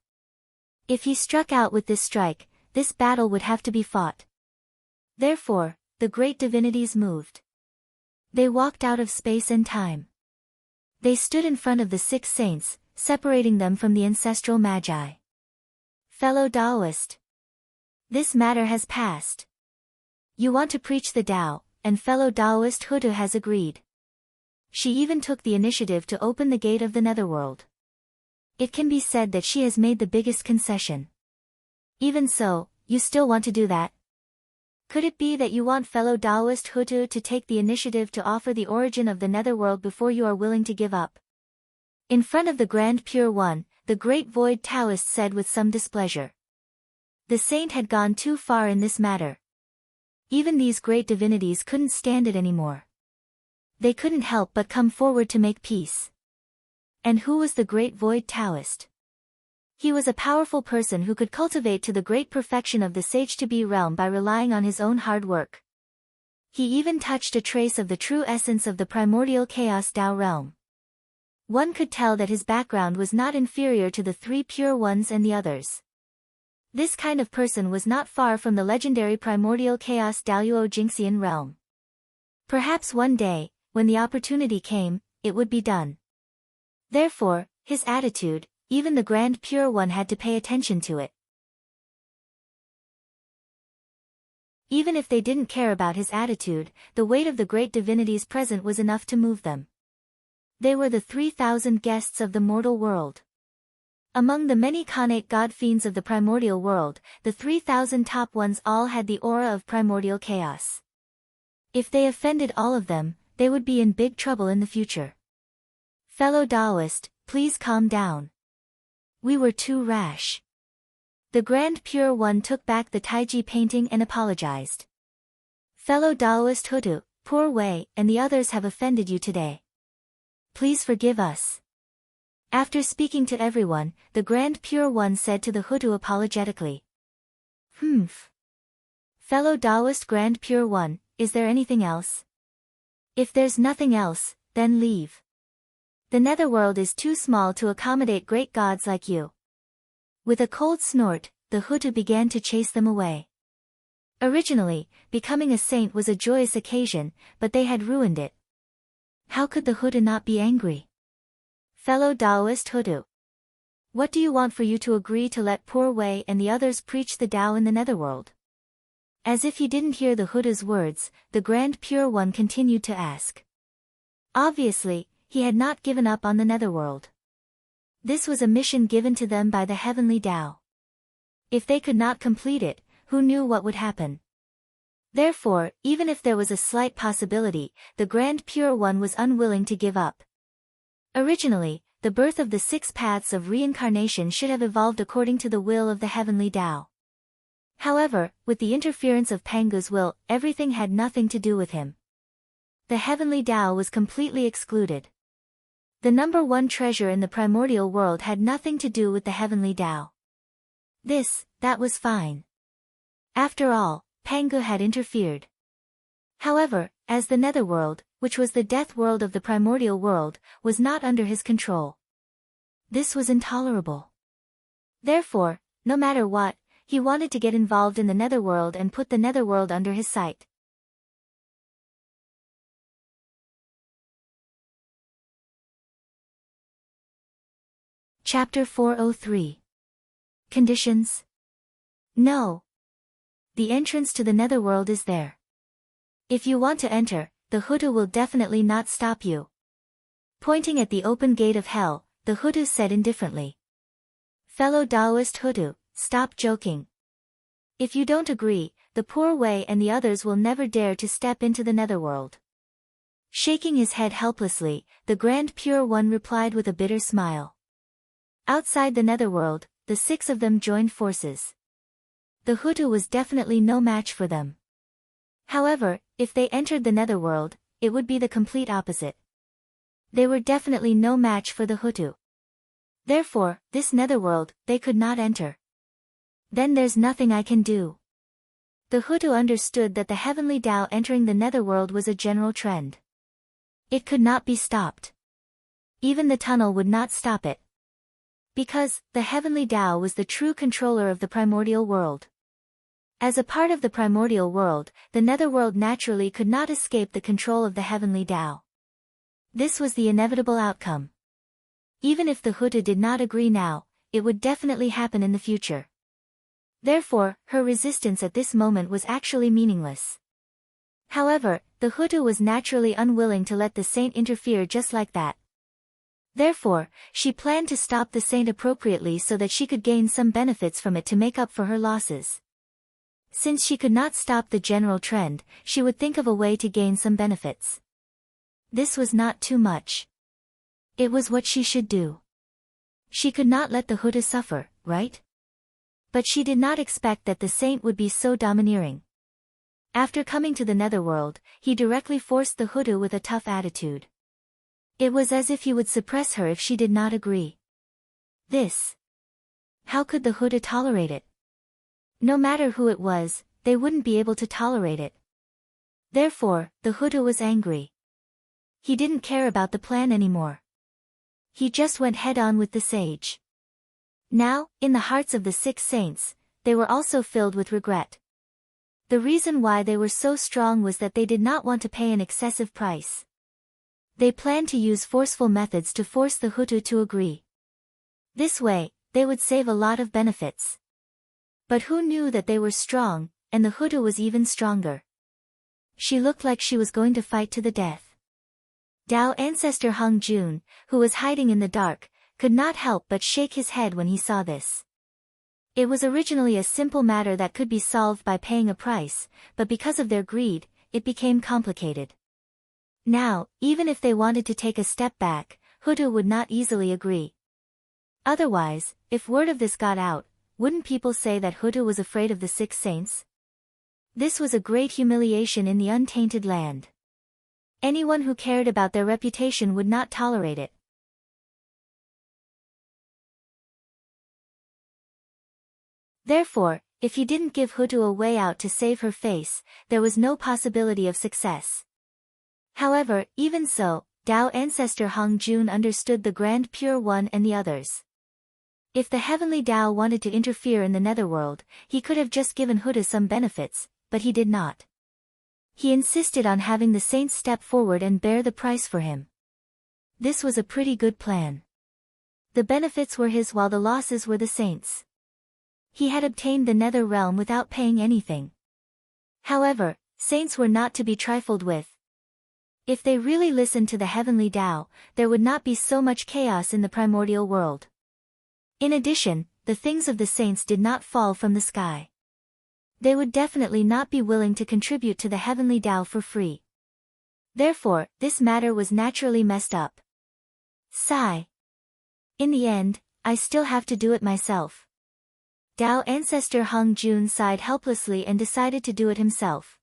If he struck out with this strike, this battle would have to be fought. Therefore, the great divinities moved. They walked out of space and time. They stood in front of the 6 saints, separating them from the ancestral magi. Fellow Taoist. This matter has passed. You want to preach the Tao, and fellow Taoist Hutu has agreed. She even took the initiative to open the gate of the netherworld. It can be said that she has made the biggest concession. Even so, you still want to do that? Could it be that you want fellow Taoist Hutu to take the initiative to offer the origin of the netherworld before you are willing to give up? In front of the Grand Pure One, the Great Void Taoist said with some displeasure. The saint had gone too far in this matter. Even these great divinities couldn't stand it anymore. They couldn't help but come forward to make peace. And who was the Great Void Taoist? He was a powerful person who could cultivate to the great perfection of the sage-to-be realm by relying on his own hard work. He even touched a trace of the true essence of the primordial chaos Tao realm. One could tell that his background was not inferior to the three pure ones and the others. This kind of person was not far from the legendary primordial chaos Daoyuo Jingxian realm. Perhaps one day, when the opportunity came, it would be done. Therefore, his attitude, even the Grand Pure One had to pay attention to it. Even if they didn't care about his attitude, the weight of the great divinities present was enough to move them. They were the 3,000 guests of the mortal world. Among the many connate god-fiends of the primordial world, the 3,000 top ones all had the aura of primordial chaos. If they offended all of them, they would be in big trouble in the future. Fellow Taoist, please calm down. We were too rash. The Grand Pure One took back the Taiji painting and apologized. Fellow Taoist Hutu, Poor Wei, and the others have offended you today. Please forgive us. After speaking to everyone, the Grand Pure One said to the Hutu apologetically. Fellow Taoist Grand Pure One, is there anything else? If there's nothing else, then leave. The netherworld is too small to accommodate great gods like you. With a cold snort, the Hutu began to chase them away. Originally, becoming a saint was a joyous occasion, but they had ruined it. How could the Hutu not be angry? Fellow Taoist Hutu. What do you want for you to agree to let Poor Wei and the others preach the Tao in the netherworld? As if he didn't hear the Hutu's words, the Grand Pure One continued to ask. Obviously, he had not given up on the netherworld. This was a mission given to them by the heavenly Tao. If they could not complete it, who knew what would happen? Therefore, even if there was a slight possibility, the Grand Pure One was unwilling to give up. Originally, the birth of the 6 paths of reincarnation should have evolved according to the will of the heavenly Tao. However, with the interference of Pangu's will, everything had nothing to do with him. The heavenly Tao was completely excluded. The number 1 treasure in the primordial world had nothing to do with the heavenly Tao. That was fine. After all, Pangu had interfered. However, as the netherworld, which was the death world of the primordial world, was not under his control. This was intolerable. Therefore, no matter what, he wanted to get involved in the netherworld and put the netherworld under his sight. Chapter 403. Conditions? No. The entrance to the netherworld is there. If you want to enter, the Hutu will definitely not stop you. Pointing at the open gate of hell, the Hutu said indifferently. Fellow Taoist Hutu, stop joking. If you don't agree, the Poor Wei and the others will never dare to step into the netherworld. Shaking his head helplessly, the Grand Pure One replied with a bitter smile. Outside the netherworld, the 6 of them joined forces. The Hutu was definitely no match for them. However, if they entered the netherworld, it would be the complete opposite. They were definitely no match for the Hutu. Therefore, this netherworld, they could not enter. Then there's nothing I can do. The Hutu understood that the heavenly Tao entering the netherworld was a general trend. It could not be stopped. Even the tunnel would not stop it. Because, the heavenly Tao was the true controller of the primordial world. As a part of the primordial world, the netherworld naturally could not escape the control of the heavenly Tao. This was the inevitable outcome. Even if the Hutu did not agree now, it would definitely happen in the future. Therefore, her resistance at this moment was actually meaningless. However, the Hutu was naturally unwilling to let the saint interfere just like that. Therefore, she planned to stop the saint appropriately so that she could gain some benefits from it to make up for her losses. Since she could not stop the general trend, she would think of a way to gain some benefits. This was not too much. It was what she should do. She could not let the Huda suffer, right? But she did not expect that the saint would be so domineering. After coming to the netherworld, he directly forced the Huda with a tough attitude. It was as if he would suppress her if she did not agree. How could the Huda tolerate it? No matter who it was, they wouldn't be able to tolerate it. Therefore, the Huda was angry. He didn't care about the plan anymore. He just went head-on with the sage. Now, in the hearts of the 6 saints, they were also filled with regret. The reason why they were so strong was that they did not want to pay an excessive price. They planned to use forceful methods to force the Hutu to agree. This way, they would save a lot of benefits. But who knew that they were strong, and the Hutu was even stronger. She looked like she was going to fight to the death. Dao ancestor Hung Jun, who was hiding in the dark, could not help but shake his head when he saw this. It was originally a simple matter that could be solved by paying a price, but because of their greed, it became complicated. Now, even if they wanted to take a step back, Hutu would not easily agree. Otherwise, if word of this got out, wouldn't people say that Hutu was afraid of the 6 saints? This was a great humiliation in the untainted land. Anyone who cared about their reputation would not tolerate it. Therefore, if he didn't give Hutu a way out to save her face, there was no possibility of success. However, even so, Dao ancestor Hong Jun understood the Grand Pure One and the others. If the heavenly Dao wanted to interfere in the netherworld, he could have just given Huda some benefits, but he did not. He insisted on having the saints step forward and bear the price for him. This was a pretty good plan. The benefits were his while the losses were the saints. He had obtained the nether realm without paying anything. However, saints were not to be trifled with. If they really listened to the heavenly Tao, there would not be so much chaos in the primordial world. In addition, the things of the saints did not fall from the sky. They would definitely not be willing to contribute to the heavenly Tao for free. Therefore, this matter was naturally messed up. Sigh. In the end, I still have to do it myself. Dao ancestor Hung Jun sighed helplessly and decided to do it himself.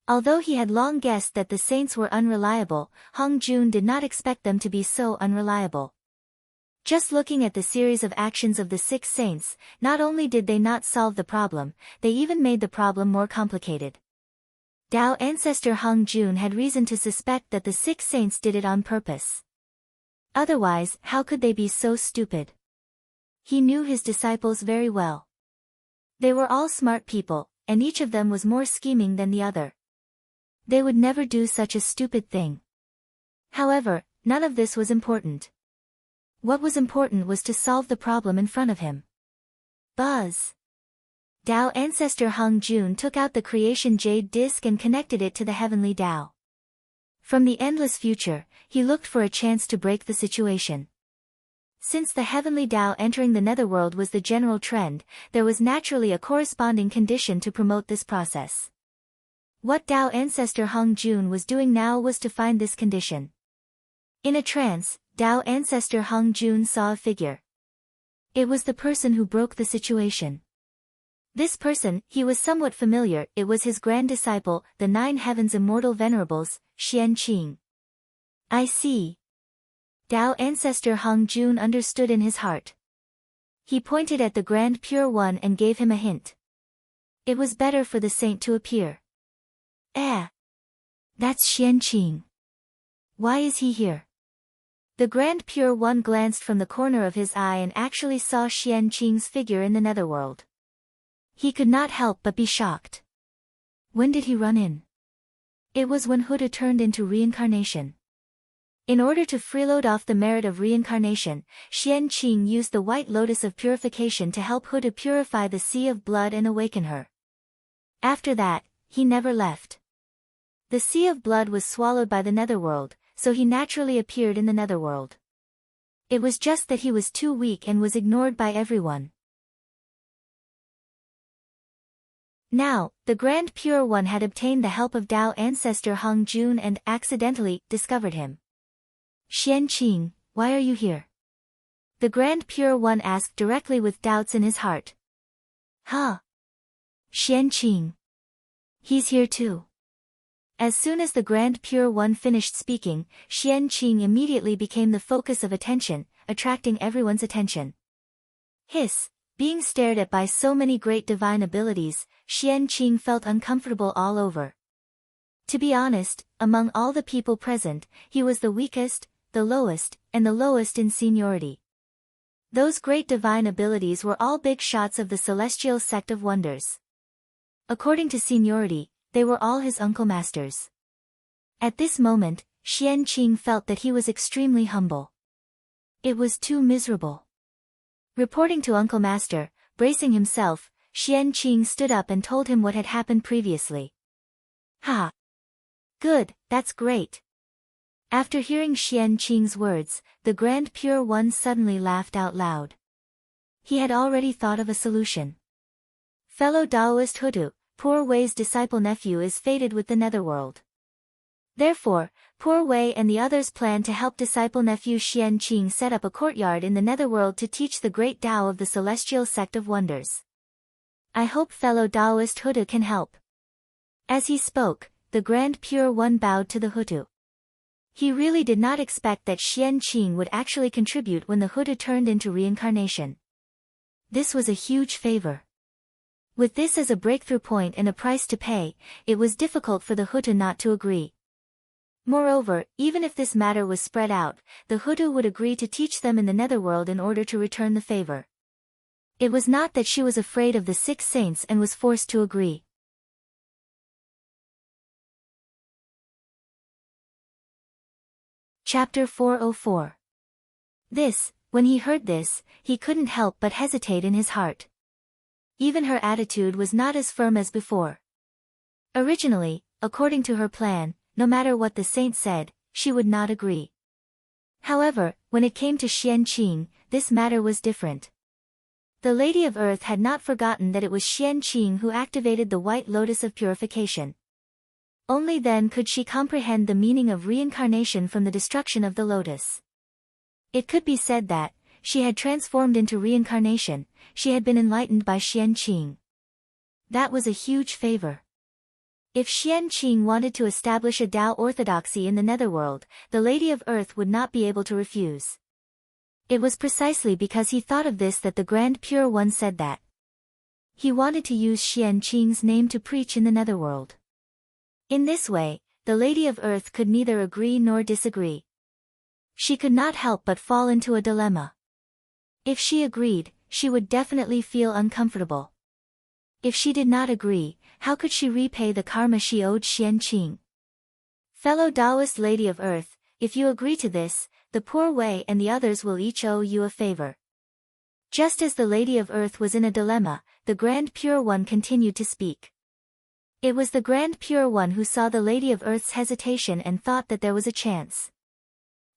Although he had long guessed that the saints were unreliable, Hung Jun did not expect them to be so unreliable. Just looking at the series of actions of the 6 saints, not only did they not solve the problem, they even made the problem more complicated. Dao ancestor Hung Jun had reason to suspect that the 6 saints did it on purpose. Otherwise, how could they be so stupid? He knew his disciples very well. They were all smart people, and each of them was more scheming than the other. They would never do such a stupid thing. However, none of this was important. What was important was to solve the problem in front of him. Buzz. Dao ancestor Hung Jun took out the creation jade disc and connected it to the heavenly Tao. From the endless future, he looked for a chance to break the situation. Since the heavenly Tao entering the netherworld was the general trend, there was naturally a corresponding condition to promote this process. What Dao ancestor Hung Jun was doing now was to find this condition. In a trance, Dao ancestor Hung Jun saw a figure. It was the person who broke the situation. This person, he was somewhat familiar, it was his grand disciple, the 9 heavens immortal venerables, Xian Qing. I see. Dao ancestor Hung Jun understood in his heart. He pointed at the Grand Pure One and gave him a hint. It was better for the saint to appear. That's Xian Qing. Why is he here? The Grand Pure One glanced from the corner of his eye and actually saw Xian Qing's figure in the netherworld. He could not help but be shocked. When did he run in? It was when Huda turned into reincarnation. In order to freeload off the merit of reincarnation, Xian Qing used the White Lotus of Purification to help Huda purify the sea of blood and awaken her. After that, he never left. The sea of blood was swallowed by the netherworld, so he naturally appeared in the netherworld. It was just that he was too weak and was ignored by everyone. Now, the Grand Pure One had obtained the help of Tao ancestor Hong Jun and, accidentally, discovered him. Xianqing, why are you here? The Grand Pure One asked directly with doubts in his heart. Huh? Xianqing. He's here too. As soon as the Grand Pure One finished speaking, Xianqing immediately became the focus of attention, attracting everyone's attention. Hiss. Being stared at by so many great divine abilities, Xianqing felt uncomfortable all over. To be honest, among all the people present, he was the weakest, the lowest, and the lowest in seniority. Those great divine abilities were all big shots of the celestial sect of wonders. According to seniority, they were all his uncle masters. At this moment, Xianqing felt that he was extremely humble. It was too miserable. Reporting to Uncle Master, bracing himself, Xianqing stood up and told him what had happened previously. Ha! Good, that's great. After hearing Xianqing's words, the Grand Pure One suddenly laughed out loud. He had already thought of a solution. Fellow Taoist Hutu, Poor Wei's disciple-nephew is fated with the netherworld. Therefore, Poor Wei and the others plan to help disciple-nephew Xianqing set up a courtyard in the netherworld to teach the great Tao of the celestial sect of wonders. I hope fellow Taoist Hutu can help. As he spoke, the Grand Pure One bowed to the Hutu. He really did not expect that Xianqing would actually contribute when the Hutu turned into reincarnation. This was a huge favor. With this as a breakthrough point and a price to pay, it was difficult for the Hutu not to agree. Moreover, even if this matter was spread out, the Hutu would agree to teach them in the netherworld in order to return the favor. It was not that she was afraid of the 6 saints and was forced to agree. Chapter 404. When he heard this, he couldn't help but hesitate in his heart. Even her attitude was not as firm as before. Originally, according to her plan, no matter what the saint said, she would not agree. However, when it came to Xianqing, this matter was different. The Lady of Earth had not forgotten that it was Xianqing who activated the White Lotus of Purification. Only then could she comprehend the meaning of reincarnation from the destruction of the lotus. It could be said that, she had transformed into reincarnation, she had been enlightened by Xianqing. That was a huge favor. If Xianqing wanted to establish a Tao orthodoxy in the netherworld, the Lady of Earth would not be able to refuse. It was precisely because he thought of this that the Grand Pure One said that. He wanted to use Xianqing's name to preach in the netherworld. In this way, the Lady of Earth could neither agree nor disagree. She could not help but fall into a dilemma. If she agreed, she would definitely feel uncomfortable. If she did not agree, how could she repay the karma she owed Xianqing? Fellow Taoist Lady of Earth, if you agree to this, the Poor Wei and the others will each owe you a favor. Just as the Lady of Earth was in a dilemma, the Grand Pure One continued to speak. It was the Grand Pure One who saw the Lady of Earth's hesitation and thought that there was a chance.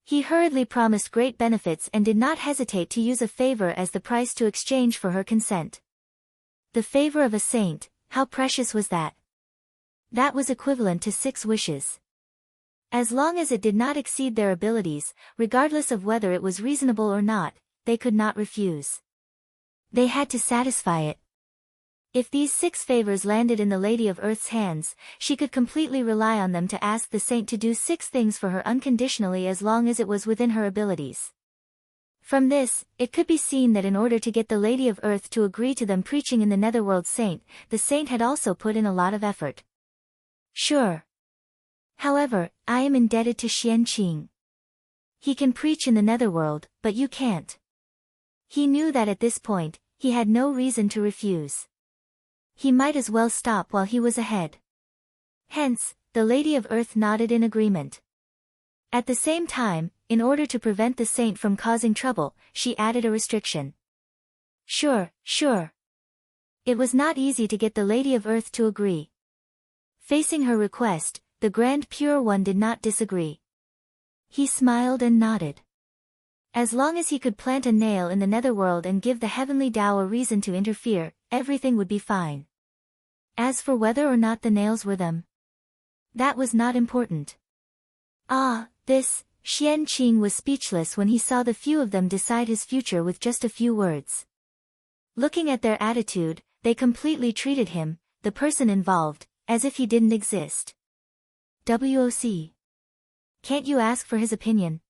He hurriedly promised great benefits and did not hesitate to use a favor as the price to exchange for her consent. The favor of a saint, how precious was that? That was equivalent to 6 wishes. As long as it did not exceed their abilities, regardless of whether it was reasonable or not, they could not refuse. They had to satisfy it. If these 6 favors landed in the Lady of Earth's hands, she could completely rely on them to ask the saint to do 6 things for her unconditionally as long as it was within her abilities. From this, it could be seen that in order to get the Lady of Earth to agree to them preaching in the netherworld saint, the saint had also put in a lot of effort. Sure. However, I am indebted to Xianqing. He can preach in the netherworld, but you can't. He knew that at this point, he had no reason to refuse. He might as well stop while he was ahead. Hence, the Lady of Earth nodded in agreement. At the same time, in order to prevent the saint from causing trouble, she added a restriction. Sure. It was not easy to get the Lady of Earth to agree. Facing her request, the Grand Pure One did not disagree. He smiled and nodded. As long as he could plant a nail in the netherworld and give the heavenly Tao a reason to interfere, everything would be fine. As for whether or not the nails were them, that was not important. Xianqing was speechless when he saw the few of them decide his future with just a few words. Looking at their attitude, they completely treated him, the person involved, as if he didn't exist. WOC. Can't you ask for his opinion?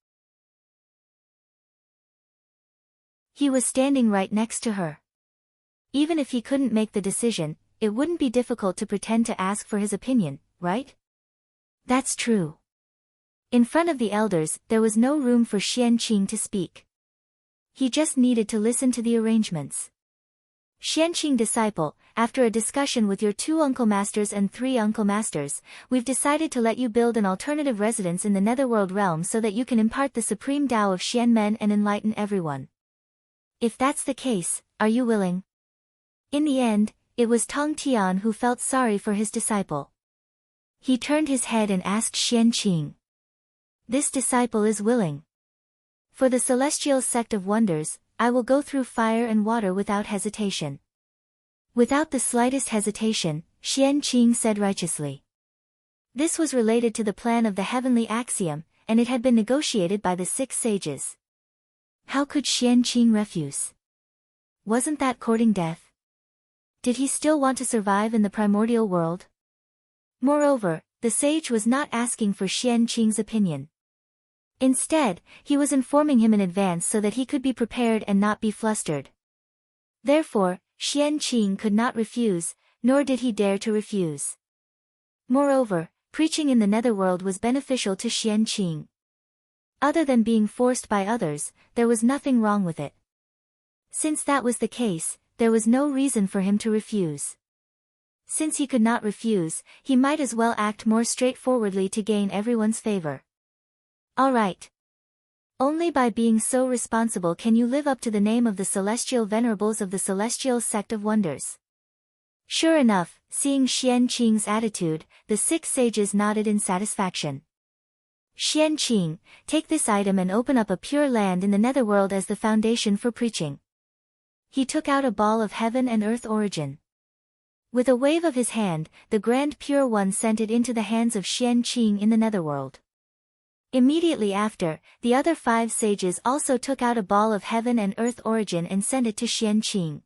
He was standing right next to her. Even if he couldn't make the decision, it wouldn't be difficult to pretend to ask for his opinion, right? That's true. In front of the elders, there was no room for Xianqing to speak. He just needed to listen to the arrangements. Xianqing disciple, after a discussion with your 2 uncle masters and 3 uncle masters, we've decided to let you build an alternative residence in the netherworld realm so that you can impart the supreme Tao of Xianmen and enlighten everyone. If that's the case, are you willing? In the end, it was Tong Tian who felt sorry for his disciple. He turned his head and asked Xianqing. This disciple is willing. For the celestial sect of wonders, I will go through fire and water without hesitation. Without the slightest hesitation, Xianqing said righteously. This was related to the plan of the heavenly axiom, and it had been negotiated by the 6 sages. How could Xianqing refuse? Wasn't that courting death? Did he still want to survive in the primordial world? Moreover, the sage was not asking for Xianqing's opinion. Instead, he was informing him in advance so that he could be prepared and not be flustered. Therefore, Xianqing could not refuse, nor did he dare to refuse. Moreover, preaching in the netherworld was beneficial to Xianqing. Other than being forced by others, there was nothing wrong with it. Since that was the case, there was no reason for him to refuse. Since he could not refuse, he might as well act more straightforwardly to gain everyone's favor. All right. Only by being so responsible can you live up to the name of the celestial venerables of the celestial sect of wonders. Sure enough, seeing Xianqing's attitude, the 6 sages nodded in satisfaction. Xianqing, take this item and open up a pure land in the netherworld as the foundation for preaching. He took out a ball of heaven and earth origin. With a wave of his hand, the Grand Pure One sent it into the hands of Xianqing in the netherworld. Immediately after, the other 5 sages also took out a ball of heaven and earth origin and sent it to Xianqing.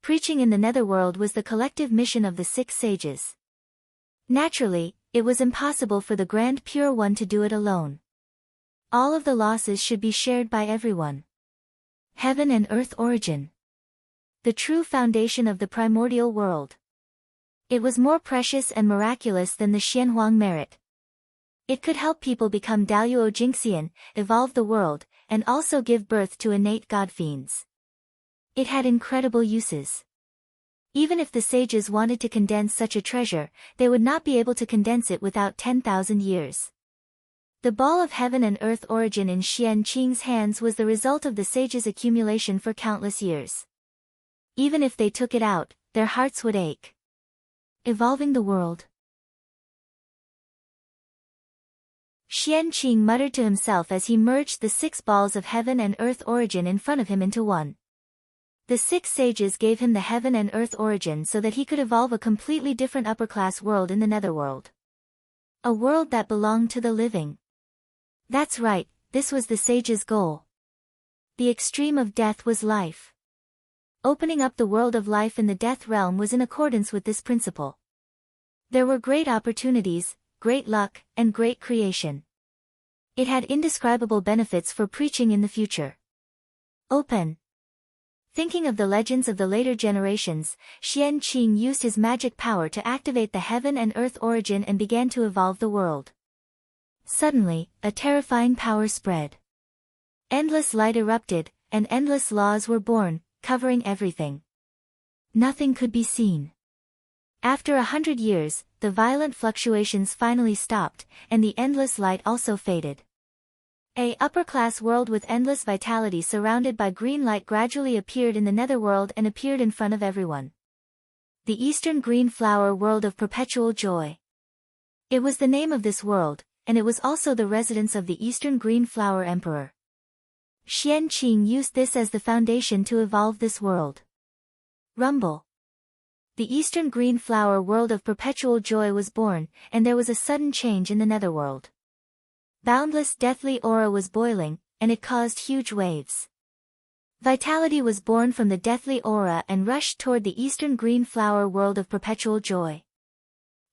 Preaching in the netherworld was the collective mission of the 6 sages. Naturally, it was impossible for the Grand Pure One to do it alone. All of the losses should be shared by everyone. Heaven and earth origin. The true foundation of the primordial world. It was more precious and miraculous than the Xianhuang merit. It could help people become Daluo Jingxian, evolve the world, and also give birth to innate god fiends. It had incredible uses. Even if the sages wanted to condense such a treasure, they would not be able to condense it without 10,000 years. The ball of heaven and earth origin in Xianqing's hands was the result of the sages' accumulation for countless years. Even if they took it out, their hearts would ache. Evolving the world. Xianqing muttered to himself as he merged the 6 balls of heaven and earth origin in front of him into one. The 6 sages gave him the heaven and earth origin so that he could evolve a completely different upper-class world in the netherworld. A world that belonged to the living. That's right, this was the sage's goal. The extreme of death was life. Opening up the world of life in the death realm was in accordance with this principle. There were great opportunities, great luck, and great creation. It had indescribable benefits for preaching in the future. Open. Thinking of the legends of the later generations, Xianqing used his magic power to activate the heaven and earth origin and began to evolve the world. Suddenly, a terrifying power spread. Endless light erupted, and endless laws were born, covering everything. Nothing could be seen. After 100 years, the violent fluctuations finally stopped, and the endless light also faded. A upper-class world with endless vitality surrounded by green light gradually appeared in the netherworld and appeared in front of everyone. The Eastern Green Flower World of Perpetual Joy. It was the name of this world, and it was also the residence of the Eastern Green Flower Emperor. Xianqing used this as the foundation to evolve this world. Rumble. The eastern green flower world of perpetual joy was born, and there was a sudden change in the netherworld. Boundless deathly aura was boiling, and it caused huge waves. Vitality was born from the deathly aura and rushed toward the eastern green flower world of perpetual joy.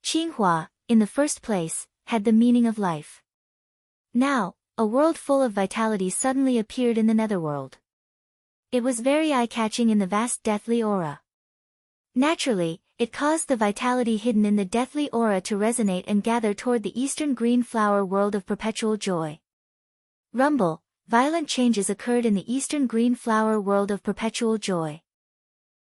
Qinghua, in the first place, had the meaning of life. Now, a world full of vitality suddenly appeared in the netherworld. It was very eye-catching in the vast deathly aura. Naturally, it caused the vitality hidden in the deathly aura to resonate and gather toward the eastern green flower world of perpetual joy. Rumble, violent changes occurred in the eastern green flower world of perpetual joy.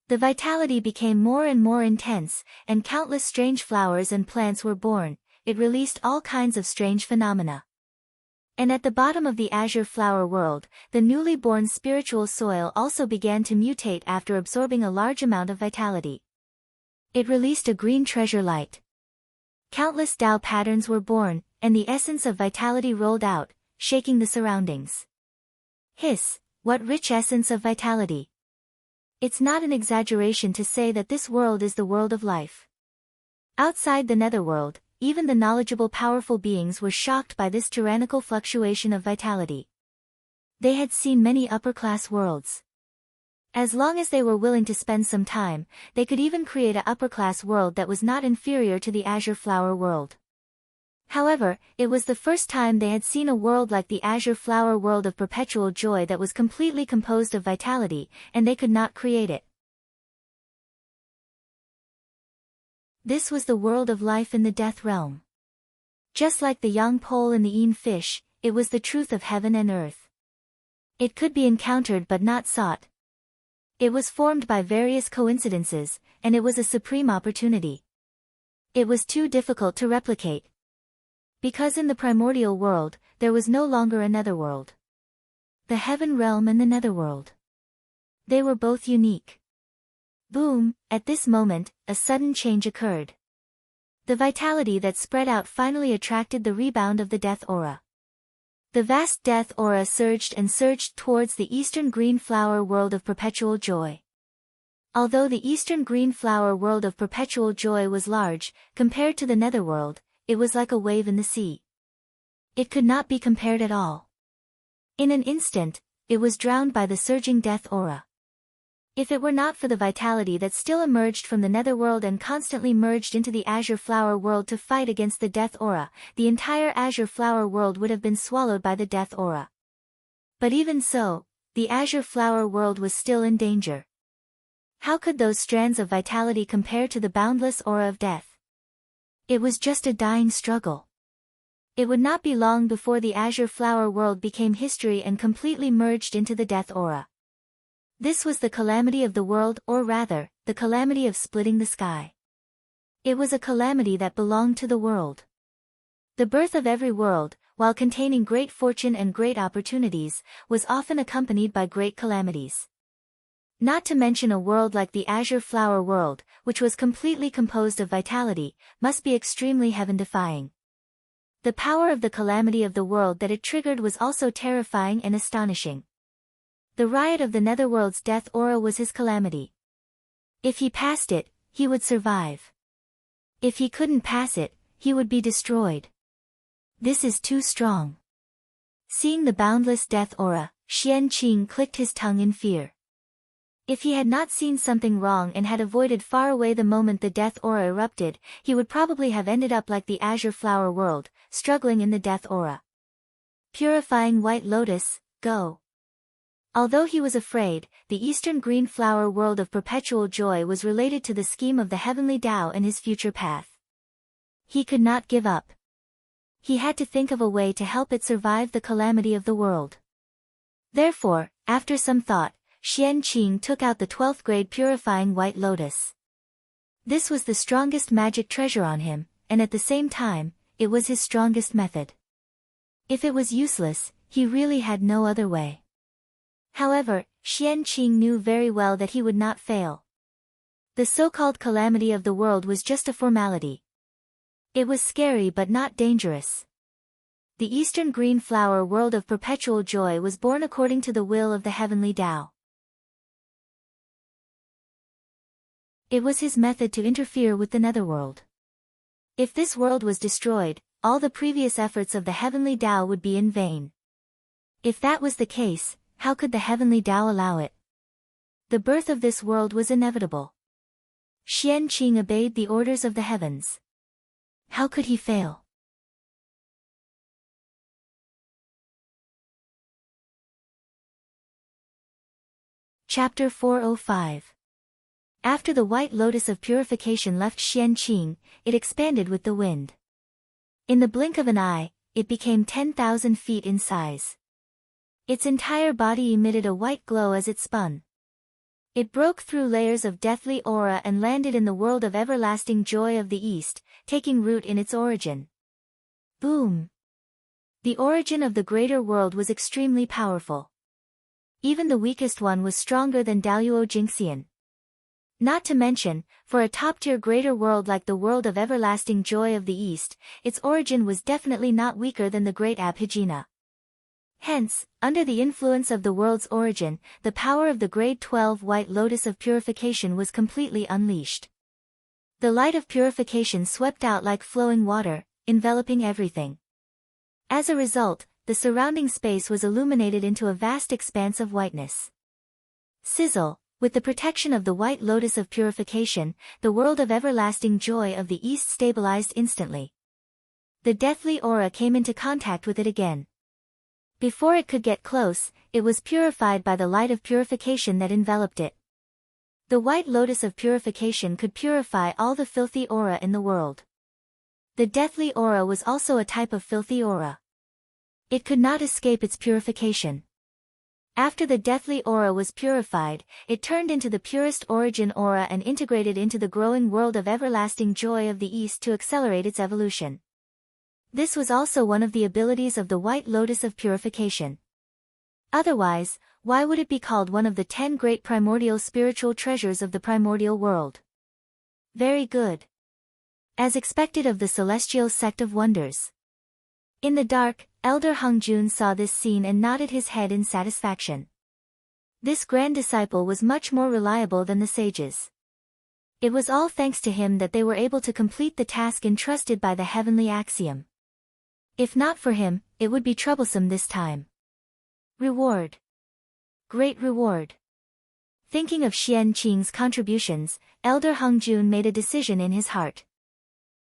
The vitality became more and more intense, and countless strange flowers and plants were born. It released all kinds of strange phenomena. And at the bottom of the azure flower world, the newly born spiritual soil also began to mutate after absorbing a large amount of vitality. It released a green treasure light. Countless Tao patterns were born, and the essence of vitality rolled out, shaking the surroundings. Hiss, what rich essence of vitality! It's not an exaggeration to say that this world is the world of life. Outside the netherworld, even the knowledgeable powerful beings were shocked by this tyrannical fluctuation of vitality. They had seen many upper-class worlds. As long as they were willing to spend some time, they could even create a upper-class world that was not inferior to the azure flower world. However, it was the first time they had seen a world like the azure flower world of perpetual joy that was completely composed of vitality, and they could not create it. This was the world of life in the death realm. Just like the yang pole and the yin fish, it was the truth of heaven and earth. It could be encountered but not sought. It was formed by various coincidences, and it was a supreme opportunity. It was too difficult to replicate. Because in the primordial world, there was no longer a netherworld. The heaven realm and the netherworld. They were both unique. Boom, at this moment, a sudden change occurred. The vitality that spread out finally attracted the rebound of the death aura. The vast death aura surged and surged towards the eastern green flower world of perpetual joy. Although the eastern green flower world of perpetual joy was large, compared to the netherworld, it was like a wave in the sea. It could not be compared at all. In an instant, it was drowned by the surging death aura. If it were not for the vitality that still emerged from the netherworld and constantly merged into the azure flower world to fight against the death aura, the entire azure flower world would have been swallowed by the death aura. But even so, the azure flower world was still in danger. How could those strands of vitality compare to the boundless aura of death? It was just a dying struggle. It would not be long before the azure flower world became history and completely merged into the death aura. This was the calamity of the world, or rather, the calamity of splitting the sky. It was a calamity that belonged to the world. The birth of every world, while containing great fortune and great opportunities, was often accompanied by great calamities. Not to mention a world like the azure flower world, which was completely composed of vitality, must be extremely heaven-defying. The power of the calamity of the world that it triggered was also terrifying and astonishing. The riot of the netherworld's death aura was his calamity. If he passed it, he would survive. If he couldn't pass it, he would be destroyed. This is too strong. Seeing the boundless death aura, Xian Qing clicked his tongue in fear. If he had not seen something wrong and had avoided far away the moment the death aura erupted, he would probably have ended up like the azure flower world, struggling in the death aura. Purifying white lotus, go. Although he was afraid, the eastern green flower world of perpetual joy was related to the scheme of the heavenly Tao and his future path. He could not give up. He had to think of a way to help it survive the calamity of the world. Therefore, after some thought, Xian Qing took out the 12th grade purifying white lotus. This was the strongest magic treasure on him, and at the same time, it was his strongest method. If it was useless, he really had no other way. However, Xian Qing knew very well that he would not fail. The so-called calamity of the world was just a formality. It was scary but not dangerous. The eastern green flower world of perpetual joy was born according to the will of the heavenly Tao. It was his method to interfere with the netherworld. If this world was destroyed, all the previous efforts of the heavenly Tao would be in vain. If that was the case, how could the heavenly Tao allow it? The birth of this world was inevitable. Xianqing obeyed the orders of the heavens. How could he fail? Chapter 405. After the white lotus of purification left Xianqing, it expanded with the wind. In the blink of an eye, it became 10,000 feet in size. Its entire body emitted a white glow as it spun. It broke through layers of deathly aura and landed in the world of everlasting joy of the East, taking root in its origin. Boom! The origin of the greater world was extremely powerful. Even the weakest one was stronger than Daoyuo Jingxian. Not to mention, for a top-tier greater world like the world of everlasting joy of the East, its origin was definitely not weaker than the great Abhijna. Hence, under the influence of the world's origin, the power of the grade 12 white lotus of purification was completely unleashed. The light of purification swept out like flowing water, enveloping everything. As a result, the surrounding space was illuminated into a vast expanse of whiteness. Sizzle, with the protection of the white lotus of purification, the world of everlasting joy of the East stabilized instantly. The deathly aura came into contact with it again. Before it could get close, it was purified by the light of purification that enveloped it. The white lotus of purification could purify all the filthy aura in the world. The deathly aura was also a type of filthy aura. It could not escape its purification. After the deathly aura was purified, it turned into the purest origin aura and integrated into the growing world of everlasting joy of the East to accelerate its evolution. This was also one of the abilities of the white lotus of purification. Otherwise, why would it be called one of the 10 great primordial spiritual treasures of the primordial world? Very good. As expected of the celestial sect of wonders. In the dark, Elder Hongjun saw this scene and nodded his head in satisfaction. This grand disciple was much more reliable than the sages. It was all thanks to him that they were able to complete the task entrusted by the heavenly axiom. If not for him, it would be troublesome this time. Reward. Great reward. Thinking of Xianqing's contributions, Elder Hongjun made a decision in his heart.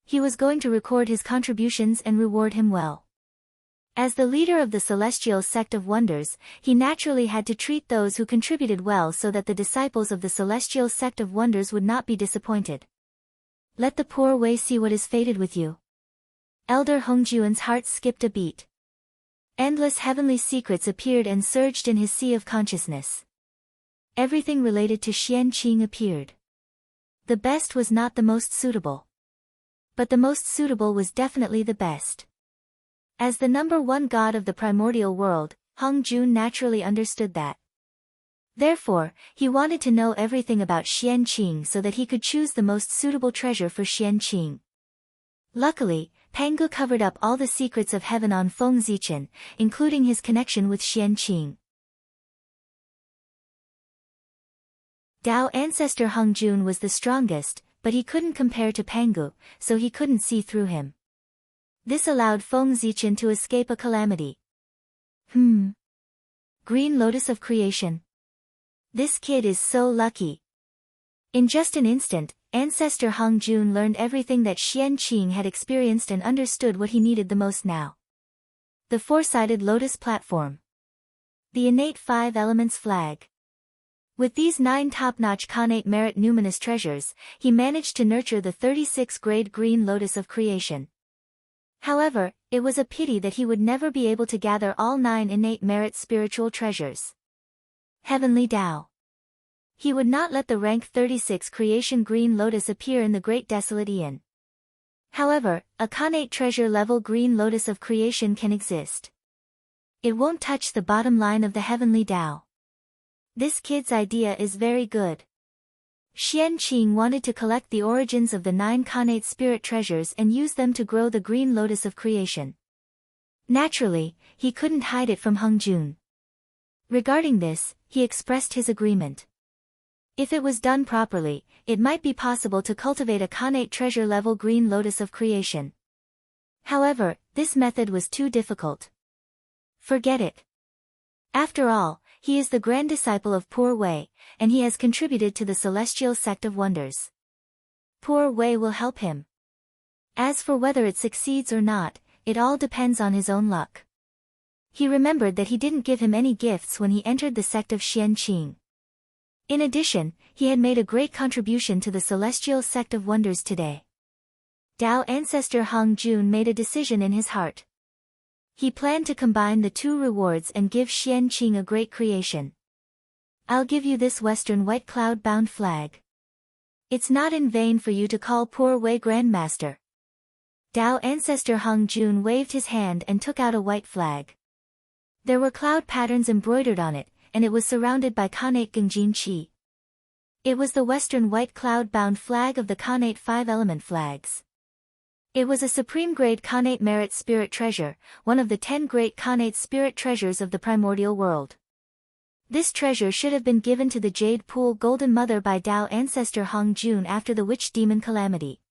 He was going to record his contributions and reward him well. As the leader of the celestial sect of wonders, he naturally had to treat those who contributed well so that the disciples of the celestial sect of wonders would not be disappointed. Let the poor way see what is fated with you. Elder Hongjun's heart skipped a beat. Endless heavenly secrets appeared and surged in his sea of consciousness. Everything related to Xianqing appeared. The best was not the most suitable. But the most suitable was definitely the best. As the number one god of the primordial world, Hongjun naturally understood that. Therefore, he wanted to know everything about Xianqing so that he could choose the most suitable treasure for Xianqing. Luckily, Pangu covered up all the secrets of heaven on Feng Zichen, including his connection with Xianqing. Dao ancestor Hongjun was the strongest, but he couldn't compare to Pangu, so he couldn't see through him. This allowed Feng Zichen to escape a calamity. Green lotus of creation. This kid is so lucky. In just an instant, Ancestor Hongjun learned everything that Xianqing had experienced and understood what he needed the most now. The four-sided lotus platform. The innate 5 elements flag. With these 9 top-notch connate merit numinous treasures, he managed to nurture the 36-grade green lotus of creation. However, it was a pity that he would never be able to gather all 9 innate merit spiritual treasures. Heavenly Tao. He would not let the rank 36 creation green lotus appear in the great desolate Aeon. However, a connate treasure level green lotus of creation can exist. It won't touch the bottom line of the heavenly Tao. This kid's idea is very good. Xianqing wanted to collect the origins of the 9 connate spirit treasures and use them to grow the green lotus of creation. Naturally, he couldn't hide it from Hongjun. Regarding this, he expressed his agreement. If it was done properly, it might be possible to cultivate a Khanate treasure-level green lotus of creation. However, this method was too difficult. Forget it. After all, he is the grand disciple of Poor Wei, and he has contributed to the celestial sect of wonders. Poor Wei will help him. As for whether it succeeds or not, it all depends on his own luck. He remembered that he didn't give him any gifts when he entered the sect of Xianqing. In addition, he had made a great contribution to the celestial sect of wonders today. Tao ancestor Hong Jun made a decision in his heart. He planned to combine the two rewards and give Xianqing a great creation. I'll give you this western white cloud-bound flag. It's not in vain for you to call Poor Wei Grandmaster. Tao ancestor Hong Jun waved his hand and took out a white flag. There were cloud patterns embroidered on it, and it was surrounded by Khanate Gengjin Qi. It was the western white cloud-bound flag of the Khanate five-element flags. It was a supreme-grade Khanate merit spirit treasure, one of the 10 great Khanate spirit treasures of the primordial world. This treasure should have been given to the Jade Pool Golden Mother by Tao ancestor Hong Jun after the witch demon calamity.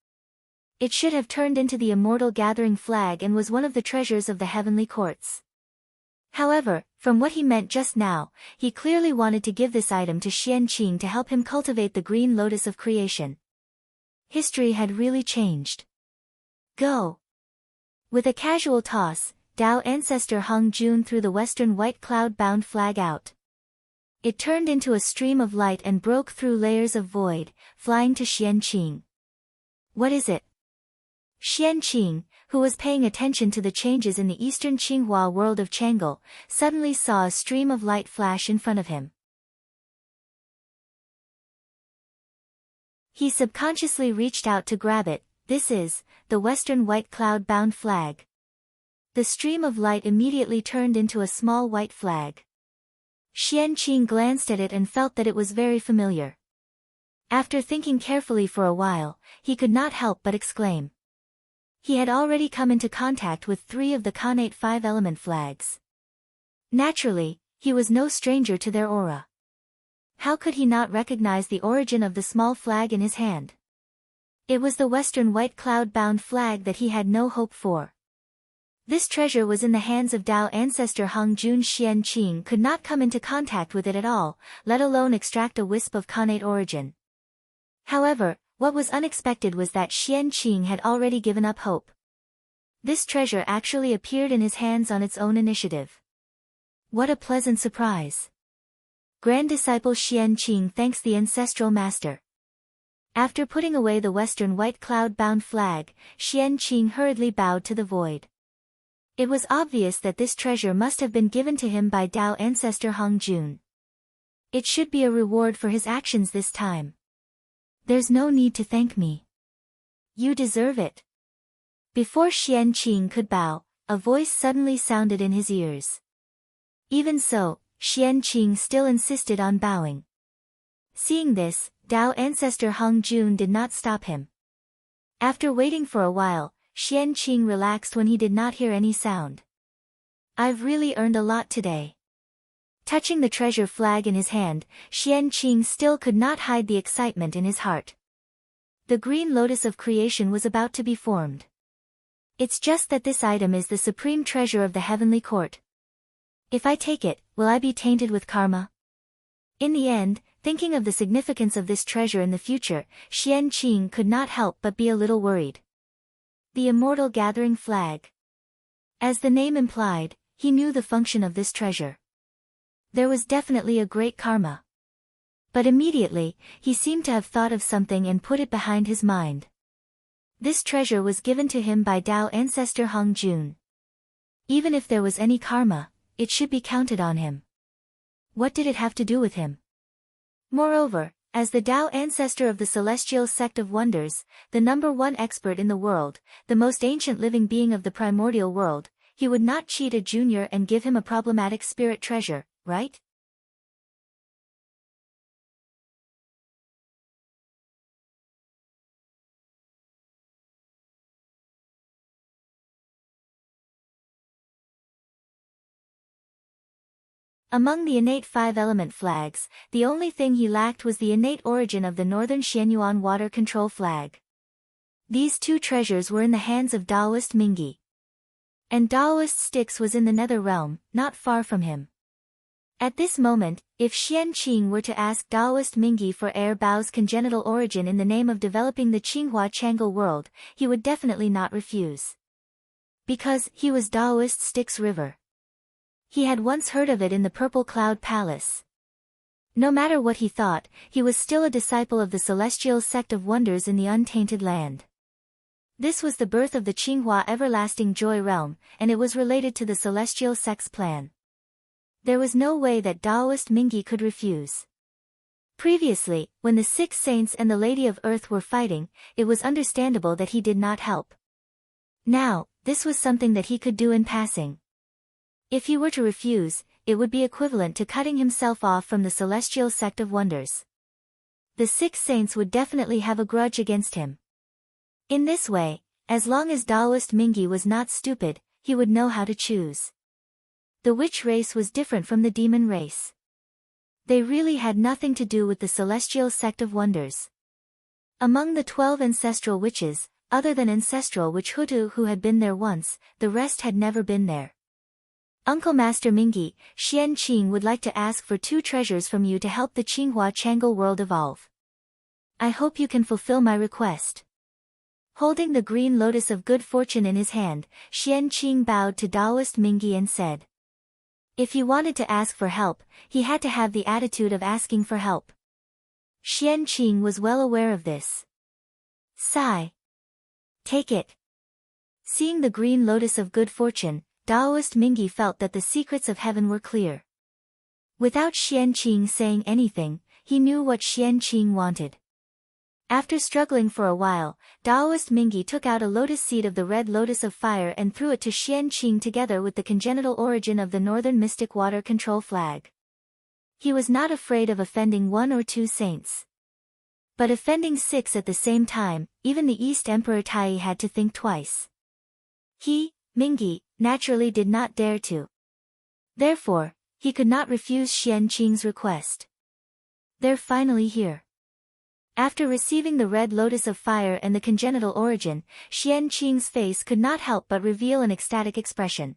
It should have turned into the immortal gathering flag and was one of the treasures of the heavenly courts. However, from what he meant just now, he clearly wanted to give this item to Xianqing to help him cultivate the green lotus of creation. History had really changed. Go! With a casual toss, Tao ancestor Hong Jun threw the western white cloud-bound flag out. It turned into a stream of light and broke through layers of void, flying to Xianqing. What is it? Xianqing, who was paying attention to the changes in the eastern Qinghua world of Chang'e, suddenly saw a stream of light flash in front of him. He subconsciously reached out to grab it. This is the western white cloud-bound flag. The stream of light immediately turned into a small white flag. Xianqing glanced at it and felt that it was very familiar. After thinking carefully for a while, he could not help but exclaim. He had already come into contact with 3 of the Khanate five-element flags. Naturally, he was no stranger to their aura. How could he not recognize the origin of the small flag in his hand? It was the western white cloud-bound flag that he had no hope for. This treasure was in the hands of Tao ancestor Hong Jun. Xianqing could not come into contact with it at all, let alone extract a wisp of Khanate origin. However, what was unexpected was that Xianqing had already given up hope. This treasure actually appeared in his hands on its own initiative. What a pleasant surprise! Grand disciple Xianqing thanks the ancestral master. After putting away the western white cloud-bound flag, Xianqing hurriedly bowed to the void. It was obvious that this treasure must have been given to him by Tao ancestor Hong Jun. It should be a reward for his actions this time. There's no need to thank me. You deserve it. Before Xianqing could bow, a voice suddenly sounded in his ears. Even so, Xianqing still insisted on bowing. Seeing this, Tao ancestor Hong Jun did not stop him. After waiting for a while, Xianqing relaxed when he did not hear any sound. I've really earned a lot today. Touching the treasure flag in his hand, Xianqing still could not hide the excitement in his heart. The green lotus of creation was about to be formed. It's just that this item is the supreme treasure of the heavenly court. If I take it, will I be tainted with karma? In the end, thinking of the significance of this treasure in the future, Xianqing could not help but be a little worried. The immortal gathering flag. As the name implied, he knew the function of this treasure. There was definitely a great karma. But immediately, he seemed to have thought of something and put it behind his mind. This treasure was given to him by Tao ancestor Hong Jun. Even if there was any karma, it should be counted on him. What did it have to do with him? Moreover, as the Tao ancestor of the celestial sect of wonders, the #1 expert in the world, the most ancient living being of the primordial world, he would not cheat a junior and give him a problematic spirit treasure, right? Among the innate five-element flags, the only thing he lacked was the innate origin of the Northern Xianyuan water control flag. These two treasures were in the hands of Taoist Mingi. And Taoist Styx was in the nether realm, not far from him. At this moment, if Xian Qing were to ask Taoist Mingi for Air Bao's congenital origin in the name of developing the Qinghua Chang'e world, he would definitely not refuse. Because he was Taoist Styx River. He had once heard of it in the Purple Cloud Palace. No matter what he thought, he was still a disciple of the celestial sect of wonders in the untainted land. This was the birth of the Qinghua Everlasting Joy Realm, and it was related to the celestial sect's plan. There was no way that Taoist Mingi could refuse. Previously, when the six saints and the Lady of Earth were fighting, it was understandable that he did not help. Now, this was something that he could do in passing. If he were to refuse, it would be equivalent to cutting himself off from the celestial sect of wonders. The six saints would definitely have a grudge against him. In this way, as long as Taoist Mingi was not stupid, he would know how to choose. The witch race was different from the demon race. They really had nothing to do with the celestial sect of wonders. Among the 12 ancestral witches, other than ancestral witch Hutu who had been there once, the rest had never been there. Uncle Master Mingi, Xian Qing would like to ask for 2 treasures from you to help the Qinghua Chang'e world evolve. I hope you can fulfill my request. Holding the green lotus of good fortune in his hand, Xian Qing bowed to Taoist Mingi and said. If he wanted to ask for help, he had to have the attitude of asking for help. Xian Qing was well aware of this. Sigh. Take it. Seeing the green lotus of good fortune, Taoist Mingi felt that the secrets of heaven were clear. Without Xian Qing saying anything, he knew what Xian Qing wanted. After struggling for a while, Taoist Mingi took out a lotus seed of the red lotus of fire and threw it to Xian Qing together with the congenital origin of the Northern Mystic Water Control flag. He was not afraid of offending 1 or 2 saints. But offending 6 at the same time, even the East Emperor Tai had to think twice. He, Mingi, naturally did not dare to. Therefore, he could not refuse Xian Qing's request. They're finally here. After receiving the red lotus of fire and the congenital origin, Xian Qing's face could not help but reveal an ecstatic expression.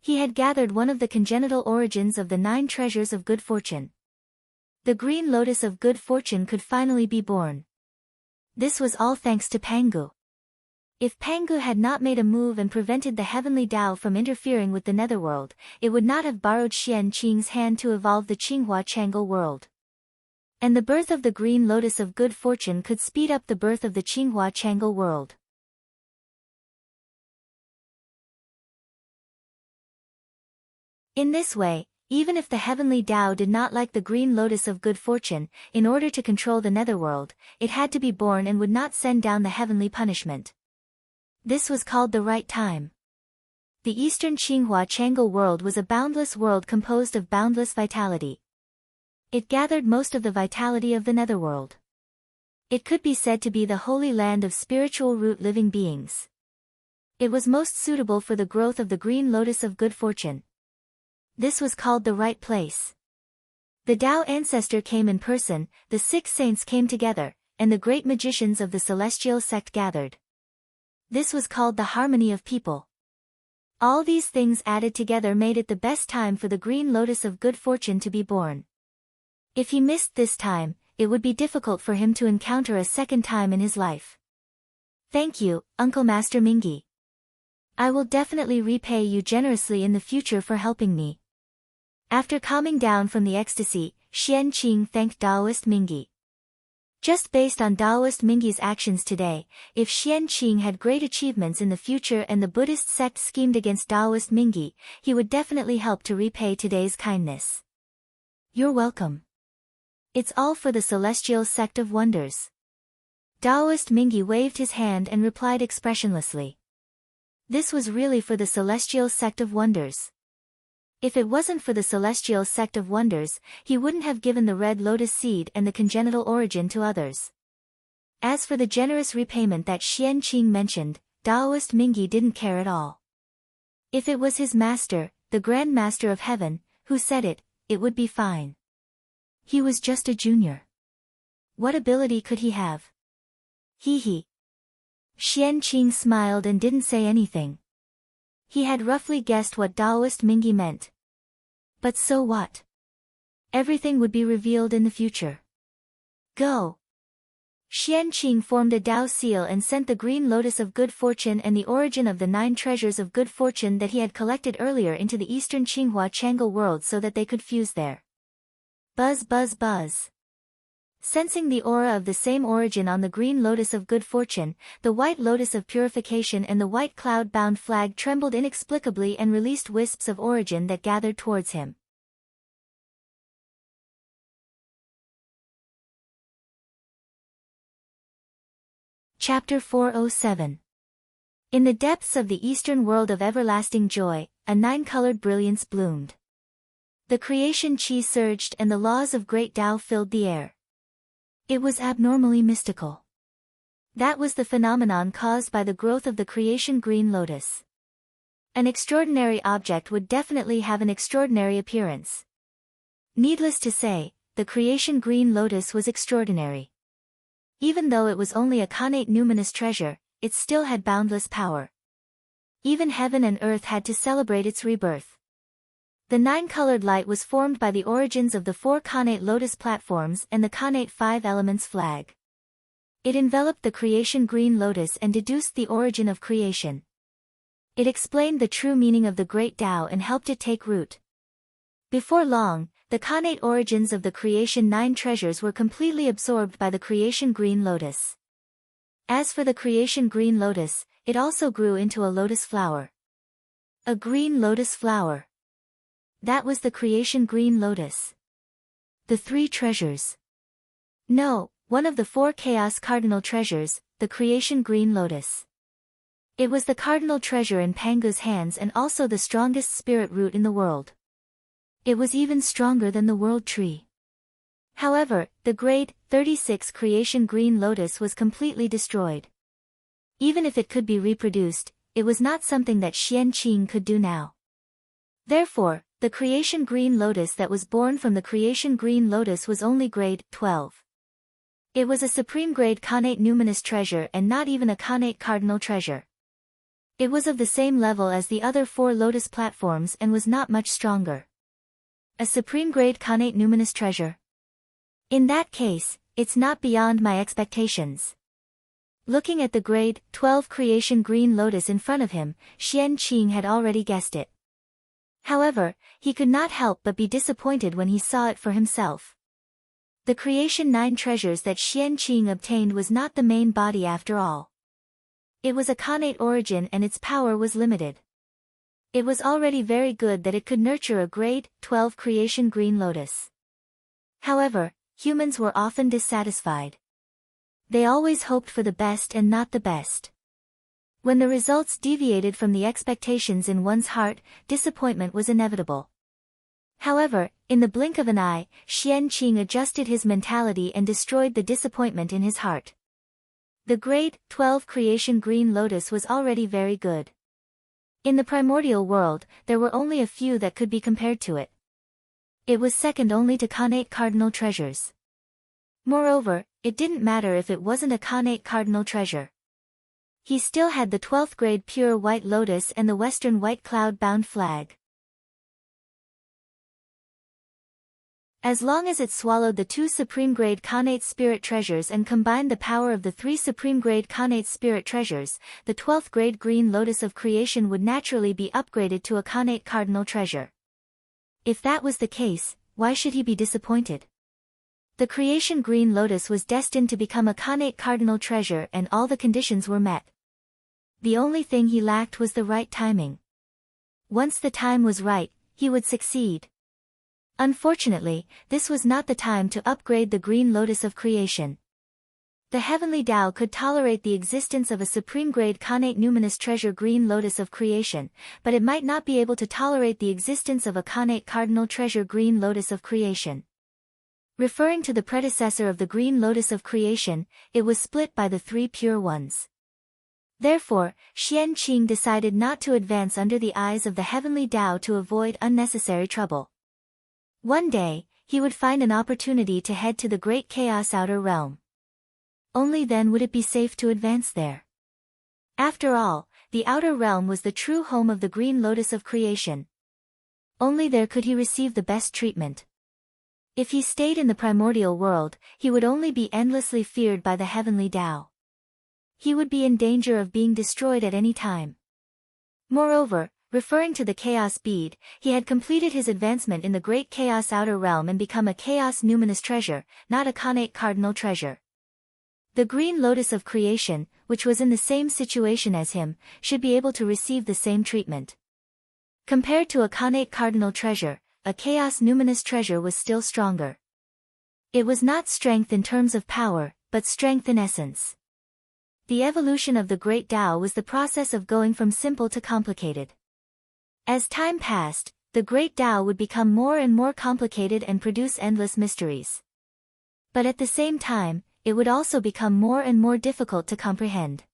He had gathered one of the congenital origins of the 9 treasures of good fortune. The green lotus of good fortune could finally be born. This was all thanks to Pangu. If Pangu had not made a move and prevented the heavenly Tao from interfering with the netherworld, it would not have borrowed Xian Qing's hand to evolve the Qinghua Chang'e world. And the birth of the green lotus of good fortune could speed up the birth of the Qinghua Chang'e world. In this way, even if the heavenly Tao did not like the green lotus of good fortune, in order to control the netherworld, it had to be born and would not send down the heavenly punishment. This was called the right time. The eastern Qinghua Chang'e world was a boundless world composed of boundless vitality. It gathered most of the vitality of the netherworld. It could be said to be the holy land of spiritual root living beings. It was most suitable for the growth of the green lotus of good fortune. This was called the right place. The Tao ancestor came in person, the 6 saints came together, and the great magicians of the celestial sect gathered. This was called the harmony of people. All these things added together made it the best time for the green lotus of good fortune to be born. If he missed this time, it would be difficult for him to encounter a second time in his life. Thank you, Uncle Master Mingi. I will definitely repay you generously in the future for helping me. After calming down from the ecstasy, Xian Qing thanked Taoist Mingi. Just based on Taoist Mingi's actions today, if Xian Qing had great achievements in the future and the Buddhist sect schemed against Taoist Mingi, he would definitely help to repay today's kindness. You're welcome. It's all for the celestial sect of wonders. Taoist Mingi waved his hand and replied expressionlessly. This was really for the celestial sect of wonders. If it wasn't for the celestial sect of wonders, he wouldn't have given the red lotus seed and the congenital origin to others. As for the generous repayment that Xian Qing mentioned, Taoist Mingi didn't care at all. If it was his master, the Grand Master of Heaven, Who said it? It would be fine. He was just a junior. What ability could he have? Hee. Xian Qing smiled and didn't say anything. He had roughly guessed what Daoist Mingi meant. But so what? Everything would be revealed in the future. Go! Xian Qing formed a Dao seal and sent the green lotus of good fortune and the origin of the 9 treasures of good fortune that he had collected earlier into the eastern Qinghua Chang'e world so that they could fuse there. Buzz buzz buzz. Sensing the aura of the same origin on the green lotus of good fortune, the white lotus of purification and the white cloud-bound flag trembled inexplicably and released wisps of origin that gathered towards him. Chapter 407. In the depths of the eastern world of everlasting joy, a 9-colored brilliance bloomed. The creation chi surged and the laws of great Tao filled the air. It was abnormally mystical. That was the phenomenon caused by the growth of the creation green lotus. An extraordinary object would definitely have an extraordinary appearance. Needless to say, the creation green lotus was extraordinary. Even though it was only a connate numinous treasure, it still had boundless power. Even heaven and earth had to celebrate its rebirth. The 9-colored light was formed by the origins of the 4 connate lotus platforms and the connate 5 elements flag. It enveloped the creation green lotus and deduced the origin of creation. It explained the true meaning of the great Tao and helped it take root. Before long, the connate origins of the creation 9 treasures were completely absorbed by the creation green lotus. As for the creation green lotus, it also grew into a lotus flower. A green lotus flower. That was the creation green lotus. The 3 treasures. No, one of the 4 chaos cardinal treasures, the creation green lotus. It was the cardinal treasure in Pangu's hands and also the strongest spirit root in the world. It was even stronger than the world tree. However, the grade 36 creation green lotus was completely destroyed. Even if it could be reproduced, it was not something that Xian Qing could do now. Therefore, the creation green lotus that was born from the creation green lotus was only grade 12. It was a supreme grade connate numinous treasure and not even a connate cardinal treasure. It was of the same level as the other 4 lotus platforms and was not much stronger. A supreme grade connate numinous treasure. In that case, it's not beyond my expectations. Looking at the grade 12 creation green lotus in front of him, Xian Qing had already guessed it. However, he could not help but be disappointed when he saw it for himself. The creation 9 treasures that Xian Qing obtained was not the main body after all. It was a connate origin and its power was limited. It was already very good that it could nurture a grade 12 creation green lotus. However, humans were often dissatisfied. They always hoped for the best and not the best. When the results deviated from the expectations in one's heart, disappointment was inevitable. However, in the blink of an eye, Xian Qing adjusted his mentality and destroyed the disappointment in his heart. The grade 12 creation green lotus was already very good. In the primordial world, there were only a few that could be compared to it. It was second only to connate cardinal treasures. Moreover, it didn't matter if it wasn't a connate cardinal treasure. He still had the 12th grade pure white lotus and the western white cloud-bound flag. As long as it swallowed the 2 supreme grade connate spirit treasures and combined the power of the 3 supreme grade connate spirit treasures, the 12th grade green lotus of creation would naturally be upgraded to a connate cardinal treasure. If that was the case, why should he be disappointed? The creation green lotus was destined to become a connate cardinal treasure and all the conditions were met. The only thing he lacked was the right timing. Once the time was right, he would succeed. Unfortunately, this was not the time to upgrade the green lotus of creation. The heavenly Tao could tolerate the existence of a supreme grade connate numinous treasure green lotus of creation, but it might not be able to tolerate the existence of a connate cardinal treasure green lotus of creation. Referring to the predecessor of the green lotus of creation, it was split by the 3 pure ones. Therefore, Xian Qing decided not to advance under the eyes of the heavenly Tao to avoid unnecessary trouble. One day, he would find an opportunity to head to the great chaos outer realm. Only then would it be safe to advance there. After all, the outer realm was the true home of the green lotus of creation. Only there could he receive the best treatment. If he stayed in the primordial world, he would only be endlessly feared by the heavenly Tao. He would be in danger of being destroyed at any time. Moreover, referring to the chaos bead, he had completed his advancement in the great chaos outer realm and become a chaos numinous treasure, not a connate cardinal treasure. The green lotus of creation, which was in the same situation as him, should be able to receive the same treatment. Compared to a connate cardinal treasure, a chaos numinous treasure was still stronger. It was not strength in terms of power, but strength in essence. The evolution of the great Tao was the process of going from simple to complicated. As time passed, the great Tao would become more and more complicated and produce endless mysteries. But at the same time, it would also become more and more difficult to comprehend.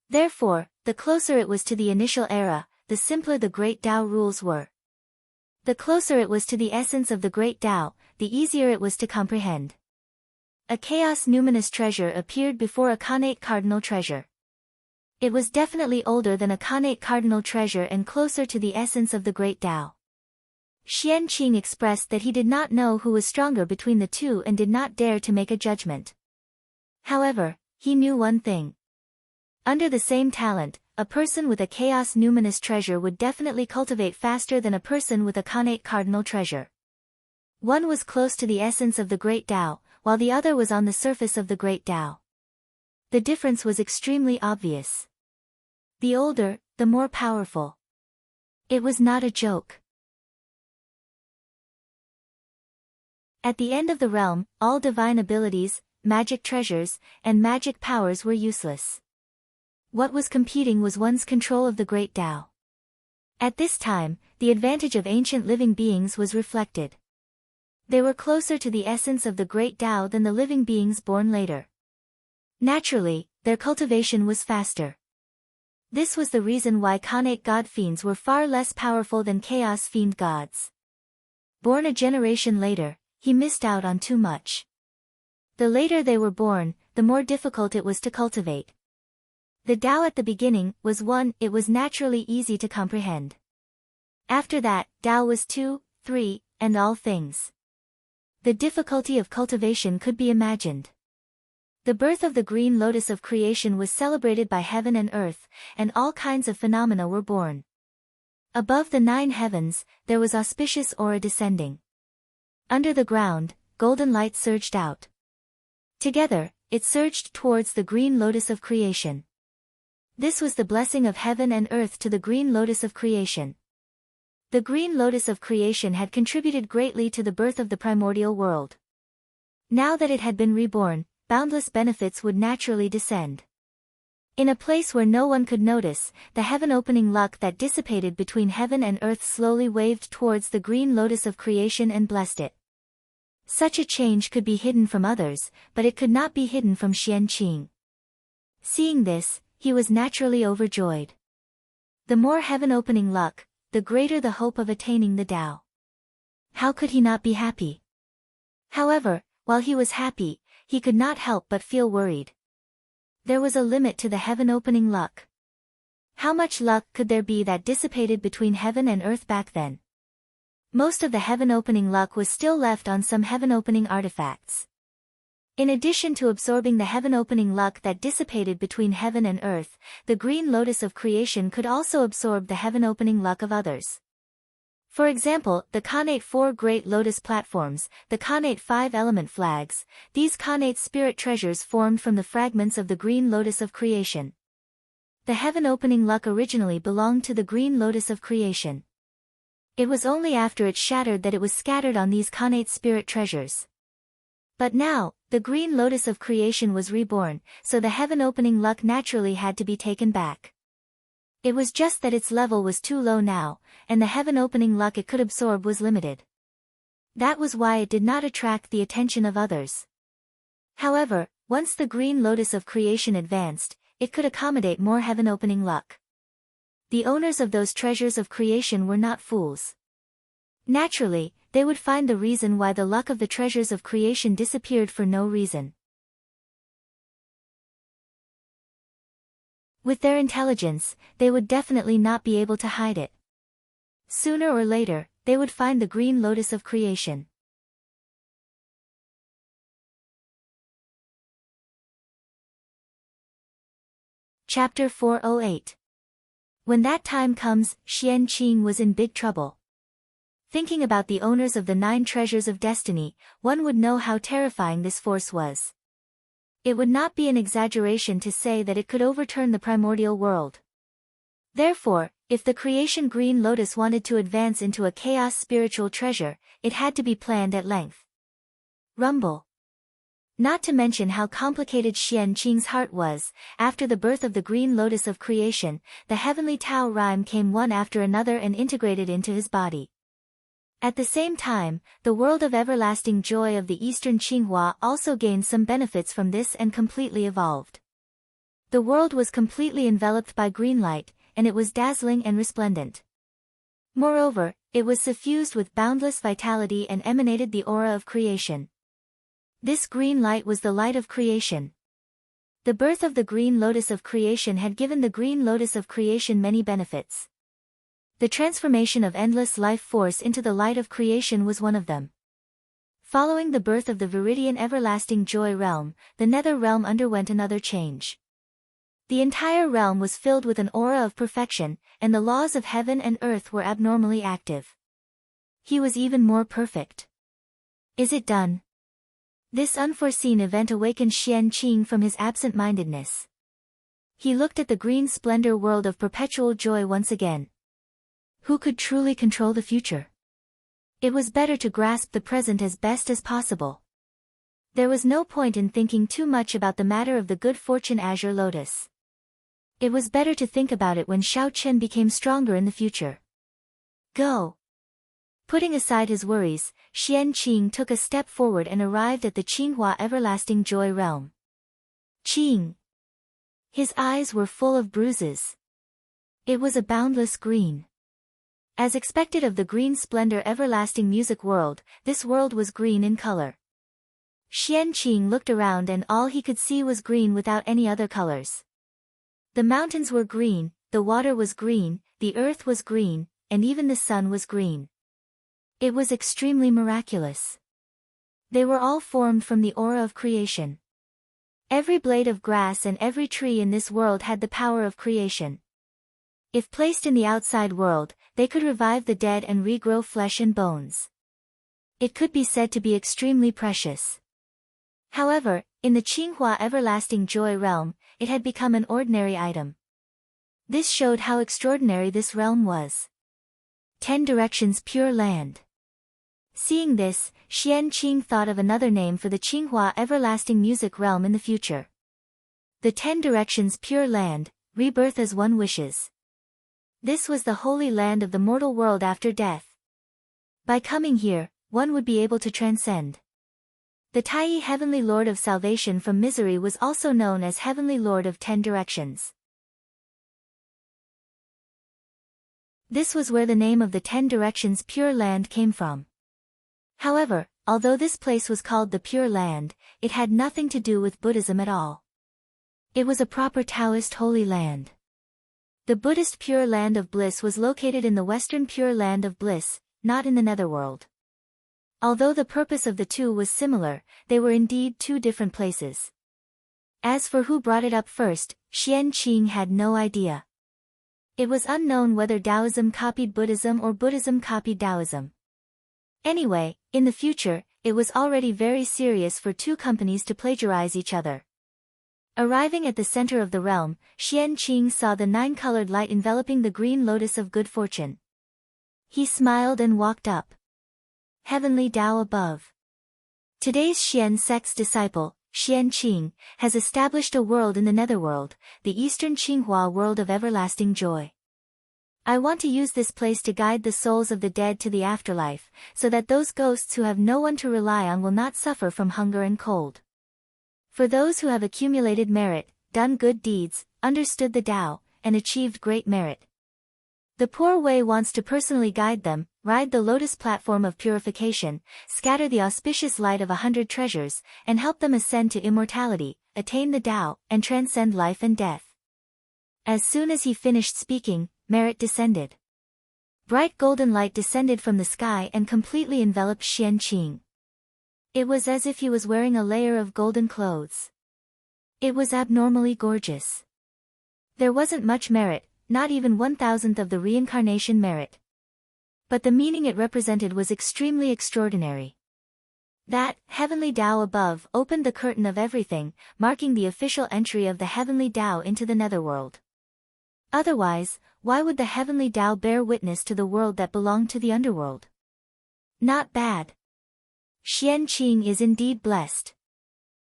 Therefore, the closer it was to the initial era, the simpler the great Tao rules were. The closer it was to the essence of the great Tao, the easier it was to comprehend. A chaos numinous treasure appeared before a connate cardinal treasure. It was definitely older than a connate cardinal treasure and closer to the essence of the great Tao. Xian Qing expressed that he did not know who was stronger between the two and did not dare to make a judgment. However, he knew one thing. Under the same talent, a person with a chaos numinous treasure would definitely cultivate faster than a person with a connate cardinal treasure. One was close to the essence of the great Tao, while the other was on the surface of the great Tao. The difference was extremely obvious. The older, the more powerful. It was not a joke. At the end of the realm, all divine abilities, magic treasures, and magic powers were useless. What was competing was one's control of the great Tao. At this time, the advantage of ancient living beings was reflected. They were closer to the essence of the great Tao than the living beings born later. Naturally, their cultivation was faster. This was the reason why connate god fiends were far less powerful than chaos fiend gods. Born a generation later, he missed out on too much. The later they were born, the more difficult it was to cultivate. The Tao at the beginning was 1, it was naturally easy to comprehend. After that, Tao was 2, 3, and all things. The difficulty of cultivation could be imagined. The birth of the green lotus of creation was celebrated by heaven and earth, and all kinds of phenomena were born. Above the 9 heavens, there was auspicious aura descending. Under the ground, golden light surged out. Together, it surged towards the green lotus of creation. This was the blessing of heaven and earth to the green lotus of creation. The green lotus of creation had contributed greatly to the birth of the primordial world. Now that it had been reborn, boundless benefits would naturally descend. In a place where no one could notice, the heaven-opening luck that dissipated between heaven and earth slowly waved towards the green lotus of creation and blessed it. Such a change could be hidden from others, but it could not be hidden from Xian Qing. Seeing this, he was naturally overjoyed. The more heaven-opening luck, the greater the hope of attaining the Tao. How could he not be happy? However, while he was happy, he could not help but feel worried. There was a limit to the heaven-opening luck. How much luck could there be that dissipated between heaven and earth back then? Most of the heaven-opening luck was still left on some heaven-opening artifacts. In addition to absorbing the heaven-opening luck that dissipated between heaven and earth, the green lotus of creation could also absorb the heaven-opening luck of others. For example, the connate 4 great lotus platforms, the connate 5 element flags, these connate spirit treasures formed from the fragments of the green lotus of creation. The heaven-opening luck originally belonged to the green lotus of creation. It was only after it shattered that it was scattered on these connate spirit treasures. But now, the green lotus of creation was reborn, so the heaven-opening luck naturally had to be taken back. It was just that its level was too low now, and the heaven-opening luck it could absorb was limited. That was why it did not attract the attention of others. However, once the green lotus of creation advanced, it could accommodate more heaven-opening luck. The owners of those treasures of creation were not fools. Naturally, they would find the reason why the luck of the treasures of creation disappeared for no reason. With their intelligence, they would definitely not be able to hide it. Sooner or later, they would find the green lotus of creation. Chapter 408. When that time comes, Xian Qing was in big trouble. Thinking about the owners of the 9 treasures of destiny, one would know how terrifying this force was. It would not be an exaggeration to say that it could overturn the primordial world. Therefore, if the creation green lotus wanted to advance into a chaos spiritual treasure, it had to be planned at length. Rumble. Not to mention how complicated Xian Qing's heart was. After the birth of the green lotus of creation, the heavenly Tao rhyme came one after another and integrated into his body. At the same time, the world of everlasting joy of the Eastern Qinghua also gained some benefits from this and completely evolved. The world was completely enveloped by green light, and it was dazzling and resplendent. Moreover, it was suffused with boundless vitality and emanated the aura of creation. This green light was the light of creation. The birth of the green lotus of creation had given the green lotus of creation many benefits. The transformation of endless life force into the light of creation was one of them. Following the birth of the Viridian everlasting joy realm, the nether realm underwent another change. The entire realm was filled with an aura of perfection, and the laws of heaven and earth were abnormally active. He was even more perfect. Is it done? This unforeseen event awakened Xian Qing from his absent-mindedness. He looked at the green splendor world of perpetual joy once again. Who could truly control the future? It was better to grasp the present as best as possible. There was no point in thinking too much about the matter of the good fortune azure lotus. It was better to think about it when Xiao Chen became stronger in the future. Go! Putting aside his worries, Xian Qing took a step forward and arrived at the Qinghua everlasting joy realm. Qing! His eyes were full of bruises. It was a boundless green. As expected of the green splendor everlasting music world, this world was green in color. Xian Qing looked around and all he could see was green without any other colors. The mountains were green, the water was green, the earth was green, and even the sun was green. It was extremely miraculous. They were all formed from the aura of creation. Every blade of grass and every tree in this world had the power of creation. If placed in the outside world, they could revive the dead and regrow flesh and bones. It could be said to be extremely precious. However, in the Qinghua everlasting joy realm, it had become an ordinary item. This showed how extraordinary this realm was. 10 directions pure land. Seeing this, Xian Qing thought of another name for the Qinghua everlasting music realm in the future. The 10 directions pure land, rebirth as one wishes. This was the holy land of the mortal world after death. By coming here, one would be able to transcend. The Tai Heavenly Lord of Salvation from Misery was also known as Heavenly Lord of 10 Directions. This was where the name of the 10 Directions Pure Land came from. However, although this place was called the Pure Land, it had nothing to do with Buddhism at all. It was a proper Taoist holy land. The Buddhist Pure Land of Bliss was located in the Western Pure Land of Bliss, not in the Netherworld. Although the purpose of the two was similar, they were indeed 2 different places. As for who brought it up first, Xian Qing had no idea. It was unknown whether Taoism copied Buddhism or Buddhism copied Taoism. Anyway, in the future, it was already very serious for 2 companies to plagiarize each other. Arriving at the center of the realm, Xian Qing saw the 9-colored light enveloping the green lotus of good fortune. He smiled and walked up. Heavenly Tao above. Today's Xian sect's disciple, Xian Qing, has established a world in the netherworld, the Eastern Qinghua world of everlasting joy. I want to use this place to guide the souls of the dead to the afterlife, so that those ghosts who have no one to rely on will not suffer from hunger and cold. For those who have accumulated merit, done good deeds, understood the Tao, and achieved great merit. The poor Wei wants to personally guide them, ride the lotus platform of purification, scatter the auspicious light of 100 treasures, and help them ascend to immortality, attain the Tao, and transcend life and death. As soon as he finished speaking, merit descended. Bright golden light descended from the sky and completely enveloped Xianqing. It was as if he was wearing a layer of golden clothes. It was abnormally gorgeous. There wasn't much merit, not even 1,000th of the reincarnation merit. But the meaning it represented was extremely extraordinary. That heavenly Tao above opened the curtain of everything, marking the official entry of the heavenly Tao into the netherworld. Otherwise, why would the heavenly Tao bear witness to the world that belonged to the underworld? Not bad. Xianqing is indeed blessed.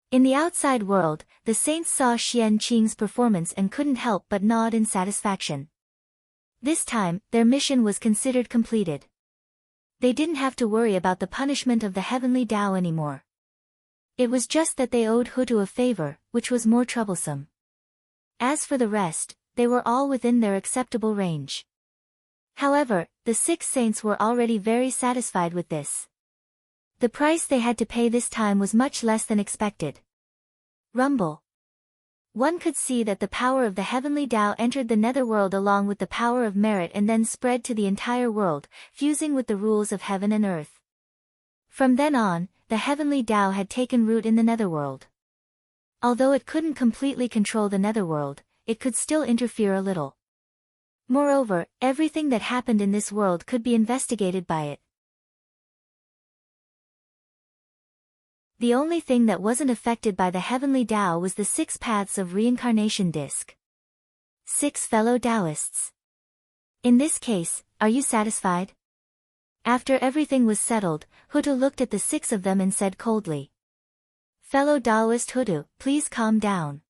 In the outside world, the saints saw Xianqing's performance and couldn't help but nod in satisfaction. This time, their mission was considered completed. They didn't have to worry about the punishment of the heavenly Tao anymore. It was just that they owed Hutu a favor, which was more troublesome. As for the rest, they were all within their acceptable range. However, the 6 saints were already very satisfied with this. The price they had to pay this time was much less than expected. Rumble. One could see that the power of the heavenly Tao entered the netherworld along with the power of merit and then spread to the entire world, fusing with the rules of heaven and earth. From then on, the heavenly Tao had taken root in the netherworld. Although it couldn't completely control the netherworld, it could still interfere a little. Moreover, everything that happened in this world could be investigated by it. The only thing that wasn't affected by the heavenly Tao was the 6 paths of reincarnation disc. 6 fellow Taoists. In this case, are you satisfied? After everything was settled, Hutu looked at the 6 of them and said coldly. Fellow Taoist Hutu, please calm down.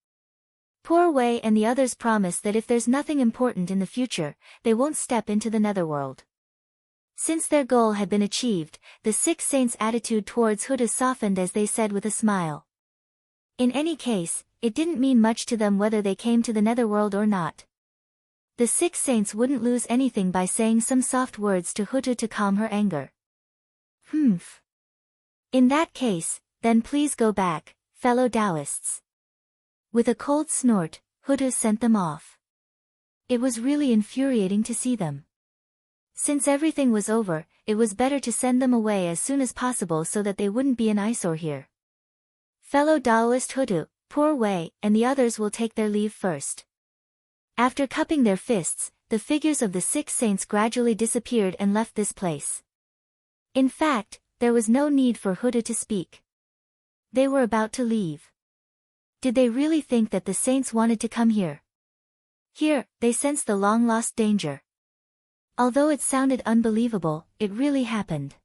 Poor Wei and the others promise that if there's nothing important in the future, they won't step into the netherworld. Since their goal had been achieved, the 6 saints' attitude towards Hutu softened as they said with a smile. In any case, it didn't mean much to them whether they came to the netherworld or not. The 6 saints wouldn't lose anything by saying some soft words to Hutu to calm her anger. Humph. In that case, then please go back, fellow Taoists. With a cold snort, Hutu sent them off. It was really infuriating to see them. Since everything was over, it was better to send them away as soon as possible so that they wouldn't be an eyesore here. Fellow Taoist Hutu, poor Wei, and the others will take their leave first. After cupping their fists, the figures of the 6 saints gradually disappeared and left this place. In fact, there was no need for Hutu to speak. They were about to leave. Did they really think that the saints wanted to come here? Here, they sensed the long-lost danger. Although it sounded unbelievable, it really happened.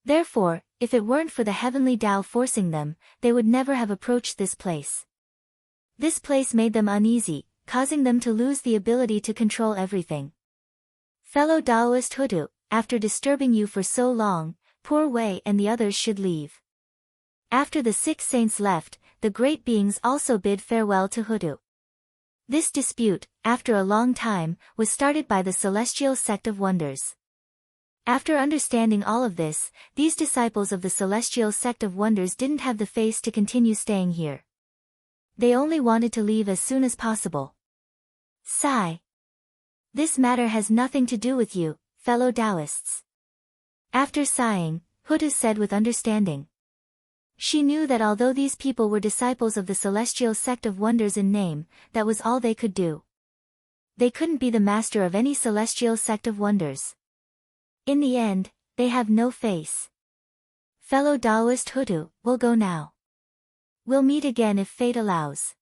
Therefore, if it weren't for the heavenly Tao forcing them, they would never have approached this place. This place made them uneasy, causing them to lose the ability to control everything. Fellow Taoist Hutu, after disturbing you for so long, poor Wei and the others should leave. After the 6 saints left, the great beings also bid farewell to Hutu. This dispute, after a long time, was started by the Celestial Sect of Wonders. After understanding all of this, these disciples of the Celestial Sect of Wonders didn't have the face to continue staying here. They only wanted to leave as soon as possible. Sigh. This matter has nothing to do with you, fellow Taoists. After sighing, Hutu said with understanding. She knew that although these people were disciples of the Celestial Sect of Wonders in name, that was all they could do. They couldn't be the master of any Celestial Sect of Wonders. In the end, they have no face. Fellow Taoist Hutu, we'll go now. We'll meet again if fate allows.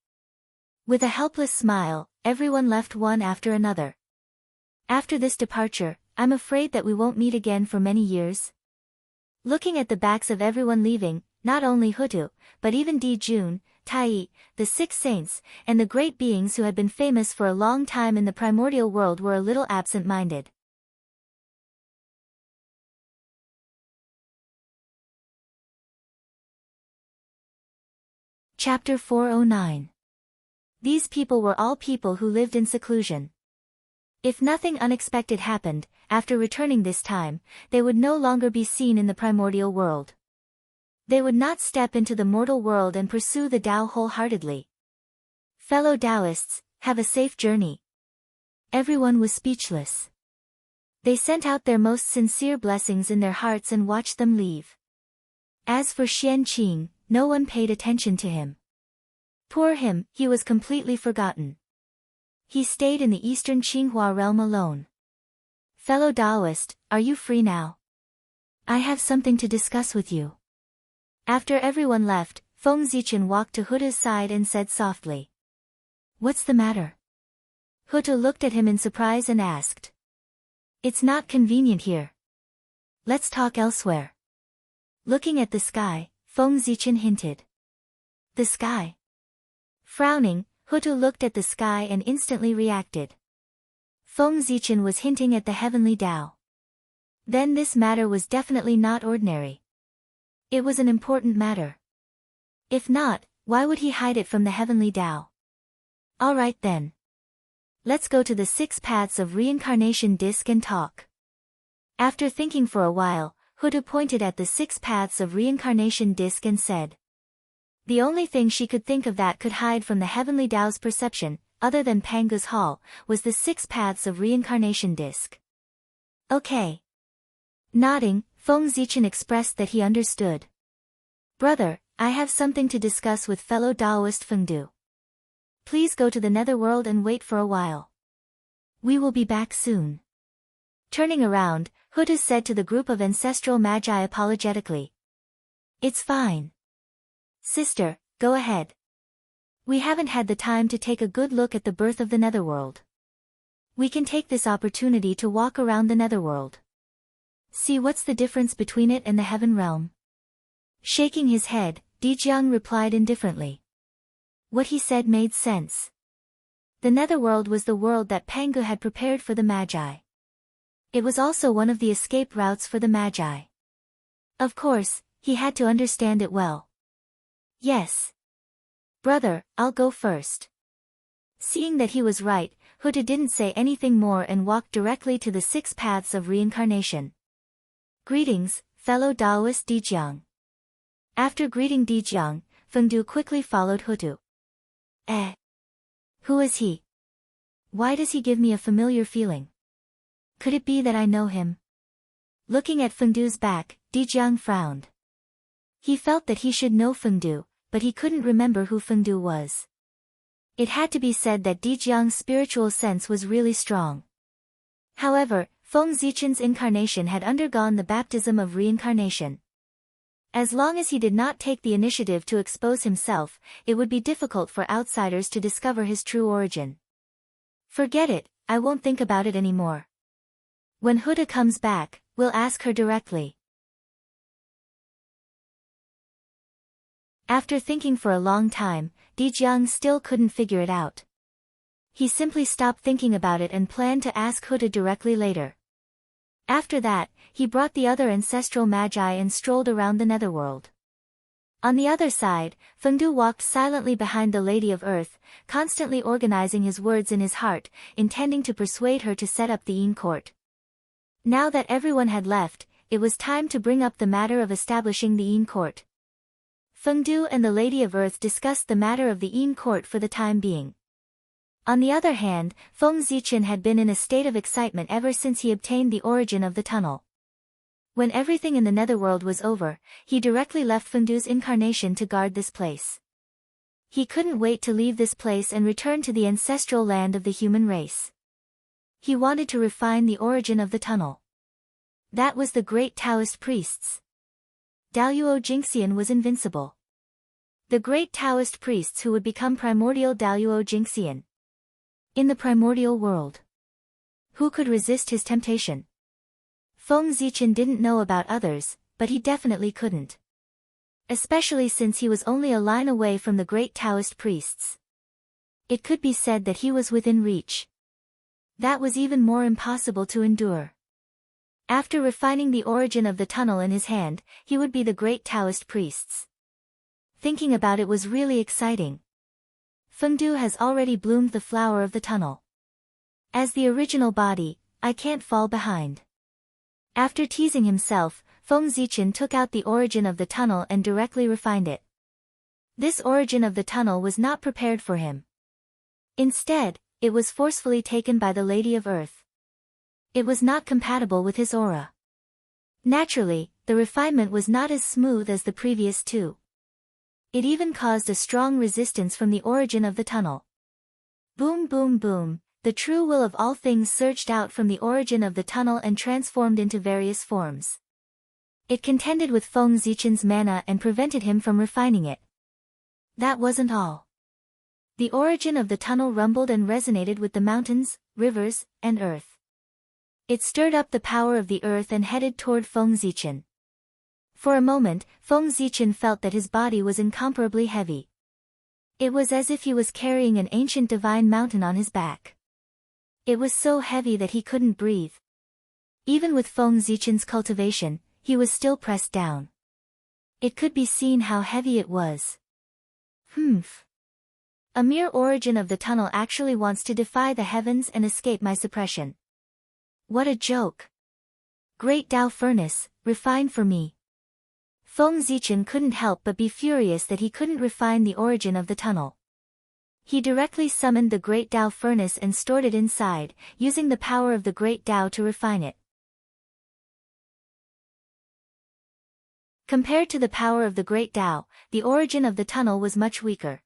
With a helpless smile, everyone left one after another. After this departure, I'm afraid that we won't meet again for many years. Looking at the backs of everyone leaving, not only Hutu, but even Di Jun, Tai, the 6 saints, and the great beings who had been famous for a long time in the primordial world were a little absent-minded. Chapter 409. These people were all people who lived in seclusion. If nothing unexpected happened, after returning this time, they would no longer be seen in the primordial world. They would not step into the mortal world and pursue the Tao wholeheartedly. Fellow Taoists, have a safe journey. Everyone was speechless. They sent out their most sincere blessings in their hearts and watched them leave. As for Xian Qing, no one paid attention to him. Poor him, he was completely forgotten. He stayed in the eastern Qinghua realm alone. Fellow Taoist, are you free now? I have something to discuss with you. After everyone left, Feng Zichen walked to Huda's side and said softly. What's the matter? Huda looked at him in surprise and asked. It's not convenient here. Let's talk elsewhere. Looking at the sky, Feng Zichen hinted. The sky? Frowning, Huda looked at the sky and instantly reacted. Feng Zichen was hinting at the heavenly Tao. Then this matter was definitely not ordinary. It was an important matter. If not, why would he hide it from the heavenly Tao? Alright then. Let's go to the 6 paths of reincarnation disc and talk. After thinking for a while, Huda pointed at the 6 paths of reincarnation disc and said. The only thing she could think of that could hide from the heavenly Tao's perception, other than Panga's hall, was the 6 paths of reincarnation disc. Okay. Nodding, Feng Zichen expressed that he understood. Brother, I have something to discuss with fellow Taoist Fengdu. Please go to the netherworld and wait for a while. We will be back soon. Turning around, Huda said to the group of ancestral magi apologetically. It's fine. Sister, go ahead. We haven't had the time to take a good look at the birth of the netherworld. We can take this opportunity to walk around the netherworld. See what's the difference between it and the heaven realm. Shaking his head, Dijiang replied indifferently. What he said made sense. The netherworld was the world that Pangu had prepared for the magi. It was also one of the escape routes for the magi. Of course, he had to understand it well. Yes. Brother, I'll go first. Seeing that he was right, Huda didn't say anything more and walked directly to the 6 paths of reincarnation. Greetings, fellow Taoist Dijiang. After greeting Dijiang, Fengdu quickly followed Hutu. Who is he? Why does he give me a familiar feeling? Could it be that I know him? Looking at Fengdu's back, Dijiang frowned. He felt that he should know Fengdu, but he couldn't remember who Fengdu was. It had to be said that Dijiang's spiritual sense was really strong. However, Feng Zichen's incarnation had undergone the baptism of reincarnation. As long as he did not take the initiative to expose himself, it would be difficult for outsiders to discover his true origin. Forget it, I won't think about it anymore. When Huda comes back, we'll ask her directly. After thinking for a long time, Dijiang still couldn't figure it out. He simply stopped thinking about it and planned to ask Huda directly later. After that, he brought the other ancestral magi and strolled around the netherworld. On the other side, Fengdu walked silently behind the Lady of Earth, constantly organizing his words in his heart, intending to persuade her to set up the Yin court. Now that everyone had left, it was time to bring up the matter of establishing the Yin court. Fengdu and the Lady of Earth discussed the matter of the Yin court for the time being. On the other hand, Feng Zichen had been in a state of excitement ever since he obtained the origin of the tunnel. When everything in the netherworld was over, he directly left Fengdu's incarnation to guard this place. He couldn't wait to leave this place and return to the ancestral land of the human race. He wanted to refine the origin of the tunnel. That was the great Taoist priests. Daluo Jingxian was invincible. The great Taoist priests who would become primordial Daluo Jingxian. In the primordial world. Who could resist his temptation? Feng Zichen didn't know about others, but he definitely couldn't. Especially since he was only a line away from the great Taoist priests. It could be said that he was within reach. That was even more impossible to endure. After refining the origin of the tunnel in his hand, he would be the great Taoist priests. Thinking about it was really exciting. Fengdu has already bloomed the flower of the tunnel. As the original body, I can't fall behind. After teasing himself, Feng Zichen took out the origin of the tunnel and directly refined it. This origin of the tunnel was not prepared for him. Instead, it was forcefully taken by the Lady of Earth. It was not compatible with his aura. Naturally, the refinement was not as smooth as the previous two. It even caused a strong resistance from the origin of the tunnel. Boom boom boom, the true will of all things surged out from the origin of the tunnel and transformed into various forms. It contended with Feng Zichen's mana and prevented him from refining it. That wasn't all. The origin of the tunnel rumbled and resonated with the mountains, rivers, and earth. It stirred up the power of the earth and headed toward Feng Zichen. For a moment, Feng Zichen felt that his body was incomparably heavy. It was as if he was carrying an ancient divine mountain on his back. It was so heavy that he couldn't breathe. Even with Feng Zichen's cultivation, he was still pressed down. It could be seen how heavy it was. Humph. A mere origin of the tunnel actually wants to defy the heavens and escape my suppression. What a joke. Great Tao Furnace, refine for me. Feng Zichen couldn't help but be furious that he couldn't refine the origin of the tunnel. He directly summoned the Great Tao Furnace and stored it inside, using the power of the Great Tao to refine it. Compared to the power of the Great Tao, the origin of the tunnel was much weaker.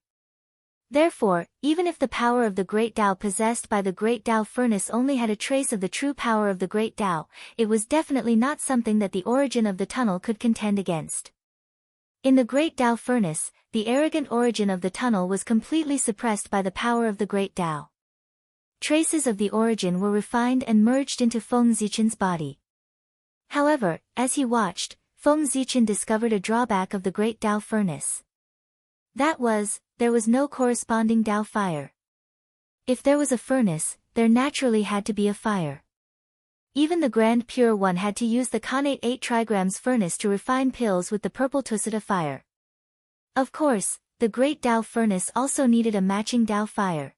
Therefore, even if the power of the Great Tao possessed by the Great Tao Furnace only had a trace of the true power of the Great Tao, it was definitely not something that the origin of the tunnel could contend against. In the Great Tao Furnace, the arrogant origin of the tunnel was completely suppressed by the power of the Great Tao. Traces of the origin were refined and merged into Feng Zichen's body. However, as he watched, Feng Zichen discovered a drawback of the Great Tao Furnace. That was, there was no corresponding Tao fire. If there was a furnace, there naturally had to be a fire. Even the Grand Pure One had to use the Khanate 8 trigrams furnace to refine pills with the purple Tusita fire. Of course, the Great Tao Furnace also needed a matching Tao fire.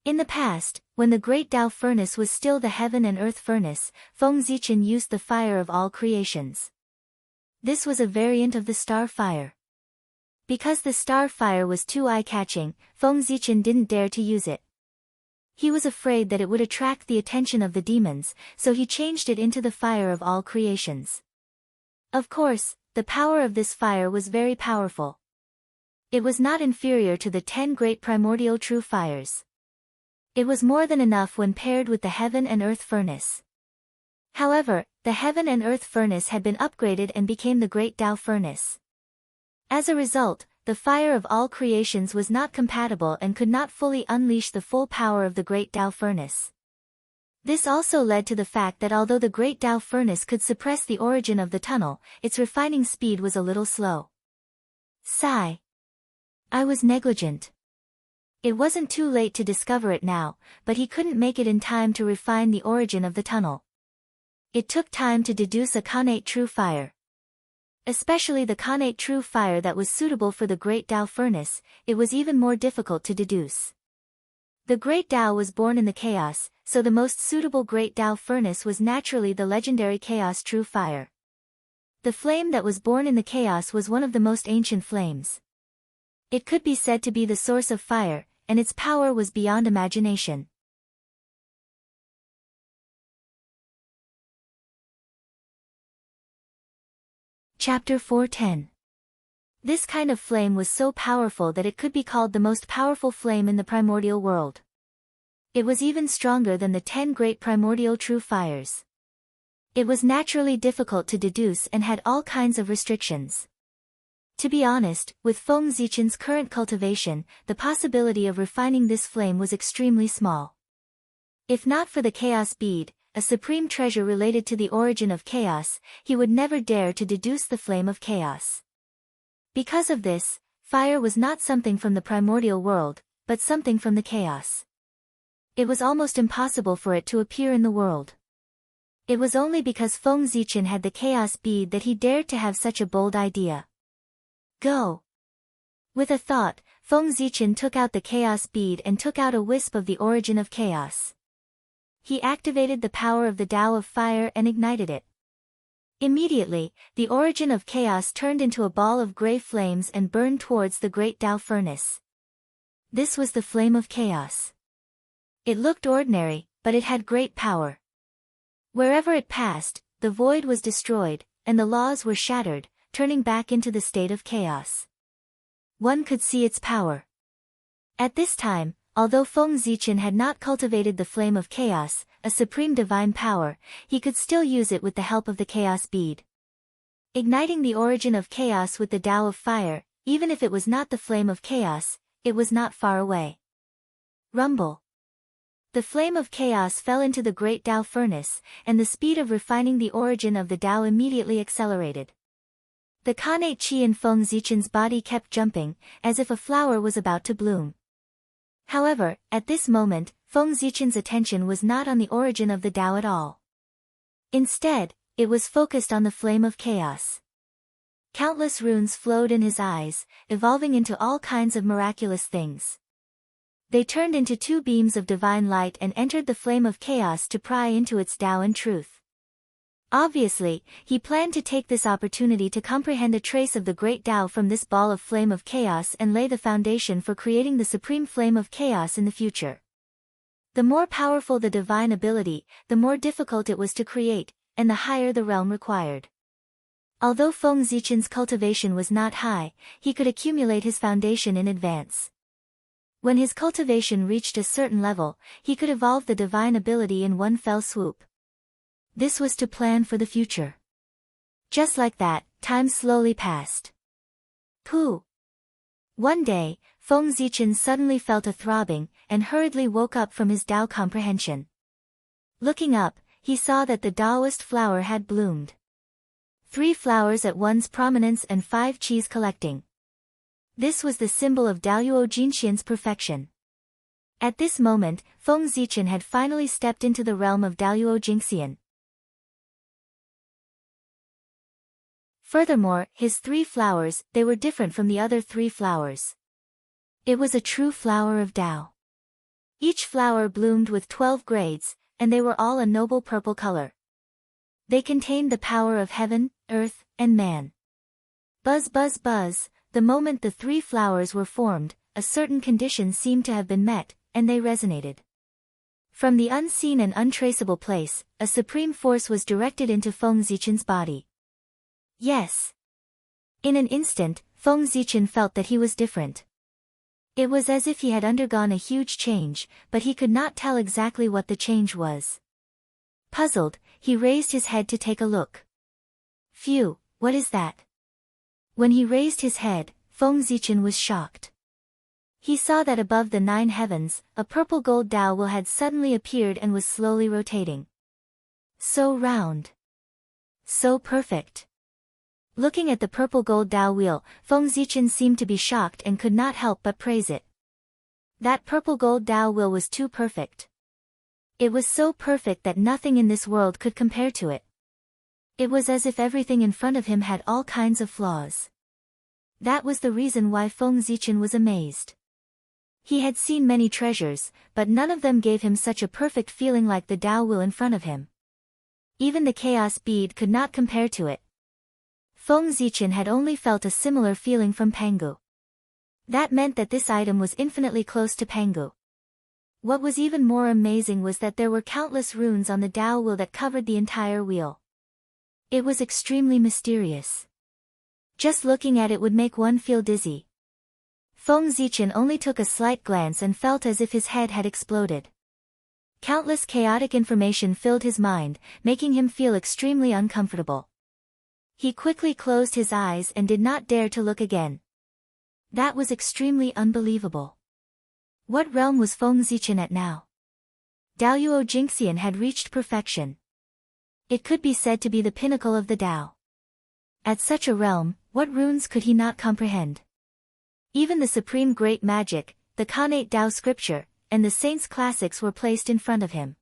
In the past, when the Great Tao Furnace was still the Heaven and Earth Furnace, Feng Zichen used the fire of all creations. This was a variant of the Star Fire. Because the Star Fire was too eye-catching, Feng Zichen didn't dare to use it. He was afraid that it would attract the attention of the demons, so he changed it into the fire of all creations. Of course, the power of this fire was very powerful. It was not inferior to the 10 great primordial true fires. It was more than enough when paired with the Heaven and Earth Furnace. However, the Heaven and Earth Furnace had been upgraded and became the Great Tao Furnace. As a result, the fire of all creations was not compatible and could not fully unleash the full power of the Great Tao Furnace. This also led to the fact that although the Great Tao Furnace could suppress the origin of the tunnel, its refining speed was a little slow. Sigh. I was negligent. It wasn't too late to discover it now, but he couldn't make it in time to refine the origin of the tunnel. It took time to deduce a Khanate true fire. Especially the Khanate true fire that was suitable for the Great Tao Furnace, it was even more difficult to deduce. The Great Tao was born in the chaos, so the most suitable Great Tao Furnace was naturally the legendary Chaos True Fire. The flame that was born in the chaos was one of the most ancient flames. It could be said to be the source of fire, and its power was beyond imagination. Chapter 410. This kind of flame was so powerful that it could be called the most powerful flame in the primordial world. It was even stronger than the 10 great primordial true fires. It was naturally difficult to deduce and had all kinds of restrictions. To be honest, with Feng Zichen's current cultivation, the possibility of refining this flame was extremely small. If not for the Chaos Bead, a supreme treasure related to the origin of chaos, he would never dare to deduce the flame of chaos. Because of this, fire was not something from the primordial world, but something from the chaos. It was almost impossible for it to appear in the world. It was only because Feng Zichen had the chaos bead that he dared to have such a bold idea. Go! With a thought, Feng Zichen took out the chaos bead and took out a wisp of the origin of chaos. He activated the power of the Tao of Fire and ignited it. Immediately, the origin of chaos turned into a ball of gray flames and burned towards the great Tao furnace. This was the flame of chaos. It looked ordinary, but it had great power. Wherever it passed, the void was destroyed, and the laws were shattered, turning back into the state of chaos. One could see its power. At this time, although Feng Zichen had not cultivated the flame of chaos, a supreme divine power, he could still use it with the help of the chaos bead. Igniting the origin of chaos with the Tao of Fire, even if it was not the flame of chaos, it was not far away. Rumble. The flame of chaos fell into the great Tao furnace, and the speed of refining the origin of the Tao immediately accelerated. The Khanate Qi in Feng Zichen's body kept jumping, as if a flower was about to bloom. However, at this moment, Feng Zichen's attention was not on the origin of the Tao at all. Instead, it was focused on the flame of chaos. Countless runes flowed in his eyes, evolving into all kinds of miraculous things. They turned into two beams of divine light and entered the flame of chaos to pry into its Tao and truth. Obviously, he planned to take this opportunity to comprehend a trace of the great Tao from this ball of flame of chaos and lay the foundation for creating the supreme flame of chaos in the future. The more powerful the divine ability, the more difficult it was to create, and the higher the realm required. Although Feng Zichen's cultivation was not high, he could accumulate his foundation in advance. When his cultivation reached a certain level, he could evolve the divine ability in one fell swoop. This was to plan for the future. Just like that, time slowly passed. Pooh! One day, Feng Zichen suddenly felt a throbbing, and hurriedly woke up from his Tao comprehension. Looking up, he saw that the Taoist flower had bloomed. 3 flowers at one's prominence and 5 qis collecting. This was the symbol of Daoyuo Jinxian's perfection. At this moment, Feng Zichen had finally stepped into the realm of Daoyuo Jinxian. Furthermore, his 3 flowers, they were different from the other 3 flowers. It was a true flower of Tao. Each flower bloomed with 12 grades, and they were all a noble purple color. They contained the power of heaven, earth, and man. Buzz buzz buzz, the moment the 3 flowers were formed, a certain condition seemed to have been met, and they resonated. From the unseen and untraceable place, a supreme force was directed into Feng Zichen's body. Yes. In an instant, Feng Zichen felt that he was different. It was as if he had undergone a huge change, but he could not tell exactly what the change was. Puzzled, he raised his head to take a look. Phew, what is that? When he raised his head, Feng Zichen was shocked. He saw that above the 9 heavens, a purple gold Tao wheel had suddenly appeared and was slowly rotating. So round. So perfect. Looking at the purple gold Tao wheel, Feng Zichen seemed to be shocked and could not help but praise it. That purple gold Tao wheel was too perfect. It was so perfect that nothing in this world could compare to it. It was as if everything in front of him had all kinds of flaws. That was the reason why Feng Zichen was amazed. He had seen many treasures, but none of them gave him such a perfect feeling like the Tao wheel in front of him. Even the chaos bead could not compare to it. Feng Zichen had only felt a similar feeling from Pangu. That meant that this item was infinitely close to Pangu. What was even more amazing was that there were countless runes on the Tao wheel that covered the entire wheel. It was extremely mysterious. Just looking at it would make one feel dizzy. Feng Zichen only took a slight glance and felt as if his head had exploded. Countless chaotic information filled his mind, making him feel extremely uncomfortable. He quickly closed his eyes and did not dare to look again. That was extremely unbelievable. What realm was Feng Zichen at now? Daoyuo Jinxian had reached perfection. It could be said to be the pinnacle of the Tao. At such a realm, what runes could he not comprehend? Even the supreme great magic, the Khanate Tao scripture, and the saints' classics were placed in front of him.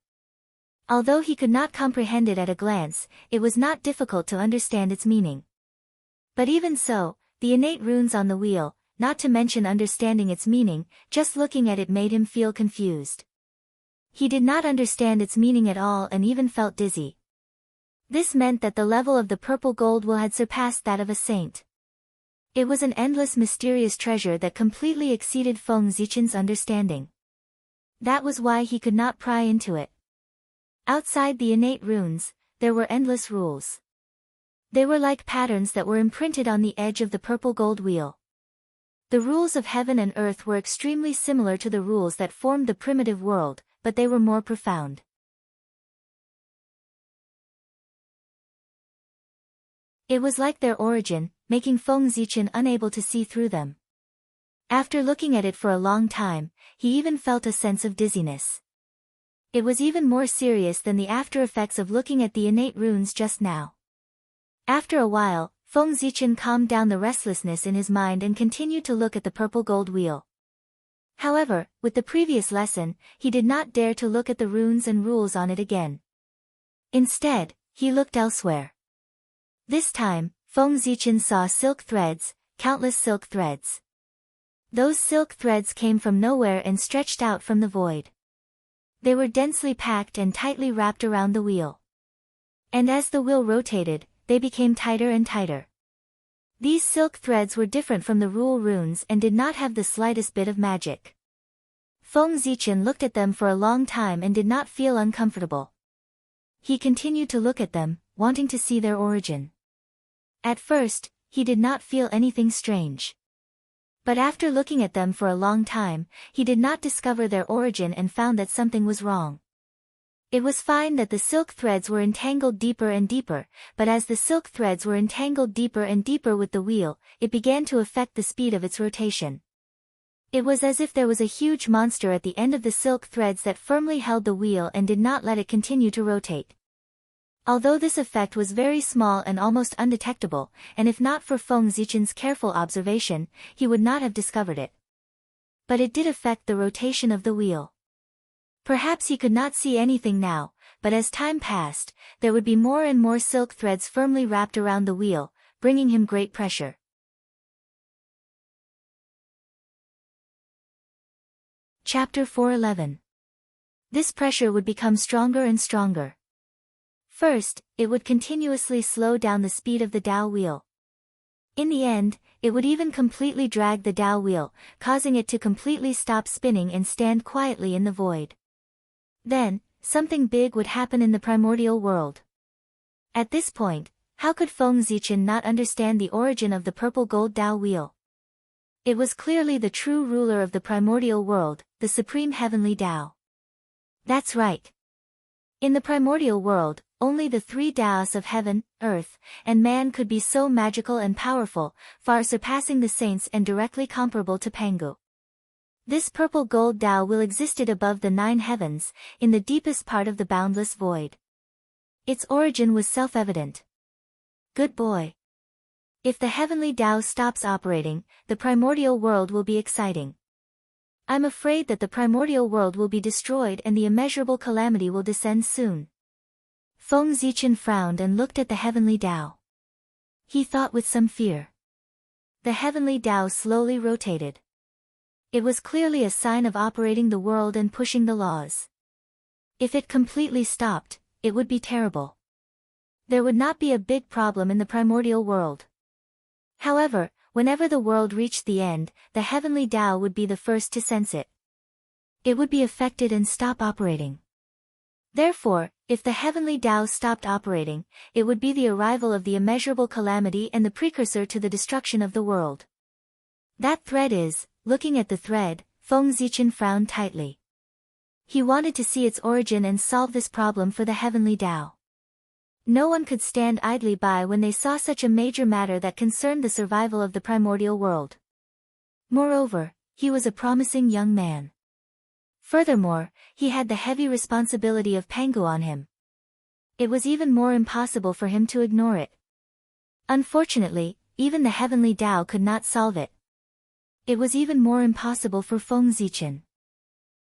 Although he could not comprehend it at a glance, it was not difficult to understand its meaning. But even so, the innate runes on the wheel, not to mention understanding its meaning, just looking at it made him feel confused. He did not understand its meaning at all and even felt dizzy. This meant that the level of the purple gold will had surpassed that of a saint. It was an endless mysterious treasure that completely exceeded Feng Zichen's understanding. That was why he could not pry into it. Outside the innate runes, there were endless rules. They were like patterns that were imprinted on the edge of the purple gold wheel. The rules of heaven and earth were extremely similar to the rules that formed the primitive world, but they were more profound. It was like their origin, making Feng Zichen unable to see through them. After looking at it for a long time, he even felt a sense of dizziness. It was even more serious than the after-effects of looking at the innate runes just now. After a while, Feng Zichen calmed down the restlessness in his mind and continued to look at the purple gold wheel. However, with the previous lesson, he did not dare to look at the runes and rules on it again. Instead, he looked elsewhere. This time, Feng Zichen saw silk threads, countless silk threads. Those silk threads came from nowhere and stretched out from the void. They were densely packed and tightly wrapped around the wheel. And as the wheel rotated, they became tighter and tighter. These silk threads were different from the rule runes and did not have the slightest bit of magic. Feng Zichen looked at them for a long time and did not feel uncomfortable. He continued to look at them, wanting to see their origin. At first, he did not feel anything strange. But after looking at them for a long time, he did not discover their origin and found that something was wrong. It was fine that the silk threads were entangled deeper and deeper, but as the silk threads were entangled deeper and deeper with the wheel, it began to affect the speed of its rotation. It was as if there was a huge monster at the end of the silk threads that firmly held the wheel and did not let it continue to rotate. Although this effect was very small and almost undetectable, and if not for Feng Zichen's careful observation, he would not have discovered it. But it did affect the rotation of the wheel. Perhaps he could not see anything now, but as time passed, there would be more and more silk threads firmly wrapped around the wheel, bringing him great pressure. Chapter 4:11. This pressure would become stronger and stronger. First, it would continuously slow down the speed of the Tao wheel. In the end, it would even completely drag the Tao wheel, causing it to completely stop spinning and stand quietly in the void. Then, something big would happen in the primordial world. At this point, how could Feng Zichen not understand the origin of the purple gold Tao wheel? It was clearly the true ruler of the primordial world, the supreme heavenly Tao. That's right. In the primordial world, only the three Taos of heaven, earth, and man could be so magical and powerful, far surpassing the saints and directly comparable to Pangu. This purple gold Tao will existed above the 9 heavens, in the deepest part of the boundless void. Its origin was self-evident. Good boy. If the heavenly Tao stops operating, the primordial world will be exciting. I'm afraid that the primordial world will be destroyed and the immeasurable calamity will descend soon. Feng Zichen frowned and looked at the heavenly Tao. He thought with some fear. The heavenly Tao slowly rotated. It was clearly a sign of operating the world and pushing the laws. If it completely stopped, it would be terrible. There would not be a big problem in the primordial world. However, whenever the world reached the end, the heavenly Tao would be the first to sense it. It would be affected and stop operating. Therefore, if the heavenly Tao stopped operating, it would be the arrival of the immeasurable calamity and the precursor to the destruction of the world. That thread is, looking at the thread, Feng Zichen frowned tightly. He wanted to see its origin and solve this problem for the heavenly Tao. No one could stand idly by when they saw such a major matter that concerned the survival of the primordial world. Moreover, he was a promising young man. Furthermore, he had the heavy responsibility of Pangu on him. It was even more impossible for him to ignore it. Unfortunately, even the heavenly Tao could not solve it. It was even more impossible for Feng Zichen.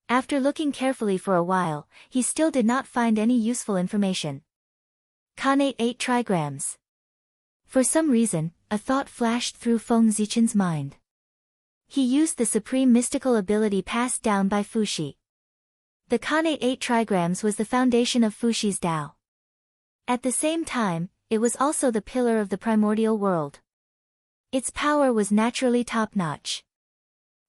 After looking carefully for a while, he still did not find any useful information. Connate 8 trigrams. For some reason, a thought flashed through Feng Zichen's mind. He used the supreme mystical ability passed down by Fuxi. The Khanate 8 trigrams was the foundation of Fushi's Tao. At the same time, it was also the pillar of the primordial world. Its power was naturally top-notch.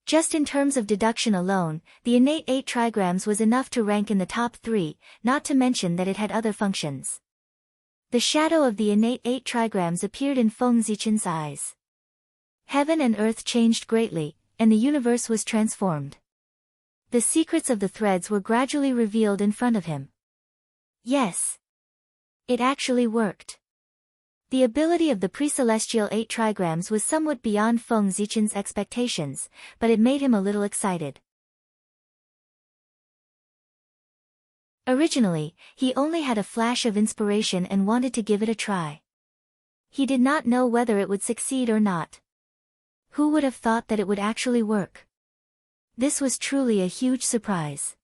Just in terms of deduction alone, the innate 8 trigrams was enough to rank in the top 3, not to mention that it had other functions. The shadow of the innate 8 trigrams appeared in Feng Zichen's eyes. Heaven and earth changed greatly, and the universe was transformed. The secrets of the threads were gradually revealed in front of him. Yes. It actually worked. The ability of the pre-celestial 8 trigrams was somewhat beyond Feng Zichen's expectations, but it made him a little excited. Originally, he only had a flash of inspiration and wanted to give it a try. He did not know whether it would succeed or not. Who would have thought that it would actually work? This was truly a huge surprise.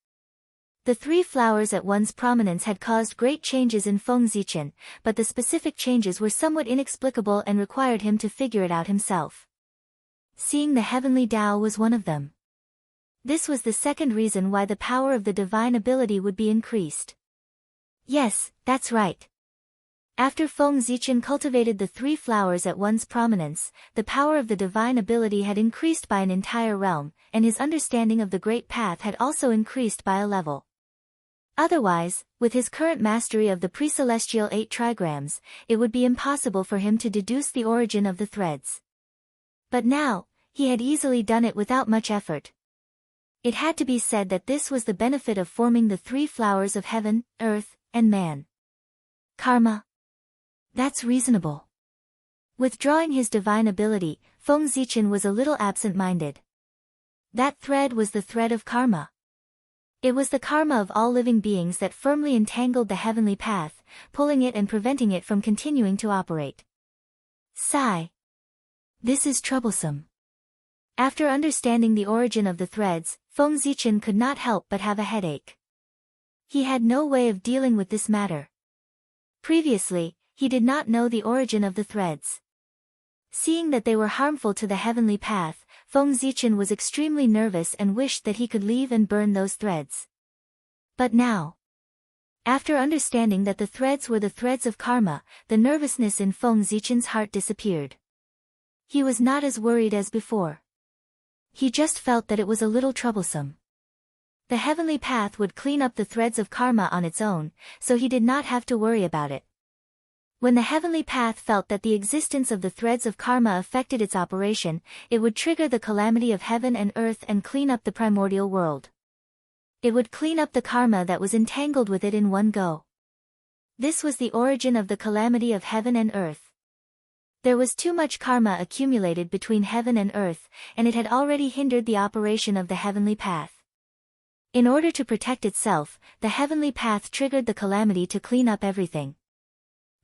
The 3 flowers at once prominence had caused great changes in Feng Zichen, but the specific changes were somewhat inexplicable and required him to figure it out himself. Seeing the heavenly Tao was one of them. This was the second reason why the power of the divine ability would be increased. Yes, that's right. After Feng Zichen cultivated the 3 flowers at once prominence, the power of the divine ability had increased by an entire realm, and his understanding of the Great Path had also increased by a level. Otherwise, with his current mastery of the pre-celestial 8 trigrams, it would be impossible for him to deduce the origin of the threads. But now, he had easily done it without much effort. It had to be said that this was the benefit of forming the 3 flowers of heaven, earth, and man. Karma. That's reasonable. Withdrawing his divine ability, Feng Zichen was a little absent-minded. That thread was the thread of karma. It was the karma of all living beings that firmly entangled the heavenly path, pulling it and preventing it from continuing to operate. Sigh. This is troublesome. After understanding the origin of the threads, Feng Zichen could not help but have a headache. He had no way of dealing with this matter. Previously, he did not know the origin of the threads. Seeing that they were harmful to the heavenly path, Feng Zichen was extremely nervous and wished that he could leave and burn those threads. But now, after understanding that the threads were the threads of karma, the nervousness in Feng Zichen's heart disappeared. He was not as worried as before. He just felt that it was a little troublesome. The heavenly path would clean up the threads of karma on its own, so he did not have to worry about it. When the heavenly path felt that the existence of the threads of karma affected its operation, it would trigger the calamity of heaven and earth and clean up the primordial world. It would clean up the karma that was entangled with it in one go. This was the origin of the calamity of heaven and earth. There was too much karma accumulated between heaven and earth, and it had already hindered the operation of the heavenly path. In order to protect itself, the heavenly path triggered the calamity to clean up everything.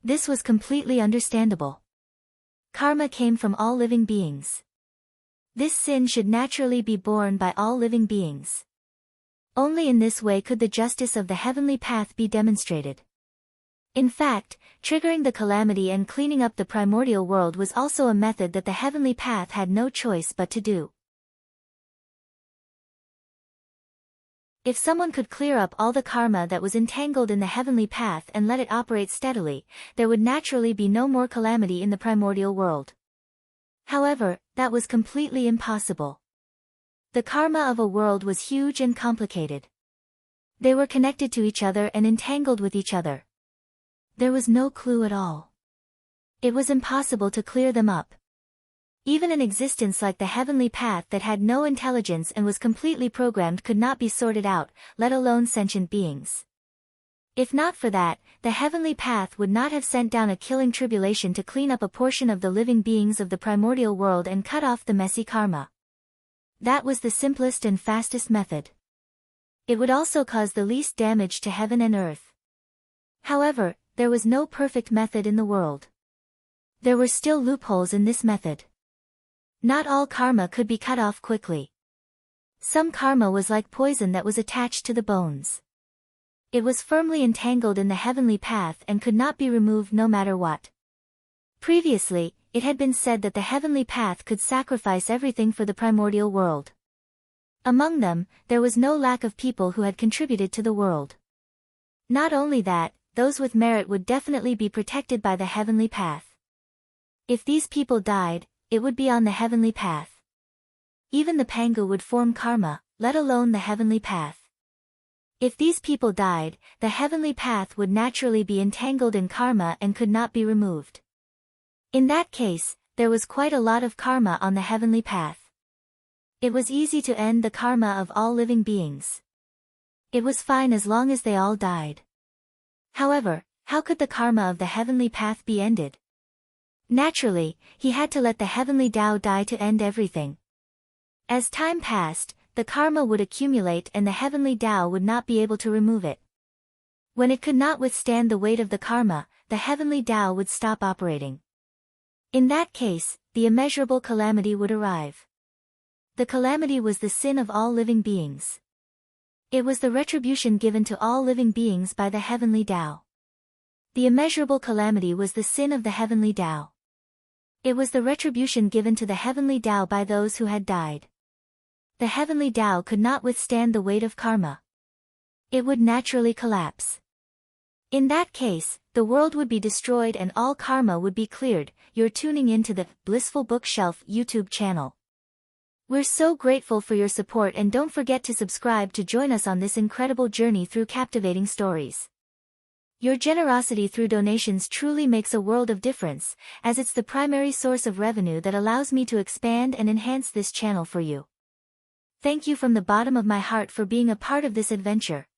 This was completely understandable. Karma came from all living beings. This sin should naturally be borne by all living beings. Only in this way could the justice of the heavenly path be demonstrated. In fact, triggering the calamity and cleaning up the primordial world was also a method that the heavenly path had no choice but to do. If someone could clear up all the karma that was entangled in the heavenly path and let it operate steadily, there would naturally be no more calamity in the primordial world. However, that was completely impossible. The karma of a world was huge and complicated. They were connected to each other and entangled with each other. There was no clue at all. It was impossible to clear them up. Even an existence like the heavenly path that had no intelligence and was completely programmed could not be sorted out, let alone sentient beings. If not for that, the heavenly path would not have sent down a killing tribulation to clean up a portion of the living beings of the primordial world and cut off the messy karma. That was the simplest and fastest method. It would also cause the least damage to heaven and earth. However, there was no perfect method in the world. There were still loopholes in this method. Not all karma could be cut off quickly. Some karma was like poison that was attached to the bones. It was firmly entangled in the heavenly path and could not be removed no matter what. Previously, it had been said that the heavenly path could sacrifice everything for the primordial world. Among them, there was no lack of people who had contributed to the world. Not only that, those with merit would definitely be protected by the heavenly path. If these people died, it would be on the heavenly path. Even the Pangu would form karma, let alone the heavenly path. If these people died, the heavenly path would naturally be entangled in karma and could not be removed. In that case, there was quite a lot of karma on the heavenly path. It was easy to end the karma of all living beings. It was fine as long as they all died. However, how could the karma of the heavenly path be ended? Naturally, he had to let the heavenly Tao die to end everything. As time passed, the karma would accumulate and the heavenly Tao would not be able to remove it. When it could not withstand the weight of the karma, the heavenly Tao would stop operating. In that case, the immeasurable calamity would arrive. The calamity was the sin of all living beings. It was the retribution given to all living beings by the heavenly Tao. The immeasurable calamity was the sin of the heavenly Tao. It was the retribution given to the heavenly Tao by those who had died. The heavenly Tao could not withstand the weight of karma. It would naturally collapse. In that case, the world would be destroyed and all karma would be cleared. You're tuning into the Blissful Bookshelf YouTube channel. We're so grateful for your support and don't forget to subscribe to join us on this incredible journey through captivating stories. Your generosity through donations truly makes a world of difference, as it's the primary source of revenue that allows me to expand and enhance this channel for you. Thank you from the bottom of my heart for being a part of this adventure.